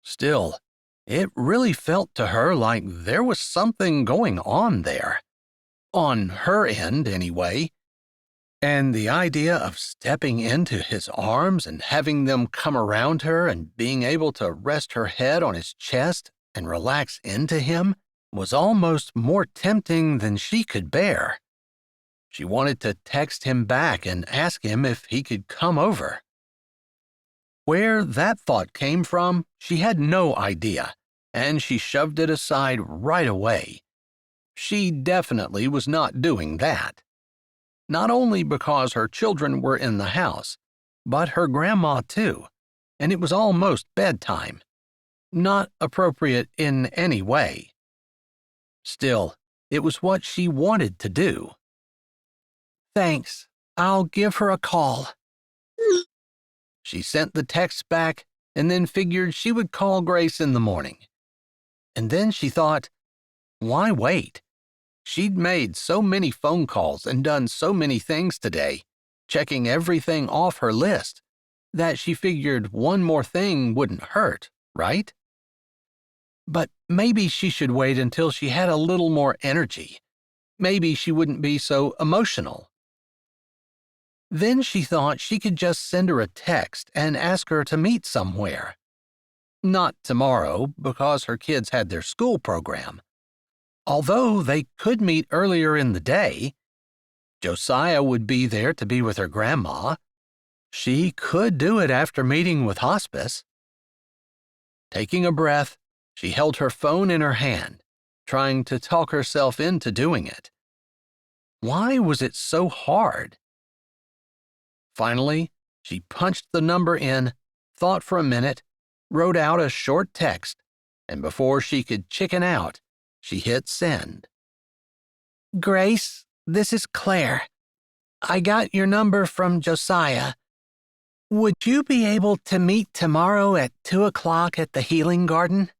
Still, it really felt to her like there was something going on there. On her end, anyway. And the idea of stepping into his arms and having them come around her and being able to rest her head on his chest and relax into him was almost more tempting than she could bear. She wanted to text him back and ask him if he could come over. Where that thought came from, she had no idea, and she shoved it aside right away. She definitely was not doing that. Not only because her children were in the house, but her grandma too, and it was almost bedtime. Not appropriate in any way. Still, it was what she wanted to do. "Thanks. I'll give her a call." She sent the text back and then figured she would call Grace in the morning. And then she thought, why wait? She'd made so many phone calls and done so many things today, checking everything off her list, that she figured one more thing wouldn't hurt, right? But maybe she should wait until she had a little more energy. Maybe she wouldn't be so emotional. Then she thought she could just send her a text and ask her to meet somewhere. Not tomorrow, because her kids had their school program. Although they could meet earlier in the day. Josiah would be there to be with her grandma. She could do it after meeting with hospice. Taking a breath, she held her phone in her hand, trying to talk herself into doing it. Why was it so hard? Finally, she punched the number in, thought for a minute, wrote out a short text, and before she could chicken out, she hit send. "Grace, this is Claire. I got your number from Josiah. Would you be able to meet tomorrow at 2:00 at the healing garden?"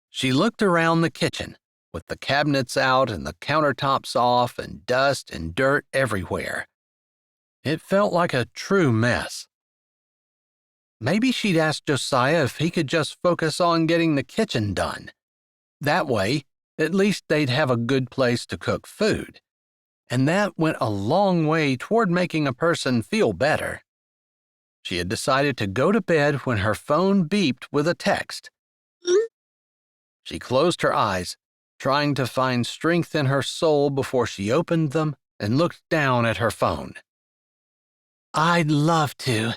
She looked around the kitchen, with the cabinets out and the countertops off and dust and dirt everywhere. It felt like a true mess. Maybe she'd ask Josiah if he could just focus on getting the kitchen done. That way, at least they'd have a good place to cook food. and that went a long way toward making a person feel better. She had decided to go to bed when her phone beeped with a text. She closed her eyes, trying to find strength in her soul before she opened them and looked down at her phone. I'd love to.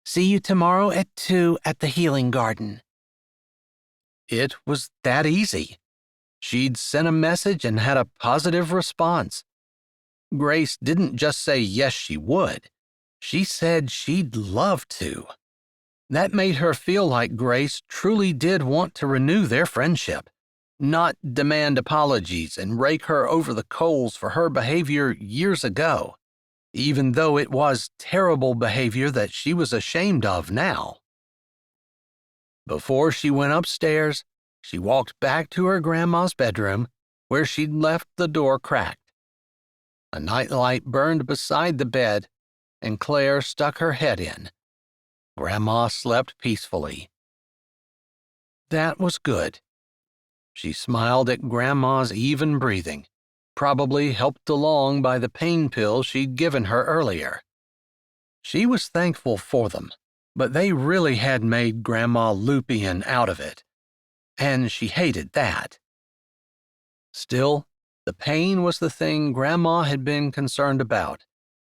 See you tomorrow at 2 at the healing garden. It was that easy. She'd sent a message and had a positive response. Grace didn't just say yes she would. She said she'd love to. That made her feel like Grace truly did want to renew their friendship, not demand apologies and rake her over the coals for her behavior years ago, even though it was terrible behavior that she was ashamed of now. Before she went upstairs, she walked back to her grandma's bedroom, where she'd left the door cracked. A nightlight burned beside the bed, and Claire stuck her head in. Grandma slept peacefully. That was good. She smiled at Grandma's even breathing, probably helped along by the pain pills she'd given her earlier. She was thankful for them, but they really had made Grandma loopy and out of it, and she hated that. Still, the pain was the thing Grandma had been concerned about,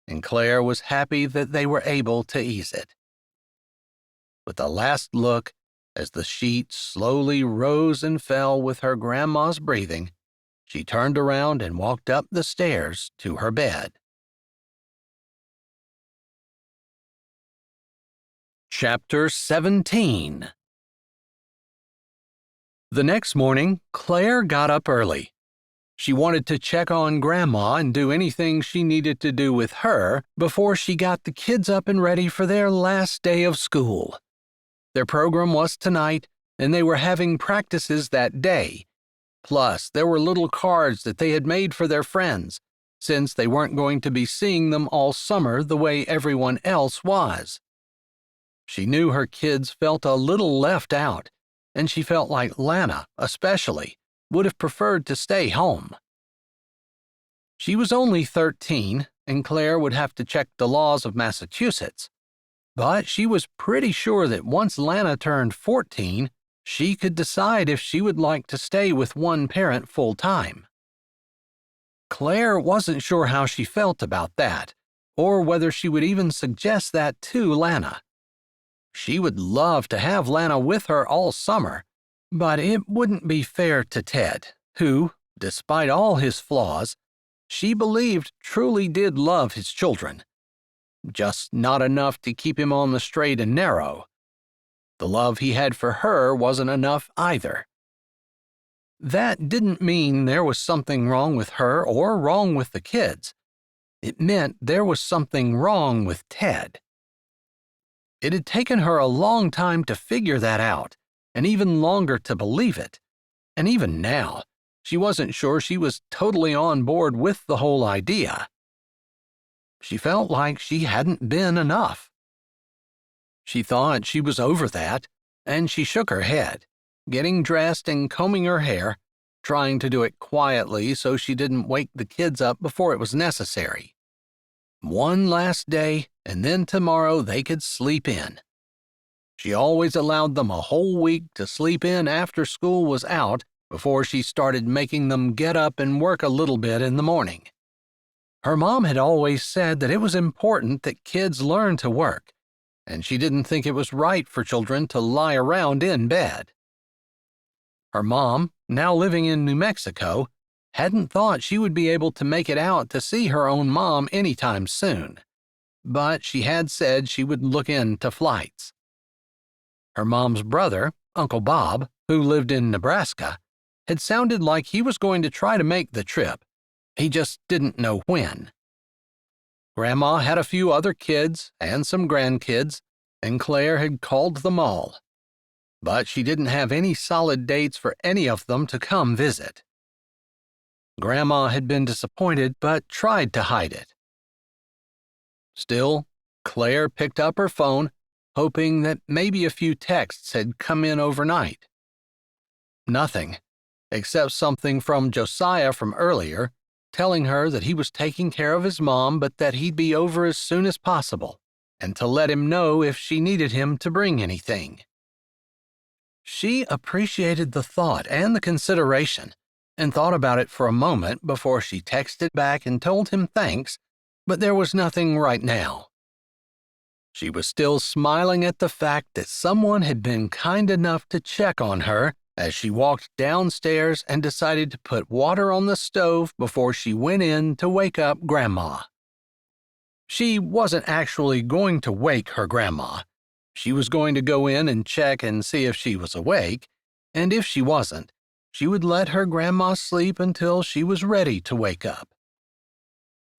and Claire was happy that they were able to ease it. With a last look, as the sheet slowly rose and fell with her grandma's breathing, she turned around and walked up the stairs to her bed. Chapter 17. The next morning, Claire got up early. She wanted to check on Grandma and do anything she needed to do with her before she got the kids up and ready for their last day of school. Their program was tonight, and they were having practices that day. Plus, there were little cards that they had made for their friends, since they weren't going to be seeing them all summer the way everyone else was. She knew her kids felt a little left out, and she felt like Lana, especially, would have preferred to stay home. She was only 13, and Claire would have to check the laws of Massachusetts. But she was pretty sure that once Lana turned 14, she could decide if she would like to stay with one parent full-time. Claire wasn't sure how she felt about that, or whether she would even suggest that to Lana. She would love to have Lana with her all summer, but it wouldn't be fair to Ted, who, despite all his flaws, she believed truly did love his children. Just not enough to keep him on the straight and narrow. The love he had for her wasn't enough either. That didn't mean there was something wrong with her or wrong with the kids. It meant there was something wrong with Ted. It had taken her a long time to figure that out, and even longer to believe it. And even now, she wasn't sure she was totally on board with the whole idea. She felt like she hadn't been enough. She thought she was over that, and she shook her head, getting dressed and combing her hair, trying to do it quietly so she didn't wake the kids up before it was necessary. One last day, and then tomorrow they could sleep in. She always allowed them a whole week to sleep in after school was out before she started making them get up and work a little bit in the morning. Her mom had always said that it was important that kids learn to work, and she didn't think it was right for children to lie around in bed. Her mom, now living in New Mexico, hadn't thought she would be able to make it out to see her own mom anytime soon, but she had said she would look into flights. Her mom's brother, Uncle Bob, who lived in Nebraska, had sounded like he was going to try to make the trip. He just didn't know when. Grandma had a few other kids and some grandkids, and Claire had called them all. But she didn't have any solid dates for any of them to come visit. Grandma had been disappointed but tried to hide it. Still, Claire picked up her phone, hoping that maybe a few texts had come in overnight. Nothing, except something from Josiah from earlier, telling her that he was taking care of his mom but that he'd be over as soon as possible, and to let him know if she needed him to bring anything. She appreciated the thought and the consideration, and thought about it for a moment before she texted back and told him thanks, but there was nothing right now. She was still smiling at the fact that someone had been kind enough to check on her as she walked downstairs and decided to put water on the stove before she went in to wake up Grandma. She wasn't actually going to wake her grandma. She was going to go in and check and see if she was awake, and if she wasn't, she would let her grandma sleep until she was ready to wake up.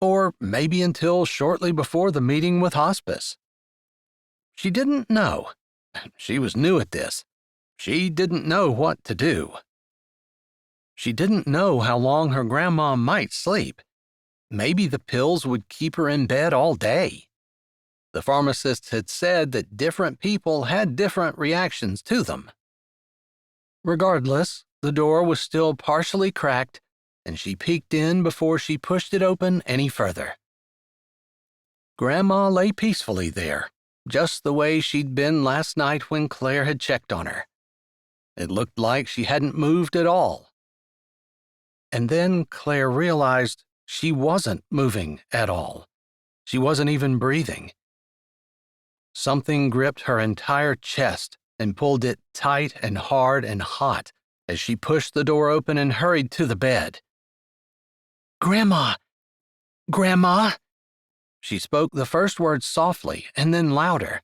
Or maybe until shortly before the meeting with hospice. She didn't know. She was new at this. She didn't know what to do. She didn't know how long her grandma might sleep. Maybe the pills would keep her in bed all day. The pharmacist had said that different people had different reactions to them. Regardless, the door was still partially cracked, and she peeked in before she pushed it open any further. Grandma lay peacefully there, just the way she'd been last night when Claire had checked on her. It looked like she hadn't moved at all. And then Claire realized she wasn't moving at all. She wasn't even breathing. Something gripped her entire chest and pulled it tight and hard and hot as she pushed the door open and hurried to the bed. "Grandma! Grandma!" She spoke the first word softly and then louder,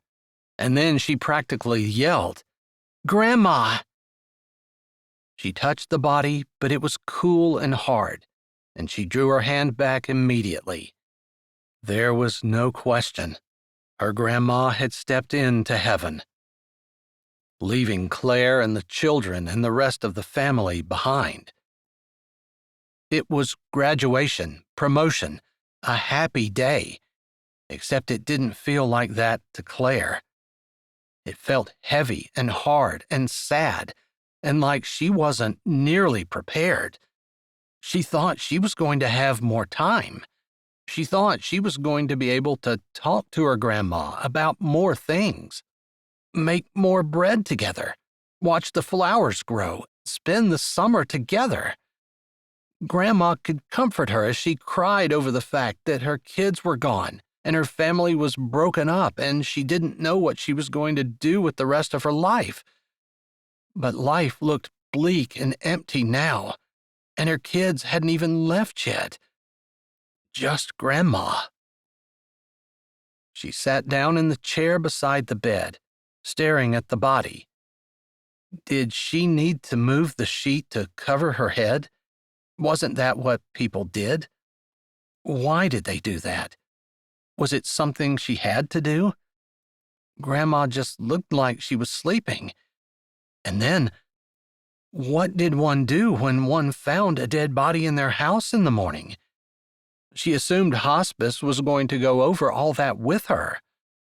and then she practically yelled, "Grandma!" She touched the body, but it was cool and hard, and she drew her hand back immediately. There was no question. Her grandma had stepped into heaven, leaving Claire and the children and the rest of the family behind. It was graduation, promotion, a happy day, except it didn't feel like that to Claire. It felt heavy and hard and sad, and like she wasn't nearly prepared. She thought she was going to have more time. She thought she was going to be able to talk to her grandma about more things, make more bread together, watch the flowers grow, spend the summer together. Grandma could comfort her as she cried over the fact that her kids were gone and her family was broken up and she didn't know what she was going to do with the rest of her life. But life looked bleak and empty now, and her kids hadn't even left yet. Just Grandma. She sat down in the chair beside the bed, staring at the body. Did she need to move the sheet to cover her head? Wasn't that what people did? Why did they do that? Was it something she had to do? Grandma just looked like she was sleeping. And then, what did one do when one found a dead body in their house in the morning? She assumed hospice was going to go over all that with her,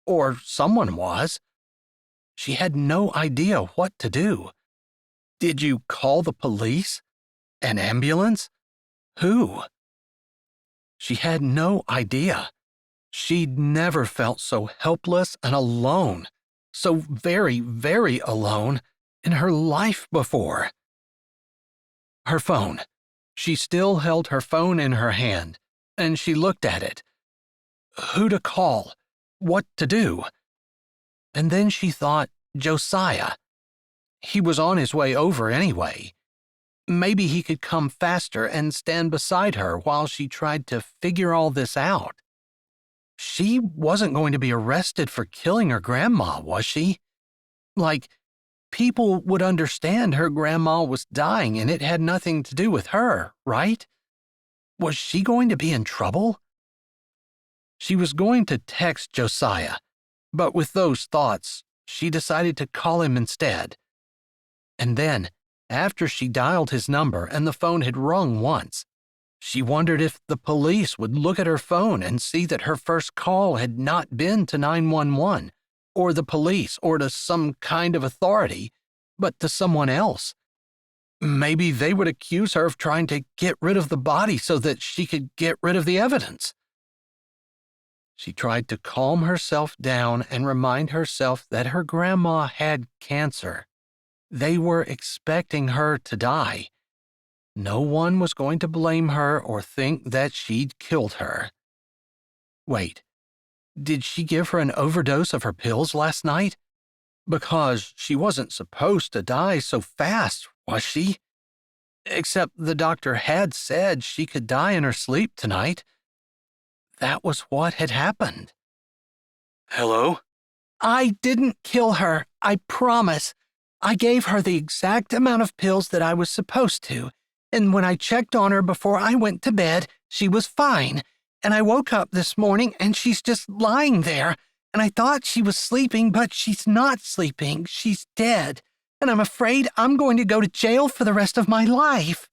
or someone was. She had no idea what to do. Did you call the police? An ambulance? Who? She had no idea. She'd never felt so helpless and alone, so very, very alone in her life before. Her phone. She still held her phone in her hand, and she looked at it. Who to call? What to do? And then she thought Josiah. He was on his way over anyway. Maybe he could come faster and stand beside her while she tried to figure all this out. She wasn't going to be arrested for killing her grandma, was she? Like, people would understand her grandma was dying and it had nothing to do with her, right? Was she going to be in trouble? She was going to text Josiah, but with those thoughts, she decided to call him instead. And then, after she dialed his number and the phone had rung once, she wondered if the police would look at her phone and see that her first call had not been to 911 or the police or to some kind of authority, but to someone else. Maybe they would accuse her of trying to get rid of the body so that she could get rid of the evidence. She tried to calm herself down and remind herself that her grandma had cancer. They were expecting her to die. No one was going to blame her or think that she'd killed her. Wait, did she give her an overdose of her pills last night? Because she wasn't supposed to die so fast, was she? Except the doctor had said she could die in her sleep tonight. That was what had happened. Hello? I didn't kill her, I promise. I gave her the exact amount of pills that I was supposed to, and when I checked on her before I went to bed, she was fine. And I woke up this morning and she's just lying there, and I thought she was sleeping, but she's not sleeping. She's dead, and I'm afraid I'm going to go to jail for the rest of my life.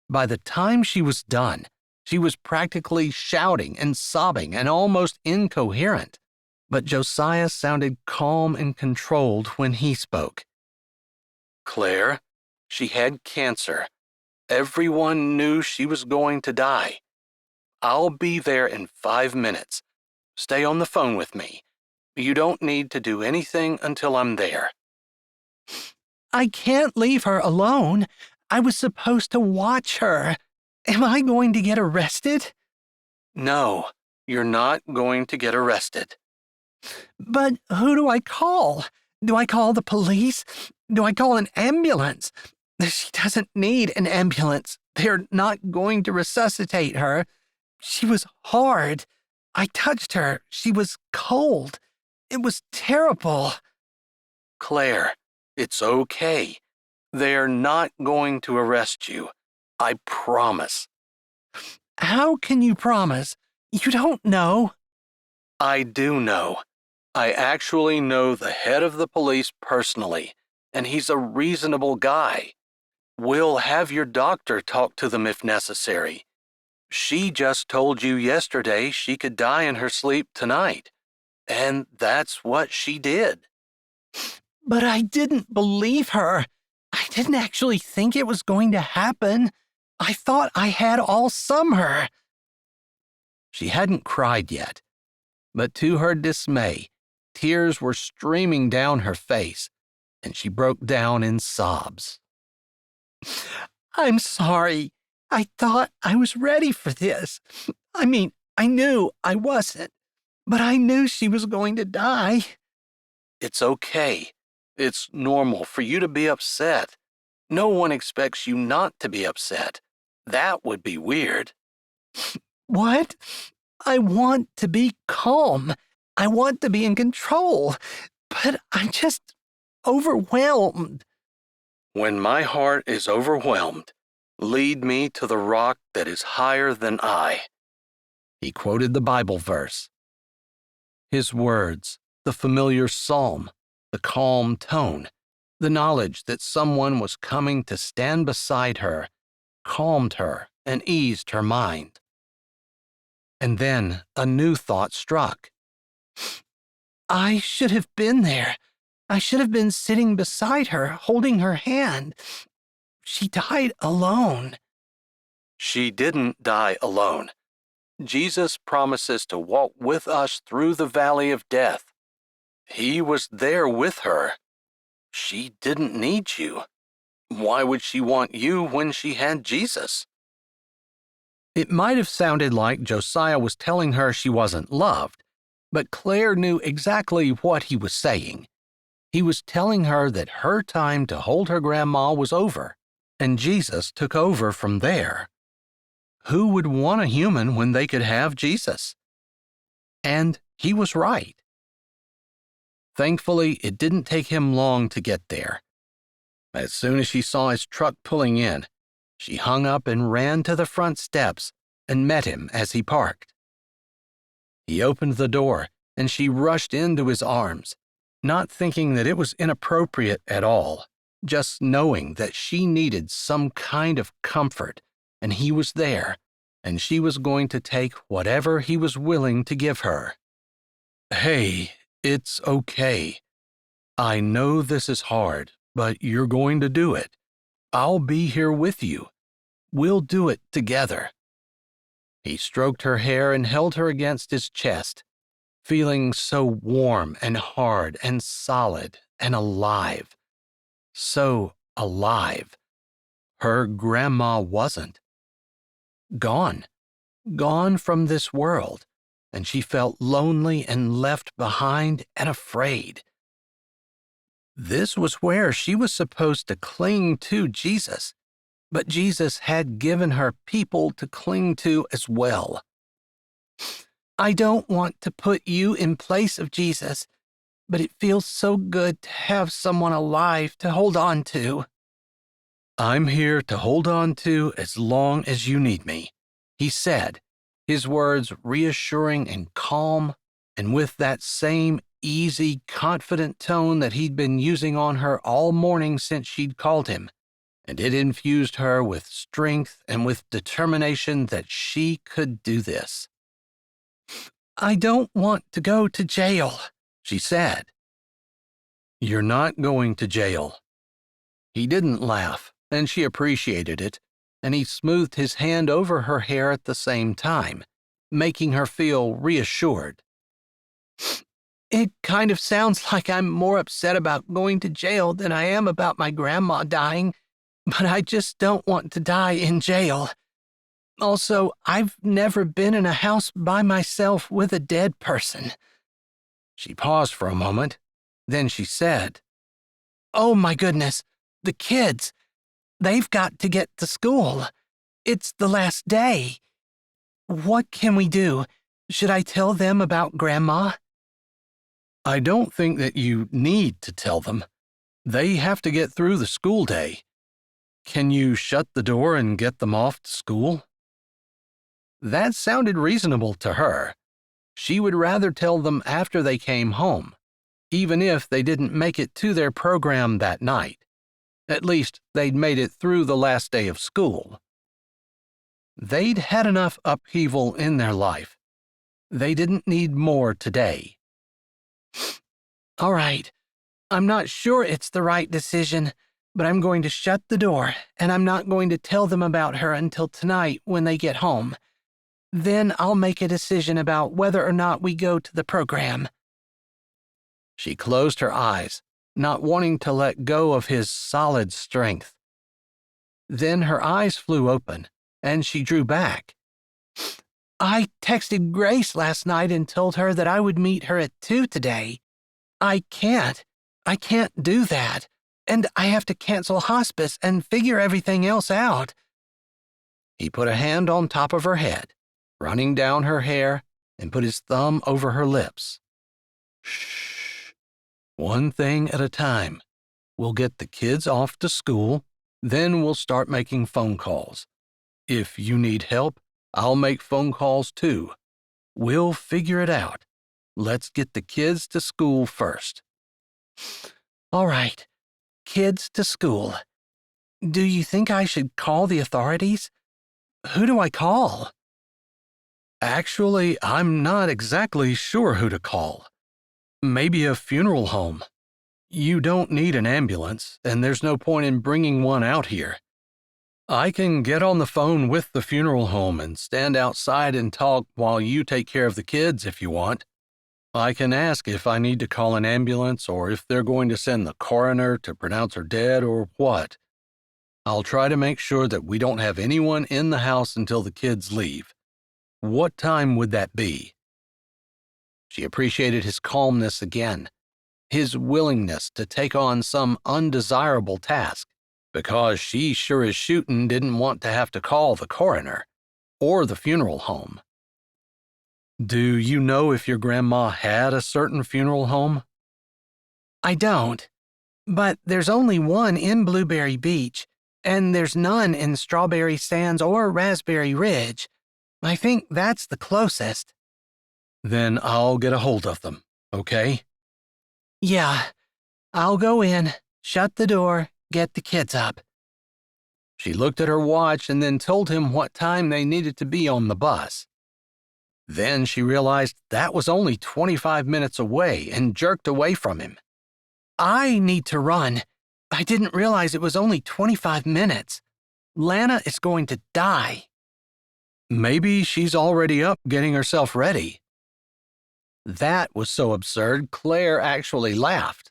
By the time she was done, she was practically shouting and sobbing and almost incoherent. But Josiah sounded calm and controlled when he spoke. Claire, she had cancer. Everyone knew she was going to die. I'll be there in 5 minutes. Stay on the phone with me. You don't need to do anything until I'm there. I can't leave her alone. I was supposed to watch her. Am I going to get arrested? No, you're not going to get arrested. But who do I call? Do I call the police? Do I call an ambulance? She doesn't need an ambulance. They're not going to resuscitate her. She was hard. I touched her. She was cold. It was terrible. Claire, it's okay. They're not going to arrest you. I promise. How can you promise? You don't know. I do know. I actually know the head of the police personally, and he's a reasonable guy. We'll have your doctor talk to them if necessary. She just told you yesterday she could die in her sleep tonight, and that's what she did. But I didn't believe her. I didn't actually think it was going to happen. I thought I had all summer. She hadn't cried yet, but to her dismay, tears were streaming down her face, and she broke down in sobs. I'm sorry. I thought I was ready for this. I knew I wasn't, but I knew she was going to die. It's okay. It's normal for you to be upset. No one expects you not to be upset. That would be weird. What? I want to be calm. I want to be in control, but I'm just overwhelmed. When my heart is overwhelmed, lead me to the rock that is higher than I. He quoted the Bible verse. His words, the familiar psalm, the calm tone, the knowledge that someone was coming to stand beside her, calmed her and eased her mind. And then a new thought struck. I should have been there. I should have been sitting beside her, holding her hand. She died alone. She didn't die alone. Jesus promises to walk with us through the valley of death. He was there with her. She didn't need you. Why would she want you when she had Jesus? It might have sounded like Josiah was telling her she wasn't loved, but Claire knew exactly what he was saying. He was telling her that her time to hold her grandma was over, and Jesus took over from there. Who would want a human when they could have Jesus? And he was right. Thankfully, it didn't take him long to get there. As soon as she saw his truck pulling in, she hung up and ran to the front steps and met him as he parked. He opened the door, and she rushed into his arms, not thinking that it was inappropriate at all, just knowing that she needed some kind of comfort, and he was there, and she was going to take whatever he was willing to give her. Hey, it's okay. I know this is hard, but you're going to do it. I'll be here with you. We'll do it together." He stroked her hair and held her against his chest, feeling so warm and hard and solid and alive. So alive. Her grandma wasn't. Gone. Gone from this world, and she felt lonely and left behind and afraid. This was where she was supposed to cling to Jesus, but Jesus had given her people to cling to as well. I don't want to put you in place of Jesus, but it feels so good to have someone alive to hold on to. I'm here to hold on to as long as you need me, he said, his words reassuring and calm, and with that same easy, confident tone that he'd been using on her all morning since she'd called him, and it infused her with strength and with determination that she could do this. I don't want to go to jail, she said. You're not going to jail. He didn't laugh, and she appreciated it, and he smoothed his hand over her hair at the same time, making her feel reassured. It kind of sounds like I'm more upset about going to jail than I am about my grandma dying, but I just don't want to die in jail. Also, I've never been in a house by myself with a dead person. She paused for a moment. Then she said, Oh my goodness, the kids. They've got to get to school. It's the last day. What can we do? Should I tell them about Grandma? I don't think that you need to tell them. They have to get through the school day. Can you shut the door and get them off to school? That sounded reasonable to her. She would rather tell them after they came home, even if they didn't make it to their program that night. At least they'd made it through the last day of school. They'd had enough upheaval in their life. They didn't need more today. All right. I'm not sure it's the right decision, but I'm going to shut the door, and I'm not going to tell them about her until tonight when they get home. Then I'll make a decision about whether or not we go to the program. She closed her eyes, not wanting to let go of his solid strength. Then her eyes flew open, and she drew back. I texted Grace last night and told her that I would meet her at 2 today. I can't do that, and I have to cancel hospice and figure everything else out. He put a hand on top of her head, running down her hair, and put his thumb over her lips. Shh. One thing at a time. We'll get the kids off to school, then we'll start making phone calls. If you need help, I'll make phone calls too. We'll figure it out. Let's get the kids to school first. All right. Kids to school. Do you think I should call the authorities? Who do I call? Actually, I'm not exactly sure who to call. Maybe a funeral home. You don't need an ambulance, and there's no point in bringing one out here. I can get on the phone with the funeral home and stand outside and talk while you take care of the kids if you want. I can ask if I need to call an ambulance or if they're going to send the coroner to pronounce her dead or what. I'll try to make sure that we don't have anyone in the house until the kids leave. What time would that be? She appreciated his calmness again, his willingness to take on some undesirable task, because she sure as shootin' didn't want to have to call the coroner or the funeral home. Do you know if your grandma had a certain funeral home? I don't, but there's only one in Blueberry Beach, and there's none in Strawberry Sands or Raspberry Ridge. I think that's the closest. Then I'll get a hold of them, okay? Yeah, I'll go in, shut the door, get the kids up. She looked at her watch and then told him what time they needed to be on the bus. Then she realized that was only 25 minutes away and jerked away from him. I need to run. I didn't realize it was only 25 minutes. Lana is going to die." Maybe she's already up getting herself ready. That was so absurd, Claire actually laughed.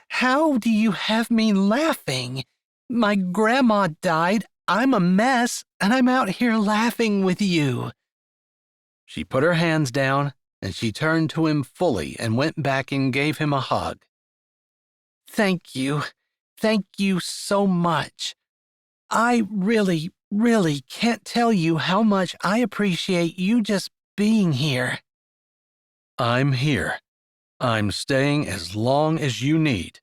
"How do you have me laughing? My grandma died, I'm a mess, and I'm out here laughing with you." She put her hands down, and she turned to him fully and went back and gave him a hug. "Thank you. Thank you so much. I really can't tell you how much I appreciate you just being here." I'm here. I'm staying as long as you need,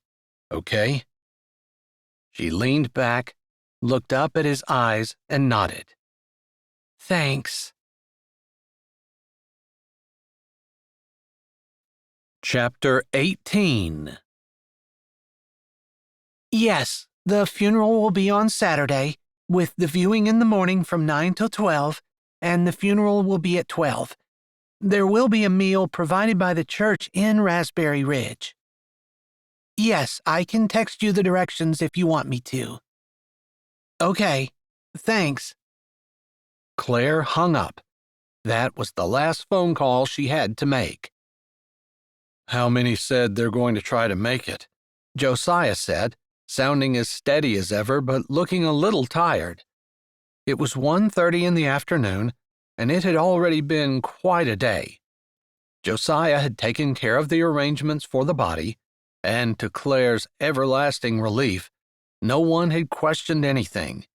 okay? She leaned back, looked up at his eyes, and nodded. "Thanks." Chapter 18. Yes, the funeral will be on Saturday, with the viewing in the morning from 9 till 12, and the funeral will be at 12. There will be a meal provided by the church in Raspberry Ridge. Yes, I can text you the directions if you want me to. Okay, thanks. Claire hung up. That was the last phone call she had to make. How many said they're going to try to make it? Josiah said, sounding as steady as ever but looking a little tired. It was 1:30 in the afternoon, and it had already been quite a day. Josiah had taken care of the arrangements for the body, and to Claire's everlasting relief, no one had questioned anything.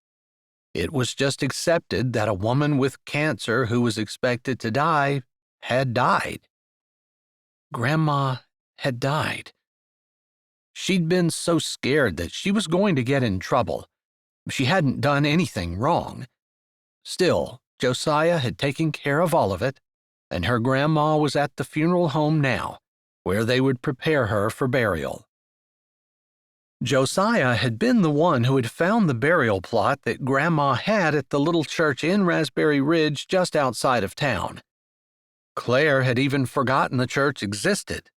It was just accepted that a woman with cancer who was expected to die had died. Grandma had died. She'd been so scared that she was going to get in trouble. She hadn't done anything wrong. Still, Josiah had taken care of all of it, and her grandma was at the funeral home now, where they would prepare her for burial. Josiah had been the one who had found the burial plot that Grandma had at the little church in Raspberry Ridge just outside of town. Claire had even forgotten the church existed.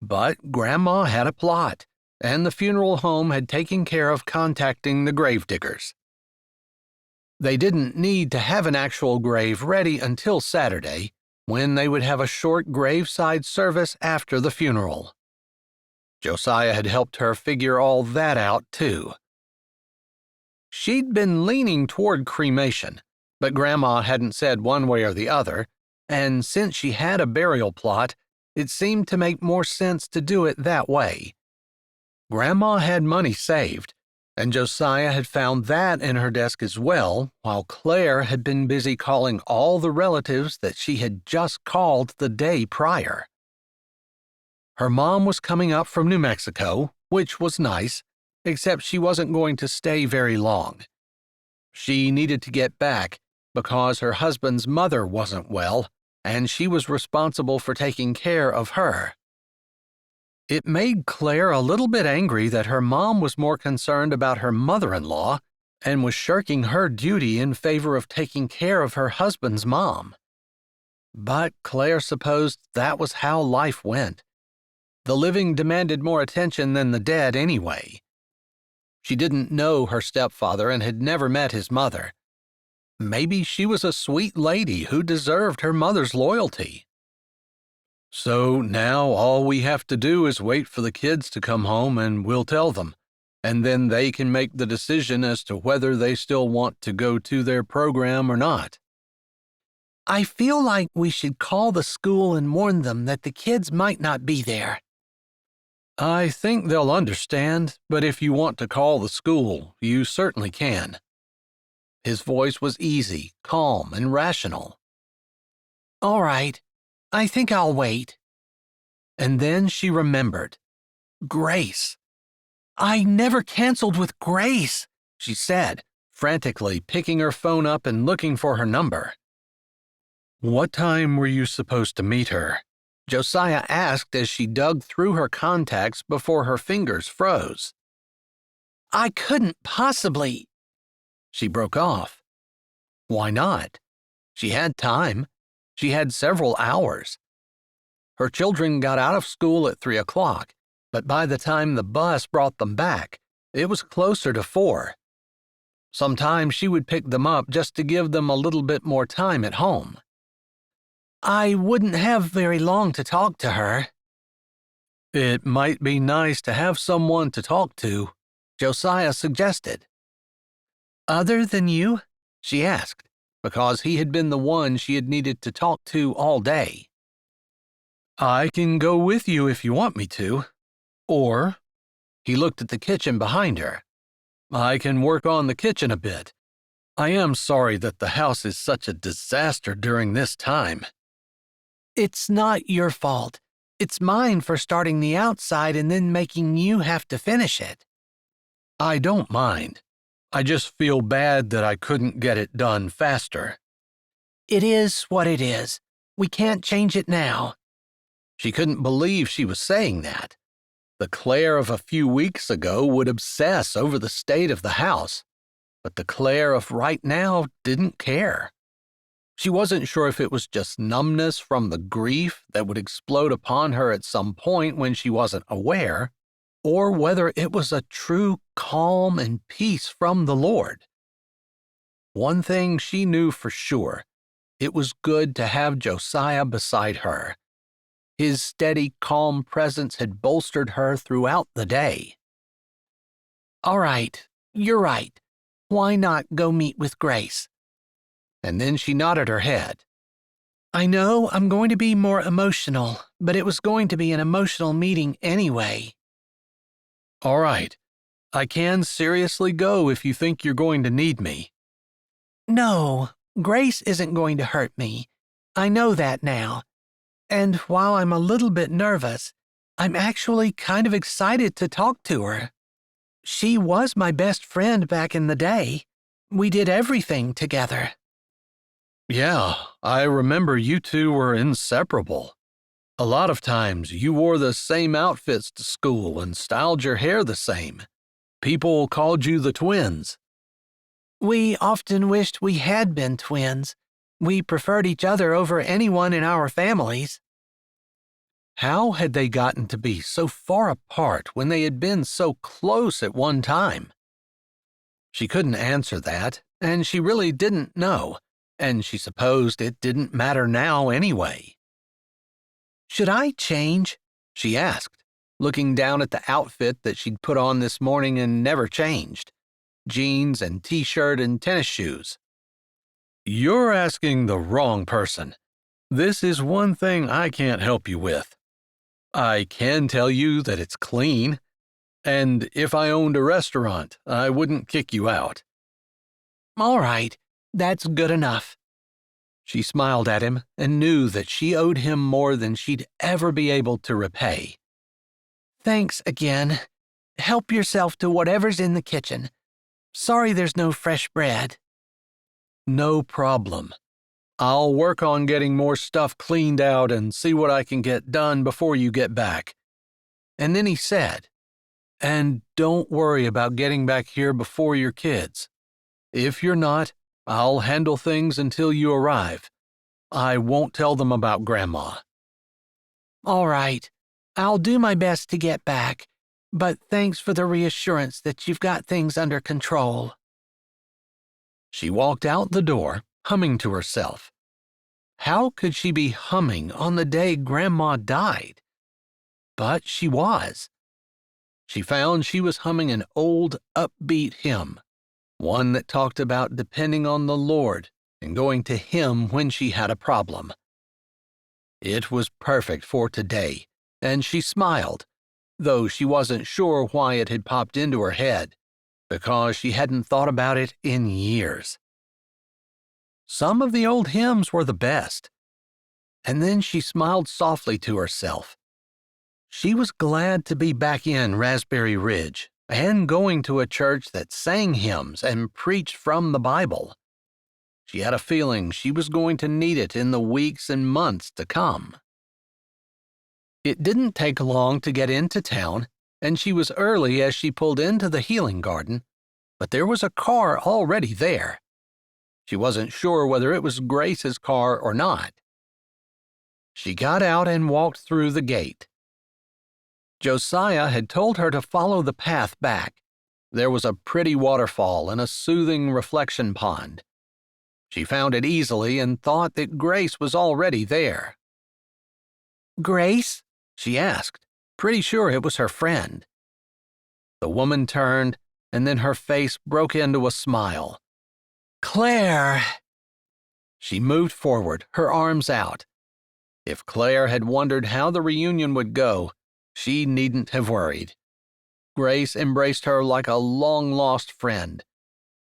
But Grandma had a plot, and the funeral home had taken care of contacting the gravediggers. They didn't need to have an actual grave ready until Saturday, when they would have a short graveside service after the funeral. Josiah had helped her figure all that out, too. She'd been leaning toward cremation, but Grandma hadn't said one way or the other, and since she had a burial plot, it seemed to make more sense to do it that way. Grandma had money saved, and Josiah had found that in her desk as well, while Claire had been busy calling all the relatives that she had just called the day prior. Her mom was coming up from New Mexico, which was nice, except she wasn't going to stay very long. She needed to get back because her husband's mother wasn't well, and she was responsible for taking care of her. It made Claire a little bit angry that her mom was more concerned about her mother-in-law and was shirking her duty in favor of taking care of her husband's mom. But Claire supposed that was how life went. The living demanded more attention than the dead anyway. She didn't know her stepfather and had never met his mother. Maybe she was a sweet lady who deserved her mother's loyalty. So now all we have to do is wait for the kids to come home and we'll tell them, and then they can make the decision as to whether they still want to go to their program or not. I feel like we should call the school and warn them that the kids might not be there. I think they'll understand, but if you want to call the school, you certainly can. His voice was easy, calm, and rational. All right, I think I'll wait. And then she remembered. Grace. I never canceled with Grace, she said, frantically picking her phone up and looking for her number. What time were you supposed to meet her? Josiah asked as she dug through her contacts before her fingers froze. I couldn't possibly. She broke off. Why not? She had time. She had several hours. Her children got out of school at 3 o'clock, but by the time the bus brought them back, it was closer to 4. Sometimes she would pick them up just to give them a little bit more time at home. I wouldn't have very long to talk to her. It might be nice to have someone to talk to, Josiah suggested. Other than you? She asked, because he had been the one she had needed to talk to all day. I can go with you if you want me to. Or, he looked at the kitchen behind her, I can work on the kitchen a bit. I am sorry that the house is such a disaster during this time. It's not your fault. It's mine for starting the outside and then making you have to finish it. I don't mind. I just feel bad that I couldn't get it done faster. It is what it is. We can't change it now. She couldn't believe she was saying that. The Claire of a few weeks ago would obsess over the state of the house, but the Claire of right now didn't care. She wasn't sure if it was just numbness from the grief that would explode upon her at some point when she wasn't aware, or whether it was a true calm and peace from the Lord. One thing she knew for sure, it was good to have Josiah beside her. His steady, calm presence had bolstered her throughout the day. All right, you're right. Why not go meet with Grace? And then she nodded her head. I know I'm going to be more emotional, but it was going to be an emotional meeting anyway. All right. I can seriously go if you think you're going to need me. No, Grace isn't going to hurt me. I know that now. And while I'm a little bit nervous, I'm actually kind of excited to talk to her. She was my best friend back in the day. We did everything together. Yeah, I remember you two were inseparable. A lot of times you wore the same outfits to school and styled your hair the same. People called you the twins. We often wished we had been twins. We preferred each other over anyone in our families. How had they gotten to be so far apart when they had been so close at one time? She couldn't answer that, and she really didn't know, and she supposed it didn't matter now anyway. Should I change? She asked, looking down at the outfit that she'd put on this morning and never changed. Jeans and t-shirt and tennis shoes. You're asking the wrong person. This is one thing I can't help you with. I can tell you that it's clean, and if I owned a restaurant, I wouldn't kick you out. All right, that's good enough. She smiled at him and knew that she owed him more than she'd ever be able to repay. Thanks again. Help yourself to whatever's in the kitchen. Sorry there's no fresh bread. No problem. I'll work on getting more stuff cleaned out and see what I can get done before you get back. And then he said, and don't worry about getting back here before your kids. If you're not, I'll handle things until you arrive. I won't tell them about Grandma. All right. I'll do my best to get back, but thanks for the reassurance that you've got things under control. She walked out the door, humming to herself. How could she be humming on the day Grandma died? But she was. She found she was humming an old, upbeat hymn, one that talked about depending on the Lord and going to Him when she had a problem. It was perfect for today, and she smiled, though she wasn't sure why it had popped into her head, because she hadn't thought about it in years. Some of the old hymns were the best. And then she smiled softly to herself. She was glad to be back in Raspberry Ridge and going to a church that sang hymns and preached from the Bible. She had a feeling she was going to need it in the weeks and months to come. It didn't take long to get into town, and she was early as she pulled into the healing garden, but there was a car already there. She wasn't sure whether it was Grace's car or not. She got out and walked through the gate. Josiah had told her to follow the path back. There was a pretty waterfall and a soothing reflection pond. She found it easily and thought that Grace was already there. Grace? She asked, pretty sure it was her friend. The woman turned, and then her face broke into a smile. Claire! She moved forward, her arms out. If Claire had wondered how the reunion would go, she needn't have worried. Grace embraced her like a long-lost friend,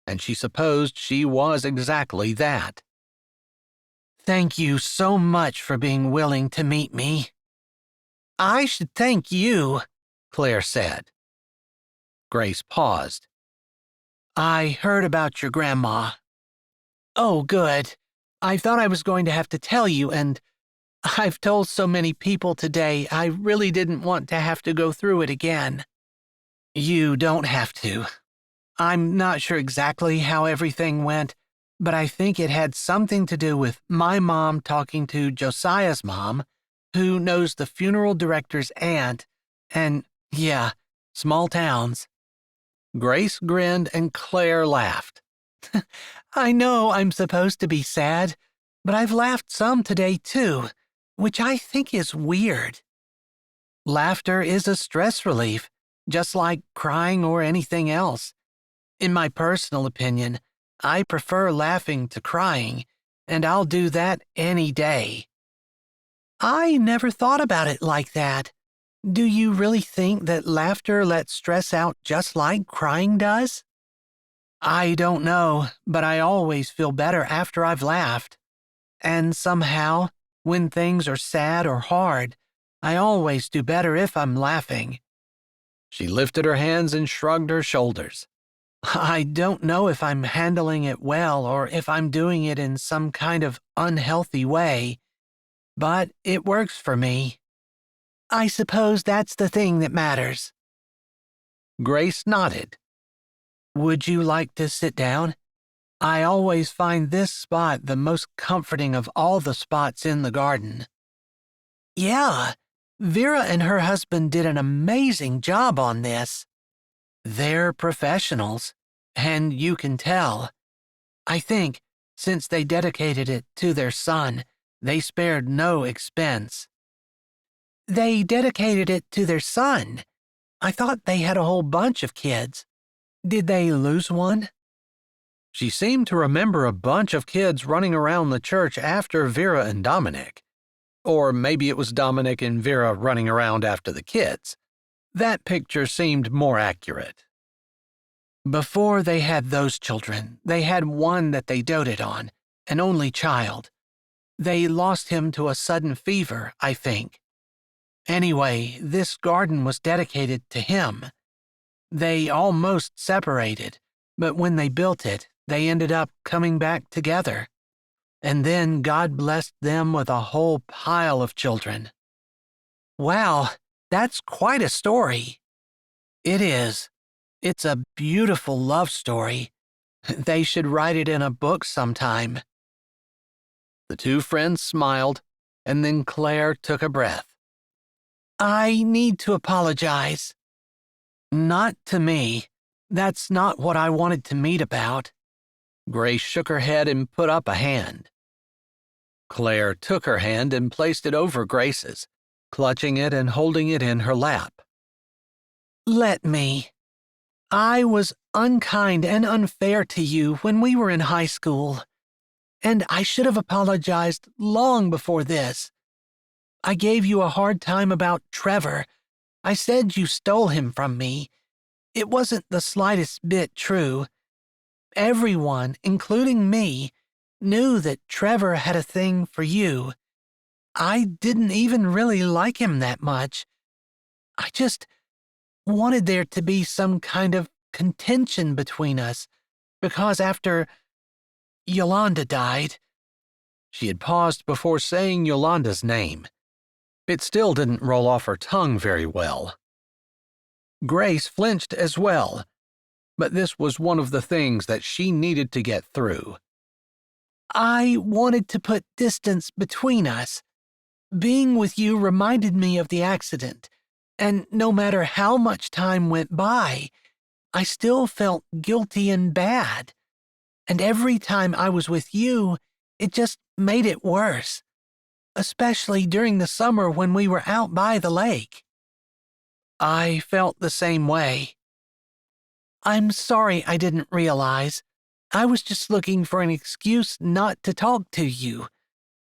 and she supposed she was exactly that. Thank you so much for being willing to meet me. I should thank you, Claire said. Grace paused. I heard about your grandma. Oh, good. I thought I was going to have to tell you, and I've told so many people today I really didn't want to have to go through it again. You don't have to. I'm not sure exactly how everything went, but I think it had something to do with my mom talking to Josiah's mom, who knows the funeral director's aunt, and, yeah, small towns. Grace grinned and Claire laughed. I know I'm supposed to be sad, but I've laughed some today too, which I think is weird. Laughter is a stress relief, just like crying or anything else. In my personal opinion, I prefer laughing to crying, and I'll do that any day. I never thought about it like that. Do you really think that laughter lets stress out just like crying does? I don't know, but I always feel better after I've laughed. And somehow, when things are sad or hard, I always do better if I'm laughing. She lifted her hands and shrugged her shoulders. I don't know if I'm handling it well or if I'm doing it in some kind of unhealthy way, but it works for me. I suppose that's the thing that matters. Grace nodded. Would you like to sit down? I always find this spot the most comforting of all the spots in the garden. Yeah, Vera and her husband did an amazing job on this. They're professionals, and you can tell. I think, since they dedicated it to their son, they spared no expense. They dedicated it to their son. I thought they had a whole bunch of kids. Did they lose one? She seemed to remember a bunch of kids running around the church after Vera and Dominic. Or maybe it was Dominic and Vera running around after the kids. That picture seemed more accurate. Before they had those children, they had one that they doted on, an only child. They lost him to a sudden fever, I think. Anyway, this garden was dedicated to him. They almost separated, but when they built it, they ended up coming back together. And then God blessed them with a whole pile of children. Wow, that's quite a story. It is. It's a beautiful love story. They should write it in a book sometime. The two friends smiled, and then Claire took a breath. I need to apologize. Not to me. That's not what I wanted to meet about. Grace shook her head and put up a hand. Claire took her hand and placed it over Grace's, clutching it and holding it in her lap. Let me. I was unkind and unfair to you when we were in high school, and I should have apologized long before this. I gave you a hard time about Trevor. I said you stole him from me. It wasn't the slightest bit true. Everyone, including me, knew that Trevor had a thing for you. I didn't even really like him that much. I just wanted there to be some kind of contention between us, because after Yolanda died. She had paused before saying Yolanda's name. It still didn't roll off her tongue very well. Grace flinched as well, but this was one of the things that she needed to get through. I wanted to put distance between us. Being with you reminded me of the accident, And no matter how much time went by, I still felt guilty and bad. And every time I was with you, it just made it worse, especially during the summer when we were out by the lake. I felt the same way. I'm sorry I didn't realize. I was just looking for an excuse not to talk to you.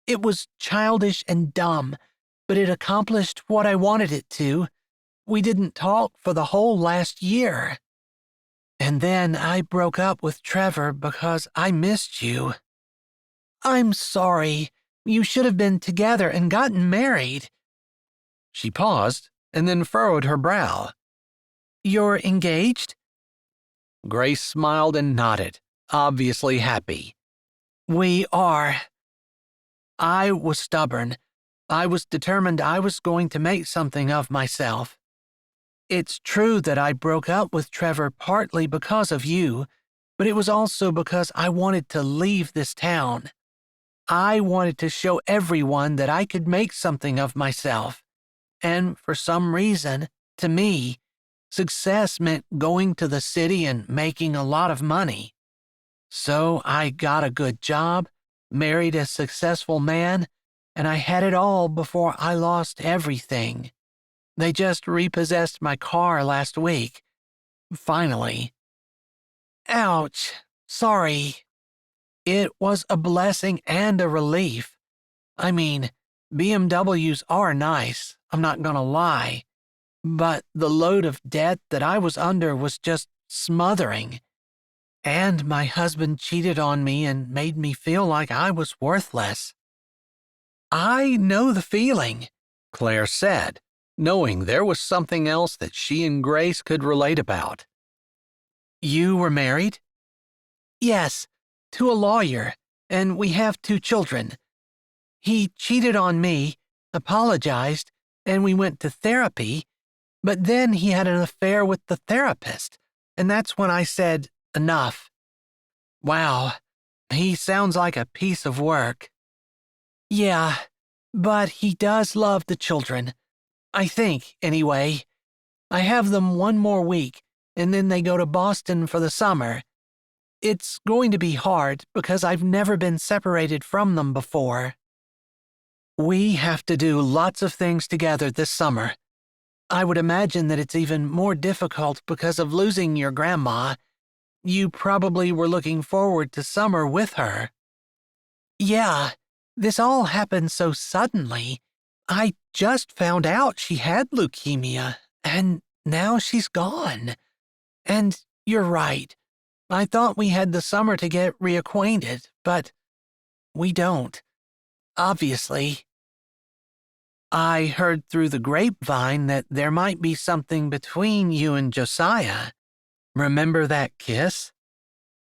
It was childish and dumb, but it accomplished what I wanted it to. We didn't talk for the whole last year. And then I broke up with Trevor because I missed you. I'm sorry. You should have been together and gotten married. She paused and then furrowed her brow. You're engaged? Grace smiled and nodded, obviously happy. We are. I was stubborn. I was determined I was going to make something of myself. It's true that I broke up with Trevor partly because of you, but it was also because I wanted to leave this town. I wanted to show everyone that I could make something of myself. And for some reason, to me, success meant going to the city and making a lot of money. So I got a good job, married a successful man, and I had it all before I lost everything. They just repossessed my car last week. Finally. Ouch. Sorry. It was a blessing and a relief. I mean, BMWs are nice, I'm not gonna lie. But the load of debt that I was under was just smothering. And my husband cheated on me and made me feel like I was worthless. I know the feeling, Claire said, knowing there was something else that she and Grace could relate about. You were married? Yes, to a lawyer, and we have 2 children. He cheated on me, apologized, and we went to therapy, but then he had an affair with the therapist, and that's when I said, enough. Wow, he sounds like a piece of work. Yeah, but he does love the children. I think, anyway. I have them 1 more week, and then they go to Boston for the summer. It's going to be hard because I've never been separated from them before. We have to do lots of things together this summer. I would imagine that it's even more difficult because of losing your grandma. You probably were looking forward to summer with her. Yeah, this all happened so suddenly. I just found out she had leukemia, and now she's gone. And you're right. I thought we had the summer to get reacquainted, but we don't. Obviously. I heard through the grapevine that there might be something between you and Josiah. Remember that kiss?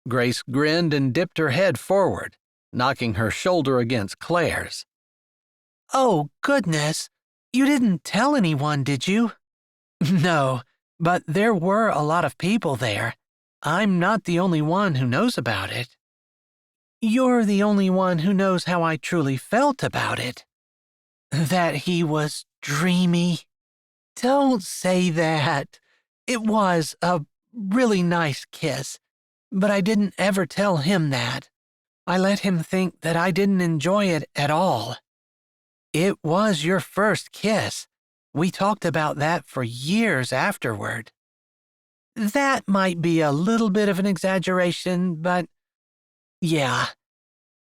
Grace grinned and dipped her head forward, knocking her shoulder against Claire's. Oh, goodness. You didn't tell anyone, did you? No, but there were a lot of people there. I'm not the only one who knows about it. You're the only one who knows how I truly felt about it. That he was dreamy. Don't say that. It was a really nice kiss, but I didn't ever tell him that. I let him think that I didn't enjoy it at all. It was your first kiss. We talked about that for years afterward. That might be a little bit of an exaggeration, but yeah.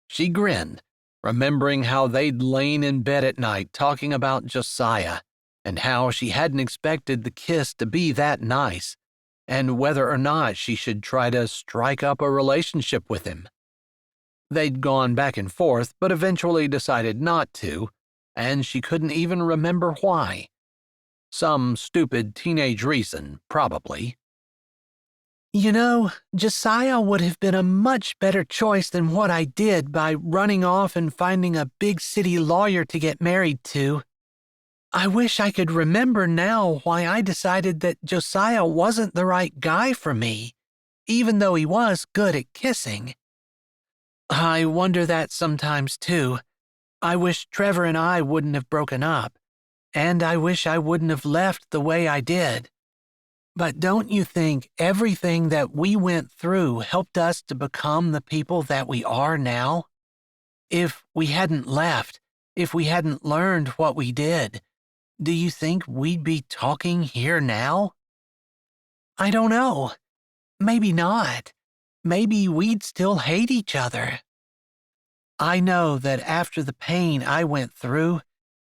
She grinned, remembering how they'd lain in bed at night talking about Josiah and how she hadn't expected the kiss to be that nice, and whether or not she should try to strike up a relationship with him. They'd gone back and forth, but eventually decided not to, and she couldn't even remember why. Some stupid teenage reason, probably. You know, Josiah would have been a much better choice than what I did by running off and finding a big city lawyer to get married to. I wish I could remember now why I decided that Josiah wasn't the right guy for me, even though he was good at kissing. I wonder that sometimes, too. I wish Trevor and I wouldn't have broken up. and I wish I wouldn't have left the way I did. But don't you think everything that we went through helped us to become the people that we are now? If we hadn't left, if we hadn't learned what we did, do you think we'd be talking here now? I don't know. Maybe not. Maybe we'd still hate each other. I know that after the pain I went through,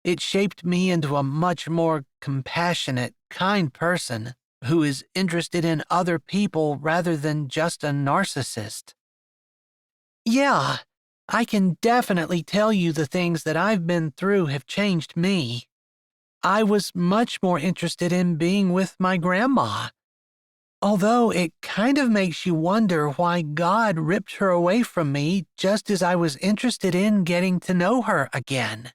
it shaped me into a much more compassionate, kind person who is interested in other people rather than just a narcissist. Yeah, I can definitely tell you the things that I've been through have changed me. I was much more interested in being with my grandma. Although it kind of makes you wonder why God ripped her away from me just as I was interested in getting to know her again.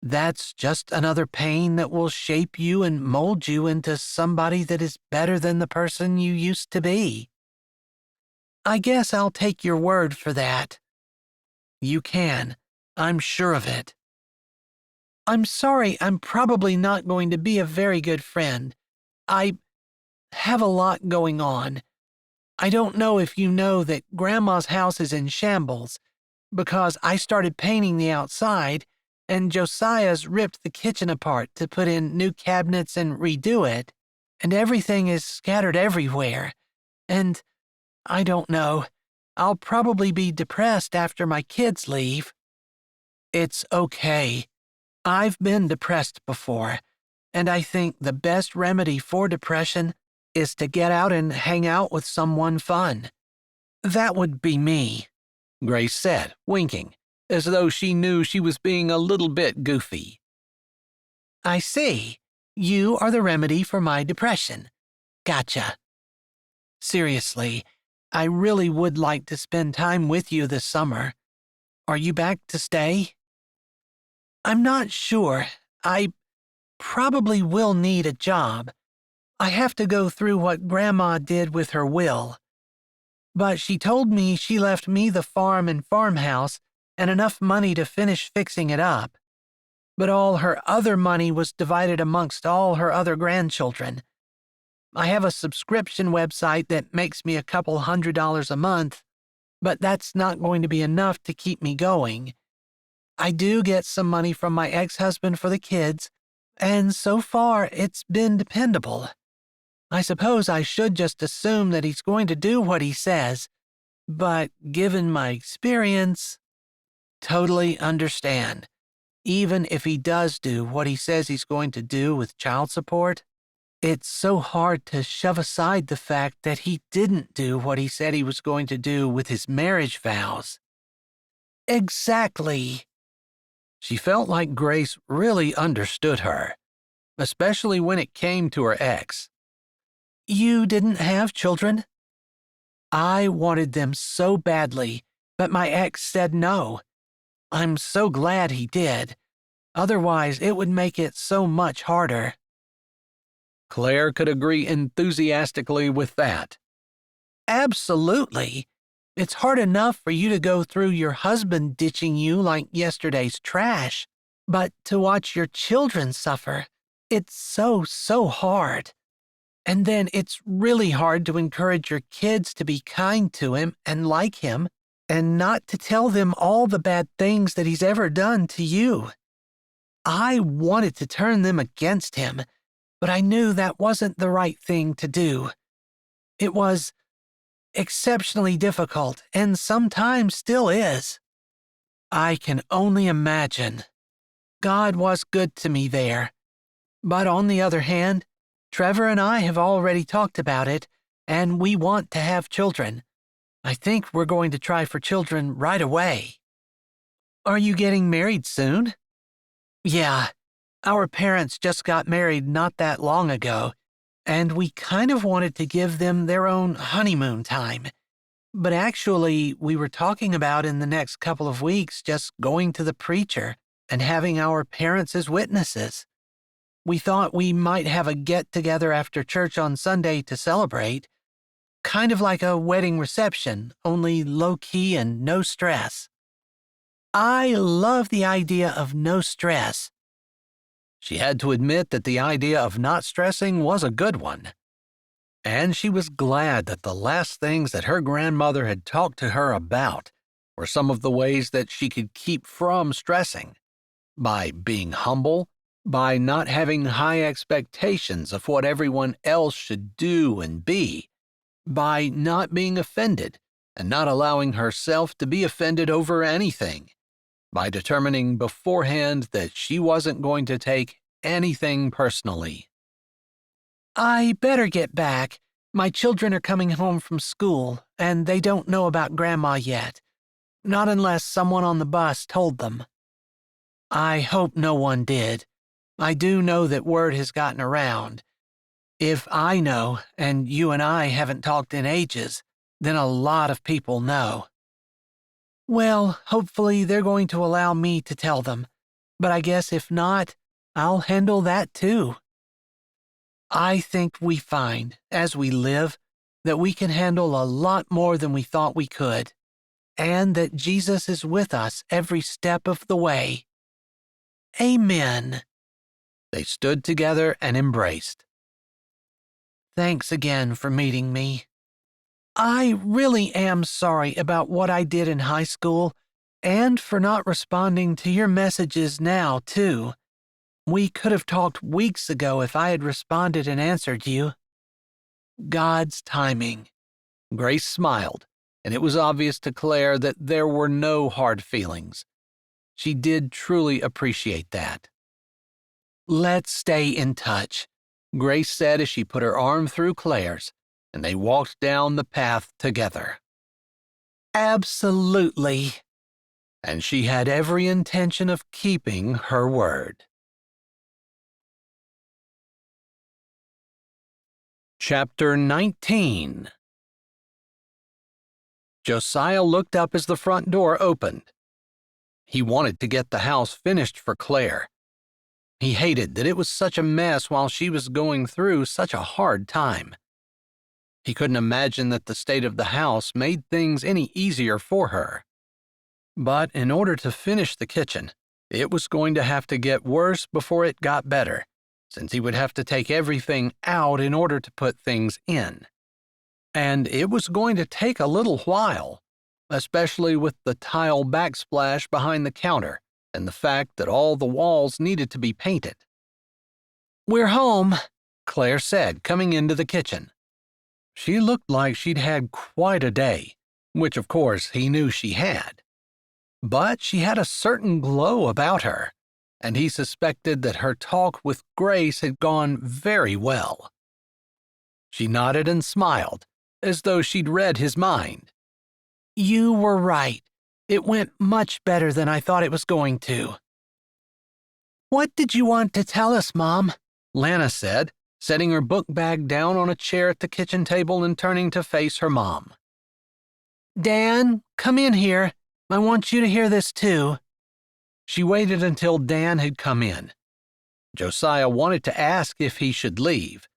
That's just another pain that will shape you and mold you into somebody that is better than the person you used to be. I guess I'll take your word for that. You can. I'm sure of it. I'm sorry, I'm probably not going to be a very good friend. I have a lot going on. I don't know if you know that Grandma's house is in shambles because I started painting the outside and Josiah's ripped the kitchen apart to put in new cabinets and redo it, and everything is scattered everywhere. And I don't know. I'll probably be depressed after my kids leave. It's okay. I've been depressed before, and I think the best remedy for depression is to get out and hang out with someone fun. That would be me, Grace said, winking, as though she knew she was being a little bit goofy. I see. You are the remedy for my depression. Gotcha. Seriously, I really would like to spend time with you this summer. Are you back to stay? I'm not sure. I probably will need a job. I have to go through what Grandma did with her will. But she told me she left me the farm and farmhouse and enough money to finish fixing it up. But all her other money was divided amongst all her other grandchildren. I have a subscription website that makes me a couple $100 a month, but that's not going to be enough to keep me going. I do get some money from my ex-husband for the kids, and so far it's been dependable. I suppose I should just assume that he's going to do what he says, but given my experience, totally understand. Even if he does do what he says he's going to do with child support, it's so hard to shove aside the fact that he didn't do what he said he was going to do with his marriage vows. Exactly. She felt like Grace really understood her, especially when it came to her ex. You didn't have children? I wanted them so badly, but my ex said no. I'm so glad he did. Otherwise, it would make it so much harder. Claire could agree enthusiastically with that. Absolutely. It's hard enough for you to go through your husband ditching you like yesterday's trash, but to watch your children suffer, it's so hard. And then it's really hard to encourage your kids to be kind to him and like him, and not to tell them all the bad things that he's ever done to you. I wanted to turn them against him, but I knew that wasn't the right thing to do. It was exceptionally difficult, and sometimes still is. I can only imagine. God was good to me there. But on the other hand, Trevor and I have already talked about it, and we want to have children. I think we're going to try for children right away. Are you getting married soon? Yeah, our parents just got married not that long ago, and we kind of wanted to give them their own honeymoon time. But actually, we were talking about in the next couple of weeks just going to the preacher and having our parents as witnesses. We thought we might have a get-together after church on Sunday to celebrate, kind of like a wedding reception, only low-key and no stress. I love the idea of no stress. She had to admit that the idea of not stressing was a good one. And she was glad that the last things that her grandmother had talked to her about were some of the ways that she could keep from stressing. By being humble, by not having high expectations of what everyone else should do and be, by not being offended and not allowing herself to be offended over anything, by determining beforehand that she wasn't going to take anything personally. I better get back. My children are coming home from school, and they don't know about Grandma yet. Not unless someone on the bus told them. I hope no one did. I do know that word has gotten around. If I know, and you and I haven't talked in ages, then a lot of people know. Well, hopefully they're going to allow me to tell them, but I guess if not, I'll handle that too. I think we find, as we live, that we can handle a lot more than we thought we could, and that Jesus is with us every step of the way. Amen. They stood together and embraced. Thanks again for meeting me. I really am sorry about what I did in high school, and for not responding to your messages now, too. We could have talked weeks ago if I had responded and answered you. God's timing. Grace smiled, and it was obvious to Claire that there were no hard feelings. She did truly appreciate that. Let's stay in touch, Grace said as she put her arm through Claire's, and they walked down the path together. Absolutely. And she had every intention of keeping her word. Chapter 19. Josiah looked up as the front door opened. He wanted to get the house finished for Claire. He hated that it was such a mess while she was going through such a hard time. He couldn't imagine that the state of the house made things any easier for her. But in order to finish the kitchen, it was going to have to get worse before it got better, since he would have to take everything out in order to put things in. And it was going to take a little while, especially with the tile backsplash behind the counter and the fact that all the walls needed to be painted. We're home, Claire said, coming into the kitchen. She looked like she'd had quite a day, which of course he knew she had. But she had a certain glow about her, and he suspected that her talk with Grace had gone very well. She nodded and smiled, as though she'd read his mind. You were right. It went much better than I thought it was going to. What did you want to tell us, Mom? Lana said, setting her book bag down on a chair at the kitchen table and turning to face her mom. Dan, come in here. I want you to hear this too. She waited until Dan had come in. Josiah wanted to ask if he should leave.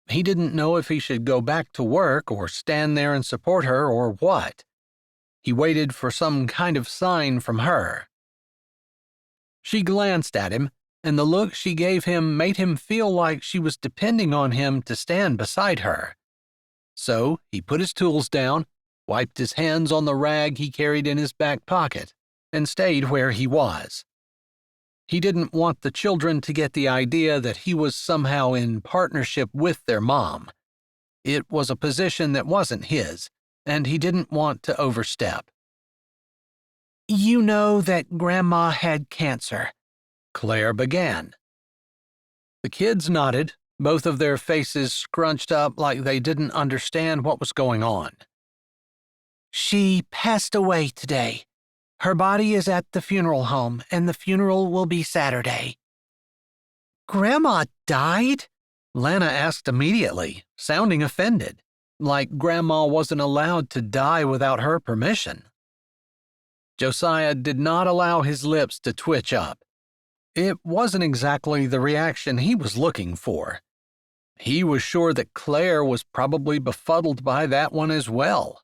He didn't know if he should go back to work or stand there and support her or what. He waited for some kind of sign from her. She glanced at him, and the look she gave him made him feel like she was depending on him to stand beside her. So he put his tools down, wiped his hands on the rag he carried in his back pocket, and stayed where he was. He didn't want the children to get the idea that he was somehow in partnership with their mom. It was a position that wasn't his, and he didn't want to overstep. You know that Grandma had cancer, Claire began. The kids nodded, both of their faces scrunched up like they didn't understand what was going on. She passed away today. Her body is at the funeral home, and the funeral will be Saturday. Grandma died? Lana asked immediately, sounding offended, like Grandma wasn't allowed to die without her permission. Josiah did not allow his lips to twitch up. It wasn't exactly the reaction he was looking for. He was sure that Claire was probably befuddled by that one as well.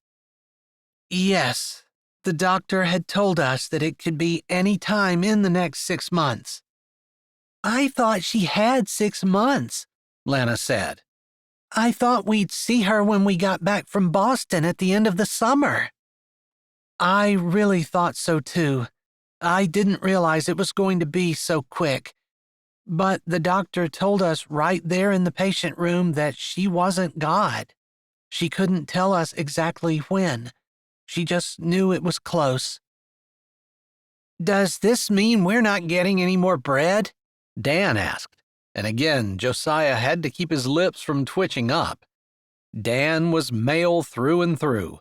Yes, the doctor had told us that it could be any time in the next 6 months. I thought she had 6 months, Lana said. I thought we'd see her when we got back from Boston at the end of the summer. I really thought so too. I didn't realize it was going to be so quick. But the doctor told us right there in the patient room that she wasn't God. She couldn't tell us exactly when. She just knew it was close. Does this mean we're not getting any more bread? Dan asked, and again Josiah had to keep his lips from twitching up. Dan was male through and through.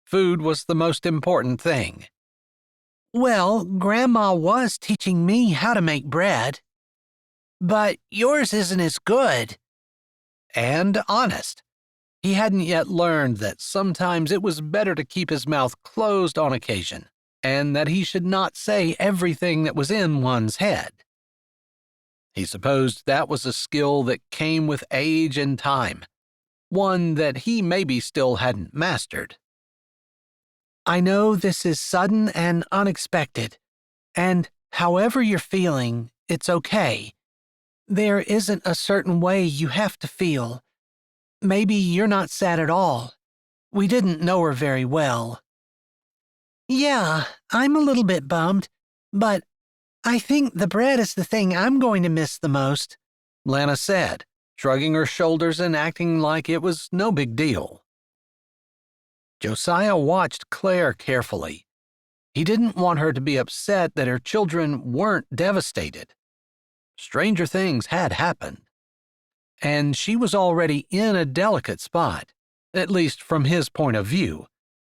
Food was the most important thing. Well, Grandma was teaching me how to make bread. But yours isn't as good. And honest. He hadn't yet learned that sometimes it was better to keep his mouth closed on occasion, and that he should not say everything that was in one's head. He supposed that was a skill that came with age and time, one that he maybe still hadn't mastered. I know this is sudden and unexpected, and however you're feeling, it's okay. There isn't a certain way you have to feel. Maybe you're not sad at all. We didn't know her very well. Yeah, I'm a little bit bummed, but I think the bread is the thing I'm going to miss the most, Lana said, shrugging her shoulders and acting like it was no big deal. Josiah watched Claire carefully. He didn't want her to be upset that her children weren't devastated. Stranger things had happened. And she was already in a delicate spot, at least from his point of view,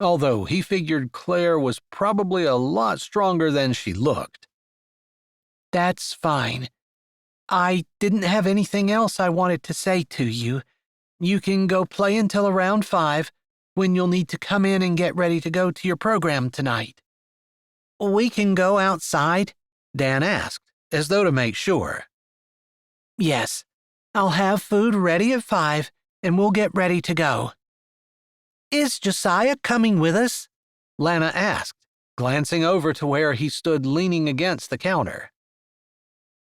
although he figured Claire was probably a lot stronger than she looked. That's fine. I didn't have anything else I wanted to say to you. You can go play until around 5, when you'll need to come in and get ready to go to your program tonight. We can go outside? Dan asked, as though to make sure. Yes, I'll have food ready at 5, and we'll get ready to go. Is Josiah coming with us? Lana asked, glancing over to where he stood leaning against the counter.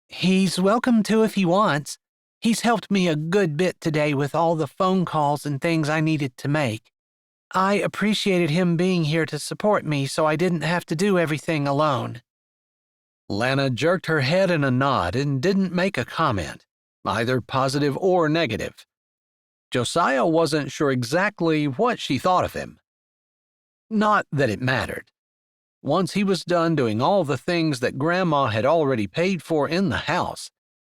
He's welcome to if he wants. He's helped me a good bit today with all the phone calls and things I needed to make. I appreciated him being here to support me so I didn't have to do everything alone. Lana jerked her head in a nod and didn't make a comment, either positive or negative. Josiah wasn't sure exactly what she thought of him. Not that it mattered. Once he was done doing all the things that Grandma had already paid for in the house,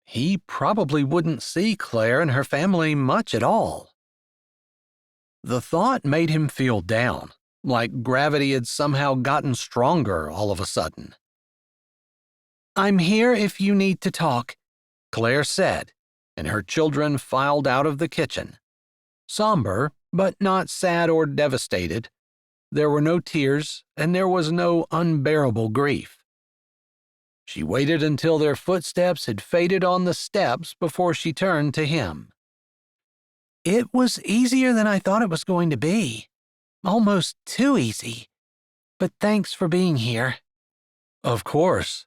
he probably wouldn't see Claire and her family much at all. The thought made him feel down, like gravity had somehow gotten stronger all of a sudden. I'm here if you need to talk, Claire said, and her children filed out of the kitchen. Somber, but not sad or devastated. There were no tears, and there was no unbearable grief. She waited until their footsteps had faded on the steps before she turned to him. It was easier than I thought it was going to be. Almost too easy. But thanks for being here. Of course.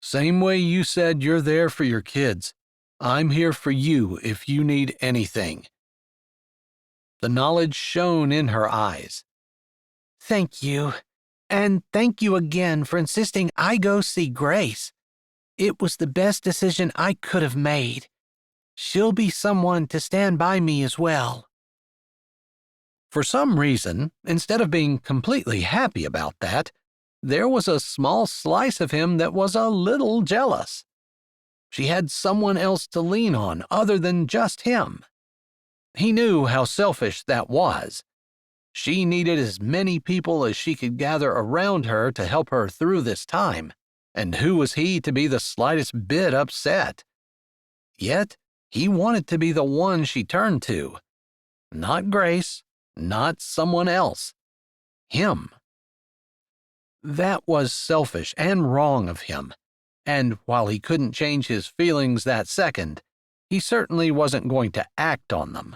Same way you said you're there for your kids. I'm here for you if you need anything. The knowledge shone in her eyes. Thank you. And thank you again for insisting I go see Grace. It was the best decision I could have made. She'll be someone to stand by me as well. For some reason, instead of being completely happy about that, there was a small slice of him that was a little jealous. She had someone else to lean on other than just him. He knew how selfish that was. She needed as many people as she could gather around her to help her through this time, and who was he to be the slightest bit upset? Yet, he wanted to be the one she turned to. Not Grace, not someone else. Him. That was selfish and wrong of him, and while he couldn't change his feelings that second, he certainly wasn't going to act on them.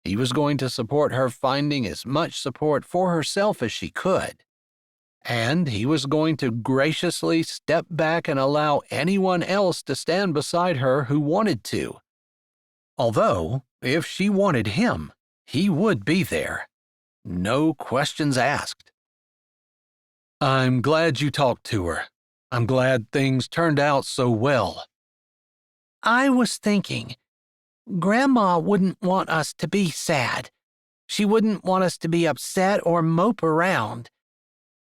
He was going to support her finding as much support for herself as she could. and he was going to graciously step back and allow anyone else to stand beside her who wanted to. Although, if she wanted him, he would be there. No questions asked. I'm glad you talked to her. I'm glad things turned out so well. I was thinking, Grandma wouldn't want us to be sad. She wouldn't want us to be upset or mope around.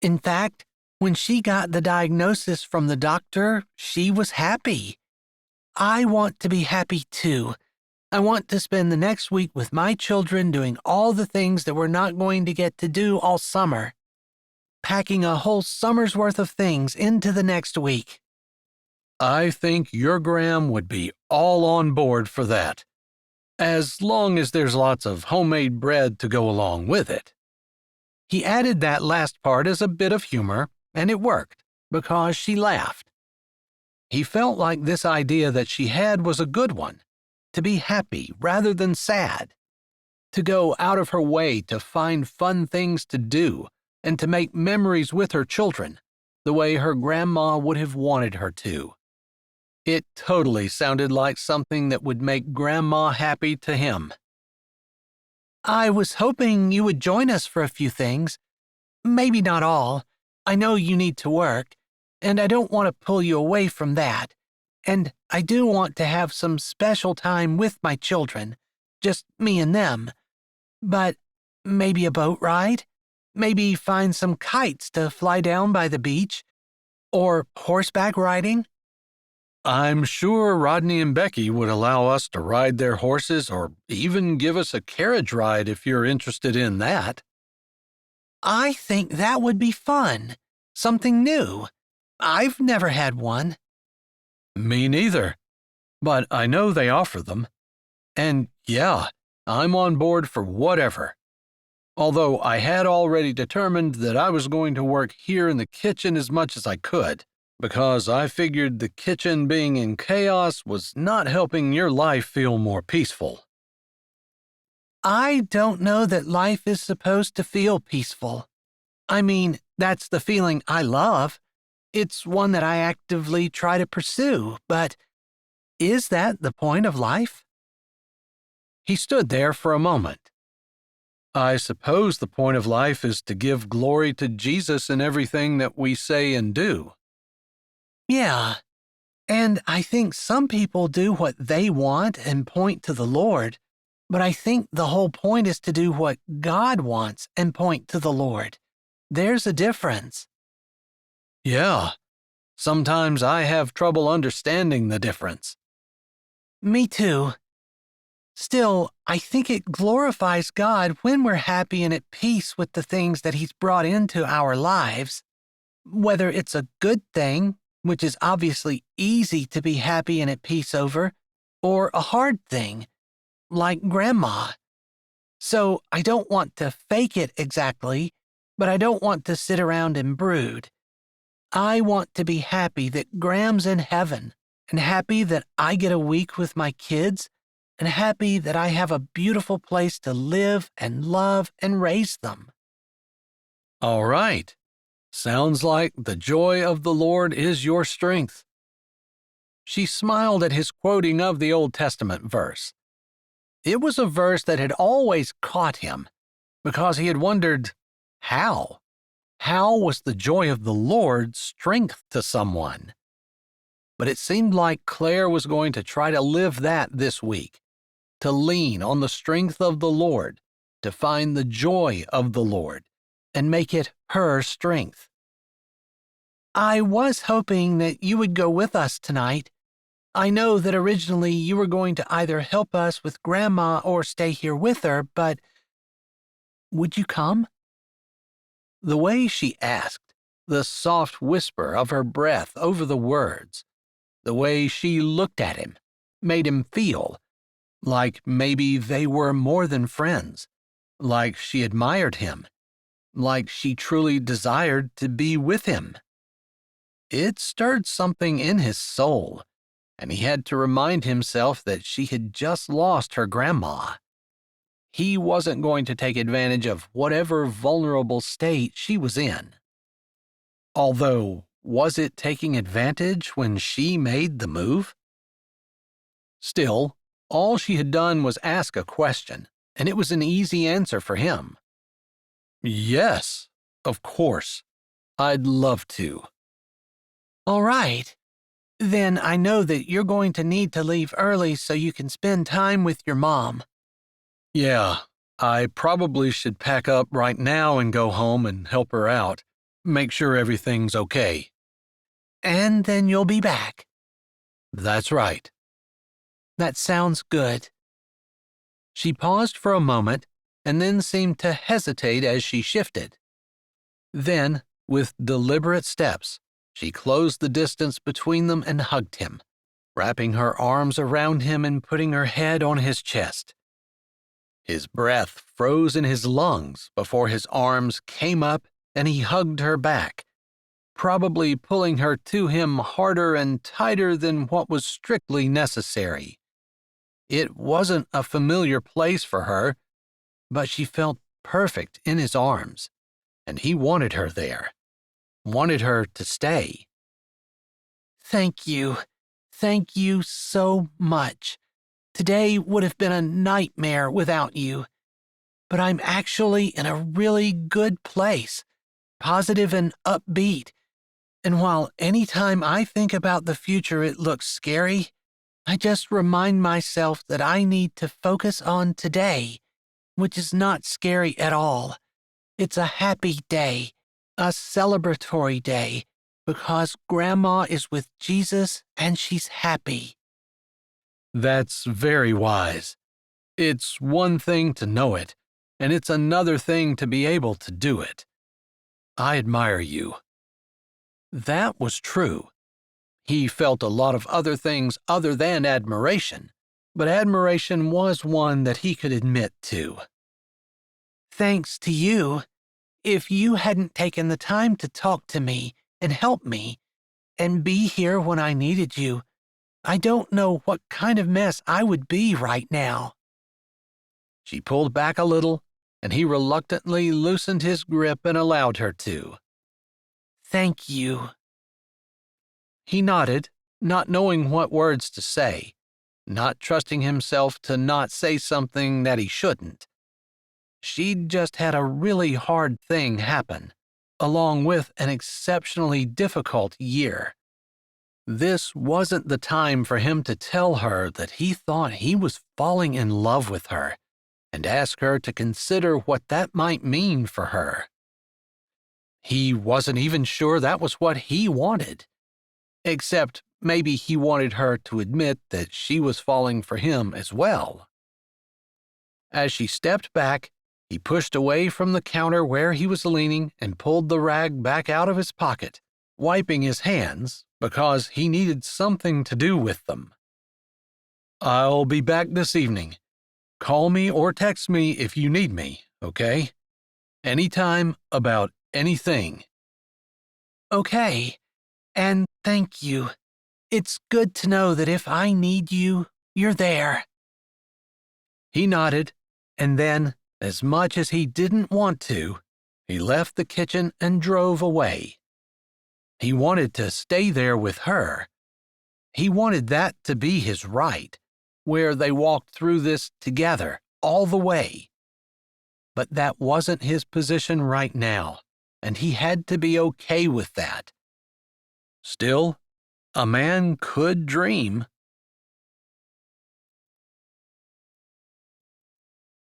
In fact, when she got the diagnosis from the doctor, she was happy. I want to be happy too. I want to spend the next week with my children doing all the things that we're not going to get to do all summer. Packing a whole summer's worth of things into the next week. I think your Gram would be all on board for that, as long as there's lots of homemade bread to go along with it. He added that last part as a bit of humor, and it worked, because she laughed. He felt like this idea that she had was a good one, to be happy rather than sad, to go out of her way to find fun things to do and to make memories with her children, the way her grandma would have wanted her to. It totally sounded like something that would make Grandma happy to him. I was hoping you would join us for a few things. Maybe not all. I know you need to work, and I don't want to pull you away from that. And I do want to have some special time with my children, just me and them. But maybe a boat ride? Maybe find some kites to fly down by the beach? Or horseback riding? I'm sure Rodney and Becky would allow us to ride their horses or even give us a carriage ride if you're interested in that. I think that would be fun. Something new. I've never had one. Me neither, but I know they offer them. And yeah, I'm on board for whatever. Although I had already determined that I was going to work here in the kitchen as much as I could, because I figured the kitchen being in chaos was not helping your life feel more peaceful. I don't know that life is supposed to feel peaceful. I mean, that's the feeling I love. It's one that I actively try to pursue, but is that the point of life? He stood there for a moment. I suppose the point of life is to give glory to Jesus in everything that we say and do. Yeah, and I think some people do what they want and point to the Lord, but I think the whole point is to do what God wants and point to the Lord. There's a difference. Yeah, sometimes I have trouble understanding the difference. Me too. Still, I think it glorifies God when we're happy and at peace with the things that He's brought into our lives. Whether it's a good thing, which is obviously easy to be happy and at peace over, or a hard thing, like Grandma. So I don't want to fake it exactly, but I don't want to sit around and brood. I want to be happy that Gram's in heaven, and happy that I get a week with my kids, and happy that I have a beautiful place to live and love and raise them. All right. Sounds like the joy of the Lord is your strength. She smiled at his quoting of the Old Testament verse. It was a verse that had always caught him, because he had wondered, how? How was the joy of the Lord strength to someone? But it seemed like Claire was going to try to live that this week, to lean on the strength of the Lord, to find the joy of the Lord, and make it her strength. I was hoping that you would go with us tonight. I know that originally you were going to either help us with Grandma or stay here with her, but would you come? The way she asked, the soft whisper of her breath over the words, the way she looked at him, made him feel like maybe they were more than friends, like she admired him, like she truly desired to be with him. It stirred something in his soul, and he had to remind himself that she had just lost her grandma. He wasn't going to take advantage of whatever vulnerable state she was in. Although, was it taking advantage when she made the move? Still, all she had done was ask a question, and it was an easy answer for him. Yes, of course. I'd love to. All right. Then I know that you're going to need to leave early so you can spend time with your mom. Yeah, I probably should pack up right now and go home and help her out. Make sure everything's okay. And then you'll be back. That's right. That sounds good. She paused for a moment and then seemed to hesitate as she shifted. Then, with deliberate steps, she closed the distance between them and hugged him, wrapping her arms around him and putting her head on his chest. His breath froze in his lungs before his arms came up and he hugged her back, probably pulling her to him harder and tighter than what was strictly necessary. It wasn't a familiar place for her, but she felt perfect in his arms, and he wanted her there, wanted her to stay. Thank you. Thank you so much. Today would have been a nightmare without you. But I'm actually in a really good place, positive and upbeat. And while any time I think about the future it looks scary, I just remind myself that I need to focus on today, which is not scary at all. It's a happy day, a celebratory day, because Grandma is with Jesus and she's happy. That's very wise. It's one thing to know it, and it's another thing to be able to do it. I admire you. That was true. He felt a lot of other things other than admiration, but admiration was one that he could admit to. Thanks to you. If you hadn't taken the time to talk to me and help me and be here when I needed you, I don't know what kind of mess I would be right now. She pulled back a little, and he reluctantly loosened his grip and allowed her to. Thank you. He nodded, not knowing what words to say, not trusting himself to not say something that he shouldn't. She'd just had a really hard thing happen, along with an exceptionally difficult year. This wasn't the time for him to tell her that he thought he was falling in love with her and ask her to consider what that might mean for her. He wasn't even sure that was what he wanted, except maybe he wanted her to admit that she was falling for him as well. As she stepped back, he pushed away from the counter where he was leaning and pulled the rag back out of his pocket, wiping his hands because he needed something to do with them. I'll be back this evening. Call me or text me if you need me, okay? Anytime about anything. Okay. And thank you. It's good to know that if I need you, you're there. He nodded, and then, as much as he didn't want to, he left the kitchen and drove away. He wanted to stay there with her. He wanted that to be his right, where they walked through this together all the way. But that wasn't his position right now, and he had to be okay with that. Still, a man could dream.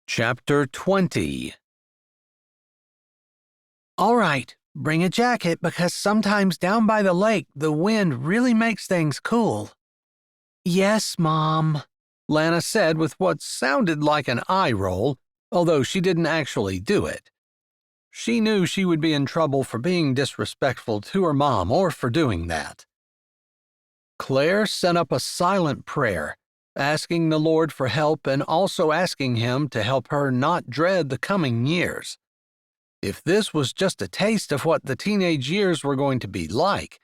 Chapter 20. All right, bring a jacket because sometimes down by the lake the wind really makes things cool. Yes, Mom, Lana said with what sounded like an eye roll, although she didn't actually do it. She knew she would be in trouble for being disrespectful to her mom or for doing that. Claire sent up a silent prayer, asking the Lord for help and also asking him to help her not dread the coming years. If this was just a taste of what the teenage years were going to be like,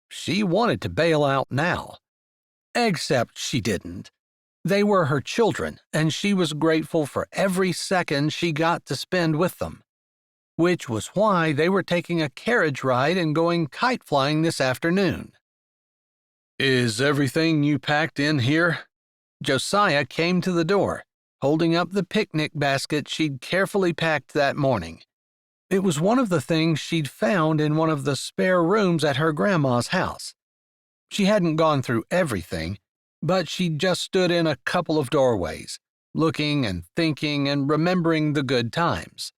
she wanted to bail out now. Except she didn't. They were her children, and she was grateful for every second she got to spend with them. which was why they were taking a carriage ride and going kite flying this afternoon. "Is everything you packed in here?" Josiah came to the door, holding up the picnic basket she'd carefully packed that morning. It was one of the things she'd found in one of the spare rooms at her grandma's house. She hadn't gone through everything, but she'd just stood in a couple of doorways, looking and thinking and remembering the good times.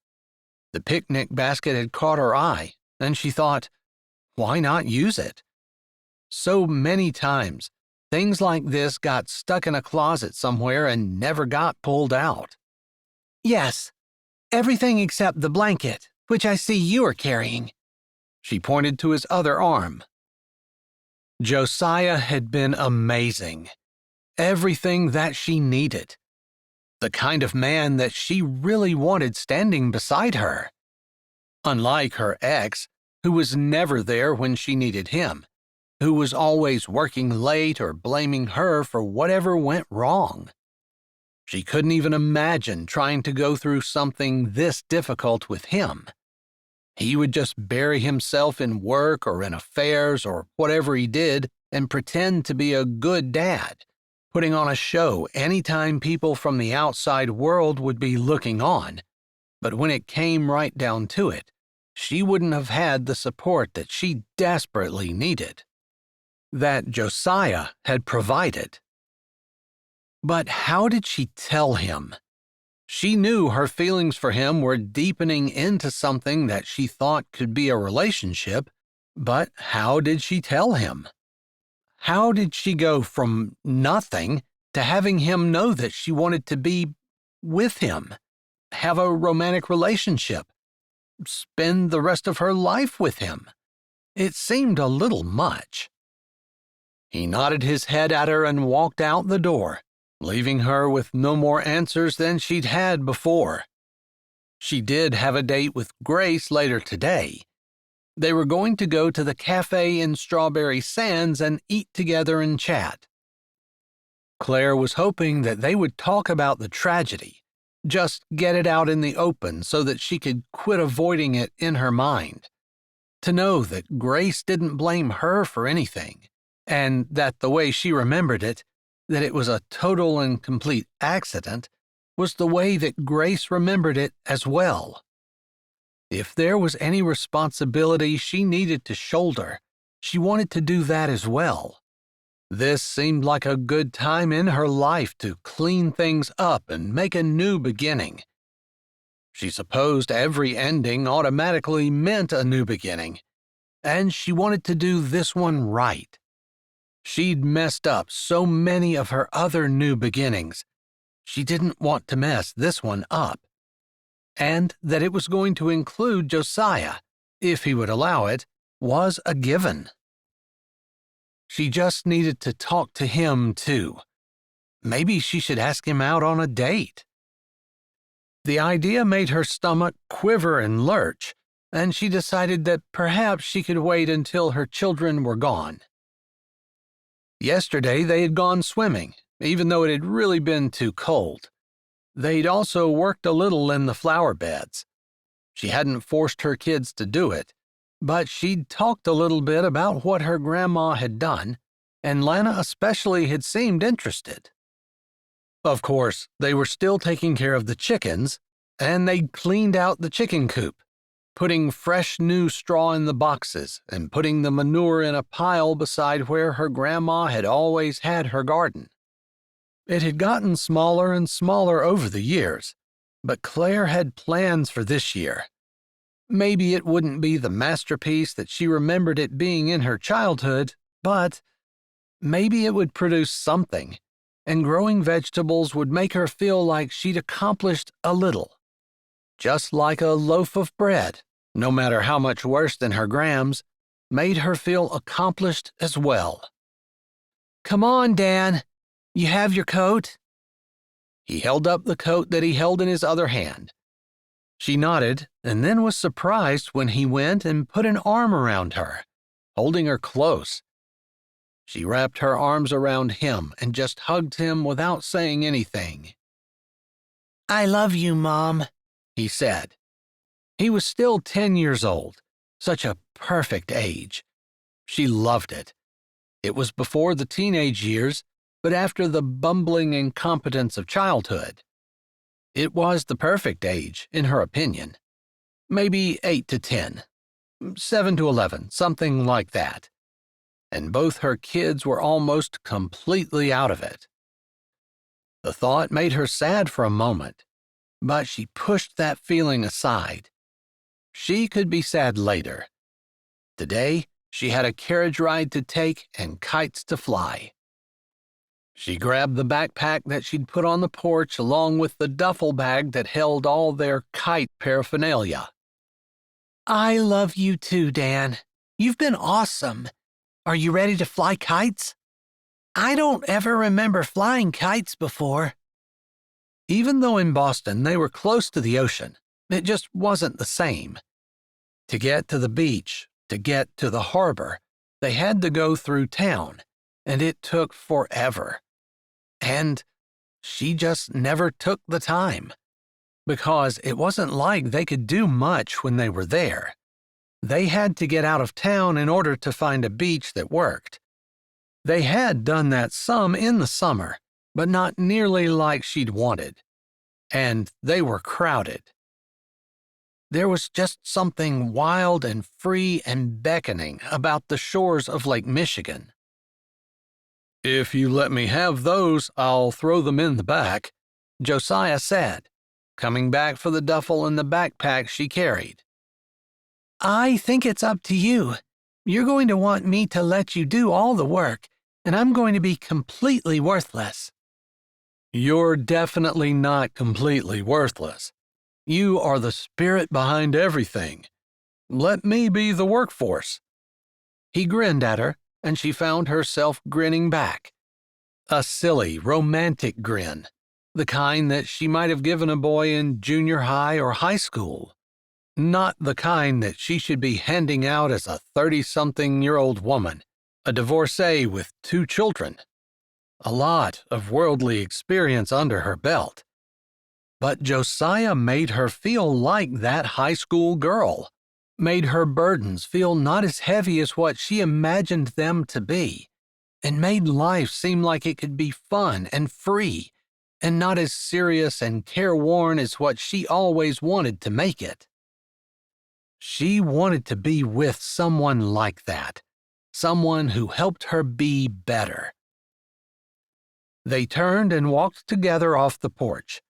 The picnic basket had caught her eye, and she thought, why not use it? So many times, things like this got stuck in a closet somewhere and never got pulled out. Yes, everything except the blanket, which I see you are carrying. She pointed to his other arm. Josiah had been amazing. Everything that she needed. The kind of man that she really wanted standing beside her. Unlike her ex, who was never there when she needed him, who was always working late or blaming her for whatever went wrong. She couldn't even imagine trying to go through something this difficult with him. He would just bury himself in work or in affairs or whatever he did and pretend to be a good dad, putting on a show anytime people from the outside world would be looking on. But when it came right down to it, she wouldn't have had the support that she desperately needed. That Josiah had provided. But how did she tell him? She knew her feelings for him were deepening into something that she thought could be a relationship, but how did she tell him? How did she go from nothing to having him know that she wanted to be with him, have a romantic relationship, spend the rest of her life with him? It seemed a little much. He nodded his head at her and walked out the door, leaving her with no more answers than she'd had before. She did have a date with Grace later today. They were going to go to the cafe in Strawberry Sands and eat together and chat. Claire was hoping that they would talk about the tragedy, just get it out in the open so that she could quit avoiding it in her mind. To know that Grace didn't blame her for anything, and that the way she remembered it, that it was a total and complete accident, was the way that Grace remembered it as well. If there was any responsibility she needed to shoulder, she wanted to do that as well. This seemed like a good time in her life to clean things up and make a new beginning. She supposed every ending automatically meant a new beginning, and she wanted to do this one right. She'd messed up so many of her other new beginnings. She didn't want to mess this one up. And that it was going to include Josiah, if he would allow it, was a given. She just needed to talk to him, too. Maybe she should ask him out on a date. The idea made her stomach quiver and lurch, and she decided that perhaps she could wait until her children were gone. Yesterday they had gone swimming, even though it had really been too cold. They'd also worked a little in the flower beds. She hadn't forced her kids to do it, but she'd talked a little bit about what her grandma had done, and Lana especially had seemed interested. Of course, they were still taking care of the chickens, and they'd cleaned out the chicken coop, putting fresh new straw in the boxes and putting the manure in a pile beside where her grandma had always had her garden. It had gotten smaller and smaller over the years, but Claire had plans for this year. Maybe it wouldn't be the masterpiece that she remembered it being in her childhood, but maybe it would produce something, and growing vegetables would make her feel like she'd accomplished a little. Just like a loaf of bread, no matter how much worse than her grams, made her feel accomplished as well. Come on, Dan. You have your coat? He held up the coat that he held in his other hand. She nodded and then was surprised when he went and put an arm around her, holding her close. She wrapped her arms around him and just hugged him without saying anything. I love you, Mom, he said. He was still 10 years old, such a perfect age. She loved it. It was before the teenage years, but after the bumbling incompetence of childhood. It was the perfect age, in her opinion. Maybe 8 to 10, 7 to 11, something like that. And both her kids were almost completely out of it. The thought made her sad for a moment, but she pushed that feeling aside. She could be sad later. Today, she had a carriage ride to take and kites to fly. She grabbed the backpack that she'd put on the porch along with the duffel bag that held all their kite paraphernalia. I love you too, Dan. You've been awesome. Are you ready to fly kites? I don't ever remember flying kites before. Even though in Boston they were close to the ocean, it just wasn't the same. To get to the beach, to get to the harbor, they had to go through town, and it took forever. And she just never took the time, because it wasn't like they could do much when they were there. They had to get out of town in order to find a beach that worked. They had done that some in the summer, but not nearly like she'd wanted. And they were crowded. There was just something wild and free and beckoning about the shores of Lake Michigan. "If you let me have those, I'll throw them in the back," Josiah said, coming back for the duffel and the backpack she carried. I think it's up to you. You're going to want me to let you do all the work, and I'm going to be completely worthless. You're definitely not completely worthless. You are the spirit behind everything. Let me be the workforce. He grinned at her, and she found herself grinning back. A silly, romantic grin, the kind that she might have given a boy in junior high or high school. Not the kind that she should be handing out as a 30-something-year-old woman, a divorcee with 2 children. A lot of worldly experience under her belt. But Josiah made her feel like that high school girl, made her burdens feel not as heavy as what she imagined them to be, and made life seem like it could be fun and free, and not as serious and careworn as what she always wanted to make it. She wanted to be with someone like that, someone who helped her be better. They turned and walked together off the porch.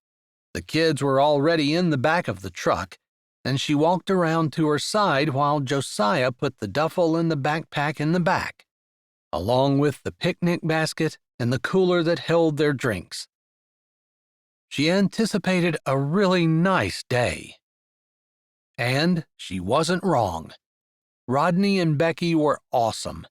The kids were already in the back of the truck, and she walked around to her side while Josiah put the duffel and the backpack in the back, along with the picnic basket and the cooler that held their drinks. She anticipated a really nice day. And she wasn't wrong. Rodney and Becky were awesome.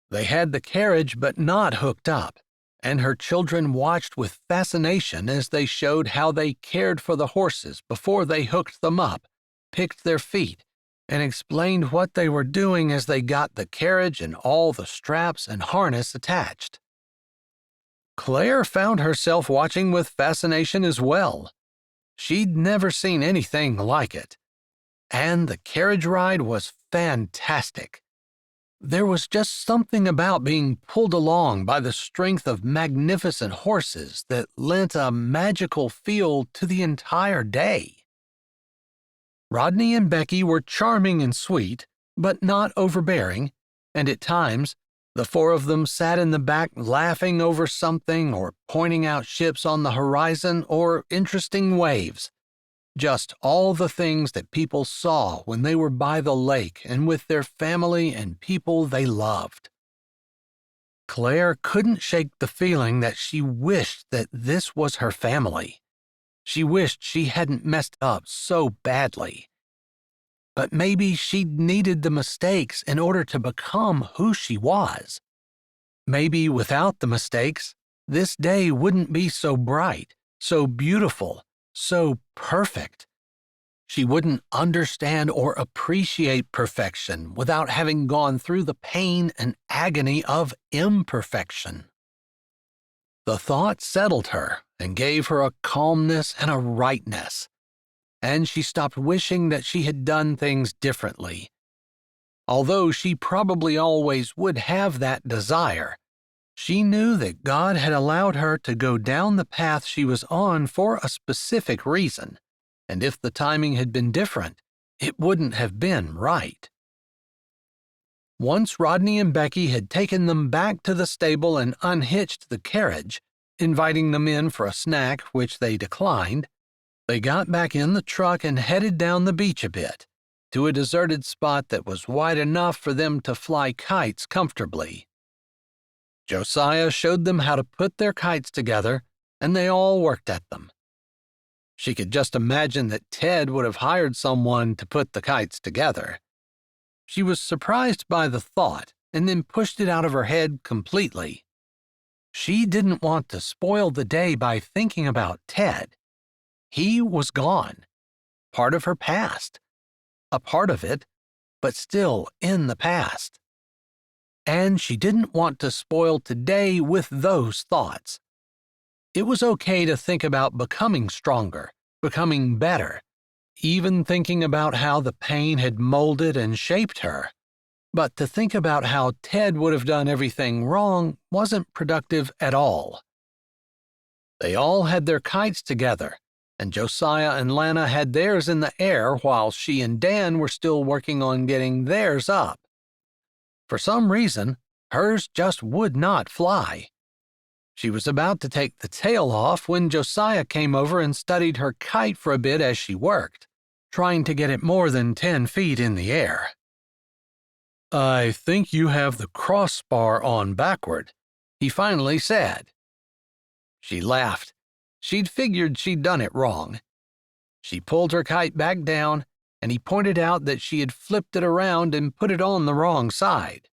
They had the carriage but not hooked up, and her children watched with fascination as they showed how they cared for the horses before they hooked them up, picked their feet, and explained what they were doing as they got the carriage and all the straps and harness attached. Claire found herself watching with fascination as well. She'd never seen anything like it. And the carriage ride was fantastic. There was just something about being pulled along by the strength of magnificent horses that lent a magical feel to the entire day. Rodney and Becky were charming and sweet, but not overbearing, and at times, the 4 of them sat in the back laughing over something or pointing out ships on the horizon or interesting waves. Just all the things that people saw when they were by the lake and with their family and people they loved. Claire couldn't shake the feeling that she wished that this was her family. She wished she hadn't messed up so badly. But maybe she'd needed the mistakes in order to become who she was. Maybe without the mistakes, this day wouldn't be so bright, so beautiful, so perfect. She wouldn't understand or appreciate perfection without having gone through the pain and agony of imperfection. The thought settled her and gave her a calmness and a rightness. and she stopped wishing that she had done things differently. Although she probably always would have that desire, she knew that God had allowed her to go down the path she was on for a specific reason, and if the timing had been different, it wouldn't have been right. Once Rodney and Becky had taken them back to the stable and unhitched the carriage, inviting them in for a snack, which they declined, they got back in the truck and headed down the beach a bit, to a deserted spot that was wide enough for them to fly kites comfortably. Josiah showed them how to put their kites together, and they all worked at them. She could just imagine that Ted would have hired someone to put the kites together. She was surprised by the thought and then pushed it out of her head completely. She didn't want to spoil the day by thinking about Ted. He was gone, part of her past, a part of it, but still in the past. And she didn't want to spoil today with those thoughts. It was okay to think about becoming stronger, becoming better, even thinking about how the pain had molded and shaped her. But to think about how Ted would have done everything wrong wasn't productive at all. They all had their kites together, and Josiah and Lana had theirs in the air while she and Dan were still working on getting theirs up. For some reason, hers just would not fly. She was about to take the tail off when Josiah came over and studied her kite for a bit as she worked, trying to get it more than 10 feet in the air. "I think you have the crossbar on backward," he finally said. She laughed. She'd figured she'd done it wrong. She pulled her kite back down, and he pointed out that she had flipped it around and put it on the wrong side.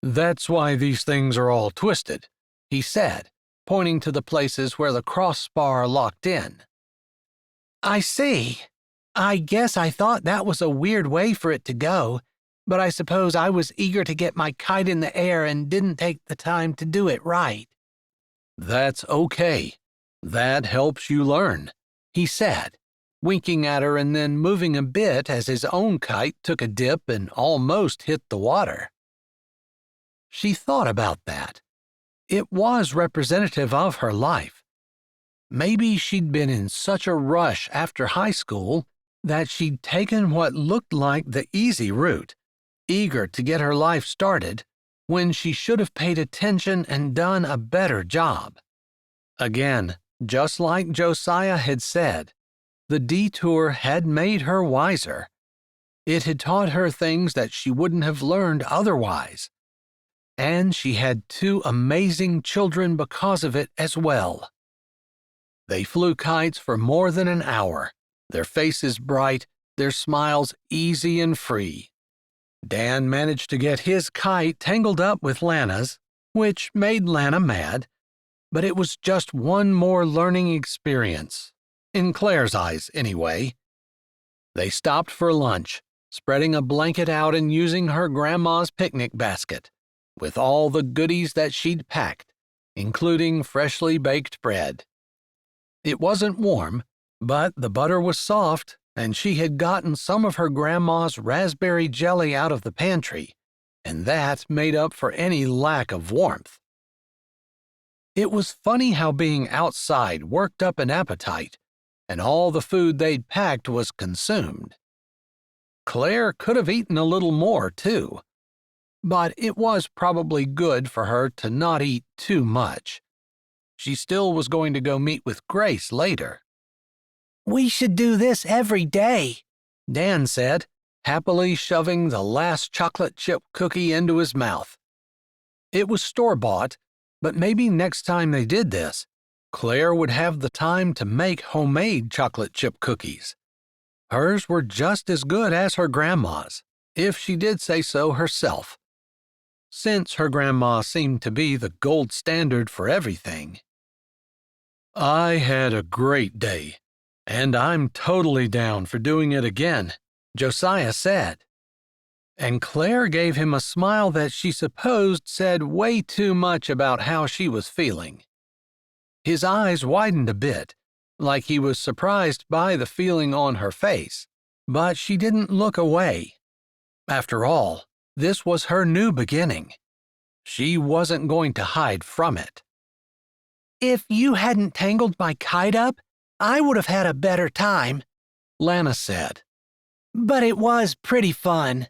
"That's why these things are all twisted," he said, pointing to the places where the crossbar locked in. "I see. I guess I thought that was a weird way for it to go, but I suppose I was eager to get my kite in the air and didn't take the time to do it right." "That's okay. That helps you learn," he said, winking at her and then moving a bit as his own kite took a dip and almost hit the water. She thought about that. It was representative of her life. Maybe she'd been in such a rush after high school that she'd taken what looked like the easy route, eager to get her life started, when she should have paid attention and done a better job. Again, just like Josiah had said, the detour had made her wiser. It had taught her things that she wouldn't have learned otherwise. And she had 2 amazing children because of it as well. They flew kites for more than an hour, their faces bright, their smiles easy and free. Dan managed to get his kite tangled up with Lana's, which made Lana mad, but it was just one more learning experience, in Claire's eyes anyway. They stopped for lunch, spreading a blanket out and using her grandma's picnic basket, with all the goodies that she'd packed, including freshly baked bread. It wasn't warm, but the butter was soft, and she had gotten some of her grandma's raspberry jelly out of the pantry, and that made up for any lack of warmth. It was funny how being outside worked up an appetite, and all the food they'd packed was consumed. Claire could have eaten a little more, too, but it was probably good for her to not eat too much. She still was going to go meet with Grace later. "We should do this every day," Dan said, happily shoving the last chocolate chip cookie into his mouth. It was store-bought, but maybe next time they did this, Claire would have the time to make homemade chocolate chip cookies. Hers were just as good as her grandma's, if she did say so herself, since her grandma seemed to be the gold standard for everything. "I had a great day, and I'm totally down for doing it again," Josiah said. And Claire gave him a smile that she supposed said way too much about how she was feeling. His eyes widened a bit, like he was surprised by the feeling on her face, but she didn't look away. After all, this was her new beginning. She wasn't going to hide from it. If you hadn't tangled my kite up, I would have had a better time, Lana said. but it was pretty fun.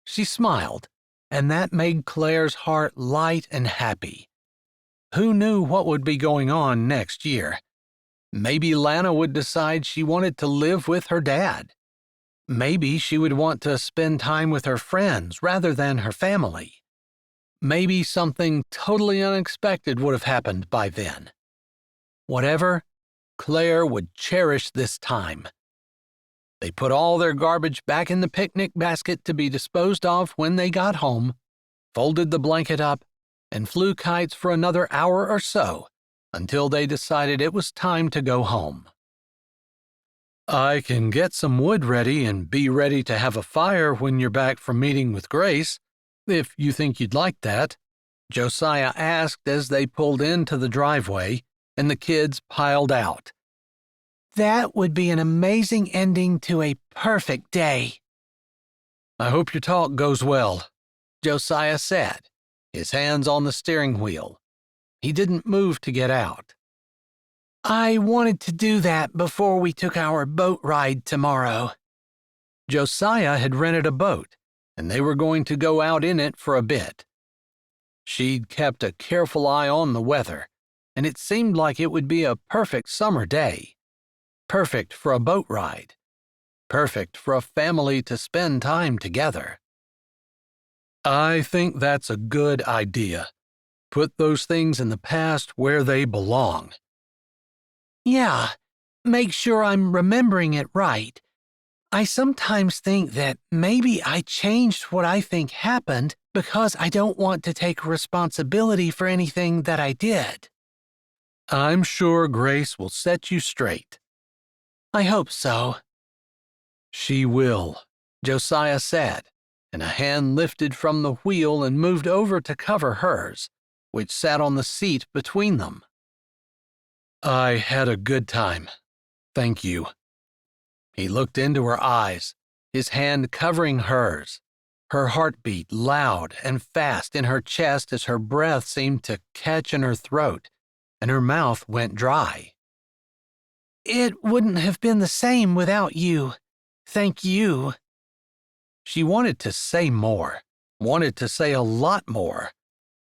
She smiled, and that made Claire's heart light and happy. Who knew what would be going on next year? Maybe Lana would decide she wanted to live with her dad. Maybe she would want to spend time with her friends rather than her family. Maybe something totally unexpected would have happened by then. Whatever, Claire would cherish this time. They put all their garbage back in the picnic basket to be disposed of when they got home, folded the blanket up, and flew kites for another hour or so until they decided it was time to go home. I can get some wood ready and be ready to have a fire when you're back from meeting with Grace, if you think you'd like that, Josiah asked as they pulled into the driveway and the kids piled out. That would be an amazing ending to a perfect day. I hope your talk goes well, Josiah said, his hands on the steering wheel. He didn't move to get out. I wanted to do that before we took our boat ride tomorrow. Josiah had rented a boat, and they were going to go out in it for a bit. She'd kept a careful eye on the weather, and it seemed like it would be a perfect summer day. Perfect for a boat ride. Perfect for a family to spend time together. I think that's a good idea. Put those things in the past where they belong. Yeah, make sure I'm remembering it right. I sometimes think that maybe I changed what I think happened because I don't want to take responsibility for anything that I did. I'm sure Grace will set you straight. I hope so. She will, Josiah said, and a hand lifted from the wheel and moved over to cover hers, which sat on the seat between them. I had a good time. Thank you. He looked into her eyes, his hand covering hers, her heartbeat loud and fast in her chest as her breath seemed to catch in her throat, and her mouth went dry. It wouldn't have been the same without you. Thank you. She wanted to say more, wanted to say a lot more,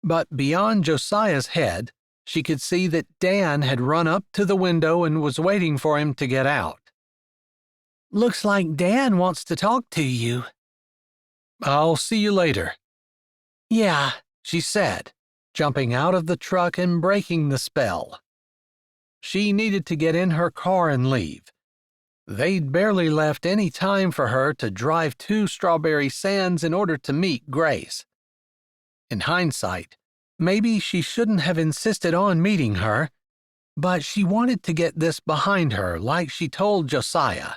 but beyond Josiah's head, she could see that Dan had run up to the window and was waiting for him to get out. Looks like Dan wants to talk to you. I'll see you later. Yeah, she said, jumping out of the truck and breaking the spell. She needed to get in her car and leave. They'd barely left any time for her to drive to Strawberry Sands in order to meet Grace. In hindsight, maybe she shouldn't have insisted on meeting her, but she wanted to get this behind her like she told Josiah.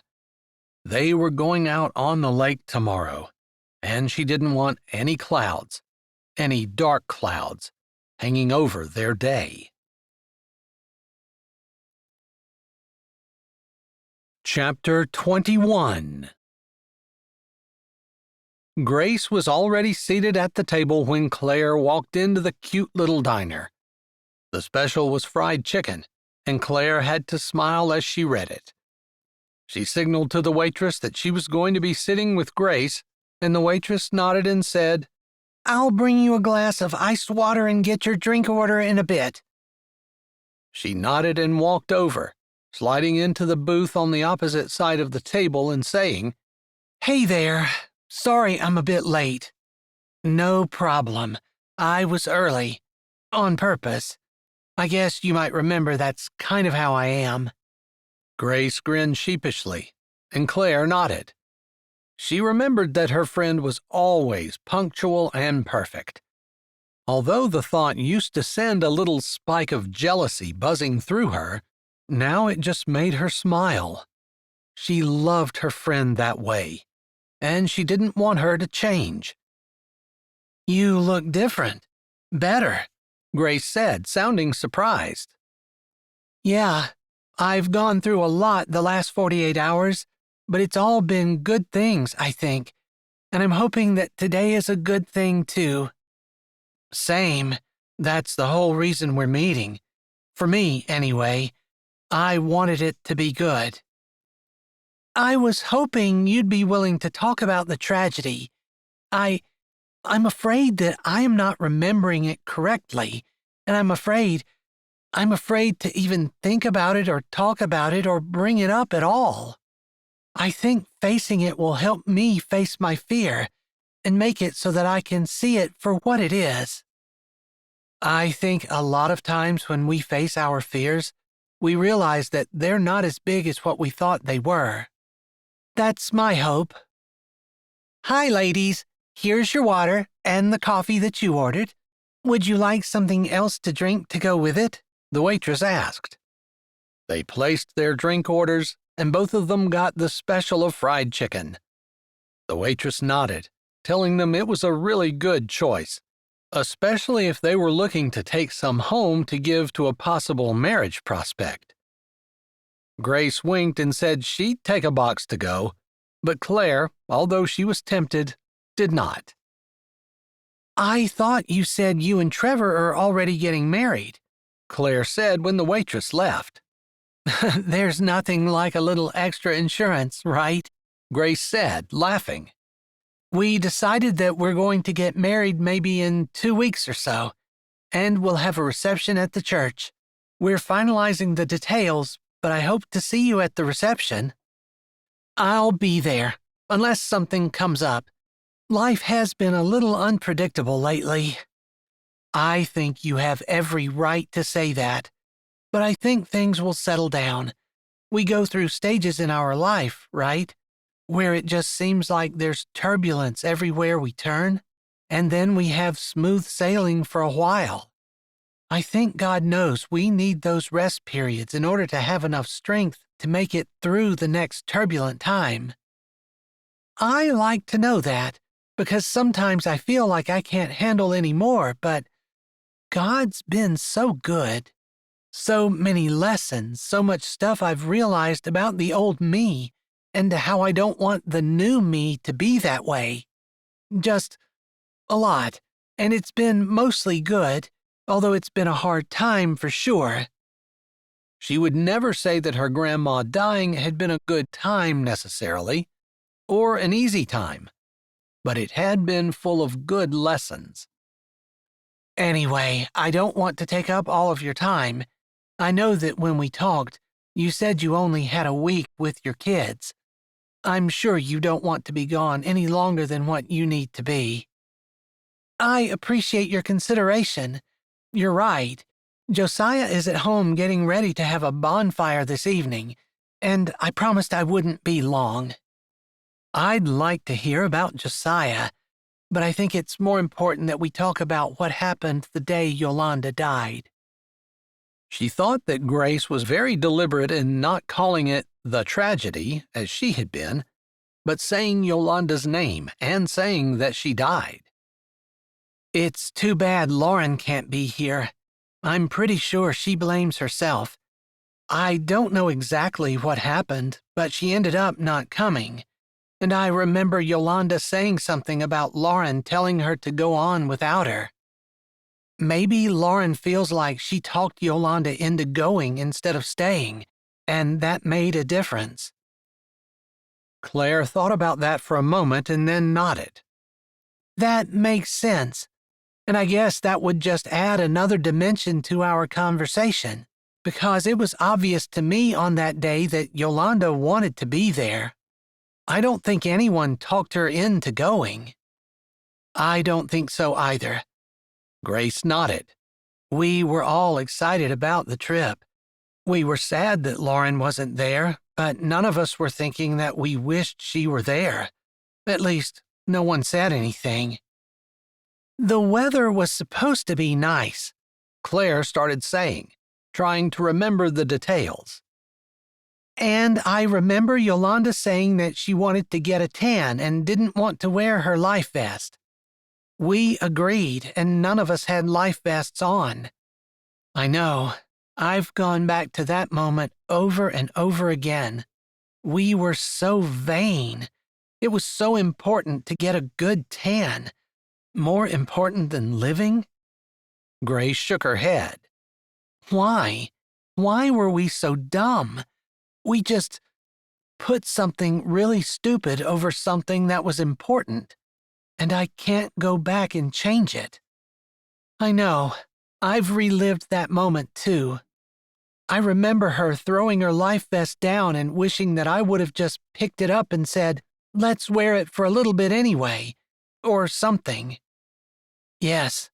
They were going out on the lake tomorrow, and she didn't want any clouds, any dark clouds, hanging over their day. Chapter 21. Grace was already seated at the table when Claire walked into the cute little diner. The special was fried chicken, and Claire had to smile as she read it. She signaled to the waitress that she was going to be sitting with Grace, and the waitress nodded and said, I'll bring you a glass of iced water and get your drink order in a bit. She nodded and walked over, sliding into the booth on the opposite side of the table and saying, Hey there, sorry I'm a bit late. No problem, I was early, on purpose. I guess you might remember that's kind of how I am. Grace grinned sheepishly, and Claire nodded. She remembered that her friend was always punctual and perfect. Although the thought used to send a little spike of jealousy buzzing through her, now it just made her smile. She loved her friend that way, and she didn't want her to change. You look different. Better, Grace said, sounding surprised. Yeah, I've gone through a lot the last 48 hours, but it's all been good things, I think, and I'm hoping that today is a good thing too. Same. That's the whole reason we're meeting. For me, anyway. I wanted it to be good. I was hoping you'd be willing to talk about the tragedy. I'm afraid that I am not remembering it correctly, and I'm afraid to even think about it or talk about it or bring it up at all. I think facing it will help me face my fear and make it so that I can see it for what it is. I think a lot of times when we face our fears, we realize that they're not as big as what we thought they were. That's my hope. Hi, ladies. Here's your water and the coffee that you ordered. Would you like something else to drink to go with it? The waitress asked. They placed their drink orders, and both of them got the special of fried chicken. The waitress nodded, telling them it was a really good choice, especially if they were looking to take some home to give to a possible marriage prospect. Grace winked and said she'd take a box to go, but Claire, although she was tempted, did not. I thought you said you and Trevor are already getting married, Claire said when the waitress left. There's nothing like a little extra insurance, right? Grace said, laughing. We decided that we're going to get married maybe in 2 weeks or so, and we'll have a reception at the church. We're finalizing the details, but I hope to see you at the reception. I'll be there, unless something comes up. Life has been a little unpredictable lately. I think you have every right to say that, but I think things will settle down. We go through stages in our life, right? Where it just seems like there's turbulence everywhere we turn, and then we have smooth sailing for a while. I think God knows we need those rest periods in order to have enough strength to make it through the next turbulent time. I like to know that, because sometimes I feel like I can't handle any more, but God's been so good. So many lessons, so much stuff I've realized about the old me, and how I don't want the new me to be that way. Just a lot, and it's been mostly good, although it's been a hard time for sure. She would never say that her grandma dying had been a good time necessarily, or an easy time, but it had been full of good lessons. Anyway, I don't want to take up all of your time. I know that when we talked, you said you only had a week with your kids. I'm sure you don't want to be gone any longer than what you need to be. I appreciate your consideration. You're right. Josiah is at home getting ready to have a bonfire this evening, and I promised I wouldn't be long. I'd like to hear about Josiah, but I think it's more important that we talk about what happened the day Yolanda died. She thought that Grace was very deliberate in not calling it the tragedy, as she had been, but saying Yolanda's name and saying that she died. It's too bad Lauren can't be here. I'm pretty sure she blames herself. I don't know exactly what happened, but she ended up not coming. And I remember Yolanda saying something about Lauren telling her to go on without her. Maybe Lauren feels like she talked Yolanda into going instead of staying, and that made a difference. Claire thought about that for a moment and then nodded. That makes sense, and I guess that would just add another dimension to our conversation, because it was obvious to me on that day that Yolanda wanted to be there. I don't think anyone talked her into going. I don't think so either. Grace nodded. We were all excited about the trip. We were sad that Lauren wasn't there, but none of us were thinking that we wished she were there. At least, no one said anything. The weather was supposed to be nice, Claire started saying, trying to remember the details. And I remember Yolanda saying that she wanted to get a tan and didn't want to wear her life vest. We agreed, and none of us had life vests on. I know. I've gone back to that moment over and over again. We were so vain. It was so important to get a good tan. More important than living? Grace shook her head. Why? Why were we so dumb? We just put something really stupid over something that was important, and I can't go back and change it. I know. I've relived that moment too. I remember her throwing her life vest down and wishing that I would have just picked it up and said, "Let's wear it for a little bit anyway," or something. Yes.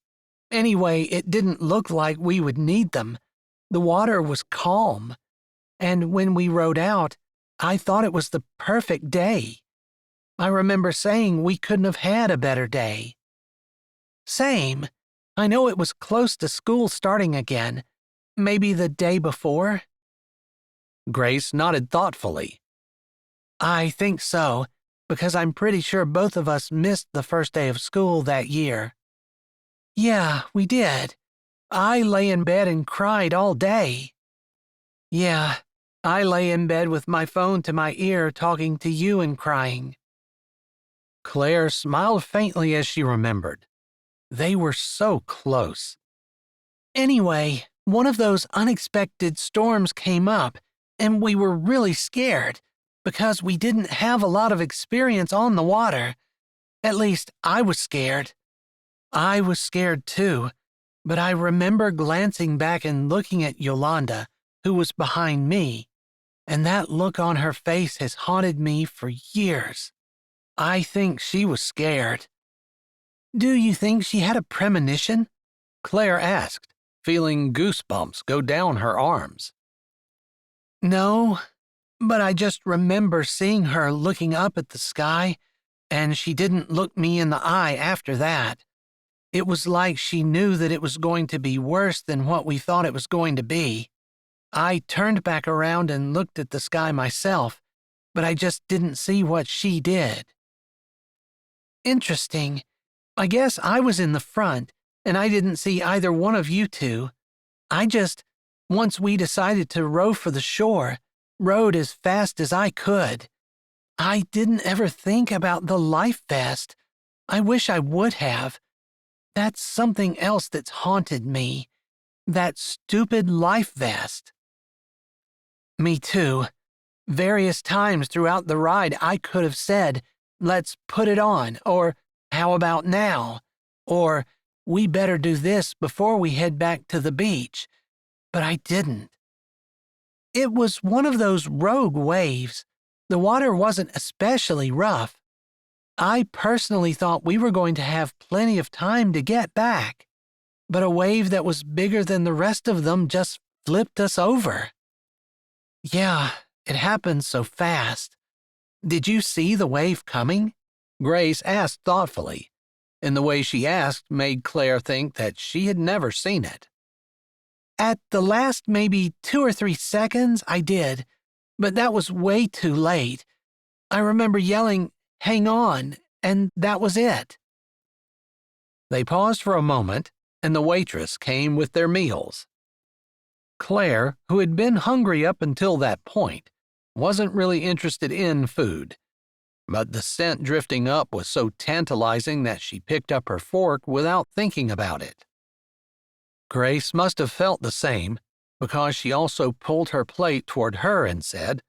Anyway, it didn't look like we would need them. The water was calm, and when we rode out, I thought it was the perfect day. I remember saying we couldn't have had a better day. Same. I know it was close to school starting again. Maybe the day before? Grace nodded thoughtfully. I think so, because I'm pretty sure both of us missed the first day of school that year. Yeah, we did. I lay in bed and cried all day. Yeah, I lay in bed with my phone to my ear talking to you and crying. Claire smiled faintly as she remembered. They were so close. Anyway, one of those unexpected storms came up, and we were really scared because we didn't have a lot of experience on the water. At least, I was scared. I was scared too, but I remember glancing back and looking at Yolanda, who was behind me, and that look on her face has haunted me for years. I think she was scared. Do you think she had a premonition? Claire asked, feeling goosebumps go down her arms. No, but I just remember seeing her looking up at the sky, and she didn't look me in the eye after that. It was like she knew that it was going to be worse than what we thought it was going to be. I turned back around and looked at the sky myself, but I just didn't see what she did. Interesting. I guess I was in the front, and I didn't see either one of you two. Once we decided to row for the shore, rowed as fast as I could. I didn't ever think about the life vest. I wish I would have. That's something else that's haunted me. That stupid life vest. Me too. Various times throughout the ride I could have said, "Let's put it on," or "How about now?" or "We better do this before we head back to the beach." But I didn't. It was one of those rogue waves. The water wasn't especially rough. I personally thought we were going to have plenty of time to get back, but a wave that was bigger than the rest of them just flipped us over. Yeah, it happened so fast. Did you see the wave coming? Grace asked thoughtfully, and the way she asked made Claire think that she had never seen it. At the last maybe 2 or 3 seconds, I did, but that was way too late. I remember yelling, "Hang on," and that was it. They paused for a moment, and the waitress came with their meals. Claire, who had been hungry up until that point, wasn't really interested in food, but the scent drifting up was so tantalizing that she picked up her fork without thinking about it. Grace must have felt the same, because she also pulled her plate toward her and said,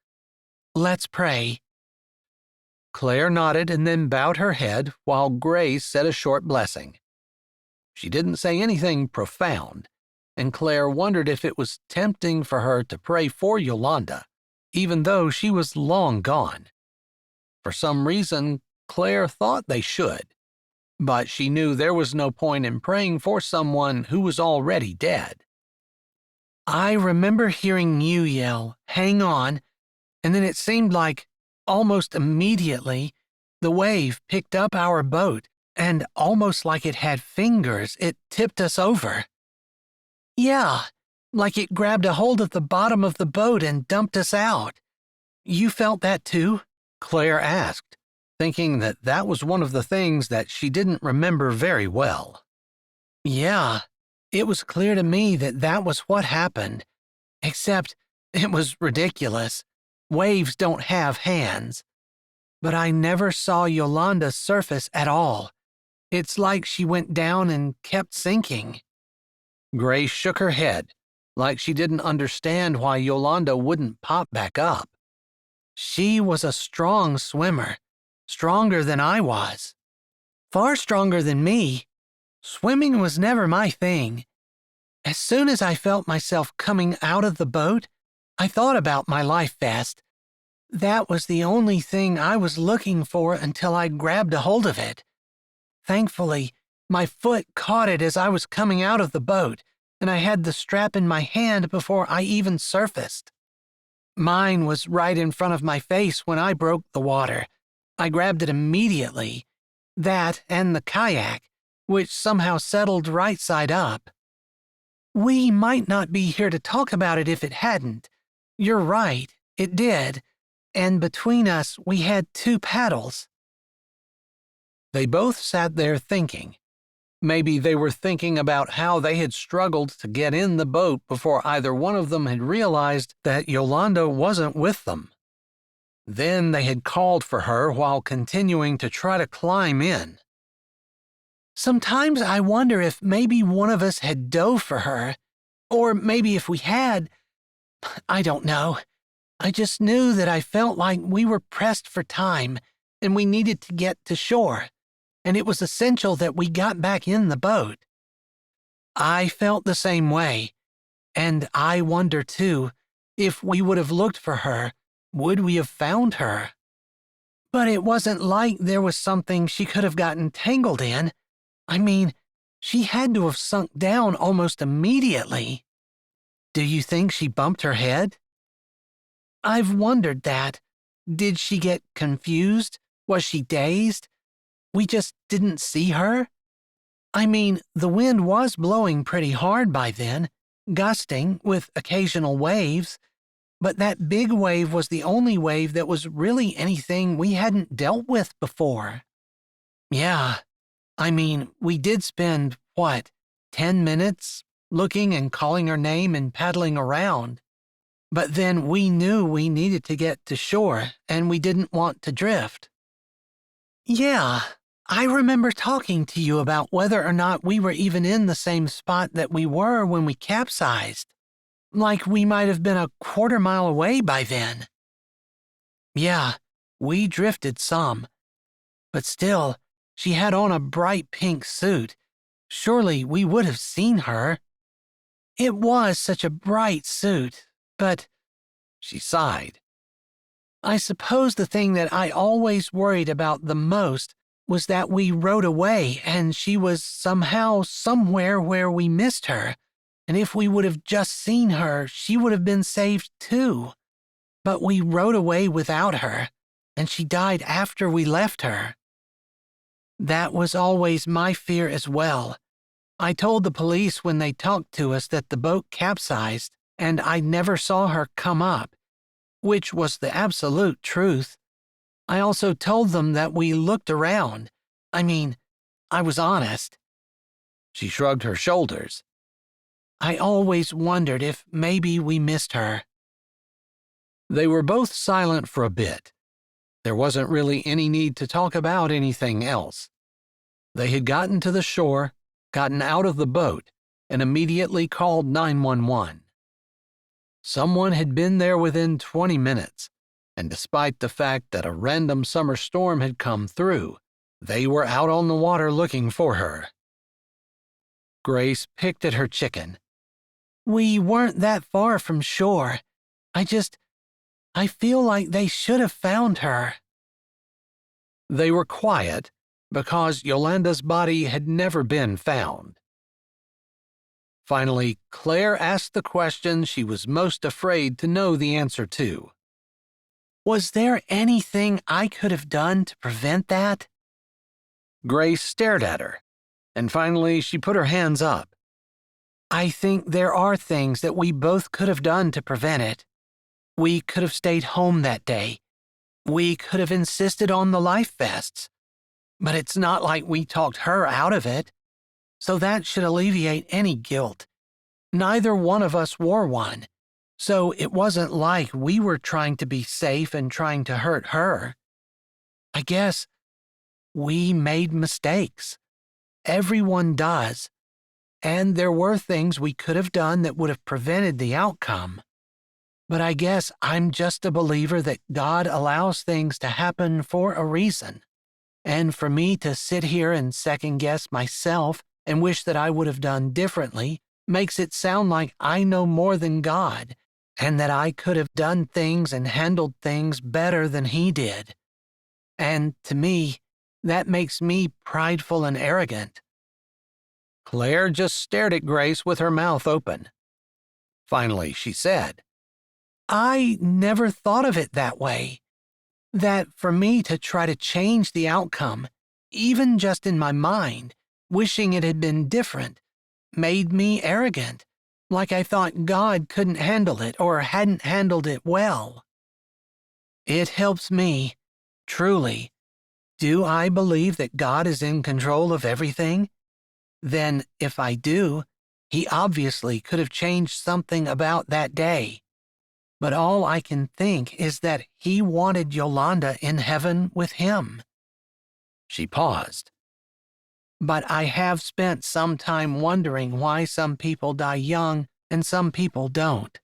"Let's pray." Claire nodded and then bowed her head while Grace said a short blessing. She didn't say anything profound, and Claire wondered if it was tempting for her to pray for Yolanda, even though she was long gone. For some reason, Claire thought they should, but she knew there was no point in praying for someone who was already dead. I remember hearing you yell, "Hang on," and then it seemed like, almost immediately, the wave picked up our boat, and almost like it had fingers, it tipped us over. Yeah, like it grabbed a hold of the bottom of the boat and dumped us out. You felt that too? Claire asked, thinking that that was one of the things that she didn't remember very well. Yeah, it was clear to me that that was what happened, Except it was ridiculous. Waves don't have hands. But I never saw Yolanda surface at all. It's like she went down and kept sinking. Grace shook her head, like she didn't understand why Yolanda wouldn't pop back up. She was a strong swimmer, stronger than I was. Far stronger than me. Swimming was never my thing. As soon as I felt myself coming out of the boat, I thought about my life vest. That was the only thing I was looking for until I grabbed a hold of it. Thankfully, my foot caught it as I was coming out of the boat, and I had the strap in my hand before I even surfaced. Mine was right in front of my face when I broke the water. I grabbed it immediately. That and the kayak, which somehow settled right side up. We might not be here to talk about it if it hadn't. You're right, it did. And between us, we had 2 paddles. They both sat there thinking. Maybe they were thinking about how they had struggled to get in the boat before either one of them had realized that Yolanda wasn't with them. Then they had called for her while continuing to try to climb in. Sometimes I wonder if maybe one of us had dove for her, or maybe if we had, I don't know. I just knew that I felt like we were pressed for time and we needed to get to shore, and it was essential that we got back in the boat. I felt the same way, and I wonder too, if we would have looked for her, would we have found her? But it wasn't like there was something she could have gotten tangled in. I mean, she had to have sunk down almost immediately. Do you think she bumped her head? I've wondered that. Did she get confused? Was she dazed? We just didn't see her? I mean, the wind was blowing pretty hard by then, gusting with occasional waves, but that big wave was the only wave that was really anything we hadn't dealt with before. Yeah, I mean, we did spend, 10 minutes looking and calling her name and paddling around. But then we knew we needed to get to shore, and we didn't want to drift. Yeah, I remember talking to you about whether or not we were even in the same spot that we were when we capsized. Like we might have been a quarter-mile away by then. Yeah, we drifted some. But still, she had on a bright pink suit. Surely we would have seen her. It was such a bright suit, but... She sighed. I suppose the thing that I always worried about the most was that we rode away and she was somehow somewhere where we missed her, and if we would have just seen her, she would have been saved too. But we rode away without her, and she died after we left her. That was always my fear as well. I told the police when they talked to us that the boat capsized, and I never saw her come up, which was the absolute truth. I also told them that we looked around. I mean, I was honest. She shrugged her shoulders. I always wondered if maybe we missed her. They were both silent for a bit. There wasn't really any need to talk about anything else. They had gotten to the shore, gotten out of the boat, and immediately called 911. Someone had been there within 20 minutes, and despite the fact that a random summer storm had come through, they were out on the water looking for her. Grace picked at her chicken. We weren't that far from shore. I feel like they should have found her. They were quiet because Yolanda's body had never been found. Finally, Claire asked the question she was most afraid to know the answer to. Was there anything I could have done to prevent that? Grace stared at her, and finally she put her hands up. I think there are things that we both could have done to prevent it. We could have stayed home that day. We could have insisted on the life vests. But it's not like we talked her out of it. So that should alleviate any guilt. Neither one of us wore one. So it wasn't like we were trying to be safe and trying to hurt her. I guess we made mistakes. Everyone does. And there were things we could have done that would have prevented the outcome. But I guess I'm just a believer that God allows things to happen for a reason. And for me to sit here and second guess myself and wish that I would have done differently makes it sound like I know more than God and that I could have done things and handled things better than He did. And to me, that makes me prideful and arrogant. Claire just stared at Grace with her mouth open. Finally, she said, I never thought of it that way. That for me to try to change the outcome, even just in my mind, wishing it had been different, made me arrogant, like I thought God couldn't handle it or hadn't handled it well. It helps me, truly. Do I believe that God is in control of everything? Then, if I do, He obviously could have changed something about that day. But all I can think is that He wanted Yolanda in heaven with Him. She paused. But I have spent some time wondering why some people die young and some people don't.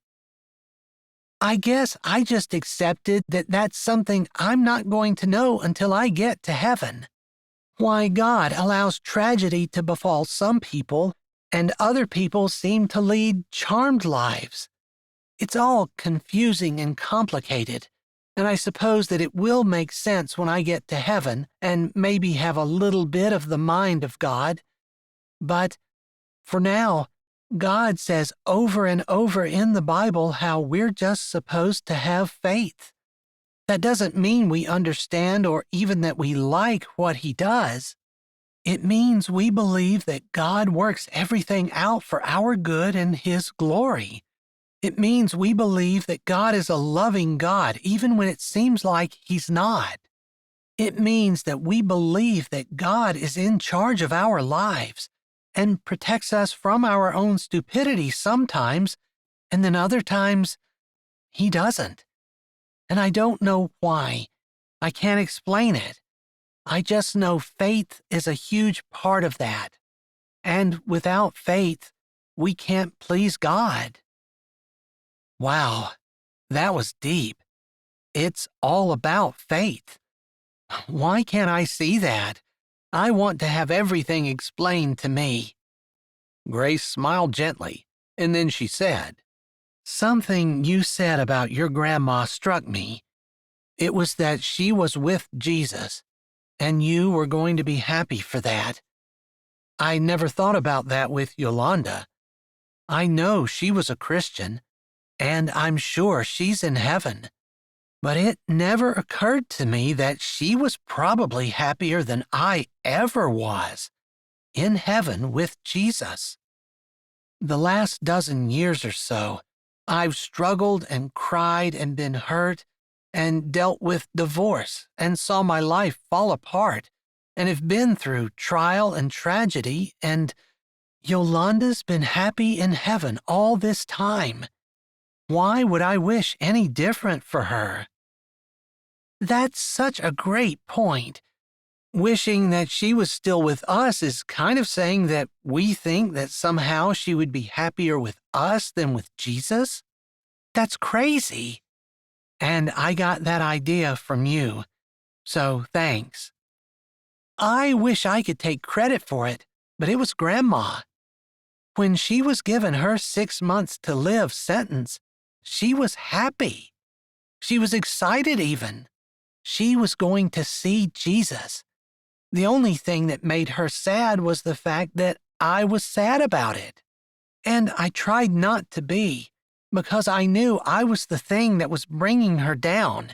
I guess I just accepted that that's something I'm not going to know until I get to heaven. Why God allows tragedy to befall some people and other people seem to lead charmed lives. It's all confusing and complicated, and I suppose that it will make sense when I get to heaven and maybe have a little bit of the mind of God. But for now, God says over and over in the Bible how we're just supposed to have faith. That doesn't mean we understand or even that we like what He does. It means we believe that God works everything out for our good and His glory. It means we believe that God is a loving God even when it seems like He's not. It means that we believe that God is in charge of our lives and protects us from our own stupidity sometimes, and then other times, He doesn't. And I don't know why. I can't explain it. I just know faith is a huge part of that. And without faith, we can't please God. Wow, that was deep. It's all about faith. Why can't I see that? I want to have everything explained to me. Grace smiled gently, and then she said, Something you said about your grandma struck me. It was that she was with Jesus, and you were going to be happy for that. I never thought about that with Yolanda. I know she was a Christian, and I'm sure she's in heaven. But it never occurred to me that she was probably happier than I ever was, in heaven with Jesus. The last dozen years or so, I've struggled and cried and been hurt and dealt with divorce and saw my life fall apart and have been through trial and tragedy, and Yolanda's been happy in heaven all this time. Why would I wish any different for her? That's such a great point. Wishing that she was still with us is kind of saying that we think that somehow she would be happier with us than with Jesus? That's crazy. And I got that idea from you. So thanks. I wish I could take credit for it, but it was Grandma. When she was given her 6 months to live sentence, she was happy. She was excited even. She was going to see Jesus. The only thing that made her sad was the fact that I was sad about it. And I tried not to be, because I knew I was the thing that was bringing her down.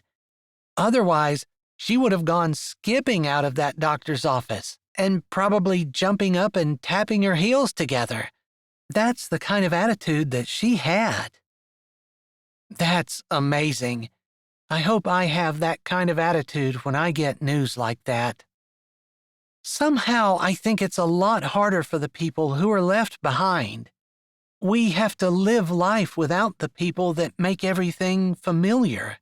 Otherwise, she would have gone skipping out of that doctor's office and probably jumping up and tapping her heels together. That's the kind of attitude that she had. That's amazing. I hope I have that kind of attitude when I get news like that. Somehow I think it's a lot harder for the people who are left behind. We have to live life without the people that make everything familiar.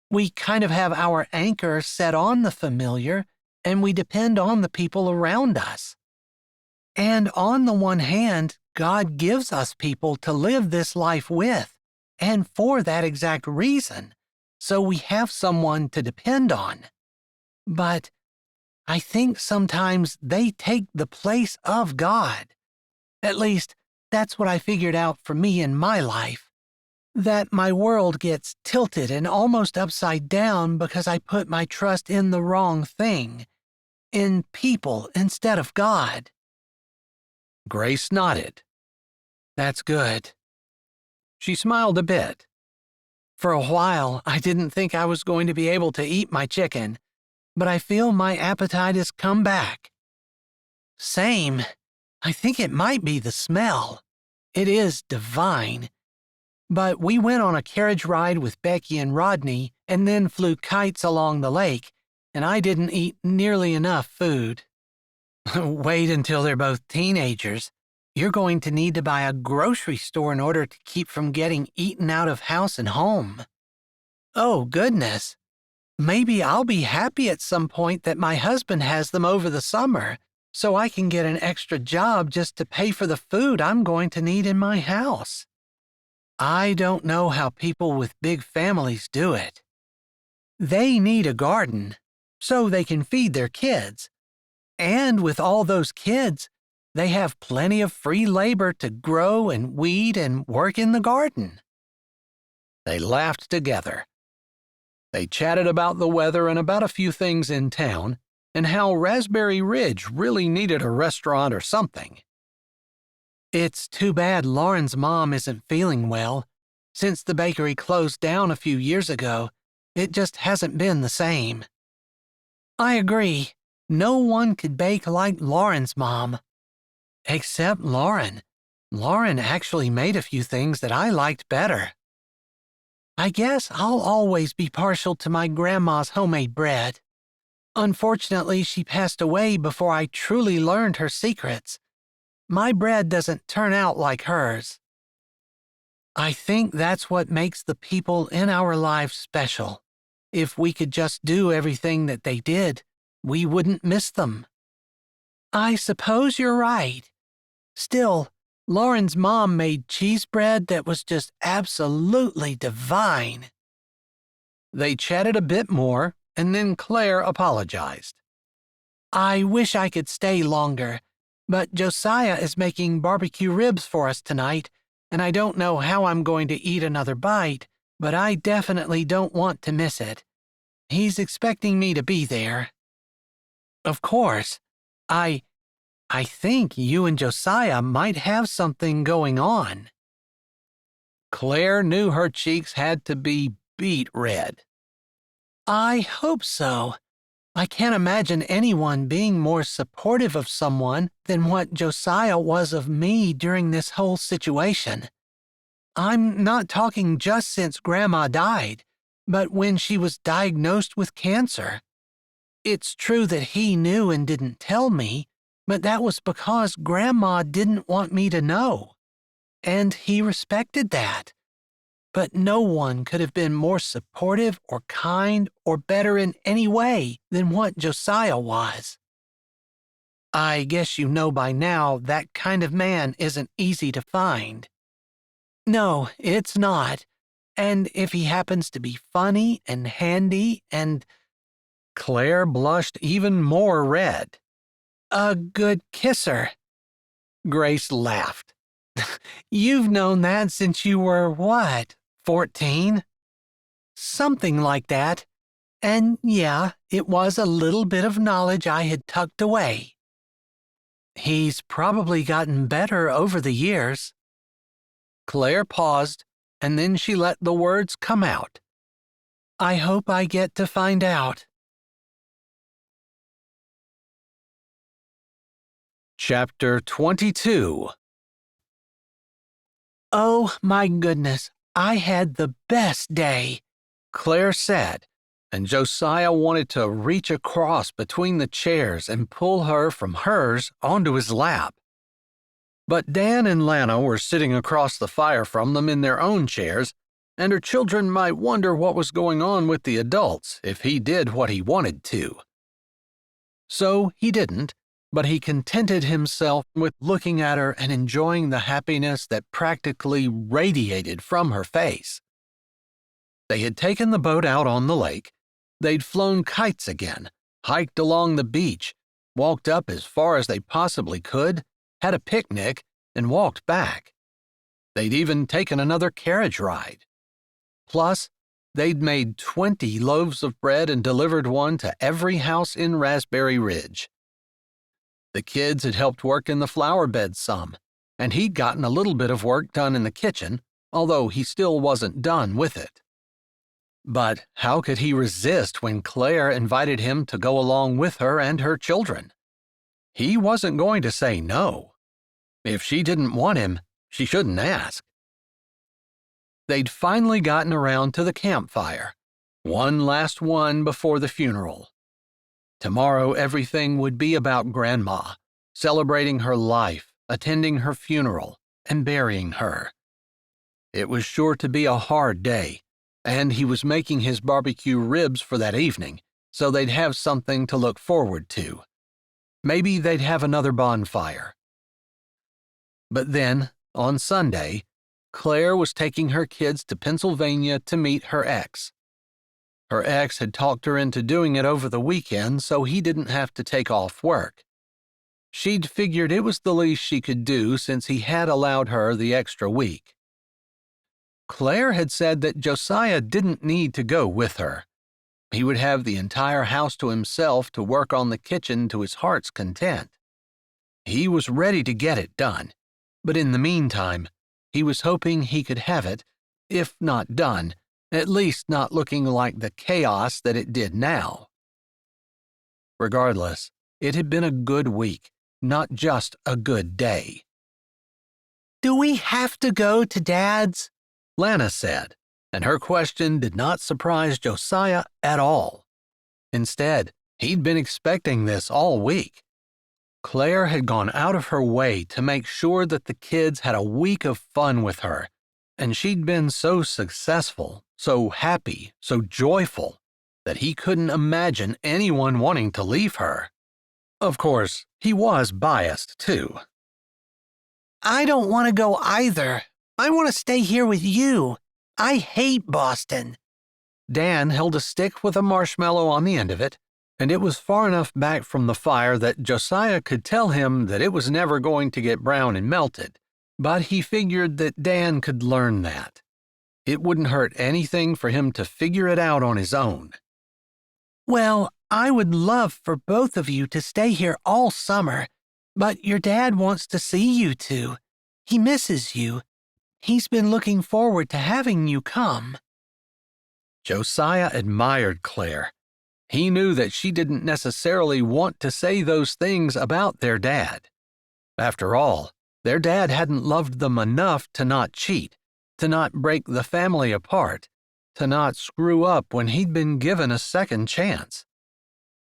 We kind of have our anchor set on the familiar, and we depend on the people around us. And on the one hand, God gives us people to live this life with, and for that exact reason, so we have someone to depend on. But I think sometimes they take the place of God. At least, that's what I figured out for me in my life. That my world gets tilted and almost upside down because I put my trust in the wrong thing, in people instead of God. Grace nodded. That's good. She smiled a bit. For a while, I didn't think I was going to be able to eat my chicken, but I feel my appetite has come back. Same. I think it might be the smell. It is divine. But we went on a carriage ride with Becky and Rodney and then flew kites along the lake, and I didn't eat nearly enough food. Wait until they're both teenagers. You're going to need to buy a grocery store in order to keep from getting eaten out of house and home. Oh, goodness. Maybe I'll be happy at some point that my husband has them over the summer, so I can get an extra job just to pay for the food I'm going to need in my house. I don't know how people with big families do it. They need a garden, so they can feed their kids. And with all those kids, they have plenty of free labor to grow and weed and work in the garden. They laughed together. They chatted about the weather and about a few things in town, and how Raspberry Ridge really needed a restaurant or something. It's too bad Lauren's mom isn't feeling well. Since the bakery closed down a few years ago, it just hasn't been the same. I agree. No one could bake like Lauren's mom. Except Lauren. Lauren actually made a few things that I liked better. I guess I'll always be partial to my grandma's homemade bread. Unfortunately, she passed away before I truly learned her secrets. My bread doesn't turn out like hers. I think that's what makes the people in our lives special. If we could just do everything that they did, we wouldn't miss them. I suppose you're right. Still, Lauren's mom made cheese bread that was just absolutely divine. They chatted a bit more, and then Claire apologized. I wish I could stay longer, but Josiah is making barbecue ribs for us tonight, and I don't know how I'm going to eat another bite, but I definitely don't want to miss it. He's expecting me to be there. Of course, I think you and Josiah might have something going on. Claire knew her cheeks had to be beet red. I hope so. I can't imagine anyone being more supportive of someone than what Josiah was of me during this whole situation. I'm not talking just since Grandma died, but when she was diagnosed with cancer. It's true that he knew and didn't tell me, but that was because Grandma didn't want me to know. And he respected that. But no one could have been more supportive or kind or better in any way than what Josiah was. I guess you know by now that kind of man isn't easy to find. No, it's not. And if he happens to be funny and handy and... Claire blushed even more red. A good kisser. Grace laughed. You've known that since you were what, 14? Something like that. And yeah, it was a little bit of knowledge I had tucked away. He's probably gotten better over the years. Claire paused, and then she let the words come out. I hope I get to find out. Chapter 22. Oh, my goodness, I had the best day, Claire said, and Josiah wanted to reach across between the chairs and pull her from hers onto his lap. But Dan and Lana were sitting across the fire from them in their own chairs, and her children might wonder what was going on with the adults if he did what he wanted to. So he didn't, but he contented himself with looking at her and enjoying the happiness that practically radiated from her face. They had taken the boat out on the lake, they'd flown kites again, hiked along the beach, walked up as far as they possibly could, had a picnic, and walked back. They'd even taken another carriage ride. Plus, they'd made 20 loaves of bread and delivered one to every house in Raspberry Ridge. The kids had helped work in the flower beds some, and he'd gotten a little bit of work done in the kitchen, although he still wasn't done with it. But how could he resist when Claire invited him to go along with her and her children? He wasn't going to say no. If she didn't want him, she shouldn't ask. They'd finally gotten around to the campfire, one last one before the funeral. Tomorrow everything would be about Grandma, celebrating her life, attending her funeral, and burying her. It was sure to be a hard day, and he was making his barbecue ribs for that evening, so they'd have something to look forward to. Maybe they'd have another bonfire. But then, on Sunday, Claire was taking her kids to Pennsylvania to meet her ex. Her ex had talked her into doing it over the weekend so he didn't have to take off work. She'd figured it was the least she could do since he had allowed her the extra week. Claire had said that Josiah didn't need to go with her. He would have the entire house to himself to work on the kitchen to his heart's content. He was ready to get it done, but in the meantime, he was hoping he could have it, if not done, at least not looking like the chaos that it did now. Regardless, it had been a good week, not just a good day. "Do we have to go to Dad's?" Lana said, and her question did not surprise Josiah at all. Instead, he'd been expecting this all week. Claire had gone out of her way to make sure that the kids had a week of fun with her, and she'd been so successful, so happy, so joyful, that he couldn't imagine anyone wanting to leave her. Of course, he was biased, too. "I don't want to go either. I want to stay here with you. I hate Boston." Dan held a stick with a marshmallow on the end of it, and it was far enough back from the fire that Josiah could tell him that it was never going to get brown and melted, but he figured that Dan could learn that. It wouldn't hurt anything for him to figure it out on his own. "Well, I would love for both of you to stay here all summer, but your dad wants to see you two. He misses you. He's been looking forward to having you come." Josiah admired Claire. He knew that she didn't necessarily want to say those things about their dad. After all, their dad hadn't loved them enough to not cheat, to not break the family apart, to not screw up when he'd been given a second chance.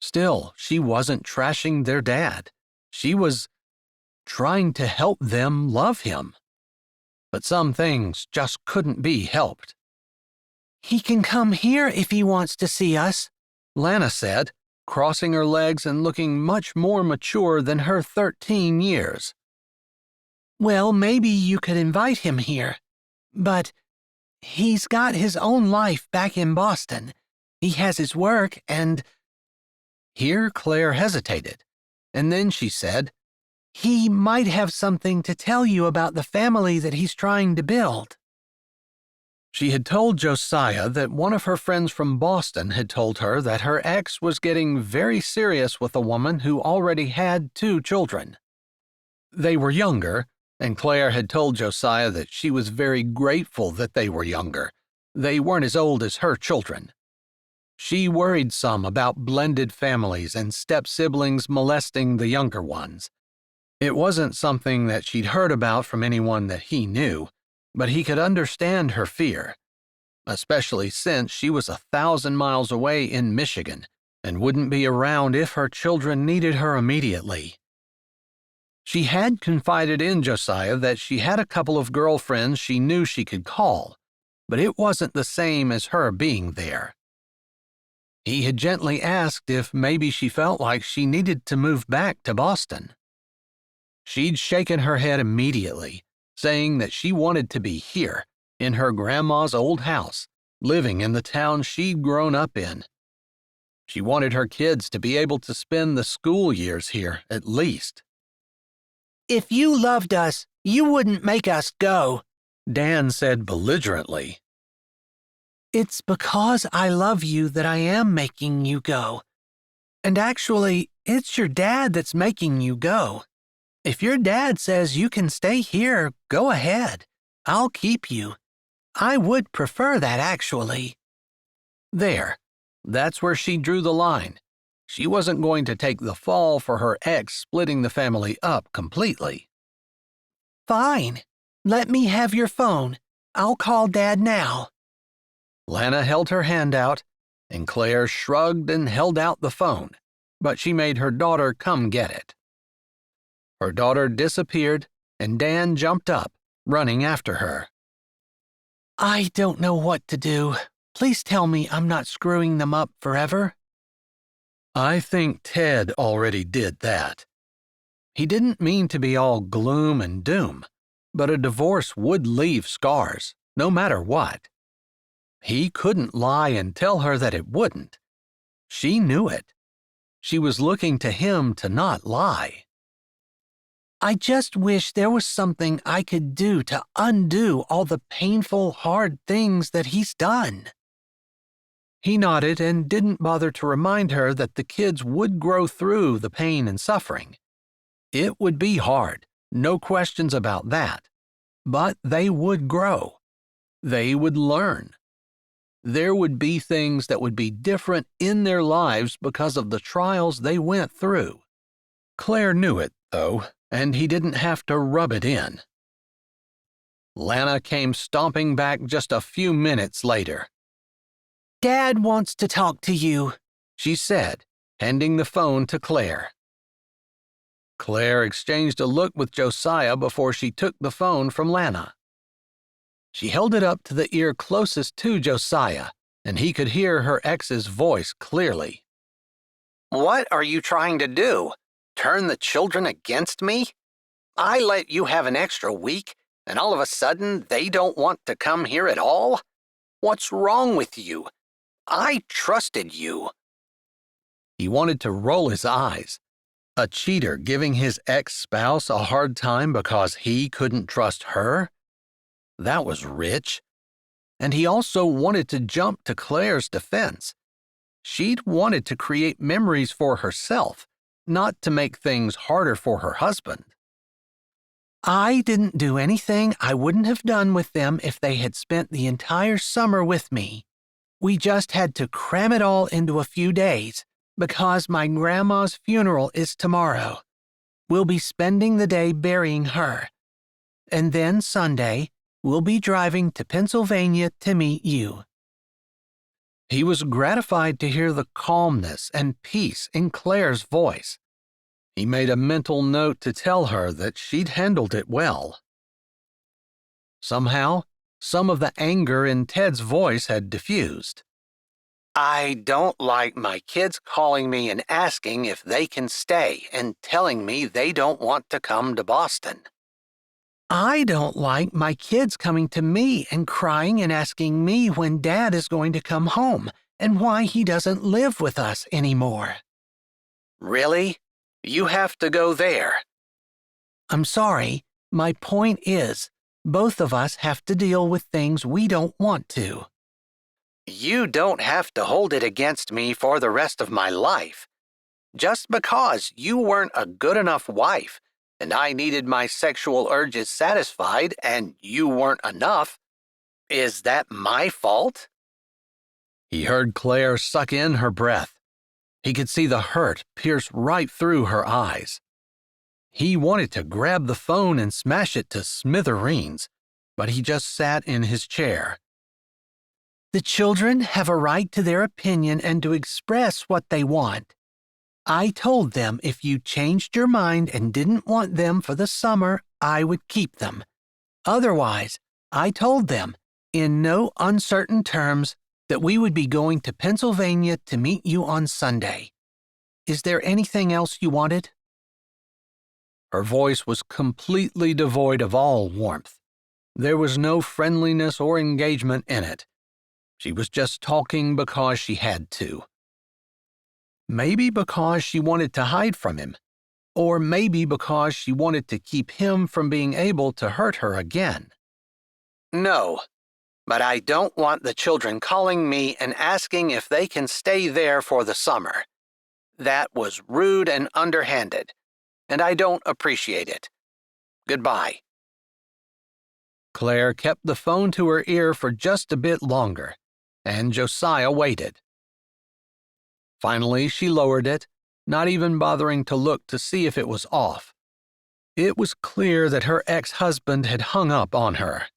Still, she wasn't trashing their dad. She was trying to help them love him. But some things just couldn't be helped. "He can come here if he wants to see us," Lana said, crossing her legs and looking much more mature than her 13 years. "Well, maybe you could invite him here. But he's got his own life back in Boston. He has his work and—" Here Claire hesitated, and then she said, "He might have something to tell you about the family that he's trying to build." She had told Josiah that one of her friends from Boston had told her that her ex was getting very serious with a woman who already had 2 children. They were younger, and Claire had told Josiah that she was very grateful that they were younger. They weren't as old as her children. She worried some about blended families and step-siblings molesting the younger ones. It wasn't something that she'd heard about from anyone that he knew, but he could understand her fear, especially since she was 1,000 miles away in Michigan and wouldn't be around if her children needed her immediately. She had confided in Josiah that she had a couple of girlfriends she knew she could call, but it wasn't the same as her being there. He had gently asked if maybe she felt like she needed to move back to Boston. She'd shaken her head immediately, saying that she wanted to be here, in her grandma's old house, living in the town she'd grown up in. She wanted her kids to be able to spend the school years here, at least. If you loved us, you wouldn't make us go, Dan said belligerently. It's because I love you that I am making you go. And actually, it's your dad that's making you go. If your dad says you can stay here, go ahead. I'll keep you. I would prefer that, actually. There. That's where she drew the line. She wasn't going to take the fall for her ex splitting the family up completely. Fine. Let me have your phone. I'll call Dad now. Lana held her hand out, and Claire shrugged and held out the phone, but she made her daughter come get it. Her daughter disappeared, and Dan jumped up, running after her. I don't know what to do. Please tell me I'm not screwing them up forever. I think Ted already did that. He didn't mean to be all gloom and doom, but a divorce would leave scars, no matter what. He couldn't lie and tell her that it wouldn't. She knew it. She was looking to him to not lie. I just wish there was something I could do to undo all the painful, hard things that he's done. He nodded and didn't bother to remind her that the kids would grow through the pain and suffering. It would be hard, no questions about that. But they would grow. They would learn. There would be things that would be different in their lives because of the trials they went through. Claire knew it, though, and he didn't have to rub it in. Lana came stomping back just a few minutes later. Dad wants to talk to you, she said, handing the phone to Claire. Claire exchanged a look with Josiah before she took the phone from Lana. She held it up to the ear closest to Josiah, and he could hear her ex's voice clearly. What are you trying to do? Turn the children against me? I let you have an extra week, and all of a sudden they don't want to come here at all? What's wrong with you? I trusted you. He wanted to roll his eyes. A cheater giving his ex-spouse a hard time because he couldn't trust her? That was rich. And he also wanted to jump to Claire's defense. She'd wanted to create memories for herself, not to make things harder for her husband. I didn't do anything I wouldn't have done with them if they had spent the entire summer with me. We just had to cram it all into a few days because my grandma's funeral is tomorrow. We'll be spending the day burying her. And then Sunday, we'll be driving to Pennsylvania to meet you. He was gratified to hear the calmness and peace in Claire's voice. He made a mental note to tell her that she'd handled it well. Somehow, some of the anger in Ted's voice had diffused. I don't like my kids calling me and asking if they can stay and telling me they don't want to come to Boston. I don't like my kids coming to me and crying and asking me when Dad is going to come home and why he doesn't live with us anymore. Really? You have to go there. I'm sorry. My point is, both of us have to deal with things we don't want to. You don't have to hold it against me for the rest of my life. Just because you weren't a good enough wife and I needed my sexual urges satisfied and you weren't enough, is that my fault? He heard Claire suck in her breath. He could see the hurt pierce right through her eyes. He wanted to grab the phone and smash it to smithereens, but he just sat in his chair. The children have a right to their opinion and to express what they want. I told them if you changed your mind and didn't want them for the summer, I would keep them. Otherwise, I told them, in no uncertain terms, that we would be going to Pennsylvania to meet you on Sunday. Is there anything else you wanted?" Her voice was completely devoid of all warmth. There was no friendliness or engagement in it. She was just talking because she had to. Maybe because she wanted to hide from him, or maybe because she wanted to keep him from being able to hurt her again. "No, but I don't want the children calling me and asking if they can stay there for the summer. That was rude and underhanded, and I don't appreciate it. Goodbye." Claire kept the phone to her ear for just a bit longer, and Josiah waited. Finally, she lowered it, not even bothering to look to see if it was off. It was clear that her ex-husband had hung up on her.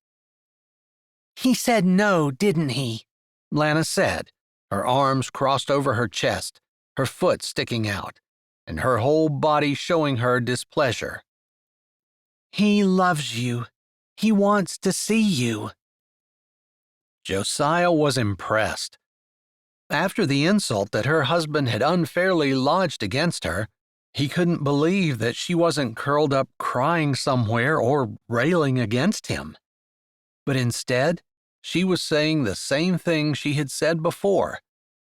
"He said no, didn't he?" Lana said, her arms crossed over her chest, her foot sticking out, and her whole body showing her displeasure. "He loves you. He wants to see you." Josiah was impressed. After the insult that her husband had unfairly lodged against her, he couldn't believe that she wasn't curled up crying somewhere or railing against him. But instead, she was saying the same thing she had said before,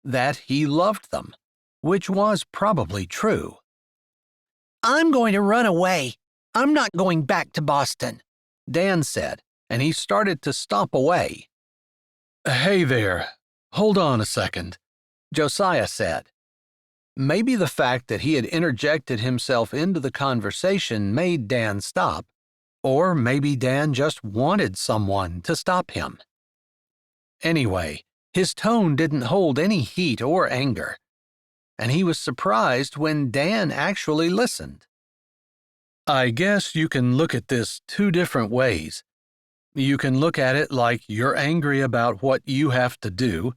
that he loved them, which was probably true. "I'm going to run away. I'm not going back to Boston," Dan said, and he started to stomp away. "Hey there, hold on a second," Josiah said. Maybe the fact that he had interjected himself into the conversation made Dan stop, or maybe Dan just wanted someone to stop him. Anyway, his tone didn't hold any heat or anger, and he was surprised when Dan actually listened. "I guess you can look at this two different ways. You can look at it like you're angry about what you have to do,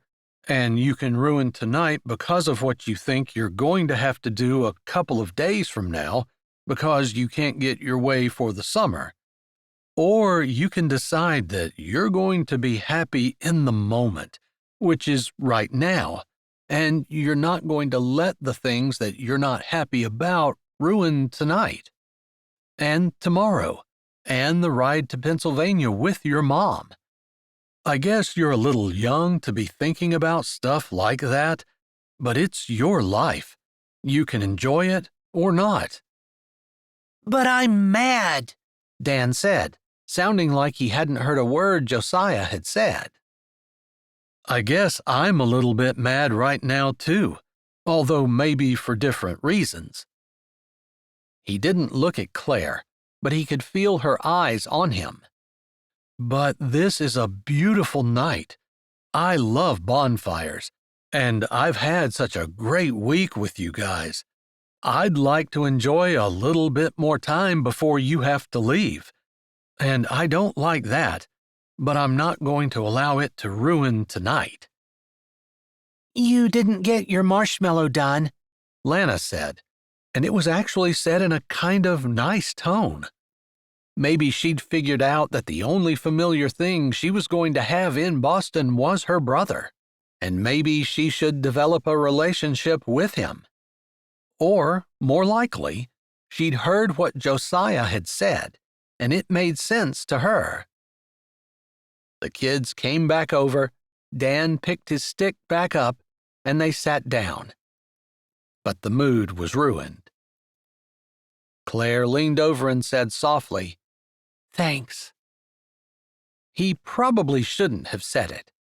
and you can ruin tonight because of what you think you're going to have to do a couple of days from now because you can't get your way for the summer. Or you can decide that you're going to be happy in the moment, which is right now, and you're not going to let the things that you're not happy about ruin tonight, and tomorrow, and the ride to Pennsylvania with your mom. I guess you're a little young to be thinking about stuff like that, but it's your life. You can enjoy it or not." "But I'm mad," Dan said, sounding like he hadn't heard a word Josiah had said. "I guess I'm a little bit mad right now, too, although maybe for different reasons." He didn't look at Claire, but he could feel her eyes on him. "But this is a beautiful night. I love bonfires, and I've had such a great week with you guys. I'd like to enjoy a little bit more time before you have to leave. And I don't like that, but I'm not going to allow it to ruin tonight." "You didn't get your marshmallow done," Lana said, and it was actually said in a kind of nice tone. Maybe she'd figured out that the only familiar thing she was going to have in Boston was her brother, and maybe she should develop a relationship with him. Or, more likely, she'd heard what Josiah had said, and it made sense to her. The kids came back over, Dan picked his stick back up, and they sat down. But the mood was ruined. Claire leaned over and said softly, "Thanks." He probably shouldn't have said it.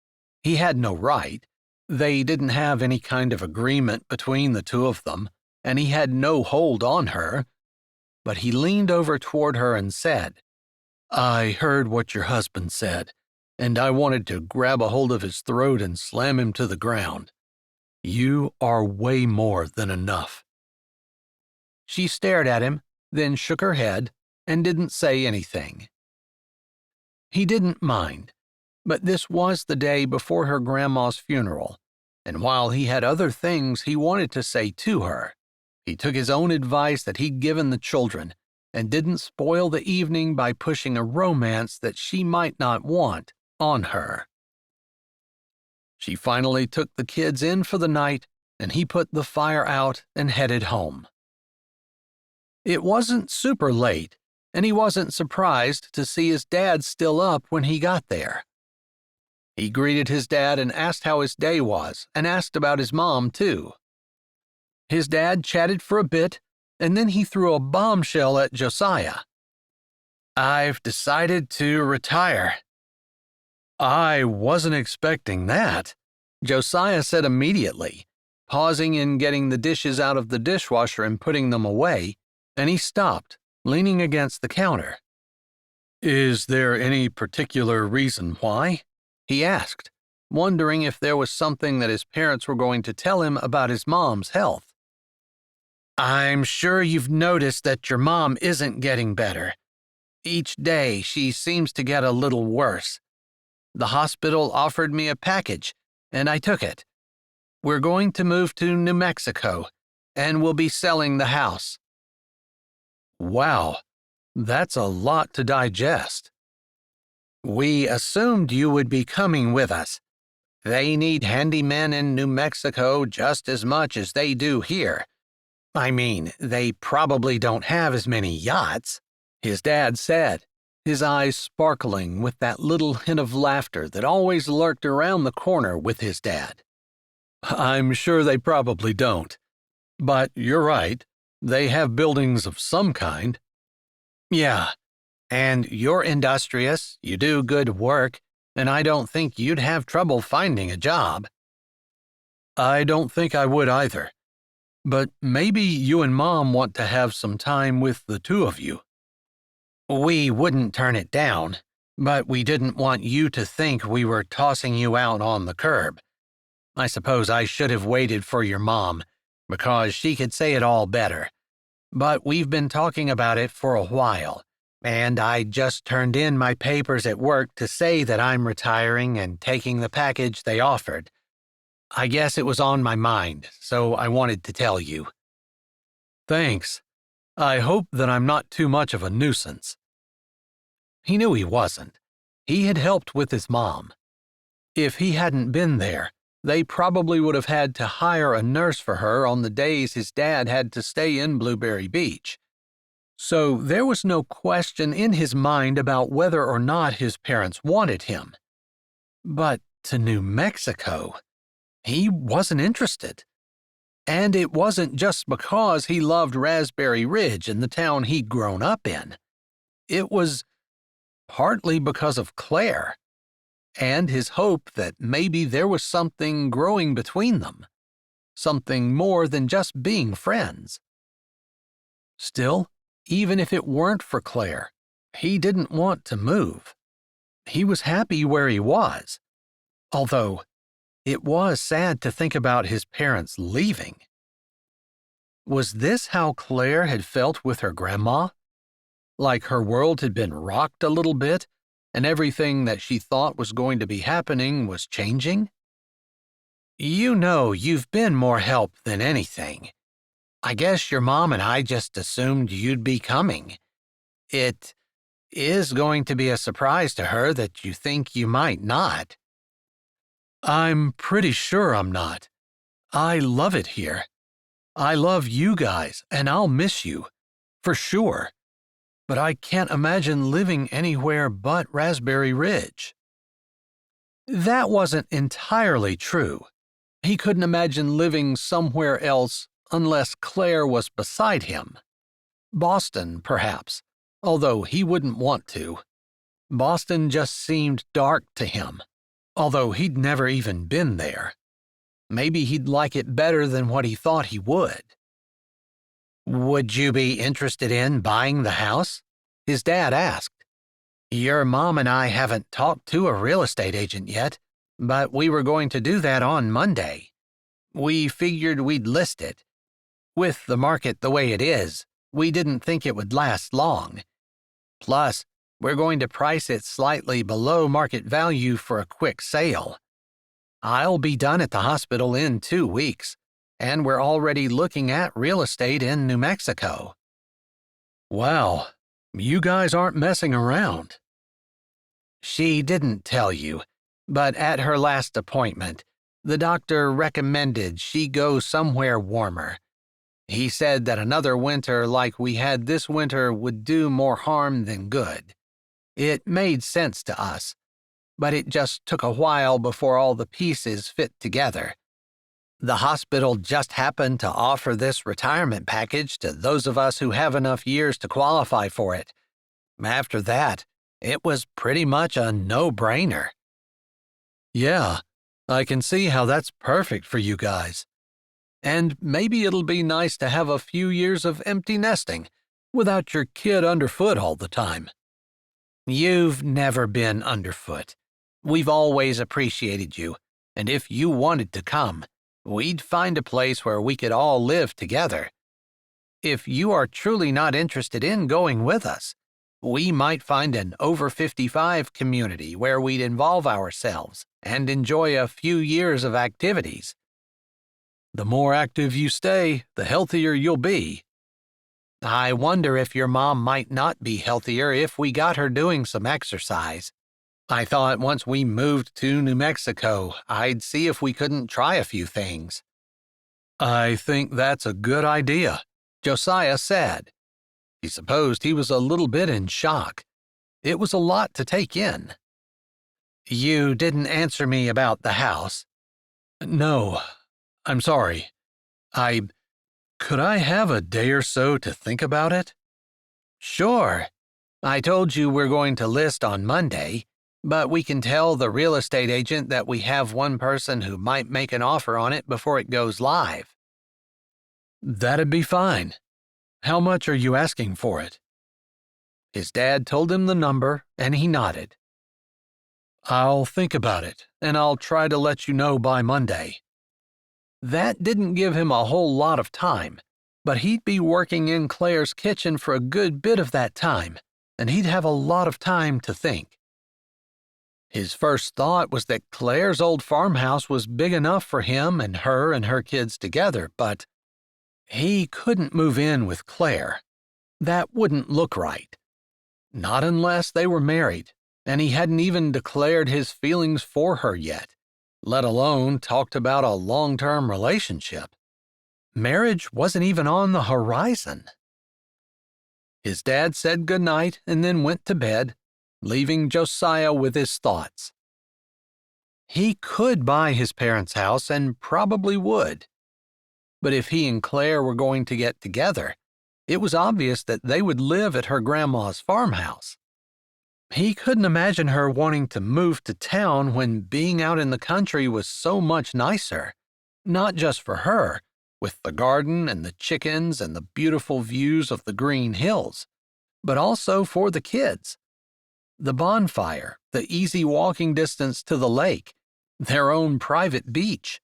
He had no right. They didn't have any kind of agreement between the two of them, and he had no hold on her. But he leaned over toward her and said, "I heard what your husband said, and I wanted to grab a hold of his throat and slam him to the ground. You are way more than enough." She stared at him, then shook her head, and didn't say anything. He didn't mind, but this was the day before her grandma's funeral, and while he had other things he wanted to say to her, He took his own advice that he'd given the children and didn't spoil the evening by pushing a romance that she might not want on her. She finally took the kids in for the night, and he put the fire out and headed home. It wasn't super late, and he wasn't surprised to see his dad still up when he got there. He greeted his dad and asked how his day was, and asked about his mom, too. His dad chatted for a bit, and then he threw a bombshell at Josiah. "I've decided to retire." "I wasn't expecting that," Josiah said immediately, pausing in getting the dishes out of the dishwasher and putting them away, and he stopped, leaning against the counter. "Is there any particular reason why?" he asked, wondering if there was something that his parents were going to tell him about his mom's health. "I'm sure you've noticed that your mom isn't getting better. Each day she seems to get a little worse. The hospital offered me a package, and I took it. We're going to move to New Mexico, and we'll be selling the house." "Wow, that's a lot to digest." "We assumed you would be coming with us. They need handymen in New Mexico just as much as they do here. I mean, they probably don't have as many yachts," his dad said, his eyes sparkling with that little hint of laughter that always lurked around the corner with his dad. "I'm sure they probably don't. But you're right, they have buildings of some kind." "Yeah, and you're industrious, you do good work, and I don't think you'd have trouble finding a job." "I don't think I would either. But maybe you and Mom want to have some time with the two of you." "We wouldn't turn it down, but we didn't want you to think we were tossing you out on the curb. I suppose I should have waited for your mom, because she could say it all better. But we've been talking about it for a while, and I just turned in my papers at work to say that I'm retiring and taking the package they offered. I guess it was on my mind, so I wanted to tell you." "Thanks. I hope that I'm not too much of a nuisance." He knew he wasn't. He had helped with his mom. If he hadn't been there, they probably would have had to hire a nurse for her on the days his dad had to stay in Blueberry Beach. So there was no question in his mind about whether or not his parents wanted him. But to New Mexico, he wasn't interested. And it wasn't just because he loved Raspberry Ridge and the town he'd grown up in. It was partly because of Claire, and his hope that maybe there was something growing between them, something more than just being friends. Still, even if it weren't for Claire, he didn't want to move. He was happy where he was, although it was sad to think about his parents leaving. Was this how Claire had felt with her grandma? Like her world had been rocked a little bit, and everything that she thought was going to be happening was changing? "You know you've been more help than anything. I guess your mom and I just assumed you'd be coming. It is going to be a surprise to her that you think you might not." "I'm pretty sure I'm not. I love it here. I love you guys, and I'll miss you, for sure. But I can't imagine living anywhere but Raspberry Ridge." That wasn't entirely true. He couldn't imagine living somewhere else unless Claire was beside him. Boston, perhaps, although he wouldn't want to. Boston just seemed dark to him, although he'd never even been there. Maybe he'd like it better than what he thought he would. "Would you be interested in buying the house?" his dad asked. "Your mom and I haven't talked to a real estate agent yet, but we were going to do that on Monday. We figured we'd list it. With the market the way it is, we didn't think it would last long. Plus, we're going to price it slightly below market value for a quick sale. I'll be done at the hospital in 2 weeks, and we're already looking at real estate in New Mexico." "Wow, you guys aren't messing around." "She didn't tell you, but at her last appointment, the doctor recommended she go somewhere warmer. He said that another winter like we had this winter would do more harm than good. It made sense to us, but it just took a while before all the pieces fit together. The hospital just happened to offer this retirement package to those of us who have enough years to qualify for it. After that, it was pretty much a no-brainer." "Yeah, I can see how that's perfect for you guys. And maybe it'll be nice to have a few years of empty nesting without your kid underfoot all the time." "You've never been underfoot. We've always appreciated you, and if you wanted to come, we'd find a place where we could all live together. If you are truly not interested in going with us, we might find an over 55 community where we'd involve ourselves and enjoy a few years of activities." "The more active you stay, the healthier you'll be." "I wonder if your mom might not be healthier if we got her doing some exercise. I thought once we moved to New Mexico, I'd see if we couldn't try a few things." "I think that's a good idea," Josiah said. He supposed he was a little bit in shock. It was a lot to take in. "You didn't answer me about the house." "No, I'm sorry. Could I have a day or so to think about it?" "Sure. I told you we're going to list on Monday, but we can tell the real estate agent that we have one person who might make an offer on it before it goes live." "That'd be fine. How much are you asking for it?" His dad told him the number, and he nodded. "I'll think about it, and I'll try to let you know by Monday." That didn't give him a whole lot of time, but he'd be working in Claire's kitchen for a good bit of that time, and he'd have a lot of time to think. His first thought was that Claire's old farmhouse was big enough for him and her kids together, but he couldn't move in with Claire. That wouldn't look right. Not unless they were married, and he hadn't even declared his feelings for her yet, let alone talked about a long-term relationship. Marriage wasn't even on the horizon. His dad said goodnight and then went to bed, leaving Josiah with his thoughts. He could buy his parents' house and probably would. But if he and Claire were going to get together, it was obvious that they would live at her grandma's farmhouse. He couldn't imagine her wanting to move to town when being out in the country was so much nicer, not just for her, with the garden and the chickens and the beautiful views of the green hills, but also for the kids. The bonfire, the easy walking distance to the lake, their own private beach.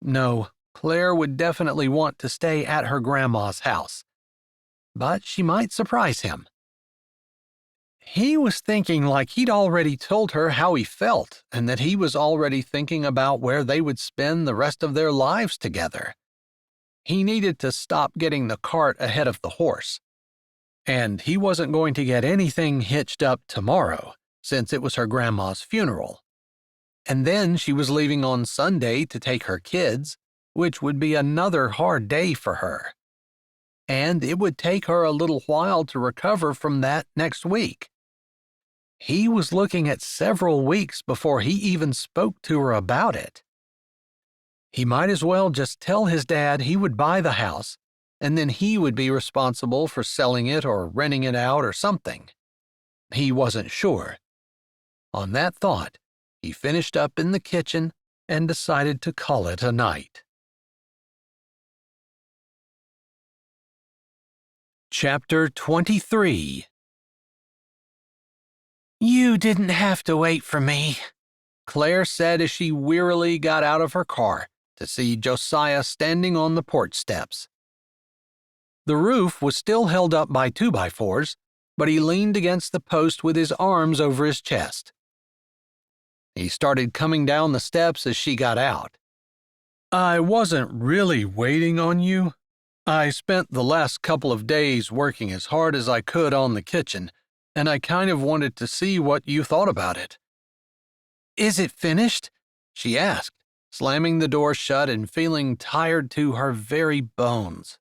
No, Claire would definitely want to stay at her grandma's house. But she might surprise him. He was thinking like he'd already told her how he felt and that he was already thinking about where they would spend the rest of their lives together. He needed to stop getting the cart ahead of the horse. And he wasn't going to get anything hitched up tomorrow, since it was her grandma's funeral. And then she was leaving on Sunday to take her kids, which would be another hard day for her. And it would take her a little while to recover from that next week. He was looking at several weeks before he even spoke to her about it. He might as well just tell his dad he would buy the house, and then he would be responsible for selling it or renting it out or something. He wasn't sure. On that thought, he finished up in the kitchen and decided to call it a night. Chapter 23. "You didn't have to wait for me," Claire said as she wearily got out of her car to see Josiah standing on the porch steps. The roof was still held up by 2x4s, but he leaned against the post with his arms over his chest. He started coming down the steps as she got out. I wasn't really waiting on you. I spent the last couple of days working as hard as I could on the kitchen, and I kind of wanted to see what you thought about it. Is it finished? She asked, slamming the door shut and feeling tired to her very bones.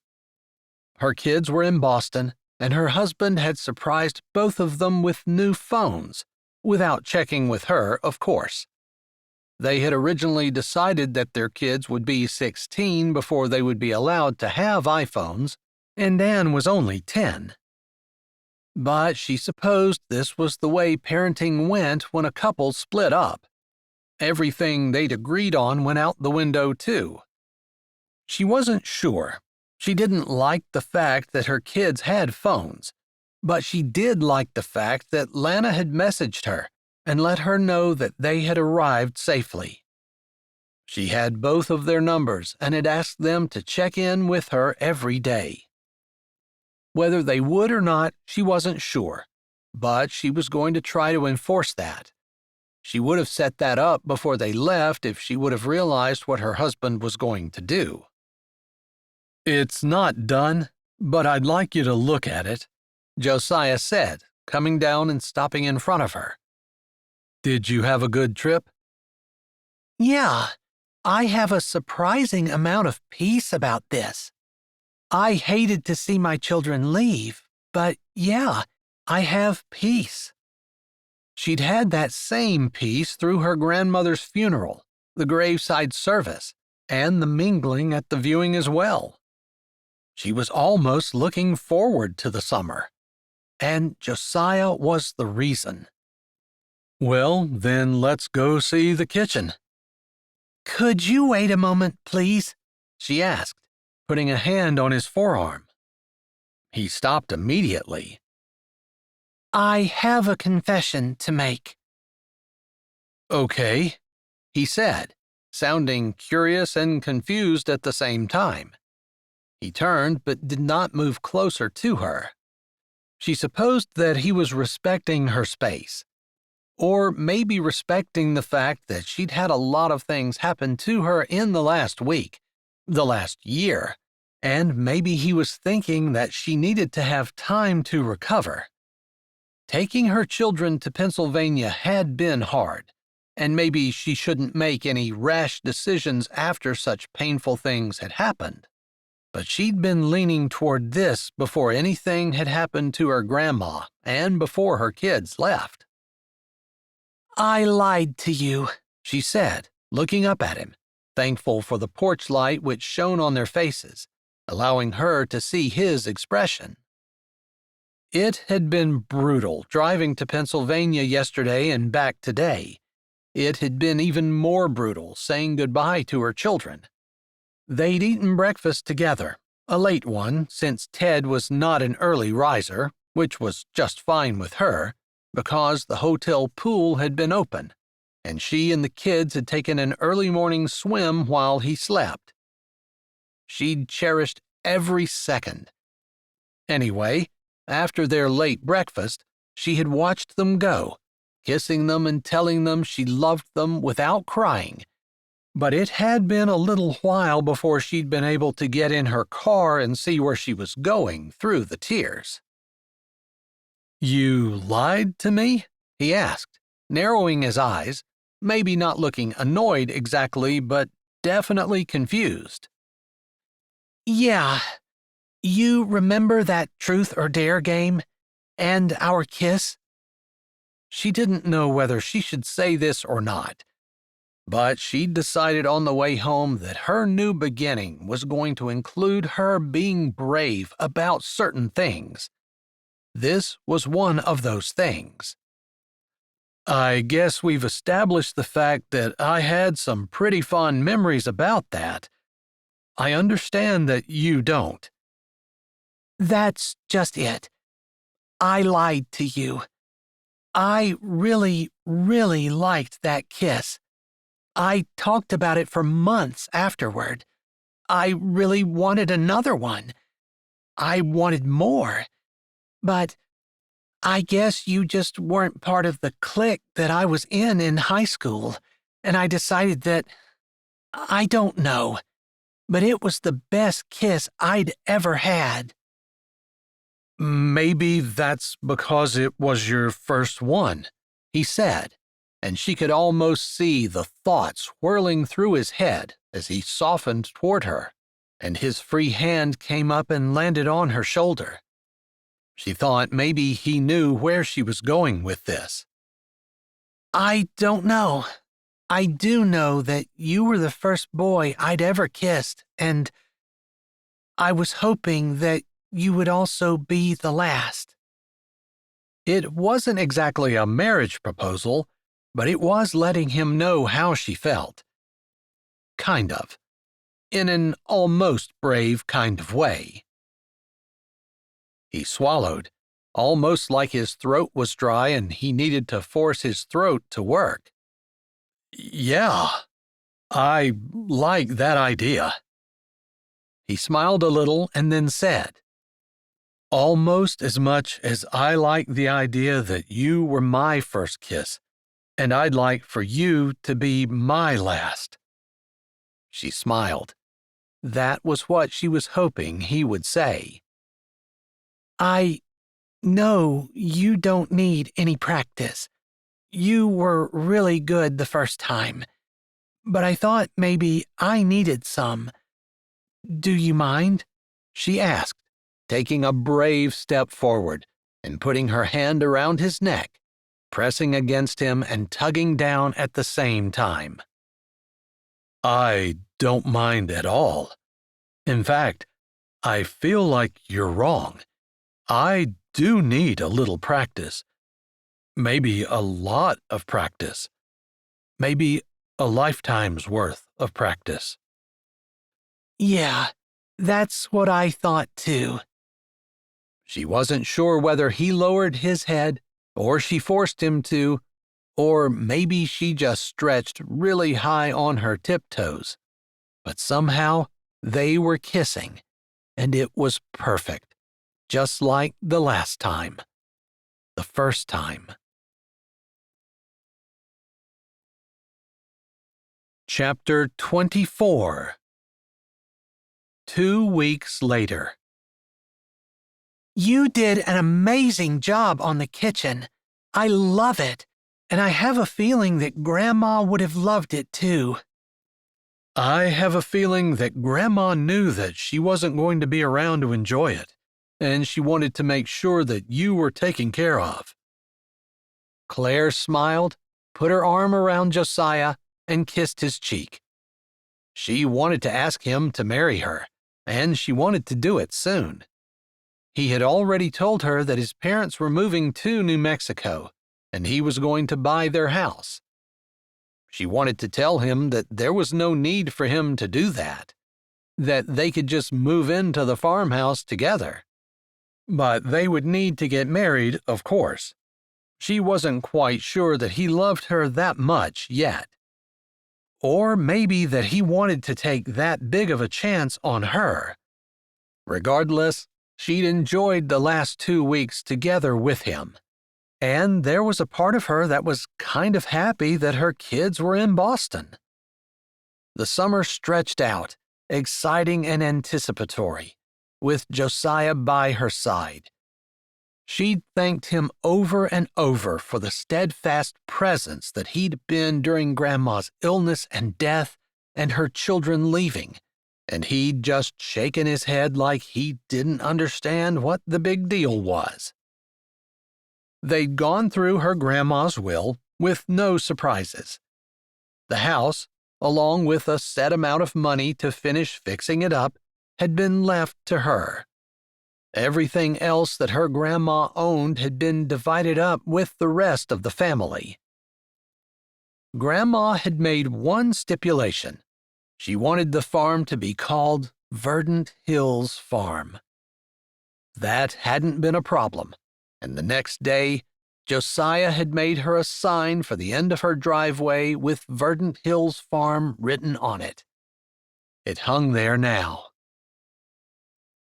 Her kids were in Boston, and her husband had surprised both of them with new phones, without checking with her, of course. They had originally decided that their kids would be 16 before they would be allowed to have iPhones, and Anne was only 10. But she supposed this was the way parenting went when a couple split up. Everything they'd agreed on went out the window, too. She wasn't sure. She didn't like the fact that her kids had phones, but she did like the fact that Lana had messaged her and let her know that they had arrived safely. She had both of their numbers and had asked them to check in with her every day. Whether they would or not, she wasn't sure, but she was going to try to enforce that. She would have set that up before they left if she would have realized what her husband was going to do. "It's not done, but I'd like you to look at it," Josiah said, coming down and stopping in front of her. "Did you have a good trip?" Yeah, I have a surprising amount of peace about this. I hated to see my children leave, but yeah, I have peace. She'd had that same peace through her grandmother's funeral, the graveside service, and the mingling at the viewing as well. She was almost looking forward to the summer, and Josiah was the reason. "Well, then let's go see the kitchen." "Could you wait a moment, please?" she asked, putting a hand on his forearm. He stopped immediately. "I have a confession to make." "Okay," he said, sounding curious and confused at the same time. He turned but did not move closer to her. She supposed that he was respecting her space, or maybe respecting the fact that she'd had a lot of things happen to her in the last week, the last year, and maybe he was thinking that she needed to have time to recover. Taking her children to Pennsylvania had been hard, and maybe she shouldn't make any rash decisions after such painful things had happened. But she'd been leaning toward this before anything had happened to her grandma and before her kids left. "I lied to you," she said, looking up at him, thankful for the porch light which shone on their faces, allowing her to see his expression. It had been brutal driving to Pennsylvania yesterday and back today. It had been even more brutal saying goodbye to her children. They'd eaten breakfast together, a late one since Ted was not an early riser, which was just fine with her, because the hotel pool had been open, and she and the kids had taken an early morning swim while he slept. She'd cherished every second. Anyway, after their late breakfast, she had watched them go, kissing them and telling them she loved them without crying. But it had been a little while before she'd been able to get in her car and see where she was going through the tears. "You lied to me?" he asked, narrowing his eyes, maybe not looking annoyed exactly, but definitely confused. "Yeah. You remember that truth or dare game? And our kiss?" She didn't know whether she should say this or not, but she'd decided on the way home that her new beginning was going to include her being brave about certain things. This was one of those things. "I guess we've established the fact that I had some pretty fond memories about that. I understand that you don't." "That's just it. I lied to you. I really, really liked that kiss. I talked about it for months afterward. I really wanted another one. I wanted more. But I guess you just weren't part of the clique that I was in high school, and I decided that I don't know, but it was the best kiss I'd ever had. Maybe that's because it was your first one, he said, and she could almost see the thoughts whirling through his head as he softened toward her, and his free hand came up and landed on her shoulder. She thought maybe he knew where she was going with this. I don't know. I do know that you were the first boy I'd ever kissed, and I was hoping that you would also be the last. It wasn't exactly a marriage proposal, but it was letting him know how she felt. Kind of. In an almost brave kind of way. He swallowed, almost like his throat was dry and he needed to force his throat to work. Yeah, I like that idea. He smiled a little and then said, almost as much as I like the idea that you were my first kiss, and I'd like for you to be my last. She smiled. That was what she was hoping he would say. I know you don't need any practice. You were really good the first time, but I thought maybe I needed some. Do you mind? She asked, taking a brave step forward and putting her hand around his neck, pressing against him and tugging down at the same time. I don't mind at all. In fact, I feel like you're wrong. I do need a little practice. Maybe a lot of practice. Maybe a lifetime's worth of practice. Yeah, that's what I thought too. She wasn't sure whether he lowered his head or she forced him to, or maybe she just stretched really high on her tiptoes. But somehow they were kissing, and it was perfect, just like the last time. The first time. Chapter 24. 2 weeks later. You did an amazing job on the kitchen. I love it, and I have a feeling that Grandma would have loved it too. I have a feeling that Grandma knew that she wasn't going to be around to enjoy it, and she wanted to make sure that you were taken care of. Claire smiled, put her arm around Josiah, and kissed his cheek. She wanted to ask him to marry her, and she wanted to do it soon. He had already told her that his parents were moving to New Mexico, and he was going to buy their house. She wanted to tell him that there was no need for him to do that they could just move into the farmhouse together. But they would need to get married, of course. She wasn't quite sure that he loved her that much yet. Or maybe that he wanted to take that big of a chance on her. Regardless, she'd enjoyed the last 2 weeks together with him. And there was a part of her that was kind of happy that her kids were in Boston. The summer stretched out, exciting and anticipatory, with Josiah by her side. She'd thanked him over and over for the steadfast presence that he'd been during Grandma's illness and death and her children leaving, and he'd just shaken his head like he didn't understand what the big deal was. They'd gone through her grandma's will with no surprises. The house, along with a set amount of money to finish fixing it up, had been left to her. Everything else that her grandma owned had been divided up with the rest of the family. Grandma had made one stipulation. She wanted the farm to be called Verdant Hills Farm. That hadn't been a problem, and the next day, Josiah had made her a sign for the end of her driveway with Verdant Hills Farm written on it. It hung there now.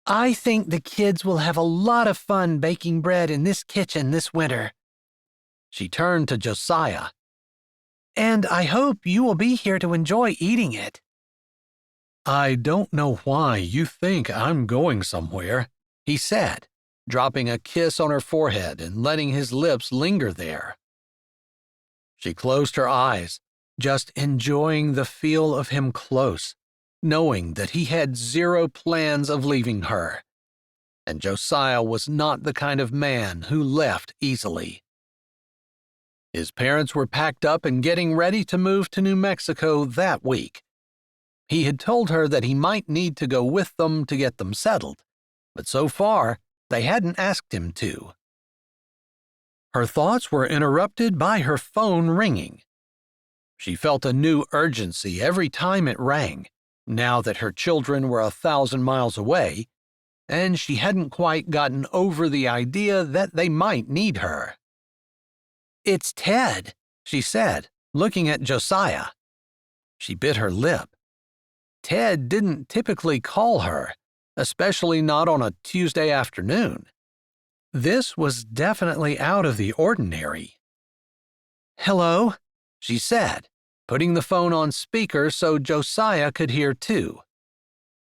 I think the kids will have a lot of fun baking bread in this kitchen this winter. She turned to Josiah. And I hope you will be here to enjoy eating it. I don't know why you think I'm going somewhere, he said, dropping a kiss on her forehead and letting his lips linger there. She closed her eyes, just enjoying the feel of him close, knowing that he had zero plans of leaving her. And Josiah was not the kind of man who left easily. His parents were packed up and getting ready to move to New Mexico that week. He had told her that he might need to go with them to get them settled, but so far, they hadn't asked him to. Her thoughts were interrupted by her phone ringing. She felt a new urgency every time it rang, now that her children were 1,000 miles away, and she hadn't quite gotten over the idea that they might need her. "It's Ted," she said, looking at Josiah. She bit her lip. Ted didn't typically call her, especially not on a Tuesday afternoon. This was definitely out of the ordinary. "Hello?" she said, putting the phone on speaker so Josiah could hear too.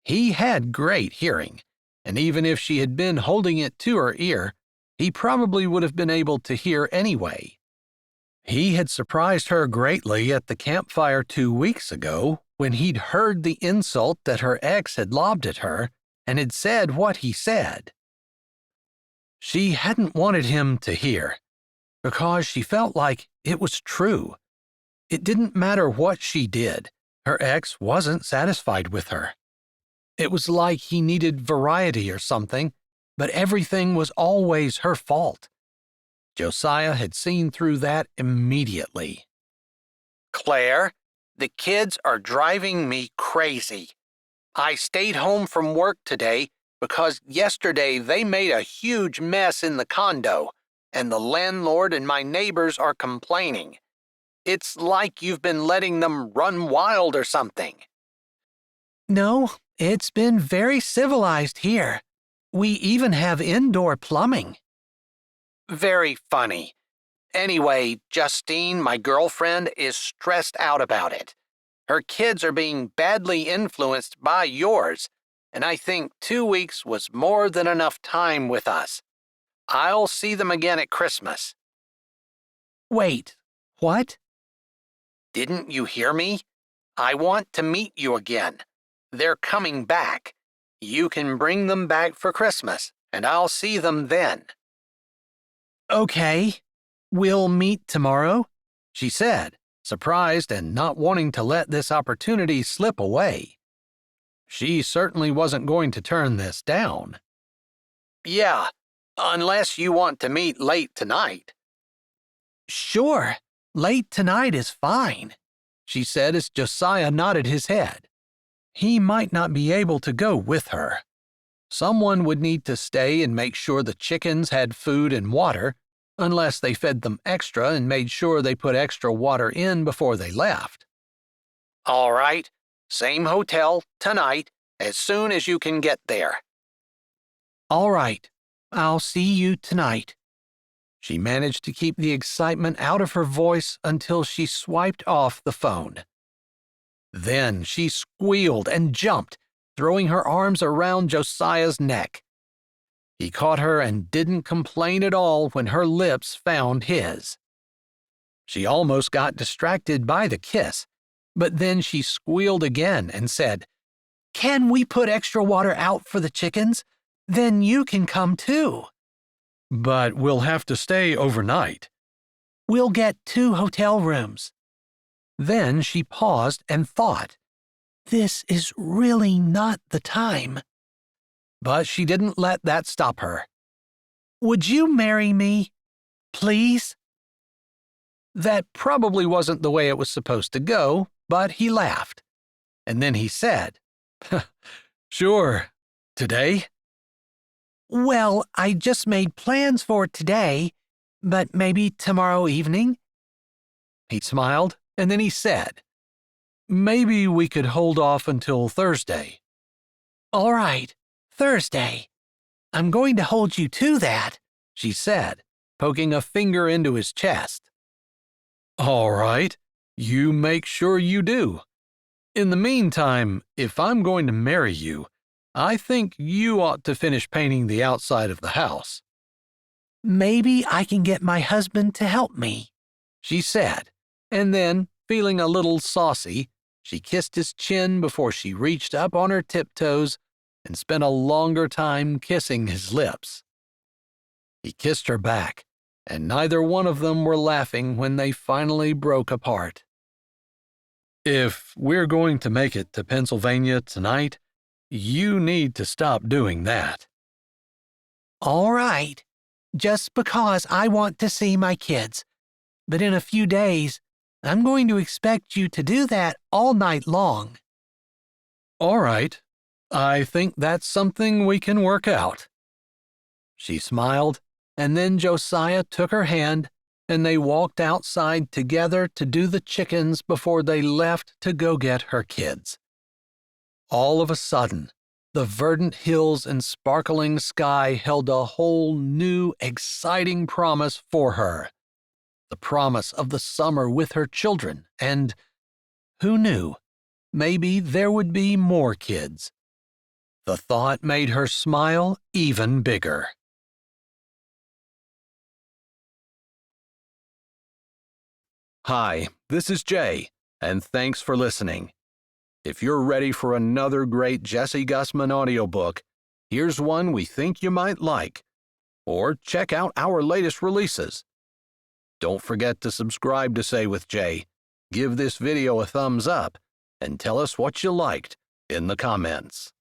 He had great hearing, and even if she had been holding it to her ear, he probably would have been able to hear anyway. He had surprised her greatly at the campfire 2 weeks ago when he'd heard the insult that her ex had lobbed at her and had said what he said. She hadn't wanted him to hear, because she felt like it was true. It didn't matter what she did, her ex wasn't satisfied with her. It was like he needed variety or something, but everything was always her fault. Josiah had seen through that immediately. "Claire, the kids are driving me crazy. I stayed home from work today because yesterday they made a huge mess in the condo, and the landlord and my neighbors are complaining. It's like you've been letting them run wild or something." "No, it's been very civilized here. We even have indoor plumbing." "Very funny. Anyway, Justine, my girlfriend, is stressed out about it. Her kids are being badly influenced by yours, and I think 2 weeks was more than enough time with us. I'll see them again at Christmas." "Wait, what?" "Didn't you hear me? I want to meet you again. They're coming back. You can bring them back for Christmas, and I'll see them then." "Okay, we'll meet tomorrow," she said, surprised and not wanting to let this opportunity slip away. She certainly wasn't going to turn this down. "Yeah, unless you want to meet late tonight." "Sure, late tonight is fine," she said as Josiah nodded his head. He might not be able to go with her. Someone would need to stay and make sure the chickens had food and water, unless they fed them extra and made sure they put extra water in before they left. "All right, same hotel, tonight, as soon as you can get there." "All right, I'll see you tonight." She managed to keep the excitement out of her voice until she swiped off the phone. Then she squealed and jumped, throwing her arms around Josiah's neck. He caught her and didn't complain at all when her lips found his. She almost got distracted by the kiss, but then she squealed again and said, "Can we put extra water out for the chickens? Then you can come too." "But we'll have to stay overnight." "We'll get 2 hotel rooms." Then she paused and thought, "This is really not the time." But she didn't let that stop her. "Would you marry me? Please?" That probably wasn't the way it was supposed to go, but he laughed. And then he said, "Sure. Today?" "Well, I just made plans for today, but maybe tomorrow evening?" He smiled, and then he said, "Maybe we could hold off until Thursday." "All right, Thursday. I'm going to hold you to that," she said, poking a finger into his chest. "All right, you make sure you do." In the meantime, if I'm going to marry you, I think you ought to finish painting the outside of the house. Maybe I can get my husband to help me, she said, and then, feeling a little saucy, she kissed his chin before she reached up on her tiptoes and spent a longer time kissing his lips. He kissed her back, and neither one of them were laughing when they finally broke apart. If we're going to make it to Pennsylvania tonight, you need to stop doing that. All right, just because I want to see my kids. But in a few days, I'm going to expect you to do that all night long. All right, I think that's something we can work out. She smiled, and then Josiah took her hand, and they walked outside together to do the chickens before they left to go get her kids. All of a sudden, the verdant hills and sparkling sky held a whole new, exciting promise for her. The promise of the summer with her children, and who knew, maybe there would be more kids. The thought made her smile even bigger. Hi, this is Jay, and thanks for listening. If you're ready for another great Jessie Gussman audiobook, here's one we think you might like. Or check out our latest releases. Don't forget to subscribe to Say with Jay, give this video a thumbs up, and tell us what you liked in the comments.